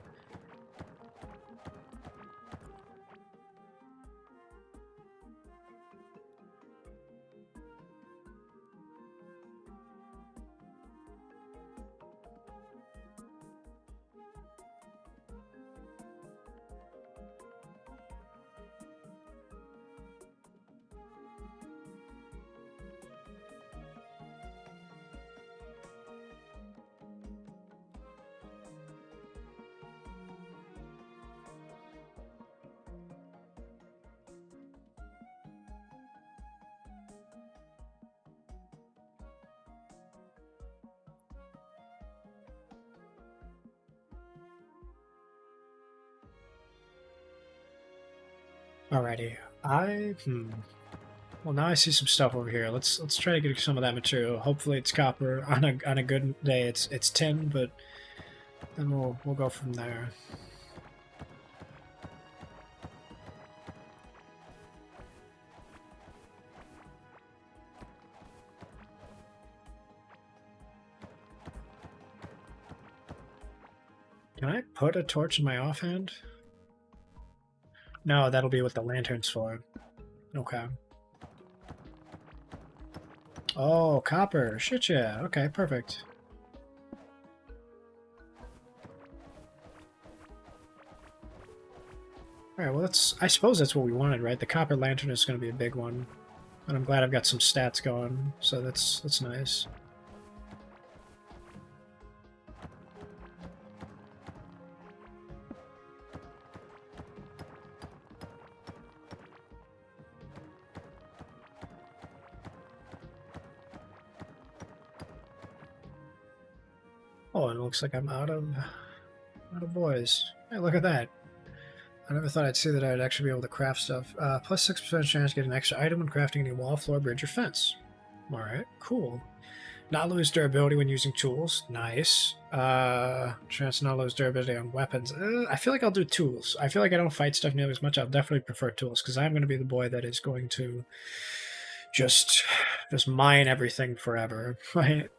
Alrighty, well now I see some stuff over here. Let's try to get some of that material. Hopefully it's copper. On a good day it's tin, but then we'll go from there. Can I put a torch in my offhand? No, that'll be what the lantern's for. Okay. Oh, copper. Shit, yeah. Okay, perfect. Alright, well I suppose that's what we wanted, right? The copper lantern is going to be a big one. And I'm glad I've got some stats going, so that's nice. Oh, and it looks like I'm out of boys. Hey, look at that. I never thought I'd see that I'd actually be able to craft stuff. Plus 6% chance to get an extra item when crafting any wall, floor, bridge, or fence. Alright, cool. Not lose durability when using tools. Nice. Chance to not lose durability on weapons. I feel like I'll do tools. I feel like I don't fight stuff nearly as much. I'll definitely prefer tools, because I'm going to be the boy that is going to just mine everything forever, right?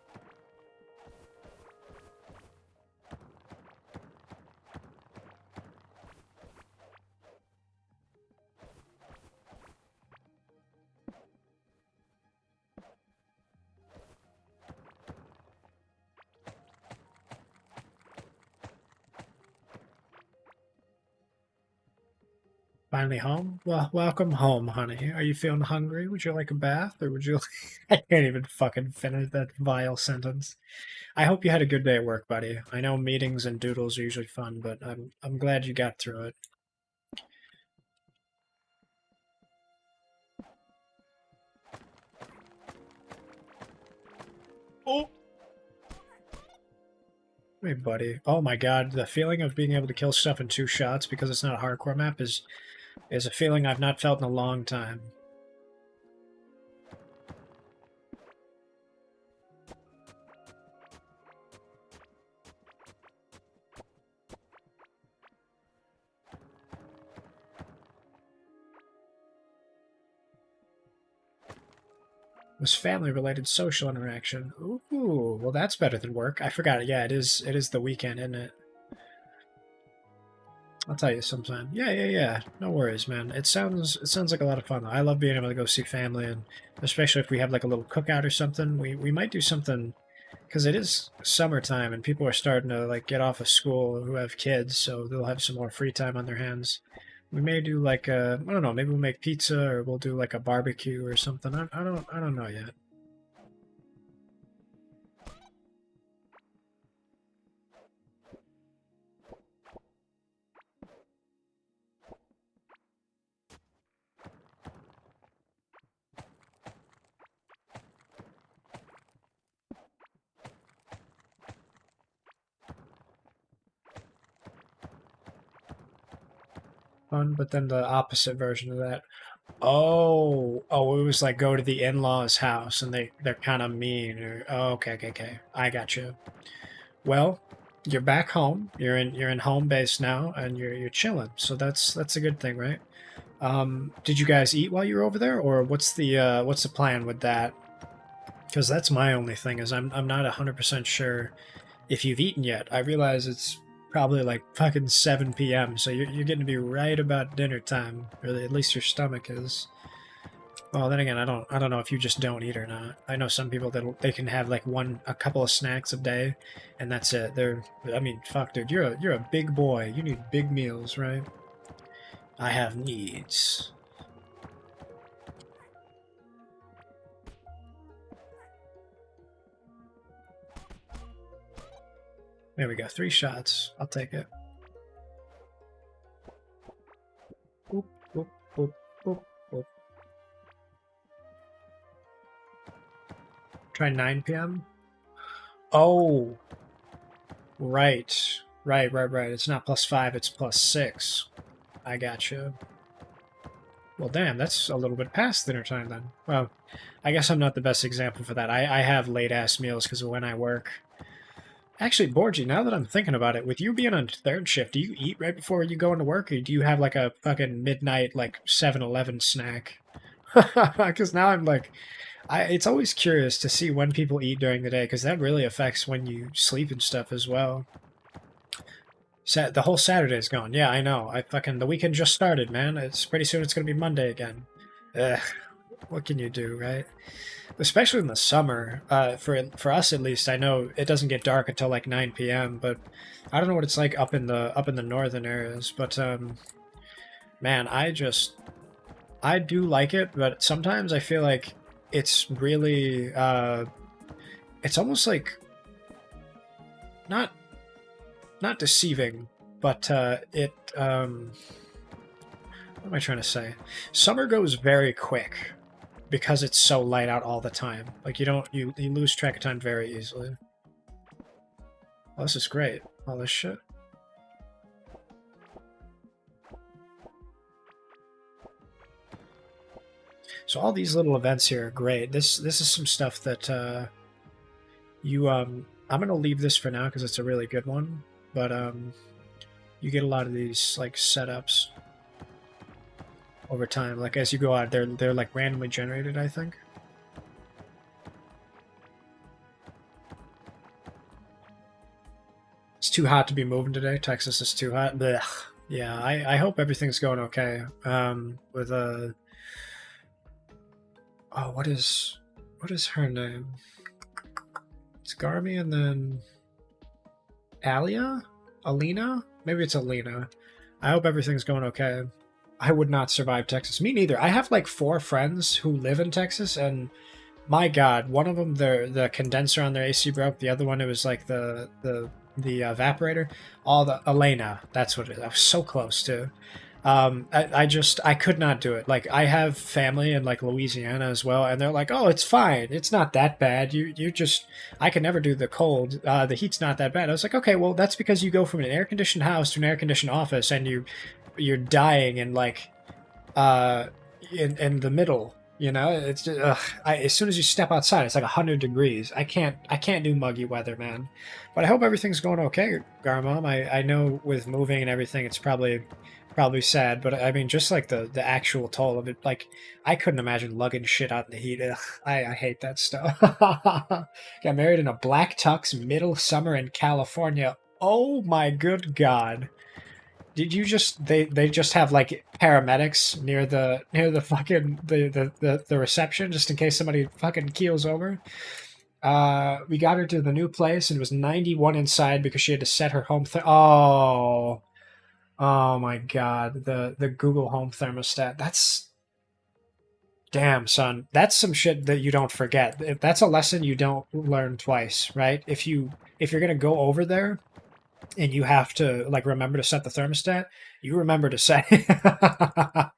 Finally home? Well, welcome home, honey. Are you feeling hungry? Would you like a bath? Or would you... I can't even fucking finish that vile sentence. I hope you had a good day at work, buddy. I know meetings and doodles are usually fun, but I'm glad you got through it. Oh! Hey, buddy. Oh my god, the feeling of being able to kill stuff in 2 shots because it's not a hardcore map is a feeling I've not felt in a long time. Was family-related social interaction. Ooh, well that's better than work. I forgot it. Yeah, it is the weekend, isn't it? I'll tell you sometime. Yeah. No worries, man. It sounds like a lot of fun. I love being able to go see family, and especially if we have like a little cookout or something. We might do something, because it is summertime and people are starting to like get off of school who have kids, so they'll have some more free time on their hands. We may do like I don't know, maybe we'll make pizza or we'll do like a barbecue or something. I don't know yet. Fun, but then the opposite version of that. Oh, it was like go to the in-laws' house and they're kind of mean. Or okay. I got you. Well, you're back home. You're in home base now, and you're chilling. So that's a good thing, right? Did you guys eat while you were over there, or what's the plan with that? Because that's my only thing, is I'm not 100% sure if you've eaten yet. I realize it's probably like fucking 7 p.m. So you're getting to be right about dinner time, or at least your stomach is. Well, then again, I don't know if you just don't eat or not. I know some people that they can have like a couple of snacks a day, and that's it. I mean, fuck, dude, you're a big boy. You need big meals, right? I have needs. There we go, 3 shots. I'll take it. Boop, boop, boop, boop, boop. Try 9 p.m. Oh, right. It's not +5, it's +6. I gotcha. Well, damn, that's a little bit past dinner time then. Well, I guess I'm not the best example for that. I have late-ass meals because of when I work. Actually, Borgie, now that I'm thinking about it, with you being on 3rd shift, do you eat right before you go into work, or do you have like a fucking midnight, like 7-Eleven snack? Because now I'm like, it's always curious to see when people eat during the day, because that really affects when you sleep and stuff as well. The whole Saturday's gone. Yeah, I know. The weekend just started, man. It's pretty soon it's gonna be Monday again. Ugh. What can you do, right? Especially in the summer, for us at least, I know it doesn't get dark until like 9 p.m. But I don't know what it's like up in the northern areas. But man, I do like it, but sometimes I feel like it's really it's almost like not deceiving, but what am I trying to say? Summer goes very quick, because it's so light out all the time. Like you lose track of time very easily. Oh, this is great. All this shit. So all these little events here are great. This is some stuff that I'm gonna leave this for now because it's a really good one. But you get a lot of these like setups over time. Like as you go out, they're like randomly generated, I think. It's too hot to be moving today. Texas is too hot. Blech. Yeah, I hope everything's going okay. With oh, what is her name? It's Garmy and then Alina? Maybe it's Alina. I hope everything's going okay. I would not survive Texas. Me neither. I have like 4 friends who live in Texas, and my God, one of them, the condenser on their AC broke. The other one, it was like the evaporator. Elena, that's what it is. I was so close to. I could not do it. Like I have family in like Louisiana as well, and they're like, "Oh, it's fine. It's not that bad. You just I can never do the cold. The heat's not that bad." I was like, "Okay, well that's because you go from an air conditioned house to an air conditioned office, and you're dying in like in the middle." You know, it's just, as soon as you step outside, it's like 100 degrees. I can't do muggy weather, man. But I hope everything's going okay, Garmom. I know with moving and everything, it's probably sad, but I mean, just like the actual toll of it, like I couldn't imagine lugging shit out in the heat. Ugh, I hate that stuff. Got married in a black tux middle summer in California. Oh my good God. Did you just they just have like paramedics near the fucking the reception just in case somebody fucking keels over? We got her to the new place and it was 91 inside because she had to set her home oh my God, the Google Home thermostat. That's damn, son. That's some shit that you don't forget. That's a lesson you don't learn twice, right? If you're gonna go over there and you have to like remember to set the thermostat, you remember to set. All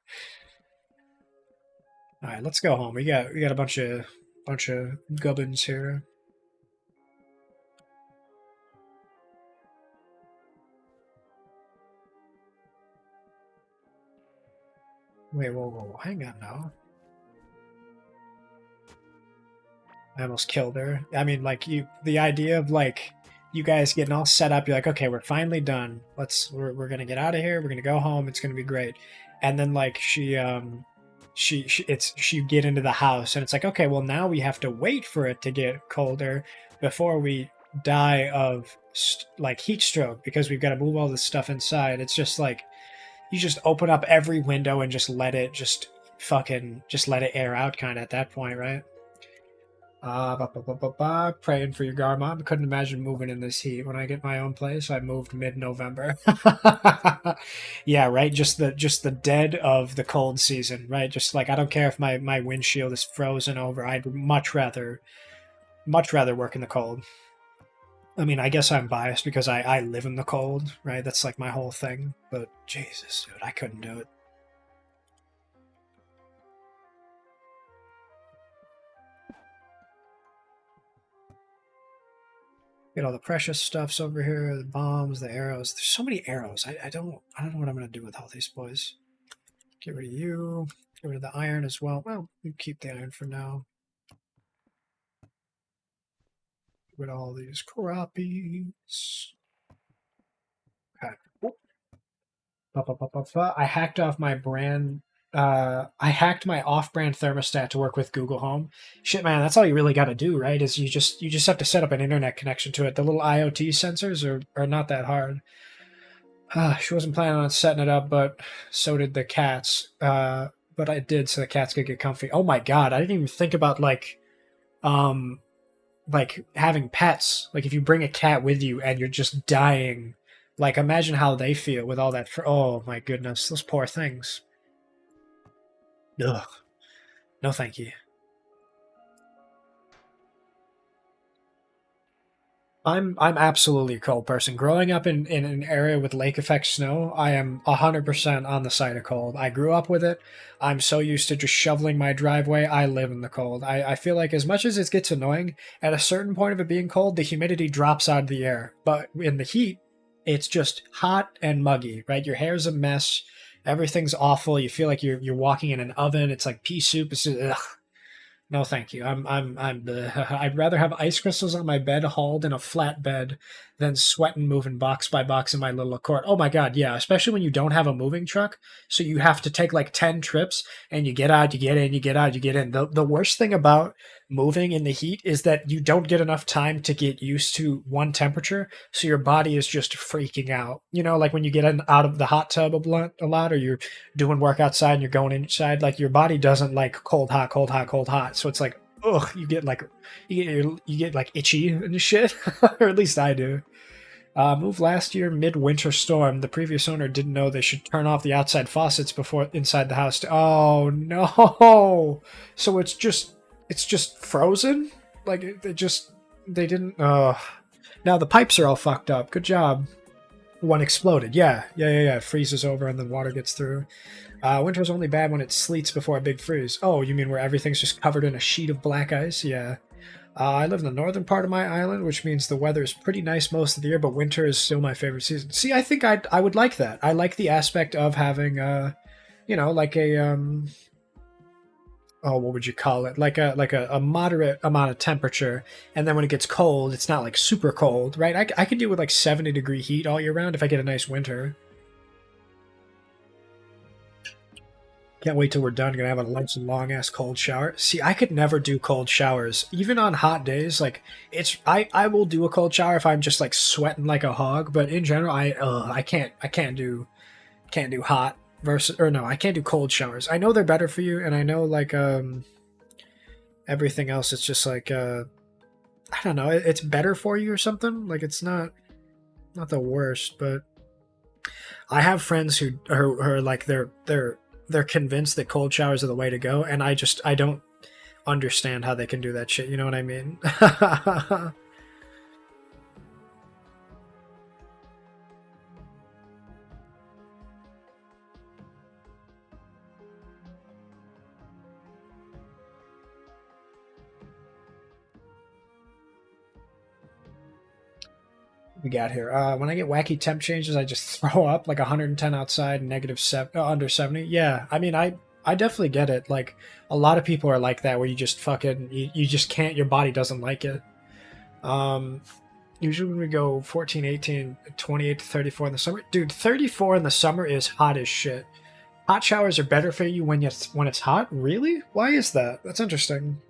right, let's go home. We got a bunch of gubbins here. Wait, whoa, hang on now. I almost killed her. I mean, like the idea of like you guys getting all set up. You're like, okay, we're finally done. We're gonna get out of here. We're gonna go home. It's gonna be great. And then like she get into the house and it's like, okay, well now we have to wait for it to get colder before we die of like heat stroke because we've got to move all this stuff inside. It's just like you just open up every window and just let it let it air out kind of at that point, right? Praying for your Garmom. Couldn't imagine moving in this heat. When I get my own place, I moved mid-November. Yeah, right. Just the dead of the cold season, right? Just like I don't care if my windshield is frozen over. I'd much rather work in the cold. I mean, I guess I'm biased because I live in the cold, right? That's like my whole thing. But Jesus, dude, I couldn't do it. Get all the precious stuffs over here, the bombs, the arrows. There's so many arrows. I don't know what I'm gonna do with all these boys. Get rid of you. Get rid of the iron as well. Well, we keep the iron for now. Get rid of all these crappies. Okay. I hacked off my brand. I hacked my off-brand thermostat to work with Google Home. Shit, man, that's all you really got to do, right? Is you just have to set up an internet connection to it. The little IoT sensors are not that hard. She wasn't planning on setting it up, but so did the cats. But I did, so the cats could get comfy. Oh my God, I didn't even think about like having pets. Like if you bring a cat with you and you're just dying, like imagine how they feel with all that. Oh my goodness, those poor things. Ugh. No, thank you. I'm absolutely a cold person. Growing up in an area with lake effect snow, I am 100% on the side of cold. I grew up with it. I'm so used to just shoveling my driveway. I live in the cold. I feel like as much as it gets annoying, at a certain point of it being cold, the humidity drops out of the air. But in the heat, it's just hot and muggy, right? Your hair's a mess. Everything's awful. You feel like you're walking in an oven. It's like pea soup. It's just, ugh. No, thank you. I'd rather have ice crystals on my bed hauled in a flat bed than sweat and moving box by box in my little court. Oh my god, yeah, especially when you don't have a moving truck, so you have to take like 10 trips and you get out, you get in, you get out, you get in. The worst thing about moving in the heat is that you don't get enough time to get used to one temperature, so your body is just freaking out. You know, like when you get out of the hot tub a lot, or you're doing work outside and you're going inside, like your body doesn't like cold, hot, cold, hot, cold, hot. So it's like, ugh, you get like itchy and shit, or at least I do. Moved last year mid-winter storm. The previous owner didn't know they should turn off the outside faucets before inside the house. Oh no! So it's just frozen. Like they didn't. Now the pipes are all fucked up. Good job. One exploded. Yeah. It freezes over and the water gets through. Winter's only bad when it sleets before a big freeze. Oh, you mean where everything's just covered in a sheet of black ice? Yeah. I live in the northern part of my island, which means the weather is pretty nice most of the year, but winter is still my favorite season. See, I think I would like that. I like the aspect of having, like a, what would you call it? Like a moderate amount of temperature, and then when it gets cold, it's not like super cold, right? I could deal with like 70-degree heat all year round if I get a nice winter. Can't wait till we're done. Gonna have a nice long ass cold shower. See, I could never do cold showers, even on hot days. Like I will do a cold shower if I'm just like sweating like a hog. But in general, I can't do hot I can't do cold showers. I know they're better for you, and I know like everything else. It's just like I don't know. It's better for you or something. Like it's not the worst, but I have friends who are like they're convinced that cold showers are the way to go, and I don't understand how they can do that shit. You know what I mean? We got here. When I get wacky temp changes, I just throw up like 110 outside, under 70. Yeah, I mean, I definitely get it. Like a lot of people are like that, where you just fucking you just can't. Your body doesn't like it. Usually when we go 14, 18, 28 to 34 in the summer, dude, 34 in the summer is hot as shit. Hot showers are better for you when it's hot. Really? Why is that? That's interesting.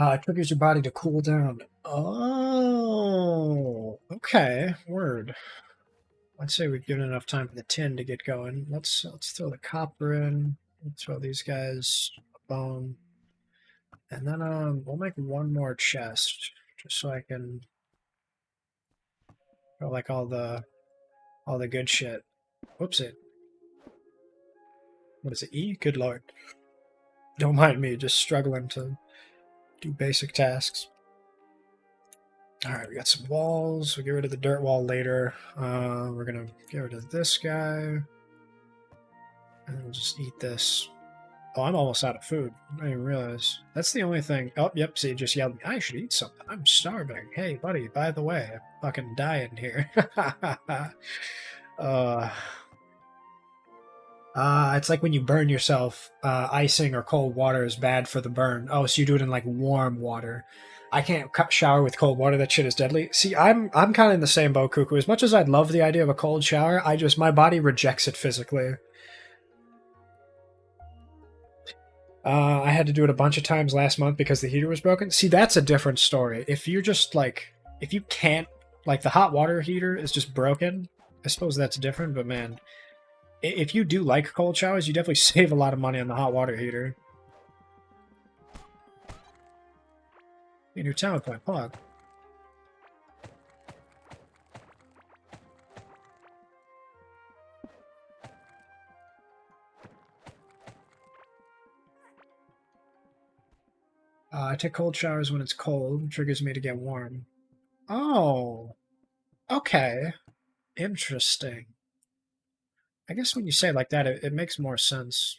It triggers your body to cool down. Oh, okay. Word. I'd say we've given enough time for the tin to get going. Let's throw the copper in. Let's throw these guys a bone, and then we'll make one more chest just so I can go like all the good shit. Whoops it. What is it? E? Good lord. Don't mind me, just struggling to do basic tasks. Alright, we got some walls. We'll get rid of the dirt wall later. We're gonna get rid of this guy. And then we'll just eat this. Oh, I'm almost out of food. I didn't even realize. That's the only thing. Oh, yep, see, just yelled, I should eat something. I'm starving. Hey, buddy, by the way, I'm fucking dying here. It's like when you burn yourself, icing or cold water is bad for the burn. Oh, so you do it in like warm water. I can't shower with cold water. That shit is deadly. See, I'm kind of in the same boat, Cuckoo. As much as I'd love the idea of a cold shower, my body rejects it physically. I had to do it a bunch of times last month because the heater was broken. See, that's a different story. If you're just like, if you can't, like the hot water heater is just broken, I suppose that's different, but man, if you do like cold showers, you definitely save a lot of money on the hot water heater. In your town with my pug. I take cold showers when it's cold. Triggers me to get warm. Oh. Okay. Interesting. I guess when you say it like that, it makes more sense.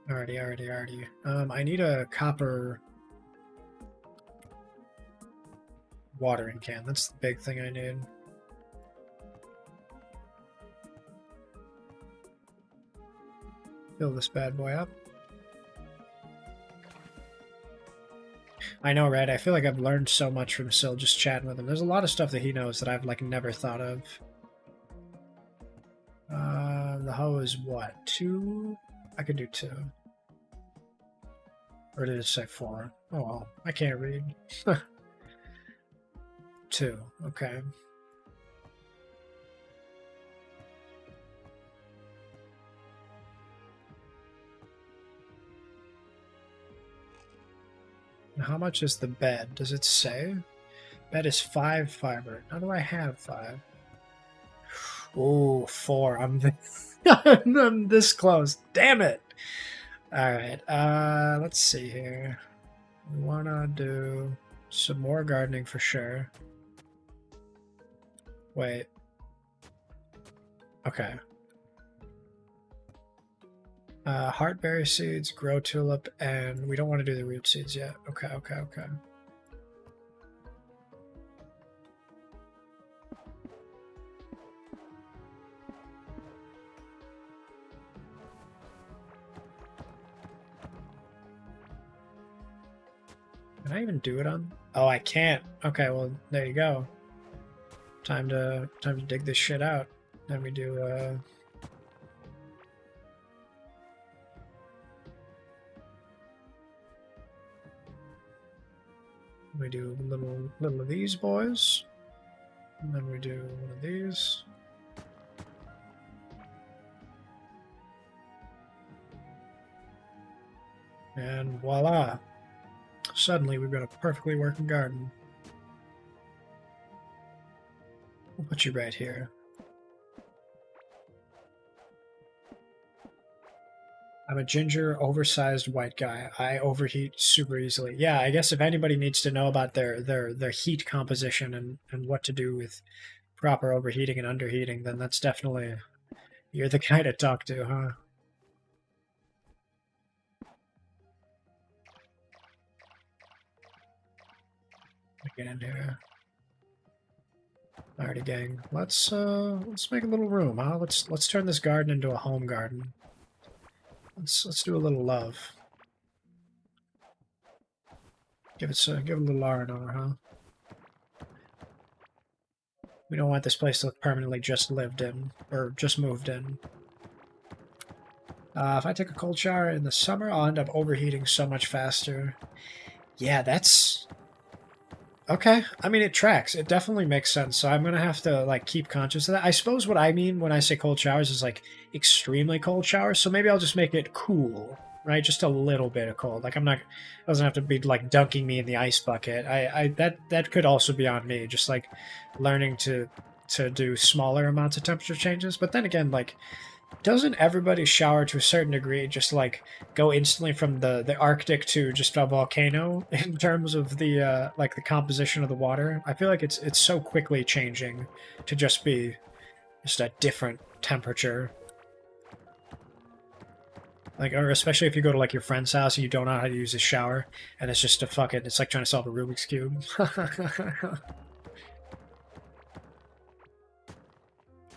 Alrighty. I need a copper watering can. That's the big thing I need. Fill this bad boy up. I know, right? I feel like I've learned so much from Syl just chatting with him. There's a lot of stuff that he knows that I've like never thought of. The hoe is what? 2? I could do 2. Or did it say 4? Oh well, I can't read. 2, okay. How much is the bed? Does it say? Bed is 5 fiber. How do I have 5? Oh, 4. I'm this close. Damn it! Alright, let's see here. We wanna do some more gardening for sure. Wait. Okay. Heartberry seeds, grow tulip, and we don't want to do the root seeds yet. Okay. Can I even do it on? Oh, I can't. Okay, well, there you go. Time to dig this shit out. Then we do we do little of these boys, and then we do one of these. And voila! Suddenly we've got a perfectly working garden. We'll put you right here. I'm a ginger, oversized white guy. I overheat super easily. Yeah, I guess if anybody needs to know about their heat composition and what to do with proper overheating and underheating, then that's definitely... You're the guy to talk to, huh? Get in here. Alrighty, gang. Let's make a little room, huh? Let's turn this garden into a home garden. Let's do a little love. Give it a little R&R, huh? We don't want this place to look permanently just lived in or just moved in. If I take a cold shower in the summer, I'll end up overheating so much faster. Yeah, that's okay. I mean, it tracks. It definitely makes sense. So I'm gonna have to like keep conscious of that. I suppose what I mean when I say cold showers is like extremely cold showers. So maybe I'll just make it cool, right? Just a little bit of cold. Like it doesn't have to be like dunking me in the ice bucket. That could also be on me. Just like learning to do smaller amounts of temperature changes. But then again, like, doesn't everybody shower to a certain degree just like go instantly from the Arctic to just a volcano in terms of the like the composition of the water? I feel like it's so quickly changing to just be just a different temperature. Like, or especially if you go to like your friend's house and you don't know how to use a shower and it's just it's like trying to solve a Rubik's Cube.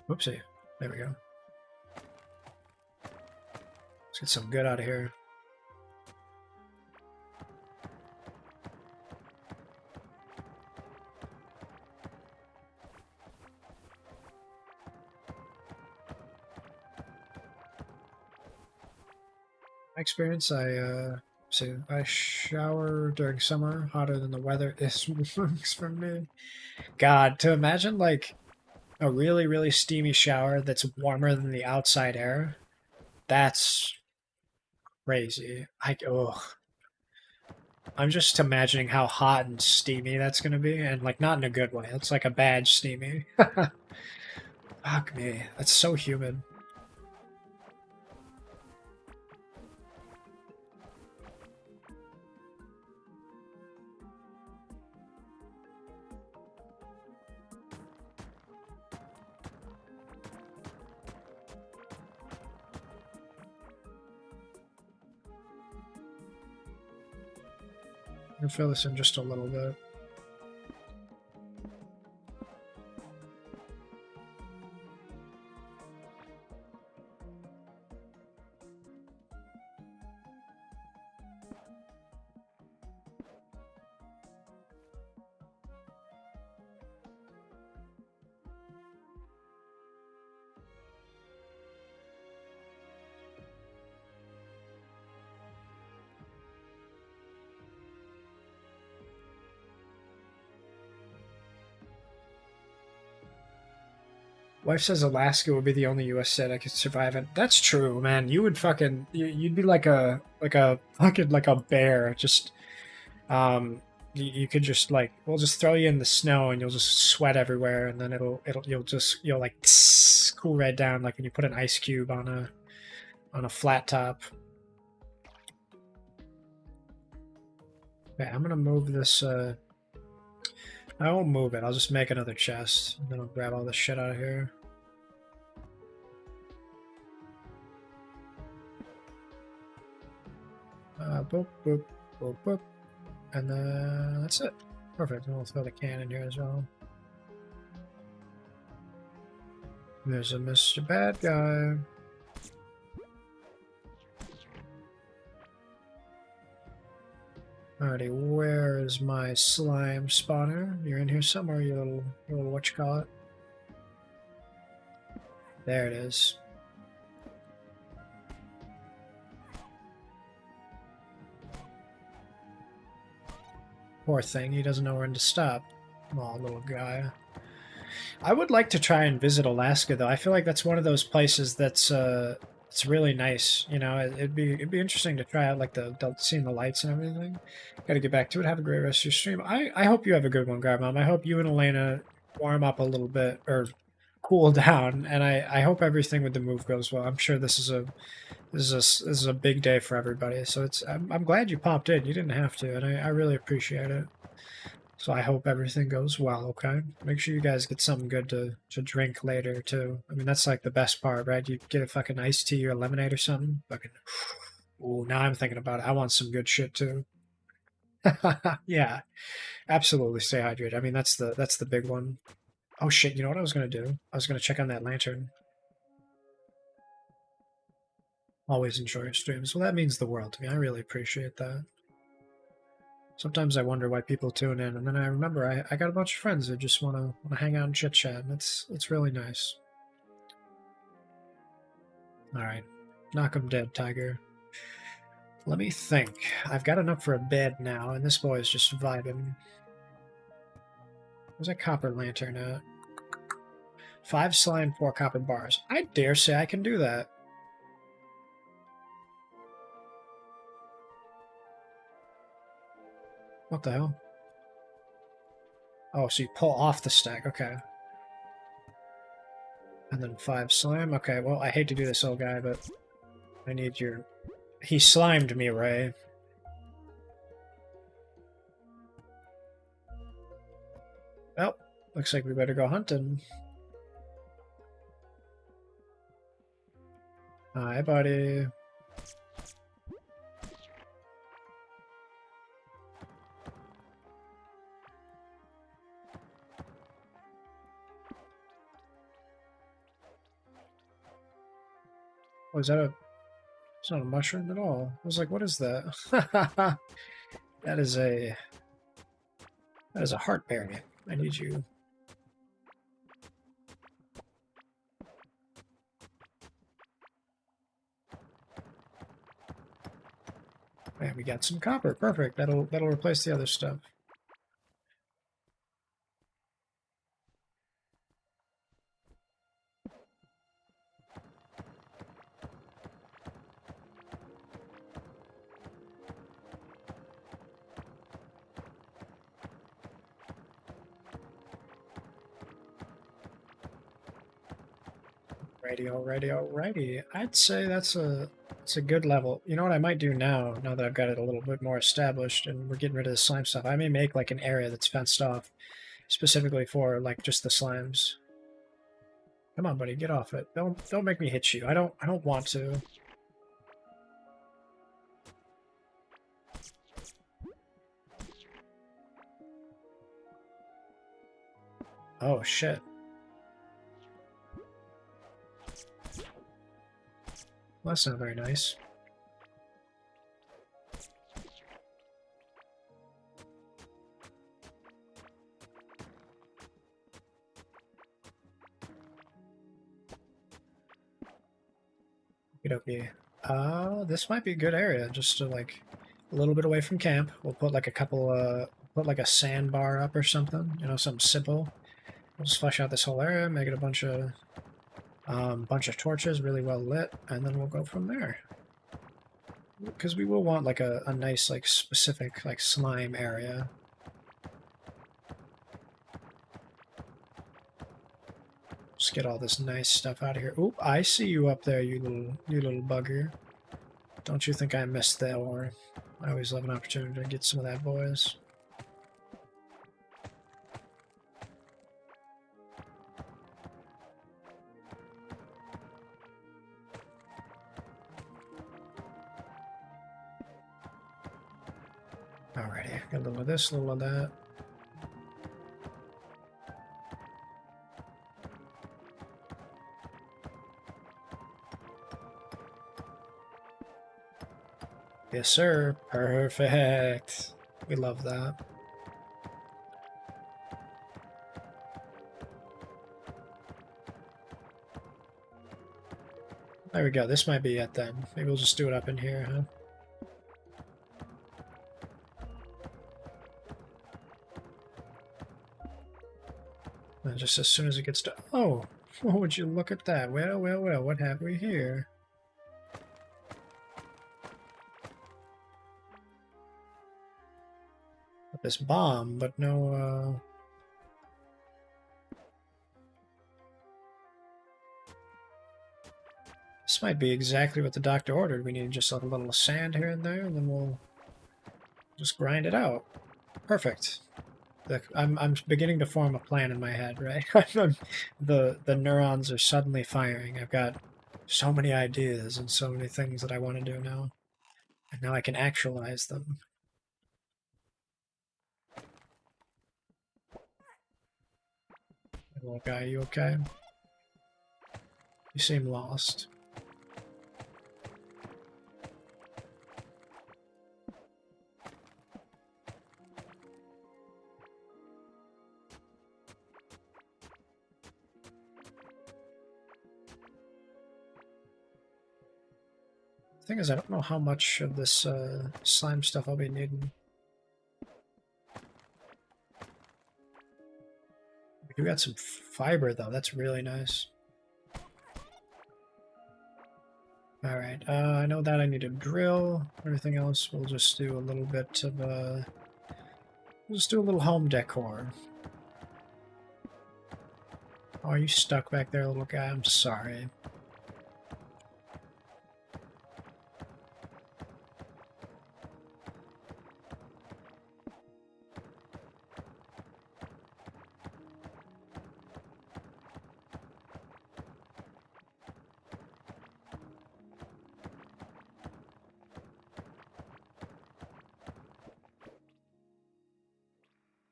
Whoopsie. There we go. Let's get some good out of here. experience, I shower during summer, hotter than the weather is works for me. God, to imagine like a really, really steamy shower that's warmer than the outside air, that's crazy. I'm just imagining how hot and steamy that's gonna be, and like not in a good way. It's like a bad steamy. Fuck me, that's so humid. I'll fill this in just a little bit. Wife says Alaska would be the only U.S. state I could survive in. That's true, man. You would fucking you'd be like a fucking like a bear. Just you could just like we'll just throw you in the snow and you'll just sweat everywhere, and then you'll like cool right down like when you put an ice cube on a flat top. Okay, I'm gonna move this. I won't move it. I'll just make another chest, and then I'll grab all this shit out of here. Boop, boop, boop, boop. And then that's it. Perfect. And we'll throw the can in here as well. There's a Mr. Bad Guy. Alrighty, where is my slime spawner? You're in here somewhere, you little whatchamacallit. There it is. Poor thing, he doesn't know when to stop. Aw, little guy. I would like to try and visit Alaska, though. I feel like that's one of those places that's it's really nice. You know, it'd be interesting to try out like the seeing the lights and everything. Got to get back to it. Have a great rest of your stream. I hope you have a good one, Garmom. I hope you and Elena warm up a little bit or cool down, and I hope everything with the move goes well. I'm sure this is a big day for everybody. So I'm glad you popped in. You didn't have to, and I really appreciate it. So I hope everything goes well, okay? Make sure you guys get something good to drink later, too. I mean, that's like the best part, right? You get a fucking iced tea or a lemonade or something. Fucking, ooh, now I'm thinking about it. I want some good shit, too. Yeah, absolutely stay hydrated. I mean, that's the big one. Oh, shit, you know what I was going to do? I was going to check on that lantern. Always enjoy your streams. Well, that means the world to me. I really appreciate that. Sometimes I wonder why people tune in, and then I remember I got a bunch of friends who just want to hang out and chit chat, and it's really nice. All right, knock 'em dead, Tiger. Let me think. I've got enough for a bed now, and this boy is just vibing. Where's that copper lantern at? 5 slime, 4 copper bars. I dare say I can do that. What the hell? Oh, so you pull off the stack, okay. And then 5 slime. Okay, well, I hate to do this, old guy, but I need your... He slimed me, Ray. Well, looks like we better go hunting. Hi, buddy. Oh, is that a... It's not a mushroom at all. I was like, what is that? That is a heartberry. I need you. And we got some copper. Perfect. That'll replace the other stuff. Alrighty. I'd say it's a good level. You know what I might do now that I've got it a little bit more established and we're getting rid of the slime stuff, I may make like an area that's fenced off specifically for like just the slimes. Come on, buddy, get off it. Don't make me hit you. I don't want to. Oh shit. Well, that's not very nice. Okay. This might be a good area just to like a little bit away from camp. We'll put like a couple put like a sandbar up or something, you know, something simple. We'll just flesh out this whole area, make it a bunch of torches, really well lit, and then we'll go from there. Because we will want like a nice like specific like slime area. Just get all this nice stuff out of here. Oop, I see you up there, you little bugger. Don't you think I missed that ore? I always love an opportunity to get some of that, boys. Alrighty, got a little of this, a little of that. Yes, sir. Perfect. We love that. There we go. This might be it then. Maybe we'll just do it up in here, huh? And just as soon as it gets to... Oh! Oh, would you look at that? Well, what have we here? This bomb, but no, This might be exactly what the doctor ordered. We need just like a little sand here and there, and then we'll just grind it out. Perfect. I'm beginning to form a plan in my head, right? the neurons are suddenly firing. I've got so many ideas and so many things that I want to do now. And now I can actualize them. Little guy, you okay? You seem lost. The thing is, I don't know how much of this slime stuff I'll be needing. We got some fiber, though. That's really nice. Alright, I know that I need a drill. Everything else, we'll just do a little bit of, we'll just do a little home decor. Oh, are you stuck back there, little guy? I'm sorry.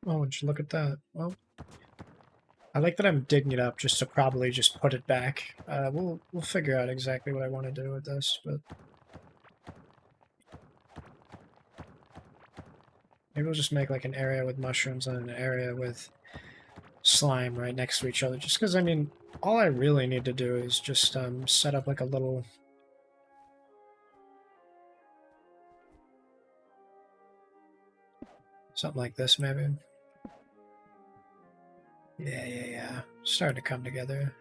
Oh, would you look at that? Well, I like that I'm digging it up just to probably just put it back. We'll figure out exactly what I want to do with this, but maybe we'll just make like an area with mushrooms and an area with slime right next to each other. Just because, I mean, all I really need to do is just set up like a little Something like this, maybe. Yeah. Starting to come together.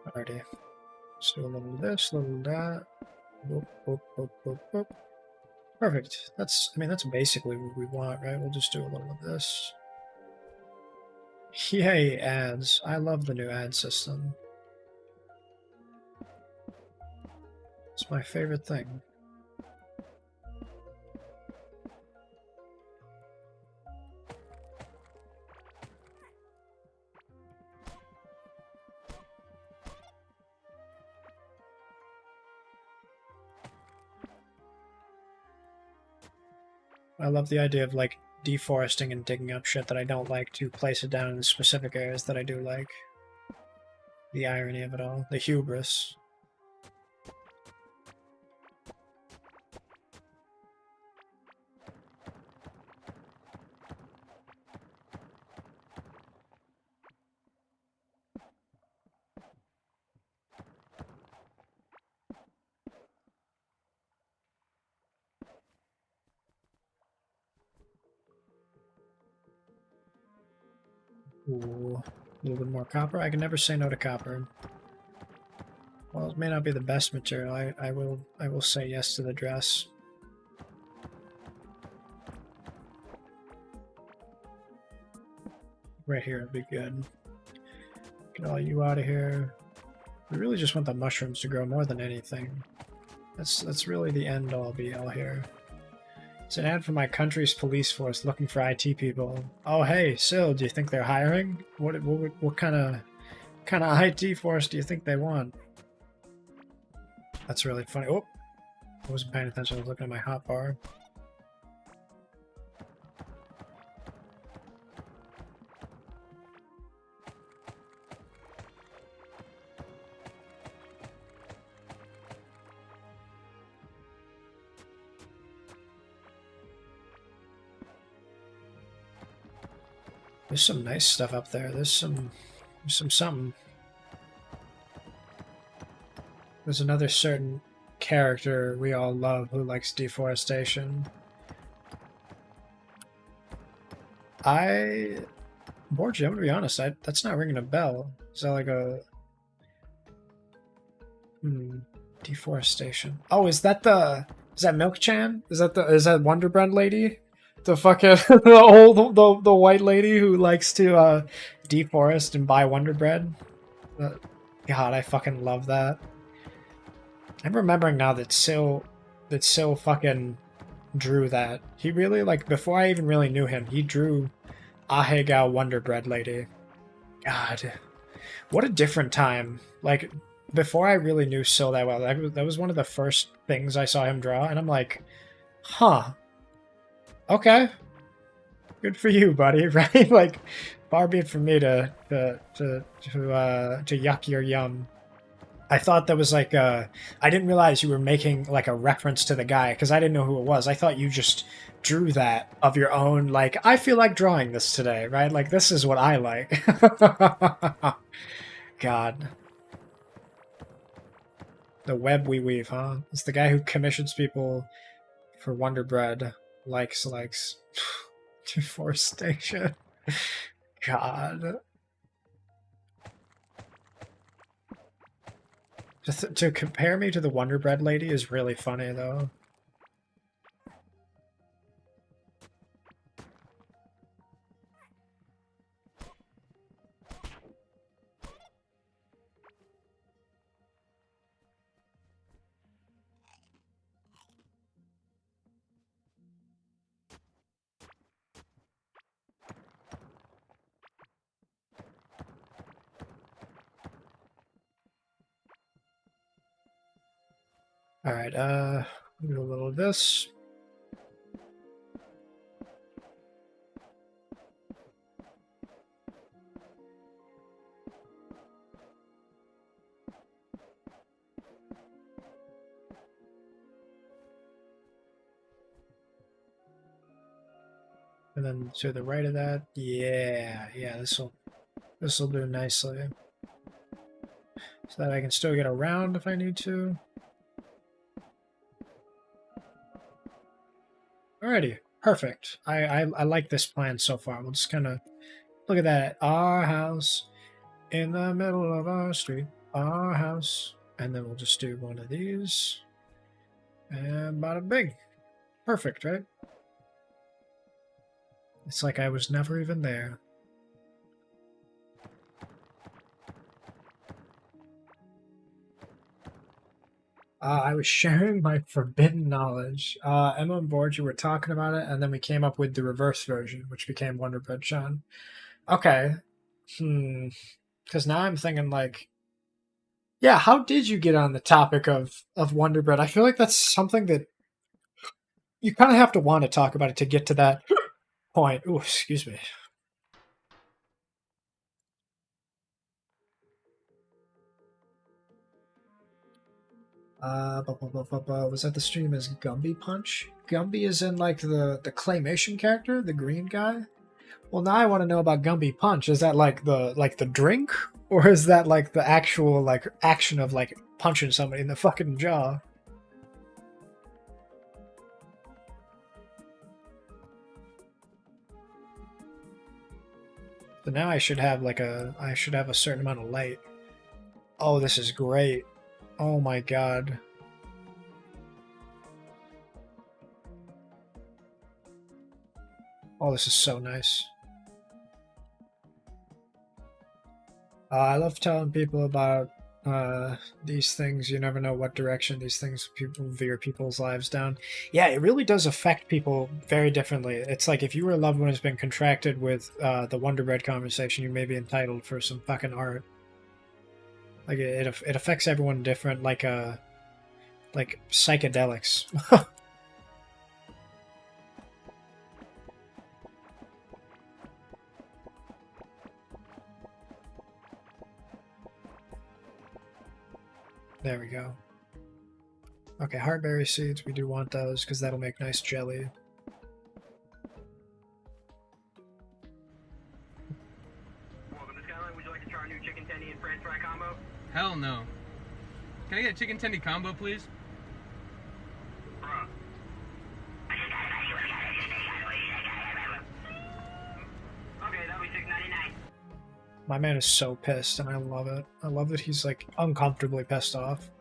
Alrighty. Let's do a little of this, a little of that. Boop, boop, boop, boop, boop. Perfect. That's basically what we want, right? We'll just do a little of this. Yay, ads. I love the new ad system. It's my favorite thing. I love the idea of like deforesting and digging up shit that I don't like to place it down in specific areas that I do like. The irony of it all. The hubris. Ooh, a little bit more copper. I can never say no to copper. Well, it may not be the best material. I will say yes to the dress. Right here would be good. Get all you out of here. We really just want the mushrooms to grow more than anything. That's really the end all be all here. It's an ad for my country's police force looking for IT people. Oh hey, Syl, do you think they're hiring? What kind of IT force do you think they want? That's really funny. Oh, I wasn't paying attention. I was looking at my hotbar. There's some nice stuff up there. There's some something. There's another certain character we all love who likes deforestation. Borgia, I'm gonna be honest, that's not ringing a bell. Is that like a deforestation? Oh, is that Milk-chan? Is that Wonder Bread lady? The fucking the white lady who likes to deforest and buy Wonder Bread. God, I fucking love that. I'm remembering now that Syl fucking drew that. He really, like, before I even really knew him, he drew Ahegao Wonder Bread lady. God, what a different time. Like, before I really knew Syl that well, that was one of the first things I saw him draw, and I'm like, huh. Okay, good for you, buddy. Right? Like, far be it from me to yuck your yum. I thought that was like I didn't realize you were making like a reference to the guy because I didn't know who it was. I thought you just drew that of your own. Like, I feel like drawing this today, right? Like, this is what I like. God, the web we weave, huh? It's the guy who commissions people for Wonder Bread. Likes deforestation. God. To compare me to the Wonder Bread lady is really funny, though. Alright, do a little of this. And then to the right of that, yeah, this'll do nicely. So that I can still get around if I need to. Alrighty, perfect. I like this plan so far. We'll just kind of look at that. Our house in the middle of our street. Our house. And then we'll just do one of these. And bada bing. Perfect, right? It's like I was never even there. I was sharing my forbidden knowledge. Emma and Borgie were talking about it, and then we came up with the reverse version, which became Wonder Bread Sean. Okay. Because now I'm thinking, like, yeah, how did you get on the topic of Wonder Bread? I feel like that's something that you kind of have to want to talk about it to get to that point. Ooh, excuse me. Was that the stream as Gumby Punch? Gumby is in like the claymation character, the green guy. Well, now I want to know about Gumby Punch. Is that like the drink, or is that like the actual like action of like punching somebody in the fucking jaw? So now I should have like a certain amount of light. Oh, this is great. Oh my god. Oh, this is so nice. I love telling people about these things. You never know what direction these things veer people's lives down. Yeah, it really does affect people very differently. It's like if your loved one has been contracted with the Wonder Bread conversation, you may be entitled for some fucking art. Like it affects everyone different, like psychedelics. There we go. Okay, heartberry seeds, we do want those because that'll make nice jelly. Would you like to try our new chicken tendy and french fry combo? Hell no. Can I get a chicken tendy combo, please? Bruh. Okay, that'll be $6.99. My man is so pissed, and I love it. I love that he's like uncomfortably pissed off.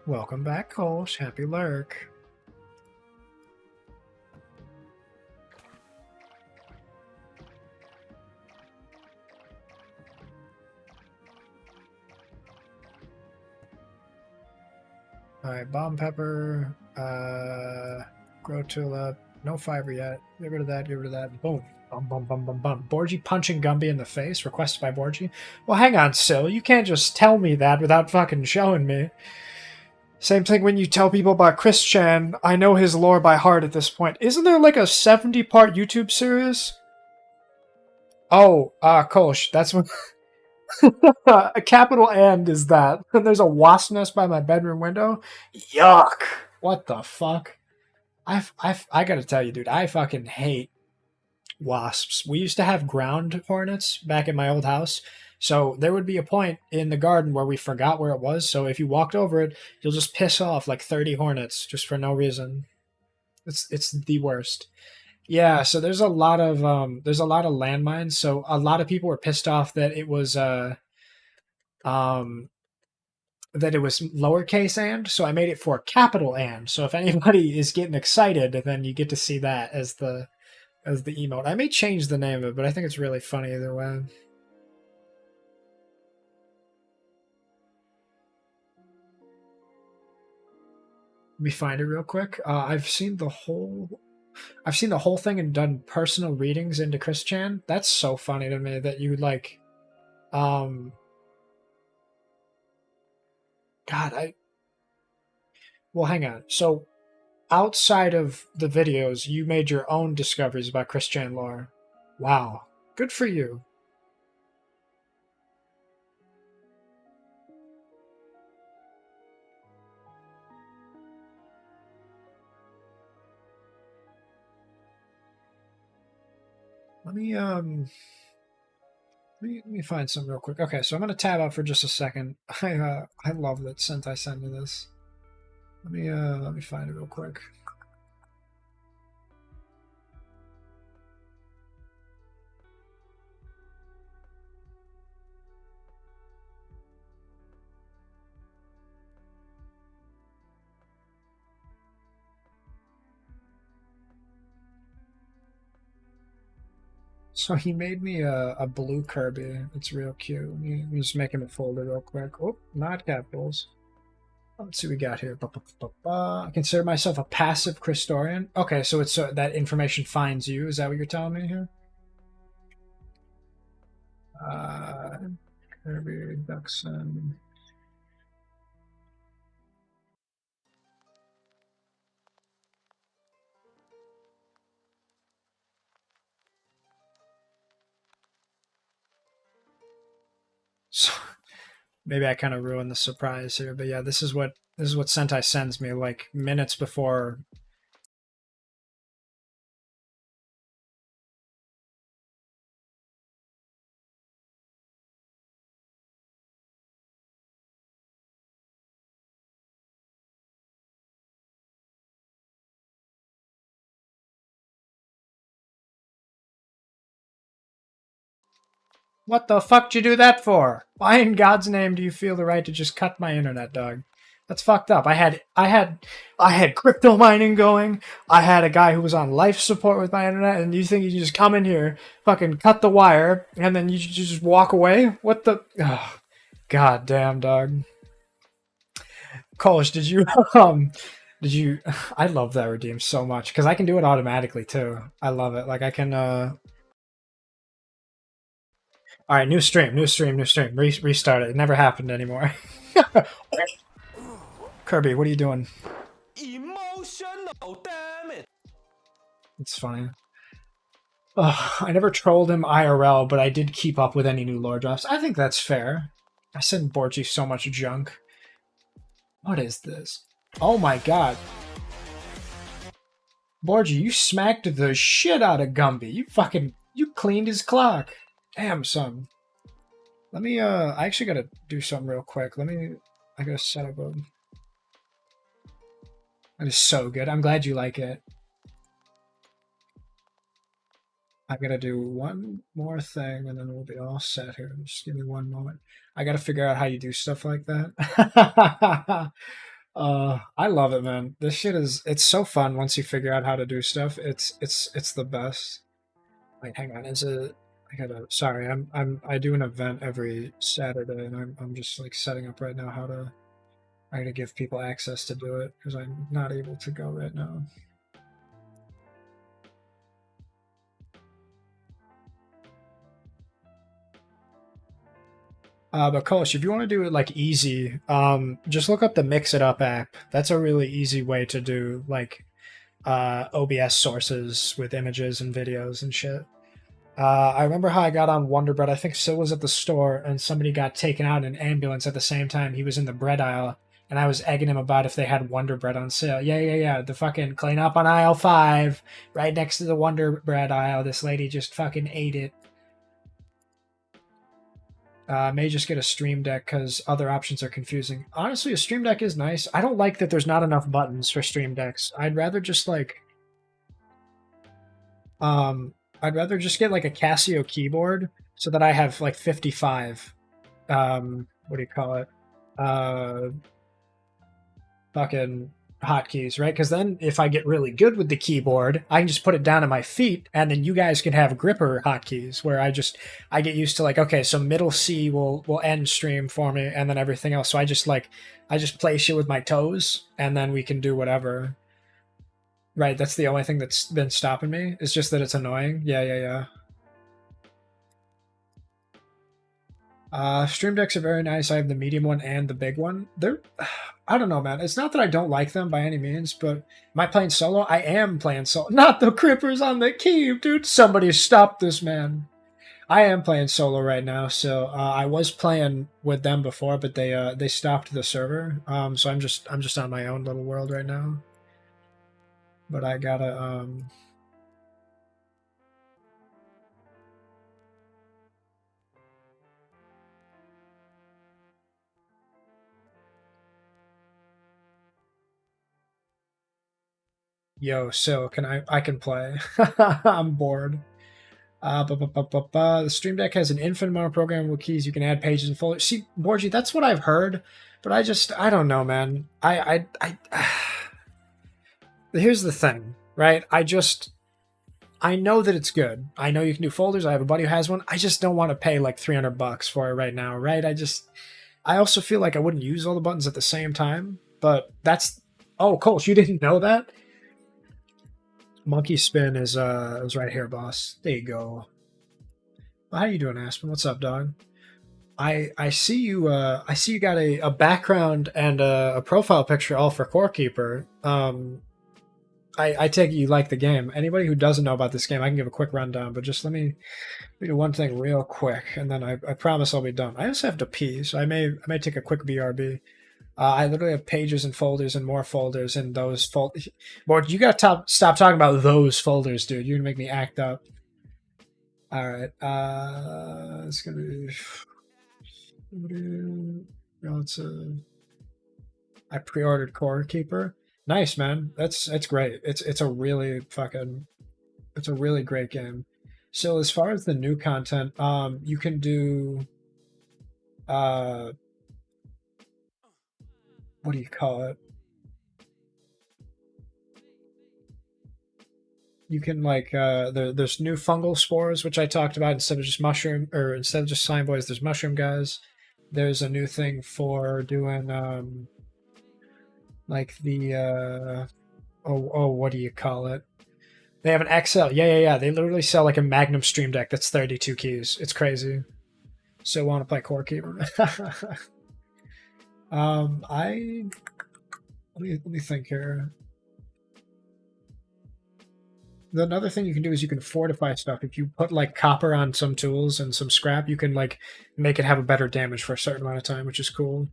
Welcome back, Kolsch. Happy lurk. Alright, bomb pepper, grow tulip, no fiber yet. Get rid of that, get rid of that. Boom. Bum, bum, bum, bum, bum. Borgie punching Gumby in the face, requested by Borgie. Well, hang on, Sil. You can't just tell me that without fucking showing me. Same thing when you tell people about Chris Chan. I know his lore by heart at this point. Isn't there like a 70-part YouTube series? Oh, Kolsch, that's what... a capital and is that. And there's a wasp nest by my bedroom window. Yuck. What the fuck? I gotta tell you, dude, I fucking hate wasps. We used to have ground hornets back at my old house. So there would be a point in the garden where we forgot where it was. So if you walked over it, you'll just piss off like 30 hornets just for no reason. It's the worst. Yeah, so there's a lot of landmines. So a lot of people were pissed off that it was lowercase and, so I made it for capital and. So if anybody is getting excited, then you get to see that as the emote. I may change the name of it, but I think it's really funny either way. Let me find it real quick. I've seen the whole thing and done personal readings into Chris Chan. That's so funny to me that you would like, God, well, hang on. So, outside of the videos, you made your own discoveries about Chris Chan lore. Wow, good for you. Let me let me find some real quick. Okay, so I'm gonna tab out for just a second. I love that Sentai sent me this. Let me find it real quick. So he made me a blue Kirby. It's real cute. Let me just make him a folder real quick. Oh, not capitals. Let's see what we got here. I consider myself a passive Christorian. Okay, so it's that information finds you. Is that what you're telling me here? Kirby, Duxon. So maybe I kind of ruined the surprise here, but yeah, this is what Sentai sends me like minutes before. What the fuck did you do that for? Why in God's name do you feel the right to just cut my internet, dog? That's fucked up. I had crypto mining going. I had a guy who was on life support with my internet, and you think you just come in here, fucking cut the wire, and then you just walk away? What the? Oh, God damn, dog. Kolsch, did you did you? I love that redeem so much because I can do it automatically too. I love it. Like I can. All right, new stream. Restart it. It never happened anymore. Kirby, what are you doing? Emotional, damn it. It's funny. Ugh, I never trolled him IRL, but I did keep up with any new lore drops. I think that's fair. I sent Borchi so much junk. What is this? Oh my god. Borgi, you smacked the shit out of Gumby. You cleaned his clock. Damn, son. Let me, I actually gotta do something real quick. I gotta set up a... That is so good. I'm glad you like it. I gotta do one more thing and then we'll be all set here. Just give me one moment. I gotta figure out how you do stuff like that. I love it, man. This shit it's so fun once you figure out how to do stuff. It's the best. Wait, hang on. Sorry, I do an event every Saturday and I'm just like setting up right now how to give people access to do it because I'm not able to go right now. But Kolsch, if you want to do it like easy, just look up the Mix It Up app. That's a really easy way to do like OBS sources with images and videos and shit. I remember how I got on Wonder Bread. I think Sil was at the store and somebody got taken out in an ambulance at the same time. He was in the bread aisle and I was egging him about if they had Wonder Bread on sale. Yeah. The fucking clean up on aisle 5, right next to the Wonder Bread aisle. This lady just fucking ate it. May just get a Stream Deck because other options are confusing. Honestly, a Stream Deck is nice. I don't like that there's not enough buttons for Stream Decks. I'd rather just like... I'd rather just get like a Casio keyboard so that I have like 55. What do you call it? Fucking hotkeys, right? Because then if I get really good with the keyboard, I can just put it down at my feet, and then you guys can have gripper hotkeys where I get used to like, okay, so middle C will end stream for me, and then everything else. So I just play shit with my toes, and then we can do whatever. Right, that's the only thing that's been stopping me. It's just that it's annoying. Yeah. Stream Decks are very nice. I have the medium one and the big one. I don't know, man. It's not that I don't like them by any means, but am I playing solo? I am playing solo. Not the Crippers on the Keep, dude. Somebody stop this, man. I am playing solo right now, so I was playing with them before, but they stopped the server. So I'm just on my own little world right now. But I gotta Yo, so I can play. I'm bored. The Stream Deck has an infinite amount of programmable keys. You can add pages and folders. See, Borgie, that's what I've heard, but I don't know, man. Here's the thing, right? I know that it's good. I know you can do folders. I have a buddy who has one. I just don't want to pay like $300 for it right now, right? I also feel like I wouldn't use all the buttons at the same time, but that's... Oh, Colch, you didn't know that? Monkey Spin is right here, boss. There you go. Well, how you doing, Aspen? What's up, dog? I see you got a background and a profile picture all for Core Keeper. I take it you like the game. Anybody who doesn't know about this game, I can give a quick rundown, but just let me do one thing real quick, and then I promise I'll be done. I also have to pee, so I may take a quick BRB. I literally have pages and folders and more folders in those folders. Boy, you gotta stop talking about those folders, dude. You're gonna make me act up. All right, it's gonna be relative. I pre-ordered Core Keeper. Nice, man. It's great. It's a really great game. So as far as the new content, you can do what do you call it? You can like there's new fungal spores, which I talked about instead of just mushroom, or instead of just slime boys, there's mushroom guys. There's a new thing for doing like the what do you call it? They have an XL. Yeah. They literally sell like a Magnum Stream Deck that's 32 keys. It's crazy. So want to play Core Keeper? Let me think here. Another thing you can do is you can fortify stuff. If you put like copper on some tools and some scrap, you can like make it have a better damage for a certain amount of time, which is cool.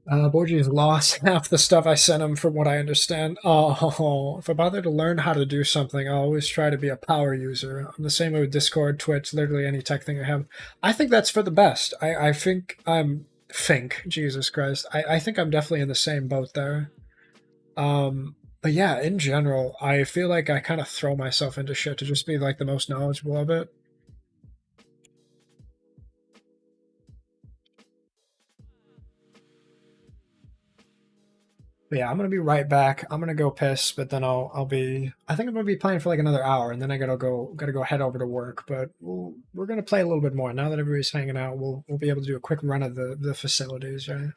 Borgi's lost half the stuff I sent him from what I understand. Oh, if I bother to learn how to do something, I'll always try to be a power user. I'm the same way with Discord, Twitch, literally any tech thing I have. I think that's for the best. I think Jesus Christ. I think I'm definitely in the same boat there. But yeah, in general, I feel like I kind of throw myself into shit to just be like the most knowledgeable of it. But yeah, I'm gonna be right back. I'm gonna go piss, but then I'll be. I think I'm gonna be playing for like another hour, and then I gotta go head over to work. But we're gonna play a little bit more now that everybody's hanging out. We'll be able to do a quick run of the facilities, right?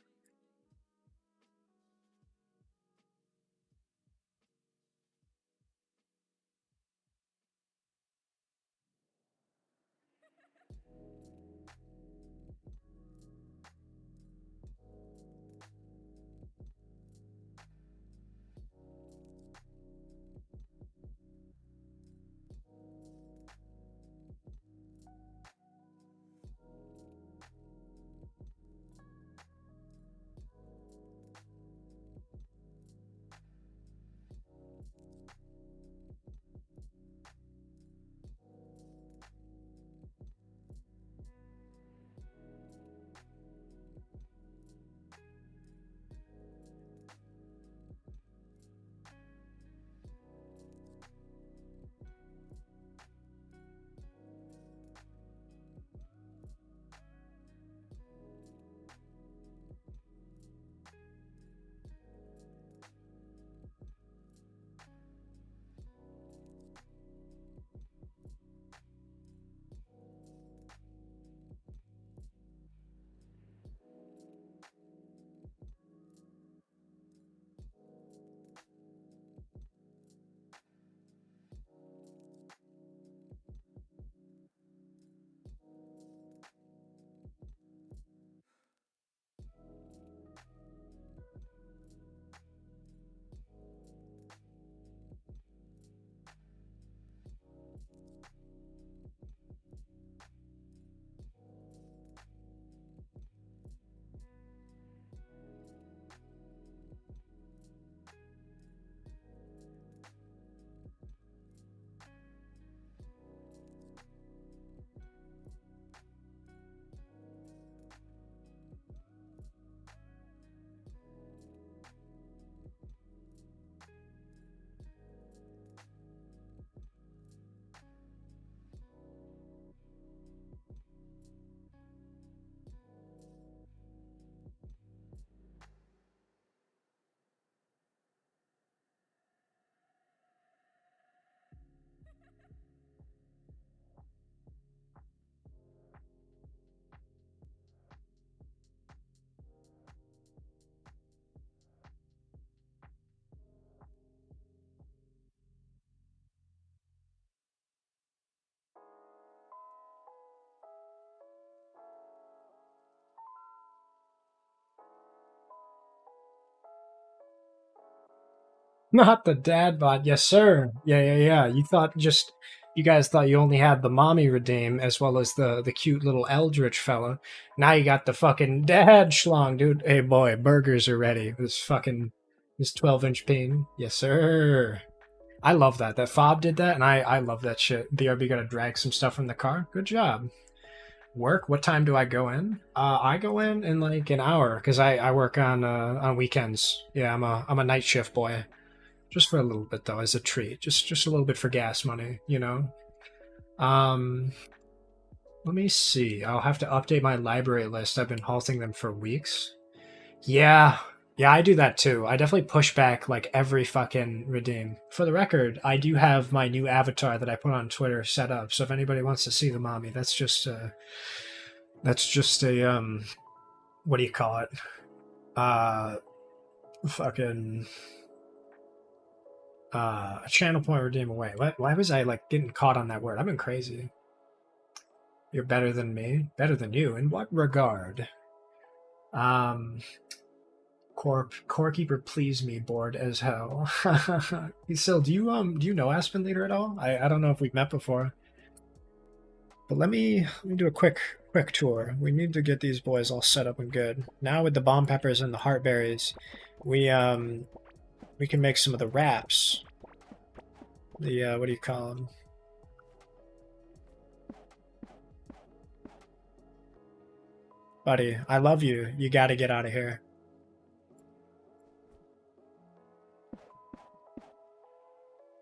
Not the dad bod. Yes, sir. Yeah. You guys thought you only had the mommy redeem as well as the cute little eldritch fella. Now you got the fucking dad schlong, dude. Hey boy, burgers are ready. This 12-inch peen. Yes, sir. I love that. That Fob did that, and I love that shit. BRB gotta drag some stuff from the car. Good job. Work? What time do I go in? I go in like an hour because I work on weekends. Yeah, I'm a night shift boy. Just for a little bit though, as a treat. Just a little bit for gas money, you know. Let me see. I'll have to update my library list. I've been halting them for weeks. Yeah, I do that too. I definitely push back like every fucking redeem. For the record, I do have my new avatar that I put on Twitter set up. So if anybody wants to see the mommy, that's just a what do you call it? Fucking a channel point redeem away. Why was I like getting caught on that word? I've been crazy. You're better than me? Better than you? In what regard? Corekeeper, please me, bored as hell. Still, do you know Aspen Leader at all? I don't know if we've met before. But let me do a quick tour. We need to get these boys all set up and good. Now with the bomb peppers and the heartberries, we can make some of the wraps. The what do you call them? Buddy, I love you. You gotta get out of here.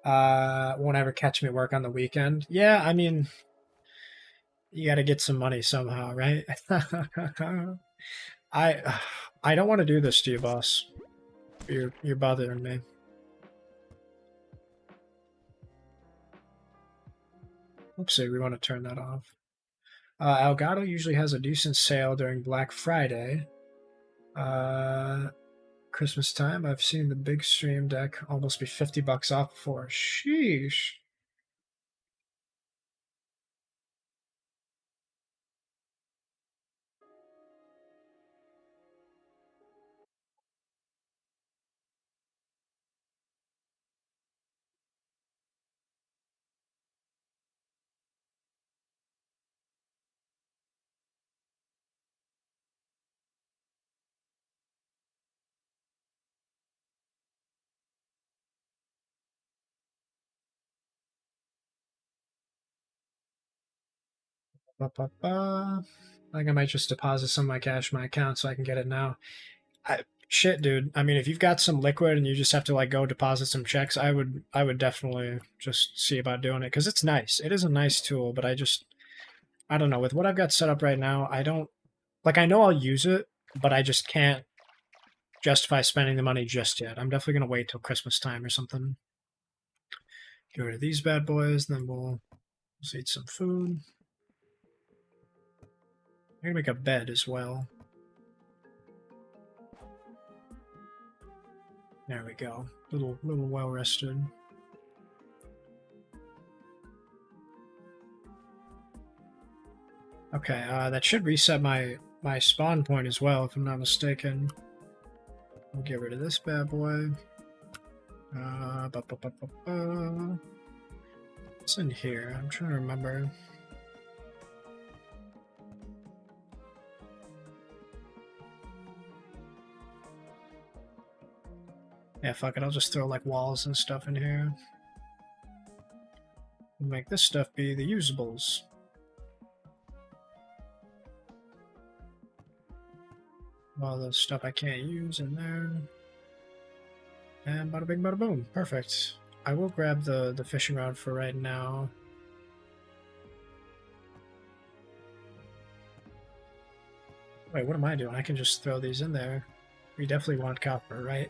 Won't ever catch me at work on the weekend. Yeah, I mean, you gotta get some money somehow, right? I don't want to do this to you, boss. You're bothering me. Oopsie, we want to turn that off. Elgato usually has a decent sale during Black Friday. Christmas time, I've seen the big stream deck almost be $50 off before. Sheesh. I think I might just deposit some of my cash in my account so I can get it now. Shit, dude. I mean, if you've got some liquid and you just have to like go deposit some checks, I would definitely just see about doing it because it's nice. It is a nice tool, but I don't know. With what I've got set up right now, I don't like. I know I'll use it, but I just can't justify spending the money just yet. I'm definitely gonna wait till Christmas time or something. Get rid of these bad boys, then we'll eat some food. I'm gonna make a bed as well. There we go. Little well rested. Okay, that should reset my spawn point as well, if I'm not mistaken. We'll get rid of this bad boy. What's in here? I'm trying to remember. Yeah, fuck it, I'll just throw like walls and stuff in here. Make this stuff be the usables. All the stuff I can't use in there. And bada bing bada boom. Perfect. I will grab the fishing rod for right now. Wait, what am I doing? I can just throw these in there. We definitely want copper, right?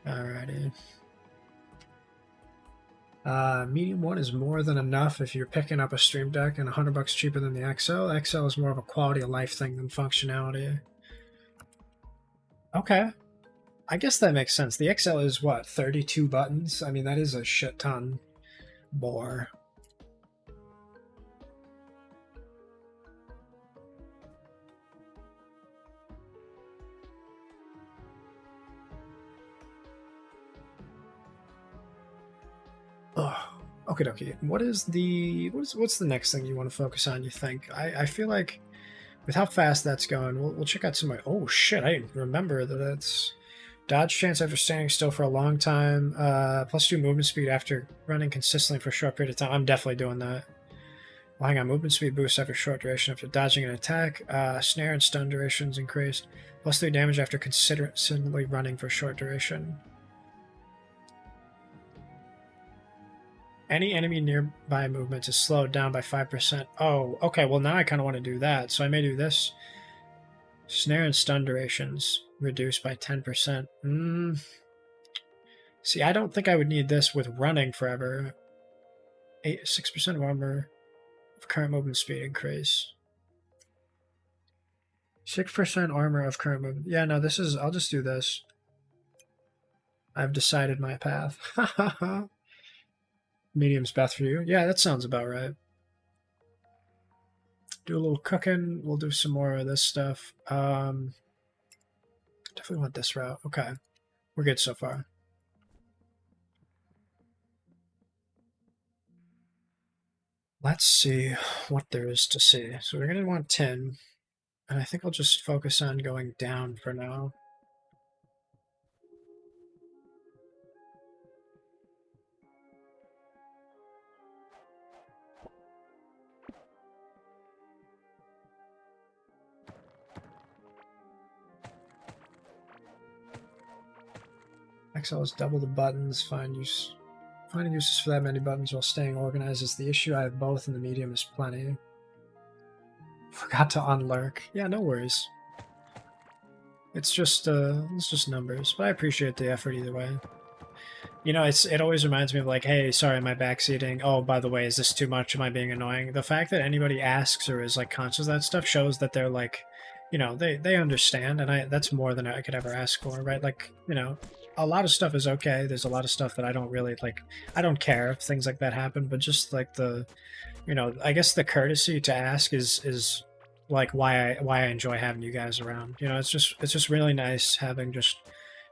Alrighty. Medium 1 is more than enough if you're picking up a stream deck and $100 cheaper than the XL. The XL is more of a quality of life thing than functionality. Okay. I guess that makes sense. The XL is what, 32 buttons? I mean, that is a shit ton more. Okay, dokie. What's the next thing you want to focus on? You think? I feel like with how fast that's going, we'll check out some. Oh shit! I didn't remember that. That's dodge chance after standing still for a long time. +2 movement speed after running consistently for a short period of time. I'm definitely doing that. Well, hang on, movement speed boost after short duration after dodging an attack. Snare and stun durations increased. +3 damage after consistently running for a short duration. Any enemy nearby movement is slowed down by 5%. Oh, okay, well now I kind of want to do that, so I may do this. Snare and stun durations reduced by 10%. See, I don't think I would need this with running forever. 6% of armor of current movement speed increase. 6% armor of current movement. Yeah, no, this is... I'll just do this. I've decided my path. Medium's best for you. Yeah, that sounds about right. Do a little cooking. We'll do some more of this stuff. Definitely want this route. Okay. We're good so far. Let's see what there is to see. So we're going to want tin. And I think I'll just focus on going down for now. XL is double the buttons. Finding uses for that many buttons while staying organized is the issue. I have both, and the medium is plenty. Forgot to unlurk. Yeah, no worries. It's just numbers, but I appreciate the effort either way. You know, it always reminds me of like, hey, sorry, am I backseating? Oh, by the way, is this too much? Am I being annoying? The fact that anybody asks or is like conscious of that stuff shows that they're like, you know, they understand, and that's more than I could ever ask for, right? Like, you know, a lot of stuff is okay. There's a lot of stuff that I don't really like. I don't care if things like that happen, but just like the, you know, I guess the courtesy to ask is like why I enjoy having you guys around. You know, it's just really nice having just,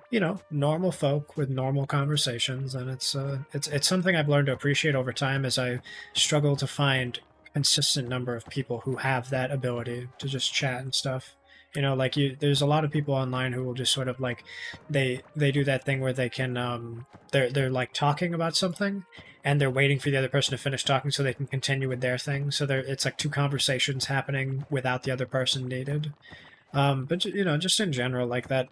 you know, normal folk with normal conversations, and it's something I've learned to appreciate over time as I struggle to find consistent number of people who have that ability to just chat and stuff. You know, like there's a lot of people online who will just sort of like they do that thing where they can they're like talking about something and they're waiting for the other person to finish talking so they can continue with their thing. So it's like two conversations happening without the other person needed. But you know, just in general, like that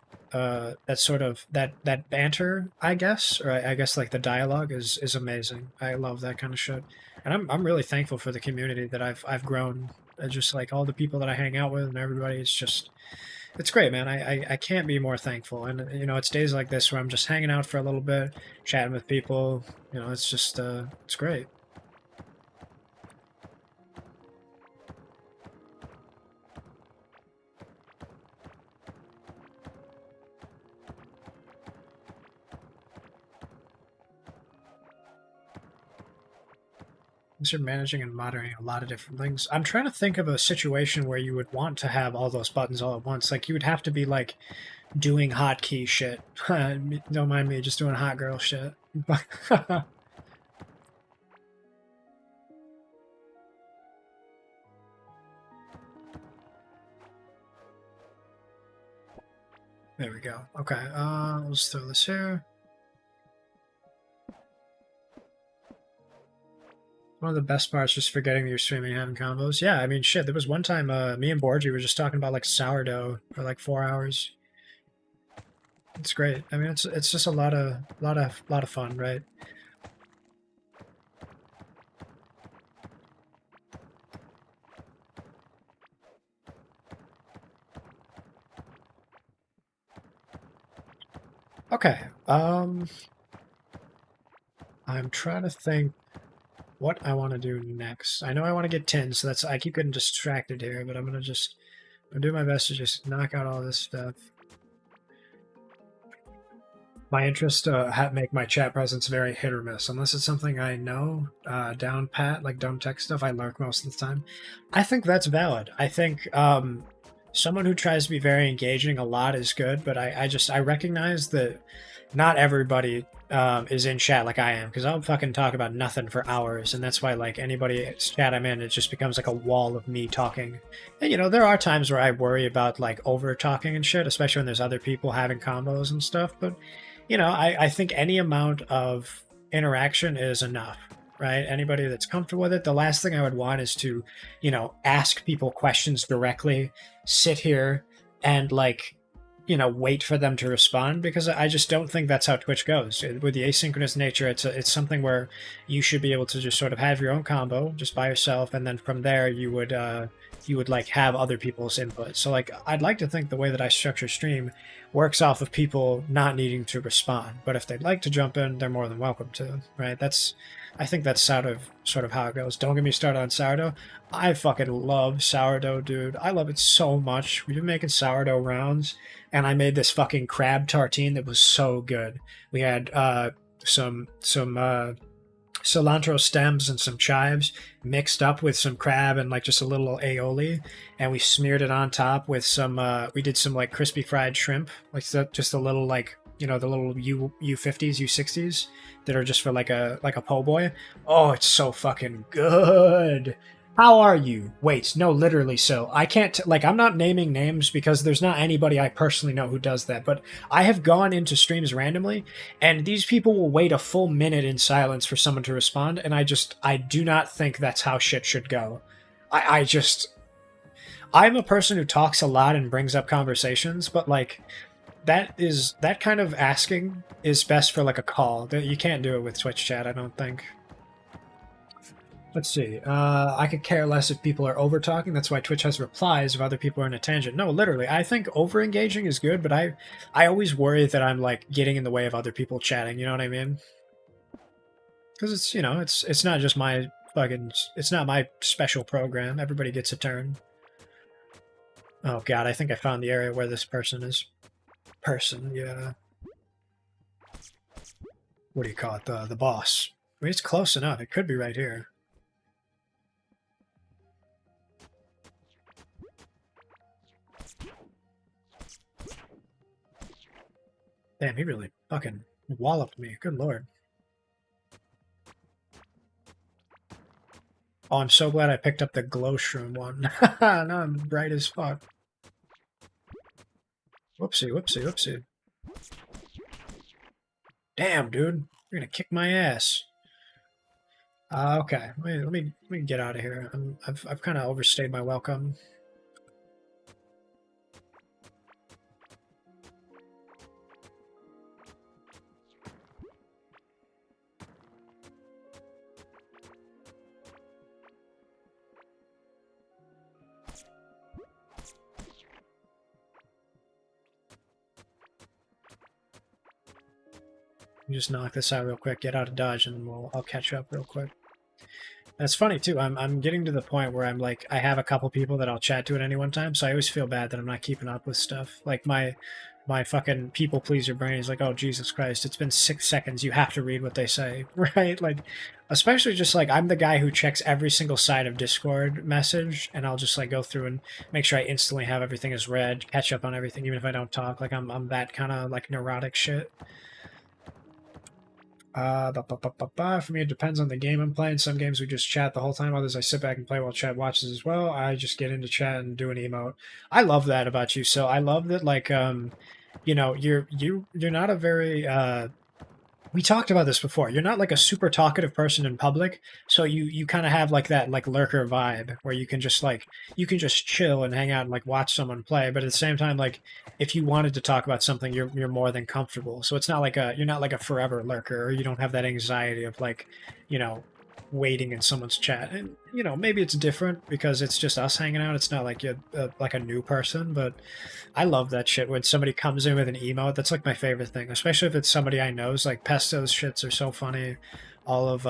sort of that banter, I guess, or I guess like the dialogue is amazing. I love that kind of shit, and I'm really thankful for the community that I've grown. Just like all the people that I hang out with and everybody, it's great, man. I can't be more thankful. And you know, it's days like this where I'm just hanging out for a little bit, chatting with people. You know, it's just it's great. You're managing and moderating a lot of different things. I'm trying to think of a situation where you would want to have all those buttons all at once. Like you would have to be like doing hotkey shit. Don't mind me just doing hot girl shit. There we go. Okay, let's throw this here. One of the best parts, just forgetting that you're streaming and having combos. Yeah, I mean, shit, there was one time me and Borgie were just talking about like sourdough for like 4 hours. It's great. I mean, it's just a lot of fun, right? Okay. I'm trying to think what I want to do next. I know I want to get 10, so I keep getting distracted here, but I'm gonna do my best to just knock out all this stuff. My interest make my chat presence very hit or miss. Unless it's something I know down pat, like dumb tech stuff, I lurk most of the time. I think that's valid. I think someone who tries to be very engaging a lot is good, but I recognize that not everybody is in chat like I am, because I'll fucking talk about nothing for hours, and that's why like anybody's chat I'm in, it just becomes like a wall of me talking. And you know, there are times where I worry about like over talking and shit, especially when there's other people having combos and stuff. But you know, I think any amount of interaction is enough, right? Anybody that's comfortable with it. The last thing I would want is to, you know, ask people questions directly, sit here and like, you know, wait for them to respond, because I just don't think that's how Twitch goes. With the asynchronous nature, it's something where you should be able to just sort of have your own combo just by yourself, and then from there you would like have other people's input. So like I'd like to think the way that I structure stream works off of people not needing to respond, but if they'd like to jump in, they're more than welcome to, right? I think that's sort of how it goes. Don't get me started on sourdough. I fucking love sourdough, dude. I love it so much. We've been making sourdough rounds, and I made this fucking crab tartine that was so good. We had some cilantro stems and some chives mixed up with some crab and like just a little aioli, and we smeared it on top with some we did some like crispy fried shrimp, like just a little, like, you know, the little U50s, U60s that are just for like a po' boy. Oh, it's so fucking good. How are you? Wait, no, literally. So I can't, like, I'm not naming names because there's not anybody I personally know who does that, but I have gone into streams randomly, and these people will wait a full minute in silence for someone to respond, and I do not think that's how shit should go. I'm a person who talks a lot and brings up conversations, but like, that kind of asking is best for like a call. You can't do it with Twitch chat, I don't think. Let's see. I could care less if people are over talking. That's why Twitch has replies if other people are in a tangent. No, literally. I think over engaging is good, but I always worry that I'm like getting in the way of other people chatting. You know what I mean? Because it's, you know, it's not just my fucking, it's not my special program. Everybody gets a turn. Oh god, I think I found the area where this person is. Yeah. What do you call it? The boss. I mean, it's close enough. It could be right here. Damn, he really fucking walloped me. Good lord. Oh, I'm so glad I picked up the glow shroom one. Now I'm bright as fuck. Whoopsie. Damn, dude. You're gonna kick my ass. Okay. Let me get out of here. I've kind of overstayed my welcome. Just knock this out real quick, get out of dodge, and I'll catch up real quick. And it's funny too. I'm getting to the point where I'm like, I have a couple people that I'll chat to at any one time, so I always feel bad that I'm not keeping up with stuff. Like my fucking people pleaser brain is like, oh Jesus Christ, it's been 6 seconds. You have to read what they say, right? Like, especially just like I'm the guy who checks every single side of Discord message, and I'll just like go through and make sure I instantly have everything as read, catch up on everything, even if I don't talk. Like I'm that kind of like neurotic shit. For me, it depends on the game I'm playing. Some games we just chat the whole time. Others I sit back and play while chat watches as well. I just get into chat and do an emote. I love that about you. So I love that, like, you know, you're not a very we talked about this before. You're not like a super talkative person in public, so you kind of have like that like lurker vibe where you can just chill and hang out and like watch someone play, but at the same time, like if you wanted to talk about something, you're more than comfortable. So it's not like you're not like a forever lurker, or you don't have that anxiety of like, you know, waiting in someone's chat. And you know, maybe it's different because it's just us hanging out. It's not like you're like a new person, but I love that shit when somebody comes in with an emote. That's like my favorite thing, especially if it's somebody I know. It's like Pesto's shits are so funny. All of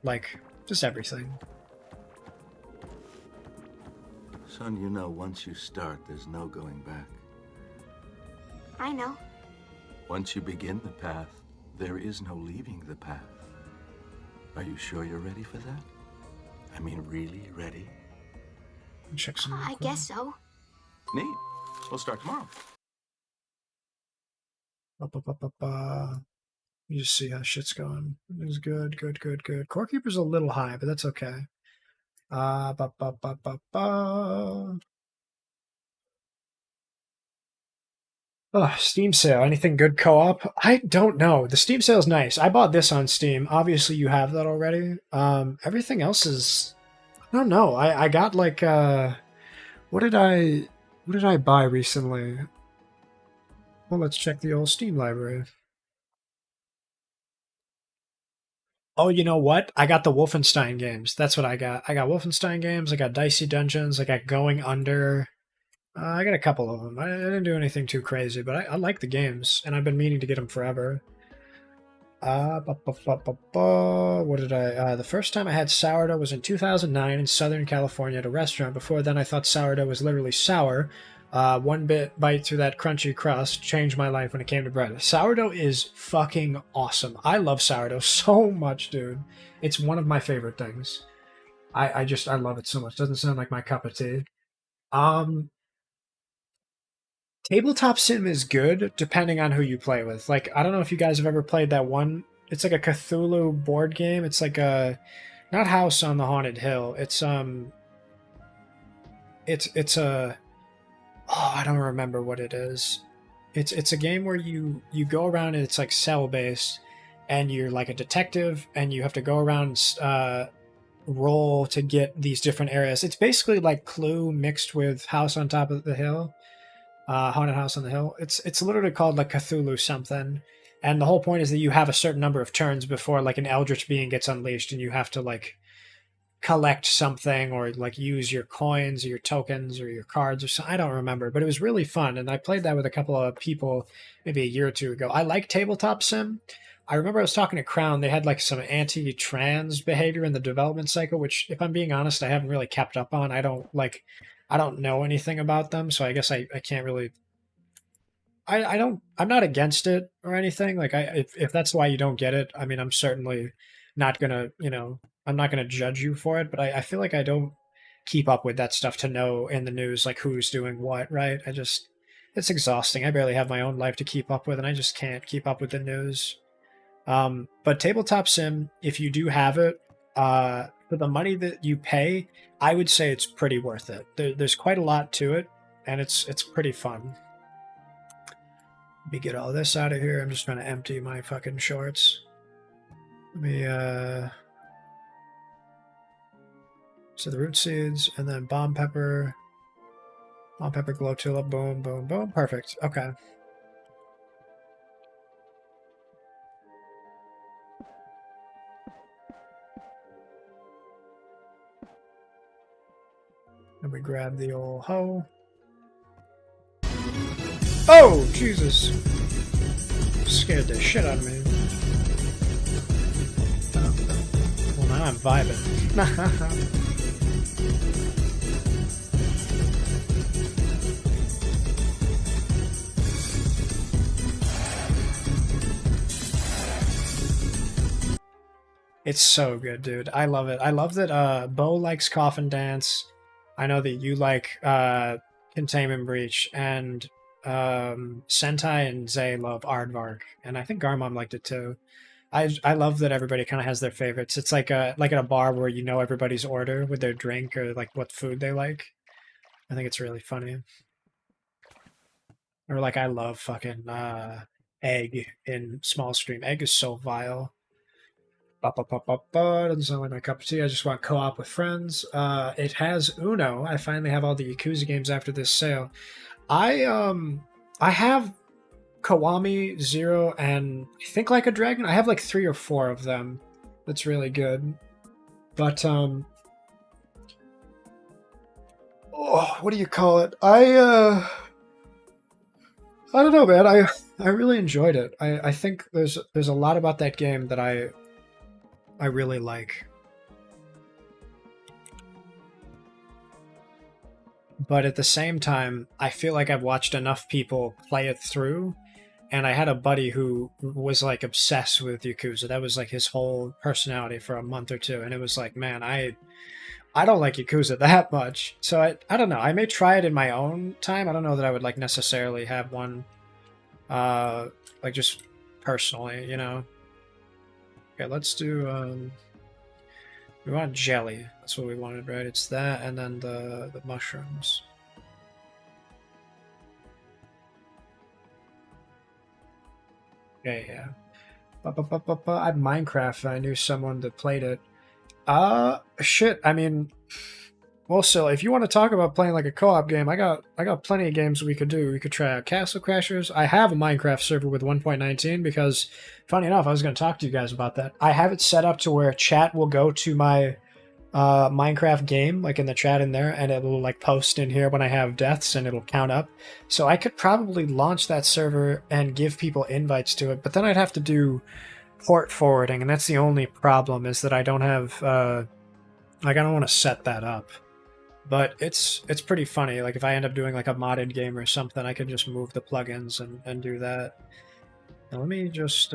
like just everything. Son, you know, once you start, there's no going back. I know. Once you begin the path, there is no leaving the path. Are you sure you're ready for that? I mean, really ready? Check some. I guess so. Neat. We'll start tomorrow. You just see how shit's going. It was good. Core Keeper's a little high, but that's okay. Oh, Steam sale. Anything good co-op? I don't know. The Steam sale's nice. I bought this on Steam. Obviously, you have that already. Everything else is... I don't know. I got like... What did I buy recently? Well, let's check the old Steam library. Oh, you know what? I got the Wolfenstein games. That's what I got. I got Wolfenstein games. I got Dicey Dungeons. I got Going Under. I got a couple of them. I didn't do anything too crazy, but I like the games, and I've been meaning to get them forever. What did I... the first time I had sourdough was in 2009 in Southern California at a restaurant. Before then, I thought sourdough was literally sour. One bite through that crunchy crust changed my life when it came to bread. Sourdough is fucking awesome. I love sourdough so much, dude. It's one of my favorite things. I love it so much. Doesn't sound like my cup of tea. Tabletop Sim is good, depending on who you play with. Like, I don't know if you guys have ever played that one. It's like a Cthulhu board game. It's like a... Not House on the Haunted Hill. It's a... Oh, I don't remember what it is. It's a game where you go around and it's like cell-based, and you're like a detective, and you have to go around roll to get these different areas. It's basically like Clue mixed with House on Top of the Hill. Haunted House on the Hill. It's literally called like Cthulhu something, and the whole point is that you have a certain number of turns before like an eldritch being gets unleashed, and you have to like collect something or like use your coins or your tokens or your cards or something. I don't remember, but it was really fun, and I played that with a couple of people maybe a year or two ago. I like Tabletop Sim. I remember I was talking to Crown. They had like some anti-trans behavior in the development cycle, which, if I'm being honest, I haven't really kept up on. I don't know anything about them, so I guess I can't really... I'm not against it or anything. Like, if that's why you don't get it, I mean, I'm certainly not gonna, I'm not gonna judge you for it, but I feel like I don't keep up with that stuff to know in the news, like, who's doing what, right? It's exhausting. I barely have my own life to keep up with, and I just can't keep up with the news. But Tabletop Sim, if you do have it, for the money that you pay, I would say it's pretty worth it. There's quite a lot to it, and it's pretty fun. Let me get all this out of here. I'm just trying to empty my fucking shorts. Let me, so the root seeds, and then bomb pepper, glow tulip, boom, boom, boom. Perfect. Okay. And we grab the old hoe. Oh, Jesus. Scared the shit out of me. Oh. Well, now I'm vibing. It's so good, dude. I love it. I love that Bo likes Coffin Dance. I know that you like Containment Breach, and Sentai and Zay love Aardvark, and I think Garmon liked it too. I love that everybody kind of has their favorites. It's like at a bar where you know everybody's order with their drink or like what food they like. I think it's really funny. Or like I love fucking Egg in Small Stream. Egg is so vile. Doesn't sound like my cup of tea. I just want co-op with friends. It has Uno. I finally have all the Yakuza games after this sale. I have Kiwami, Zero, and I think Like a Dragon. I have like 3 or 4 of them. That's really good. But oh, what do you call it? I don't know, man. I really enjoyed it. I think there's a lot about that game that I really like. But at the same time, I feel like I've watched enough people play it through, and I had a buddy who was like obsessed with Yakuza. That was like his whole personality for a month or two, and it was like, man, I don't like Yakuza that much. So I don't know. I may try it in my own time. I don't know that I would like necessarily have one Like just personally, you know. Okay, let's do we want jelly. That's what we wanted, right? It's that and then the mushrooms. Yeah. I had Minecraft. I knew someone that played it. Shit. I mean, well, still, if you want to talk about playing like a co-op game, I got plenty of games we could do. We could try out Castle Crashers. I have a Minecraft server with 1.19 because, funny enough, I was going to talk to you guys about that. I have it set up to where chat will go to my Minecraft game, like in the chat in there, and it will like post in here when I have deaths, and it'll count up. So I could probably launch that server and give people invites to it, but then I'd have to do port forwarding, and that's the only problem, is that I don't have like I don't want to set that up. But it's pretty funny. Like if I end up doing like a modded game or something, I could just move the plugins and do that. Now let me just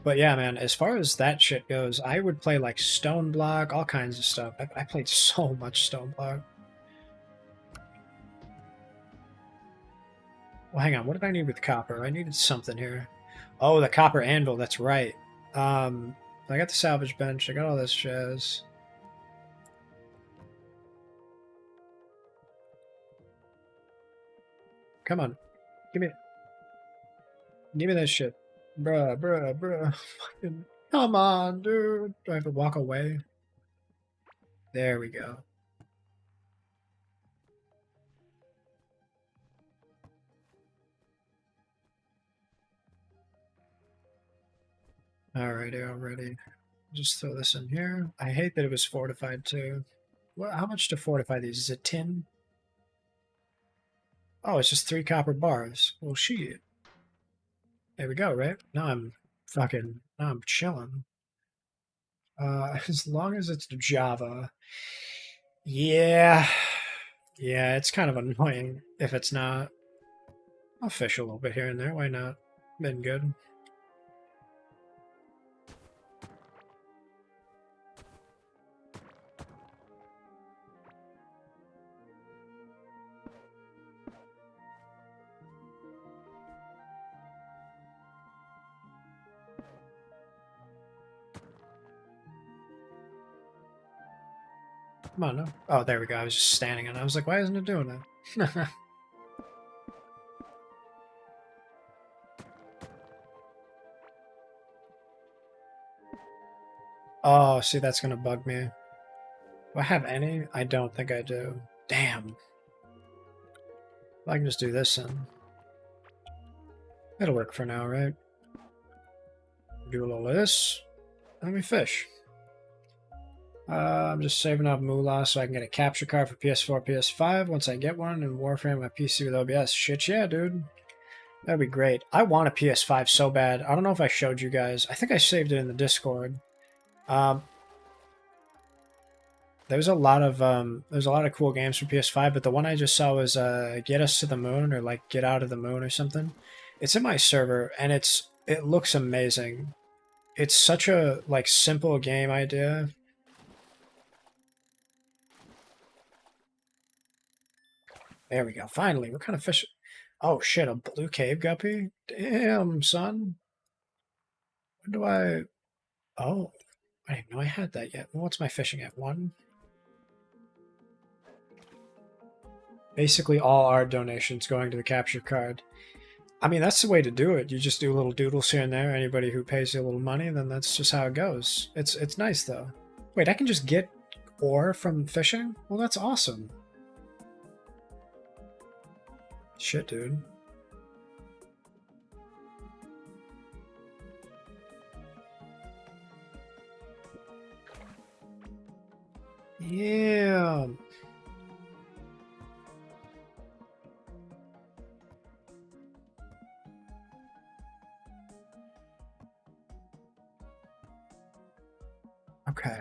but yeah, man, as far as that shit goes, I would play like Stone Block, all kinds of stuff. I played so much Stone Block. Well, hang on, what did I need with copper? I needed something here. Oh, the copper anvil, that's right. I got the salvage bench, I got all this jazz. Come on. Give me that shit. Bruh. Fucking, come on, dude. Do I have to walk away? There we go. Alrighty. Just throw this in here. I hate that it was fortified too. Well, how much to fortify these? Is it 10? Oh, it's just 3 copper bars. Well, shit. There we go, right? Now I'm chilling. As long as it's Java. Yeah, it's kind of annoying if it's not. I'll fish a little bit here and there, why not? Been good. Come on, no. Oh, there we go. I was just standing on it. I was like, why isn't it doing that? Oh, see, that's going to bug me. Do I have any? I don't think I do. Damn. I can just do this then. It'll work for now, right? Do a little of this. Let me fish. I'm just saving up moolah so I can get a capture card for PS4, PS5 once I get one, and Warframe my PC with OBS. Shit, yeah, dude. That'd be great. I want a PS5 so bad. I don't know if I showed you guys. I think I saved it in the Discord. There's a lot of cool games for PS5, but the one I just saw was Get Us to the Moon, or like Get Out of the Moon or something. It's in my server, and it looks amazing. It's such a like simple game idea. There we go. Finally, we're kind of fishing. Oh shit, a blue cave guppy? Damn, son. When do I... Oh, I didn't know I had that yet. What's my fishing at? 1? Basically all our donations going to the capture card. I mean, that's the way to do it. You just do little doodles here and there. Anybody who pays you a little money, then that's just how it goes. It's nice, though. Wait, I can just get ore from fishing? Well, that's awesome. Shit, dude. Yeah. Okay.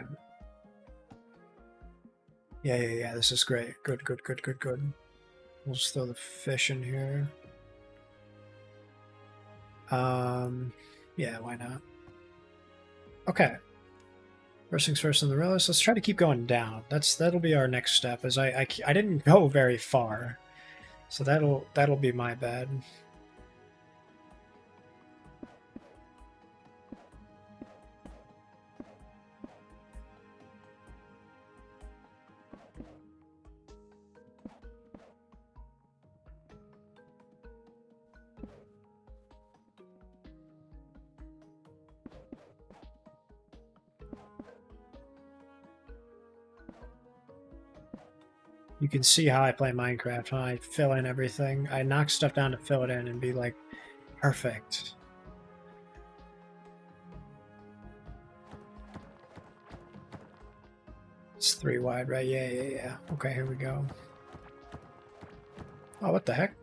Yeah. This is great. Good. We'll just throw the fish in here. Yeah, why not? Okay. First things first on the list. Let's try to keep going down. That'll be our next step. As I didn't go very far, so that'll be my bad. You can see how I play Minecraft, how I fill in everything. I knock stuff down to fill it in and be like, perfect. It's 3 wide, right? Yeah. Okay, here we go. Oh, what the heck?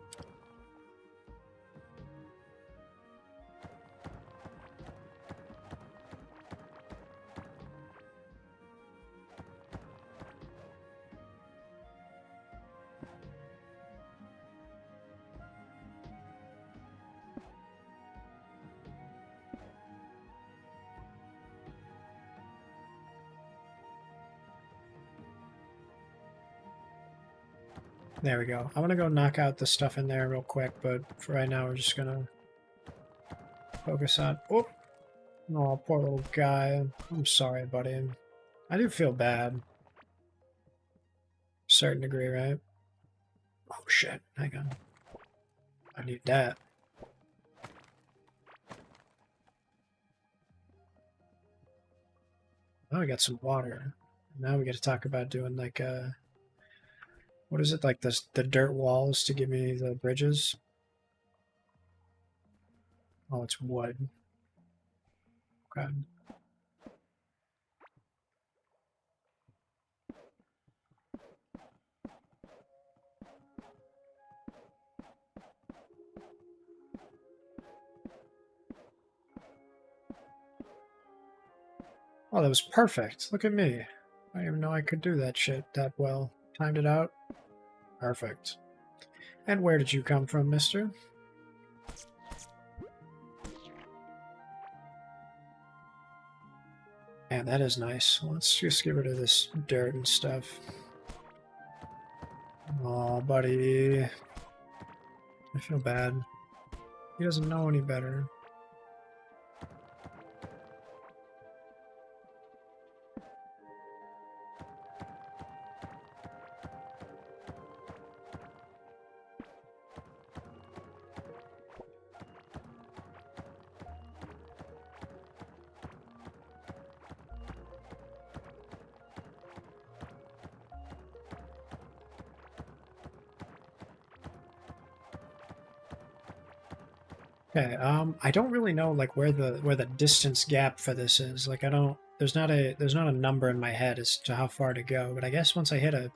There we go. I want to go knock out the stuff in there real quick, but for right now we're just gonna focus on... Oh, poor little guy. I'm sorry, buddy. I do feel bad. Certain degree, right? Oh shit, hang on. I need that. Now we got some water. Now we got to talk about doing like what is it, like the dirt walls to give me the bridges? Oh, it's wood. Okay. Oh, that was perfect. Look at me. I didn't even know I could do that shit that well. Timed it out. Perfect. And where did you come from, mister? Man, that is nice. Let's just get rid of this dirt and stuff. Aw, buddy. I feel bad. He doesn't know any better. Okay, I don't really know like where the distance gap for this is. Like there's not a number in my head as to how far to go, but I guess once I hit a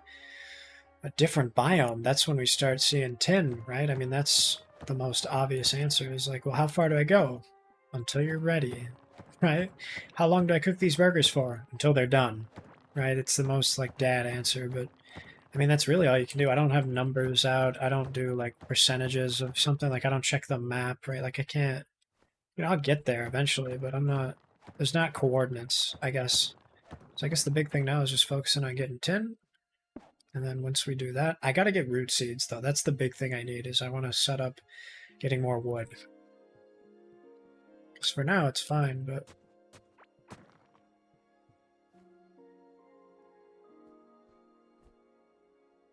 different biome, that's when we start seeing tin, right? I mean, that's the most obvious answer is like, well, how far do I go? Until you're ready, right? How long do I cook these burgers for? Until they're done, right? It's the most like dad answer, but I mean, that's really all you can do. I don't have numbers out. I don't do like percentages of something. Like I don't check the map, right? Like I can't, I'll get there eventually, but there's not coordinates, I guess. So I guess the big thing now is just focusing on getting tin. And then once we do that, I got to get root seeds though. That's the big thing I need is I want to set up getting more wood. Because for now it's fine, but...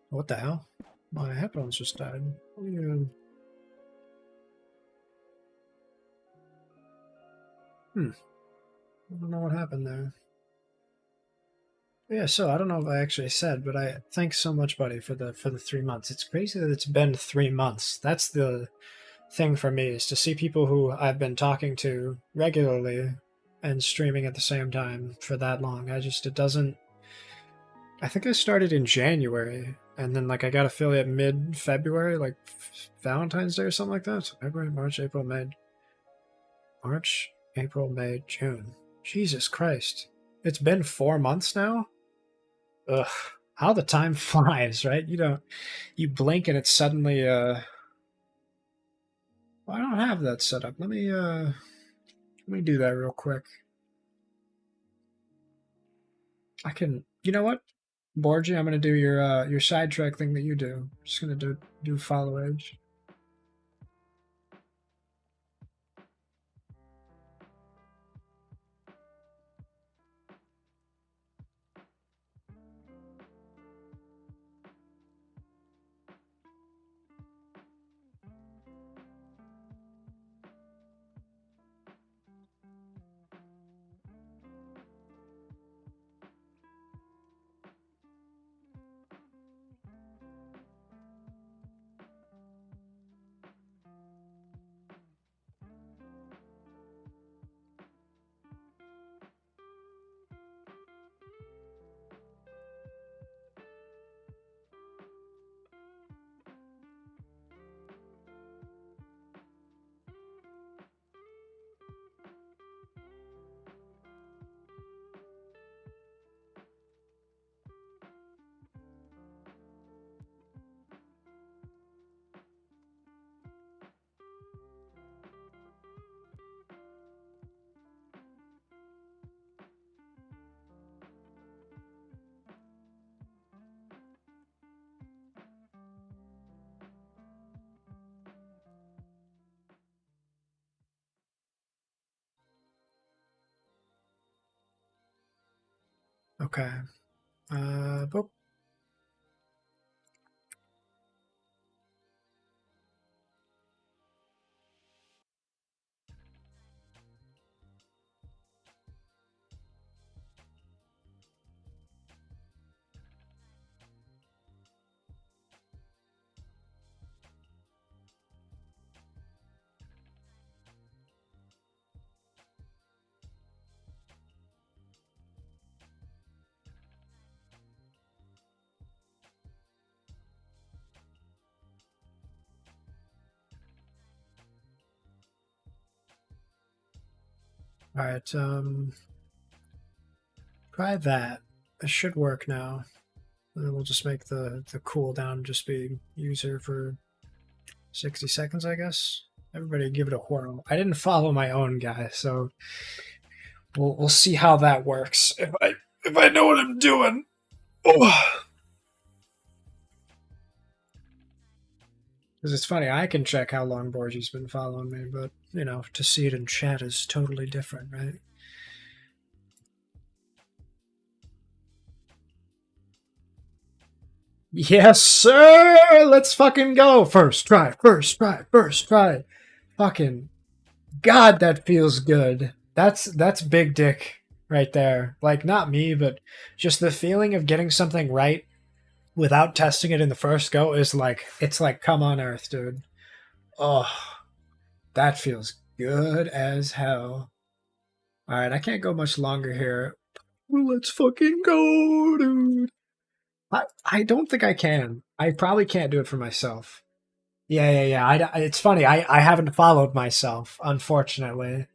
What the hell? My headphones just died. What are you doing? I don't know what happened there. Yeah, so I don't know if I actually said, but thanks so much, buddy, for the 3 months. It's crazy that it's been 3 months. That's the thing for me, is to see people who I've been talking to regularly and streaming at the same time for that long. It doesn't... I think I started in January, and then like I got affiliate mid-February, like Valentine's Day or something like that. So February, March, April, May, June. Jesus Christ. It's been 4 months now? Ugh. How the time flies, right? You blink and it's suddenly, well, I don't have that set up. Let me do that real quick. I can, you know what? Borgie, I'm gonna do your sidetrack thing that you do. I'm just gonna do follow edge. Okay. Boop. All right. Try that. This should work now. And then we'll just make the cooldown just be user for 60 seconds, I guess. Everybody give it a whirl. I didn't follow my own guy, so we'll see how that works. If I know what I'm doing. Oh. Because it's funny, I can check how long Borgie's been following me, but, you know, to see it in chat is totally different, right? Yes, sir! Let's fucking go! First try, first try, first try. Fucking God, that feels good. That's big dick right there. Like, not me, but just the feeling of getting something right without testing it in the first go is like, it's like, come on earth, dude. Oh, that feels good as hell. Alright, I can't go much longer here. Let's fucking go, dude. I don't think I can. I probably can't do it for myself. Yeah. It's funny. I haven't followed myself, unfortunately.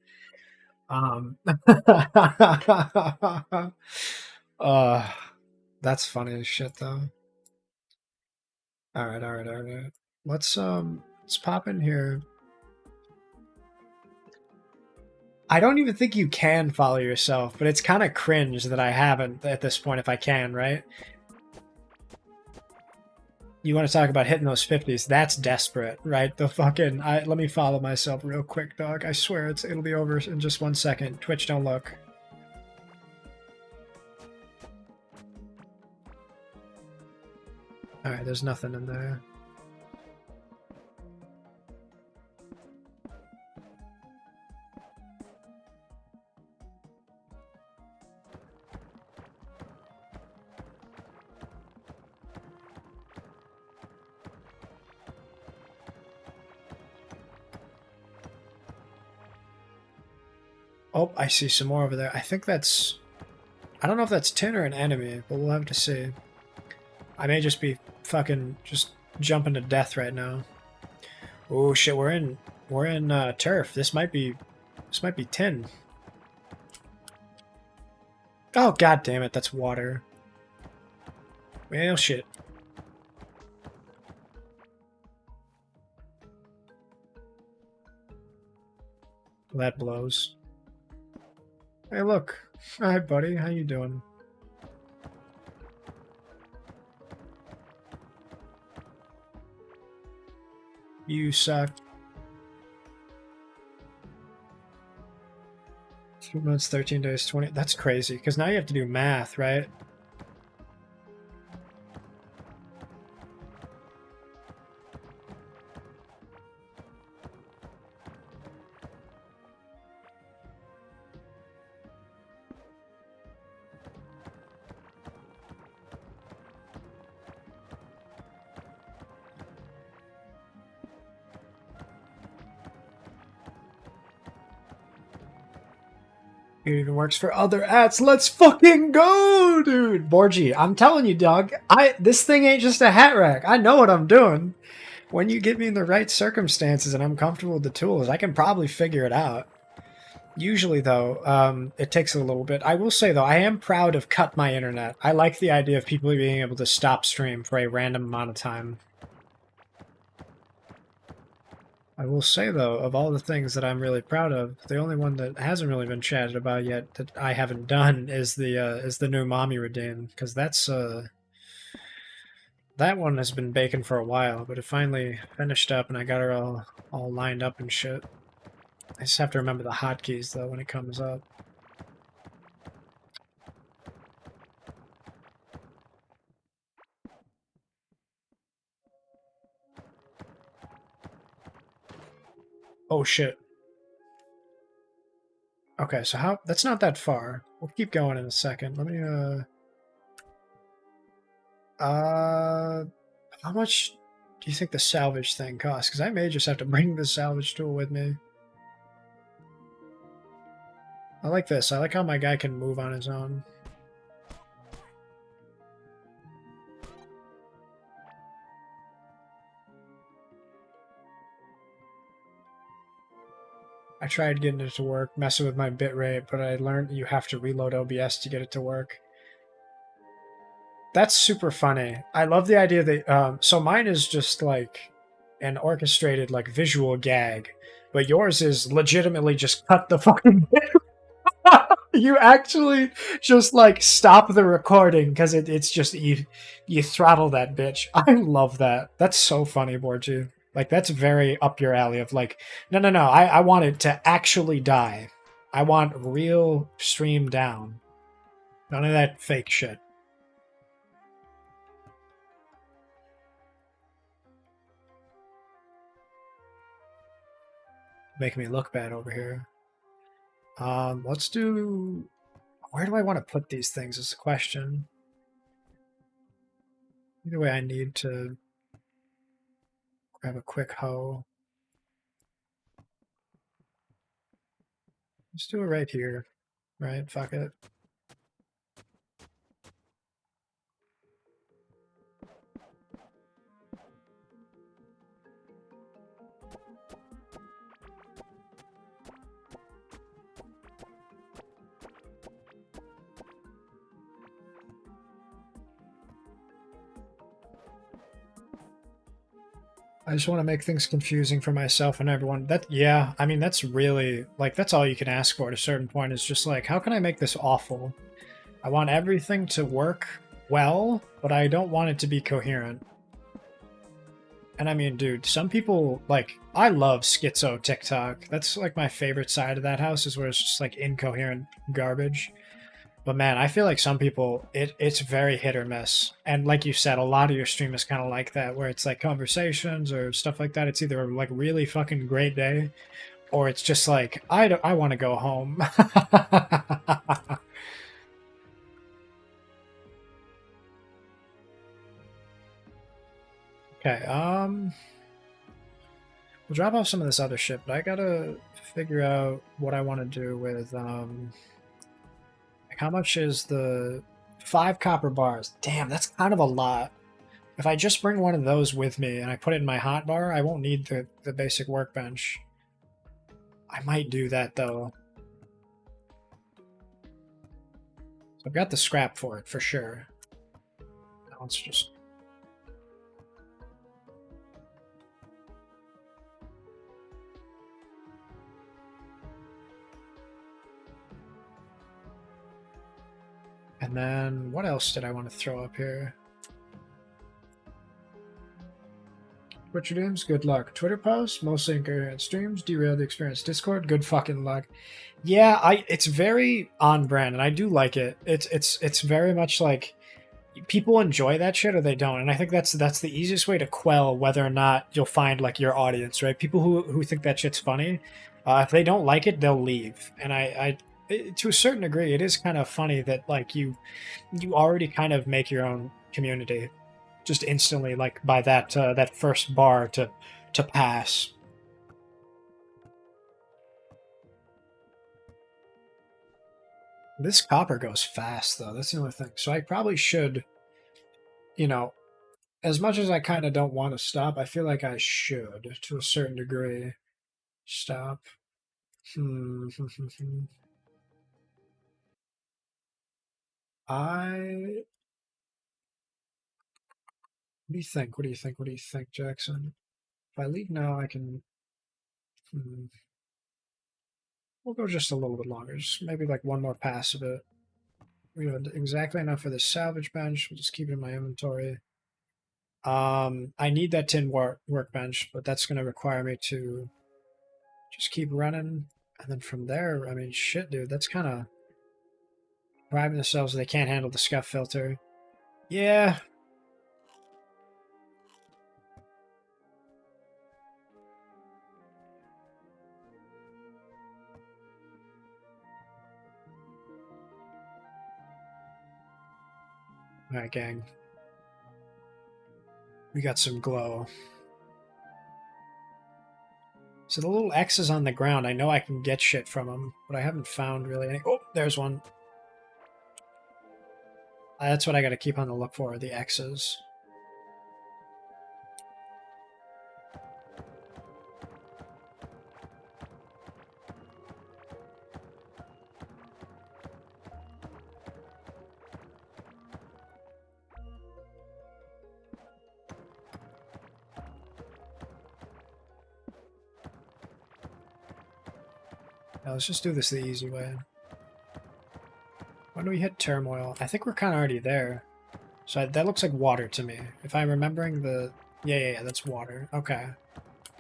That's funny as shit, though. All right. Let's pop in here. I don't even think you can follow yourself, but it's kind of cringe that I haven't at this point if I can, right? You want to talk about hitting those 50s? That's desperate, right? The fucking... let me follow myself real quick, dog. I swear it'll be over in just 1 second. Twitch, don't look. Alright, there's nothing in there. Oh, I see some more over there. I think that's... I don't know if that's tin or an enemy, but we'll have to see. I may just be fucking just jumping to death right now. Oh shit, we're in turf. This might be tin. Oh god damn it, that's water. Well shit. That blows. Hey, look. Hi, buddy. How you doing? You suck. 2 months, 13 days, 20... That's crazy, because now you have to do math, right? It even works for other ads. Let's fucking go, dude. Borgie, I'm telling you, dog. This thing ain't just a hat rack. I know what I'm doing. When you get me in the right circumstances and I'm comfortable with the tools, I can probably figure it out. Usually, though, it takes a little bit. I will say, though, I am proud of Cut My Internet. I like the idea of people being able to stop stream for a random amount of time. I will say, though, of all the things that I'm really proud of, the only one that hasn't really been chatted about yet that I haven't done is the new Mommy Redeem, because that's that one has been baking for a while, but it finally finished up and I got her all lined up and shit. I just have to remember the hotkeys though when it comes up. Oh shit. Okay, so how... That's not that far. We'll keep going in a second. Let me, how much do you think the salvage thing costs? Because I may just have to bring the salvage tool with me. I like this. I like how my guy can move on his own. I tried getting it to work, messing with my bitrate, but I learned you have to reload OBS to get it to work. That's super funny. I love the idea that, so mine is just like an orchestrated, like, visual gag, but yours is legitimately just cut the fucking bit. You actually just, like, stop the recording because it's just, you throttle that bitch. I love that. That's so funny, Borju. Like, that's very up your alley of like, no, I want it to actually die. I want real stream down. None of that fake shit. Making me look bad over here. Let's do... Where do I want to put these things is the question. Either way, I need to grab a quick hoe. Let's do it right here. Right? Fuck it. I just want to make things confusing for myself and everyone. Yeah, I mean, that's really, like, that's all you can ask for at a certain point. Is just like, how can I make this awful? I want everything to work well, but I don't want it to be coherent. And I mean, dude, some people, like, I love schizo TikTok. That's, like, my favorite side of that house, is where it's just, like, incoherent garbage. But man, I feel like some people, it's very hit or miss. And like you said, a lot of your stream is kind of like that, where it's like conversations or stuff like that. It's either like really fucking great day, or it's just like, I want to go home. Okay, we'll drop off some of this other shit, but I gotta figure out what I want to do with, how much is the 5 copper bars? Damn, that's kind of a lot. If I just bring one of those with me and I put it in my hotbar, I won't need the basic workbench. I might do that, though. So I've got the scrap for it, for sure. Now let's just... And then, what else did I want to throw up here? Twitch streams, good luck. Twitter posts, mostly incoherent streams, derail the experience. Discord, good fucking luck. Yeah, it's very on brand, and I do like it. It's very much like, people enjoy that shit or they don't, and I think that's the easiest way to quell whether or not you'll find, like, your audience, right? People who think that shit's funny, if they don't like it, they'll leave. And I to a certain degree, it is kind of funny that, like, you already kind of make your own community just instantly, like, by that first bar to pass. This copper goes fast, though. That's the only thing. So I probably should, you know, as much as I kind of don't want to stop, I feel like I should, to a certain degree, stop. What do you think? What do you think? What do you think, Jackson? If I leave now, I can... We'll go just a little bit longer. Just maybe like one more pass of it. We have exactly enough for this salvage bench. We'll just keep it in my inventory. I need that tin workbench, but that's going to require me to just keep running. And then from there, I mean, shit, dude, that's kind of bribing themselves. They can't handle the scuff filter. Yeah. Alright, gang. We got some glow. So the little X's on the ground, I know I can get shit from them, but I haven't found really any. Oh, there's one. That's what I gotta keep on the look for, the X's. Now let's just do this the easy way. When do we hit turmoil? I think we're kind of already there. So that looks like water to me. If I'm remembering the... Yeah, that's water. Okay.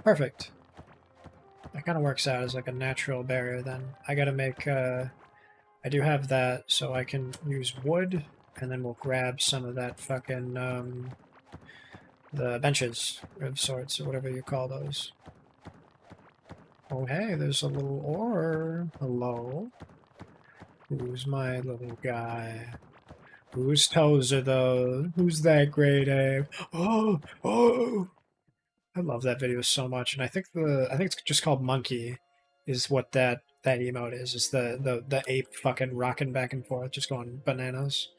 Perfect. That kind of works out as like a natural barrier then. I gotta make... I do have that, so I can use wood, and then we'll grab some of that fucking... the benches of sorts, or whatever you call those. Oh, hey, there's a little ore. Hello. Who's my little guy? Whose toes are those? Who's that great ape? Oh! I love that video so much, and I think it's just called Monkey, is what that emote is. It's the ape fucking rocking back and forth, just going bananas.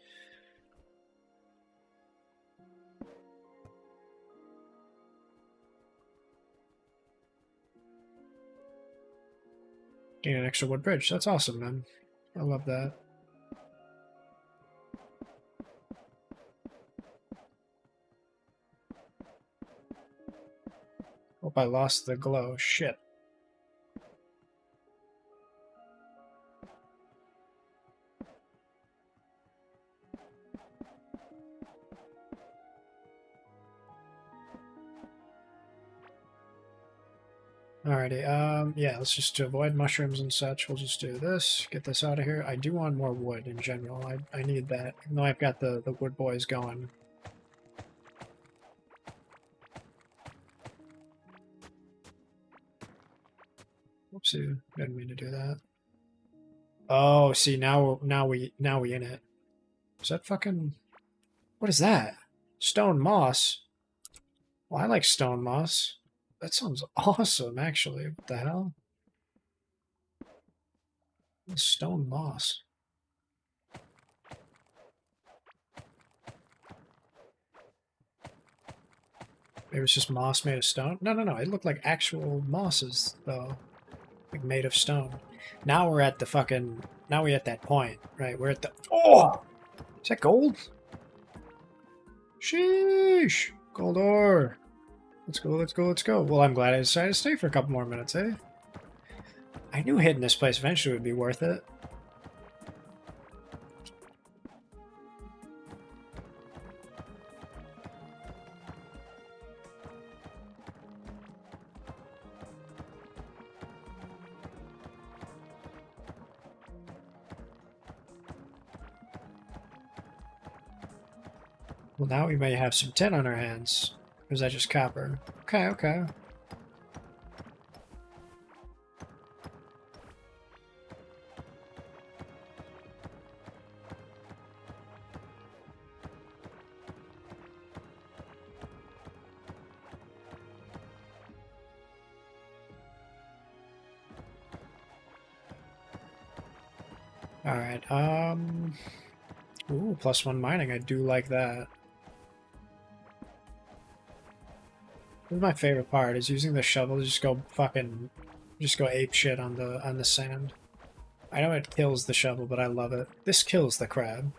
Getting an extra wood bridge. That's awesome, man. I love that. Hope I lost the glow. Shit. Alrighty, yeah, let's just avoid mushrooms and such. We'll just do this, get this out of here. I do want more wood in general. I need that, even though I've got the wood boys going. Whoopsie, didn't mean to do that. Oh, see, now we in it. Is that fucking... What is that? Stone moss? Well, I like stone moss. That sounds awesome, actually. What the hell? Stone moss. Maybe it's just moss made of stone? No. It looked like actual mosses, though. Like, made of stone. Now we're at the fucking... Now we're at that point, right? We're at the... Oh! Is that gold? Sheesh! Gold ore! Let's go. Well, I'm glad I decided to stay for a couple more minutes, eh? I knew hitting this place eventually would be worth it. Well, now we may have some tin on our hands. Or is that just copper? Okay. Alright, ooh, +1 mining, I do like that. This is my favorite part, is using the shovel to just go ape shit on the sand. I know it kills the shovel, but I love it. This kills the crab.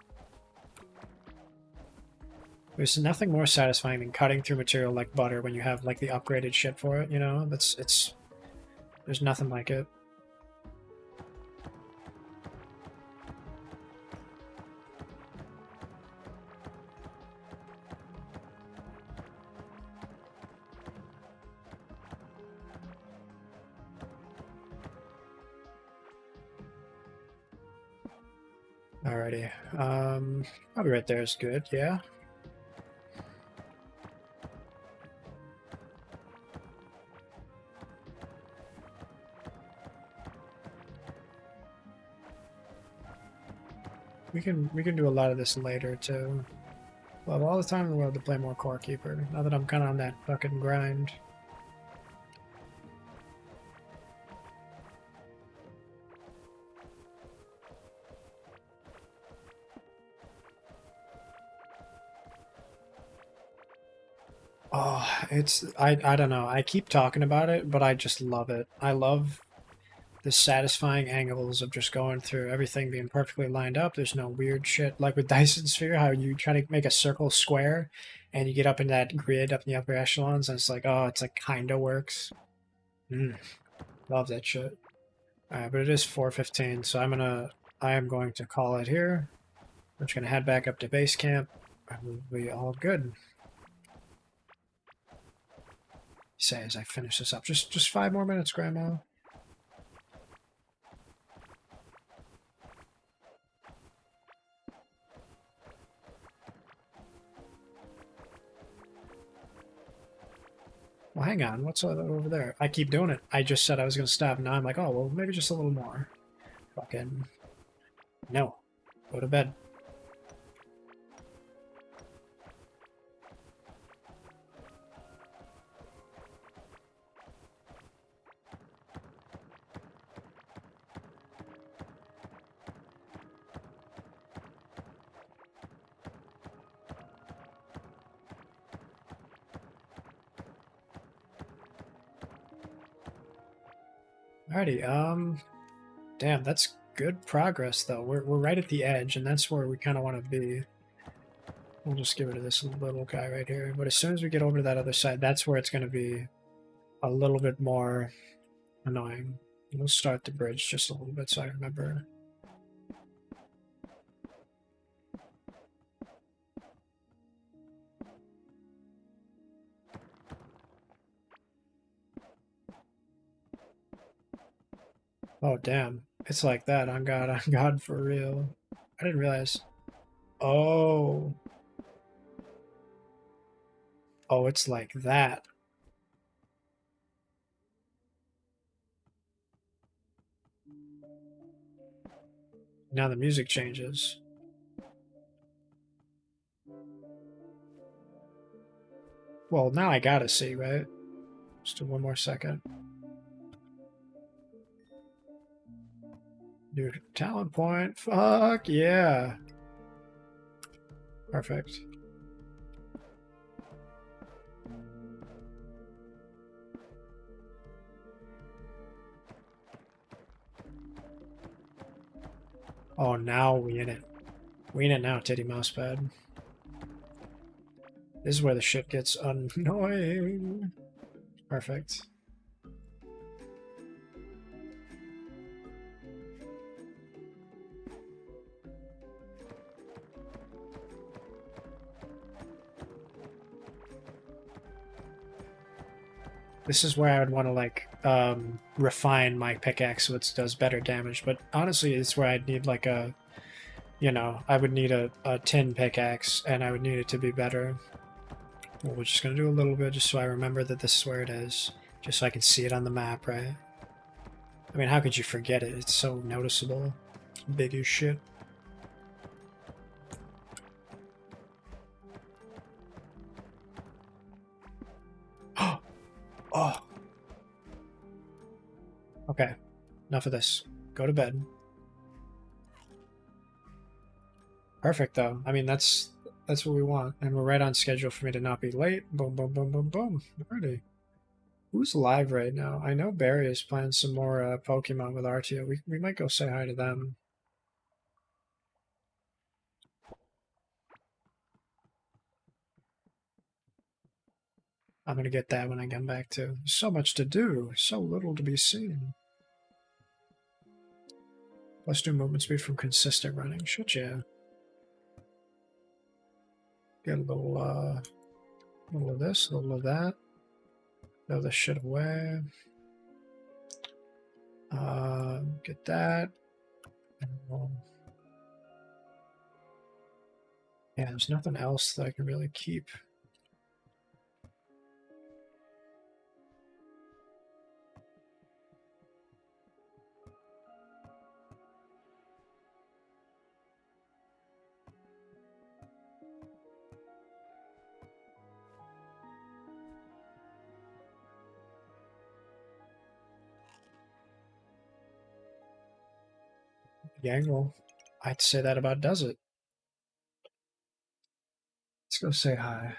There's nothing more satisfying than cutting through material like butter when you have like the upgraded shit for it, you know? There's nothing like it. Alrighty, probably right there is good, yeah. We can do a lot of this later too. Well, I have all the time in the world to play more Core Keeper, now that I'm kind of on that fucking grind. Oh, I don't know. I keep talking about it, but I just love it. I love the satisfying angles of just going through everything being perfectly lined up. There's no weird shit. Like with Dyson Sphere, how you try to make a circle square and you get up in that grid up in the upper echelons and it's like, oh, it's like kinda works. Love that shit. Alright, but it is 4:15, so I am going to call it here. I'm just gonna head back up to base camp and we'll be all good. Say as I finish this up. Just 5 more minutes, Grandma. Well, hang on. What's over there? I keep doing it. I just said I was going to stop, and now I'm like, oh, well, maybe just a little more. Fucking... No. Go to bed. Alrighty, damn, that's good progress, though. We're right at the edge, and that's where we kind of want to be. We'll just get rid of this little guy right here. But as soon as we get over to that other side, that's where it's going to be a little bit more annoying. We'll start the bridge just a little bit so I remember. Oh, damn. It's like that on God for real. I didn't realize. Oh. Oh, it's like that. Now the music changes. Well, now I gotta see, right? Just do one more second. New talent point. Fuck yeah. Perfect. Oh, now we in it. We in it now, Titty Mousepad. This is where the shit gets annoying. Perfect. This is where I would want to, like, refine my pickaxe so it does better damage. But honestly, it's where I'd need, like, a... You know, I would need a tin pickaxe, and I would need it to be better. Well, we're just going to do a little bit just so I remember that this is where it is. Just so I can see it on the map, right? I mean, how could you forget it? It's so noticeable. Big as shit. Oh. Okay. Enough of this. Go to bed. Perfect, though. I mean, that's what we want. And we're right on schedule for me to not be late. Boom, boom, boom, boom, boom. Alrighty. Who's live right now? I know Barry is playing some more Pokemon with Artia. We might go say hi to them. I'm gonna get that when I come back too. So much to do, so little to be seen. Let's do movement speed from consistent running. Shit, yeah. Get a little of this, a little of that. Throw this shit away. Get that. Yeah, there's nothing else that I can really keep. Gang, well, I'd say that about does it. Let's go say hi.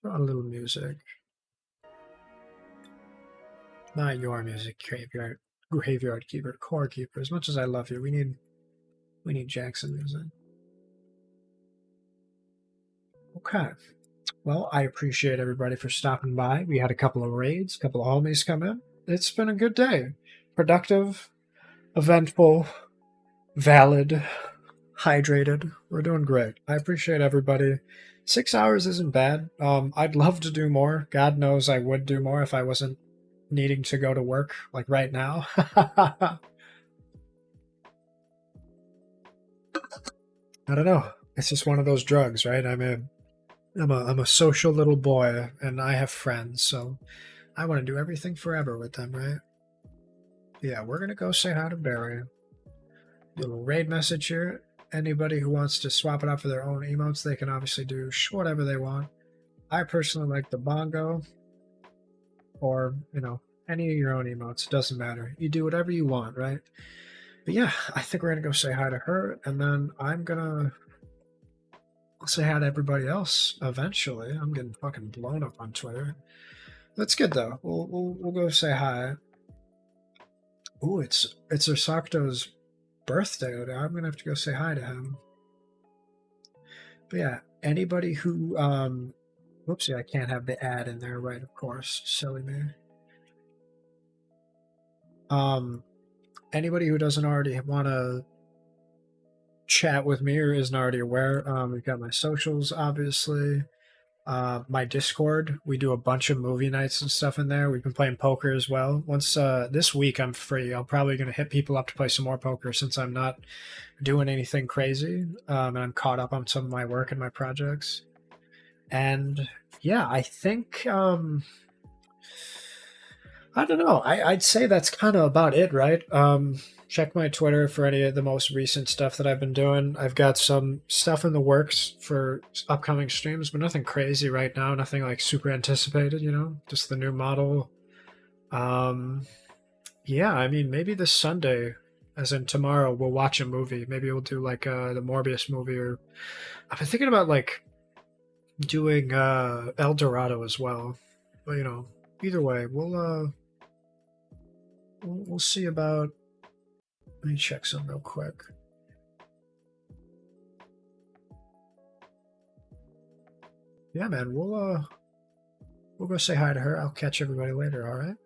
Throw on a little music. Not your music, Graveyard Keeper, Core Keeper. As much as I love you, we need Jackson music. Okay. Well, I appreciate everybody for stopping by. We had a couple of raids, a couple of homies come in. It's been a good day. Productive, eventful, valid, hydrated. We're doing great. I appreciate everybody. 6 hours isn't bad. I'd love to do more. God knows I would do more if I wasn't needing to go to work like right now. I don't know. It's just one of those drugs, right? I'm a social little boy, and I have friends, so I want to do everything forever with them, right? Yeah, we're gonna go say hi to Barry. Little raid message here. Anybody who wants to swap it out for their own emotes, they can obviously do whatever they want. I personally like the bongo, or any of your own emotes. It doesn't matter. You do whatever you want, right? But yeah, I think we're gonna go say hi to her, and then I'll say hi to everybody else eventually. I'm getting fucking blown up on Twitter. That's good though. We'll go say hi. Ooh, it's Ursacto's birthday today. I'm gonna have to go say hi to him. But yeah, anybody who whoopsie, I can't have the ad in there, right? Of course, silly me. Anybody who doesn't already want to chat with me or isn't already aware, we've got my socials, obviously. My Discord, we do a bunch of movie nights and stuff in there. We've been playing poker as well. Once this week I'm free, I'm probably going to hit people up to play some more poker since I'm not doing anything crazy, and I'm caught up on some of my work and my projects. And yeah, I think I don't know. I'd say that's kind of about it, right? Check my Twitter for any of the most recent stuff that I've been doing. I've got some stuff in the works for upcoming streams, but nothing crazy right now. Nothing like super anticipated, just the new model. Yeah, I mean, maybe this Sunday, as in tomorrow, we'll watch a movie. Maybe we'll do like the Morbius movie, or I've been thinking about like doing El Dorado as well. But either way, we'll see about. Let me check some real quick. Yeah, man, we'll go say hi to her. I'll catch everybody later, all right?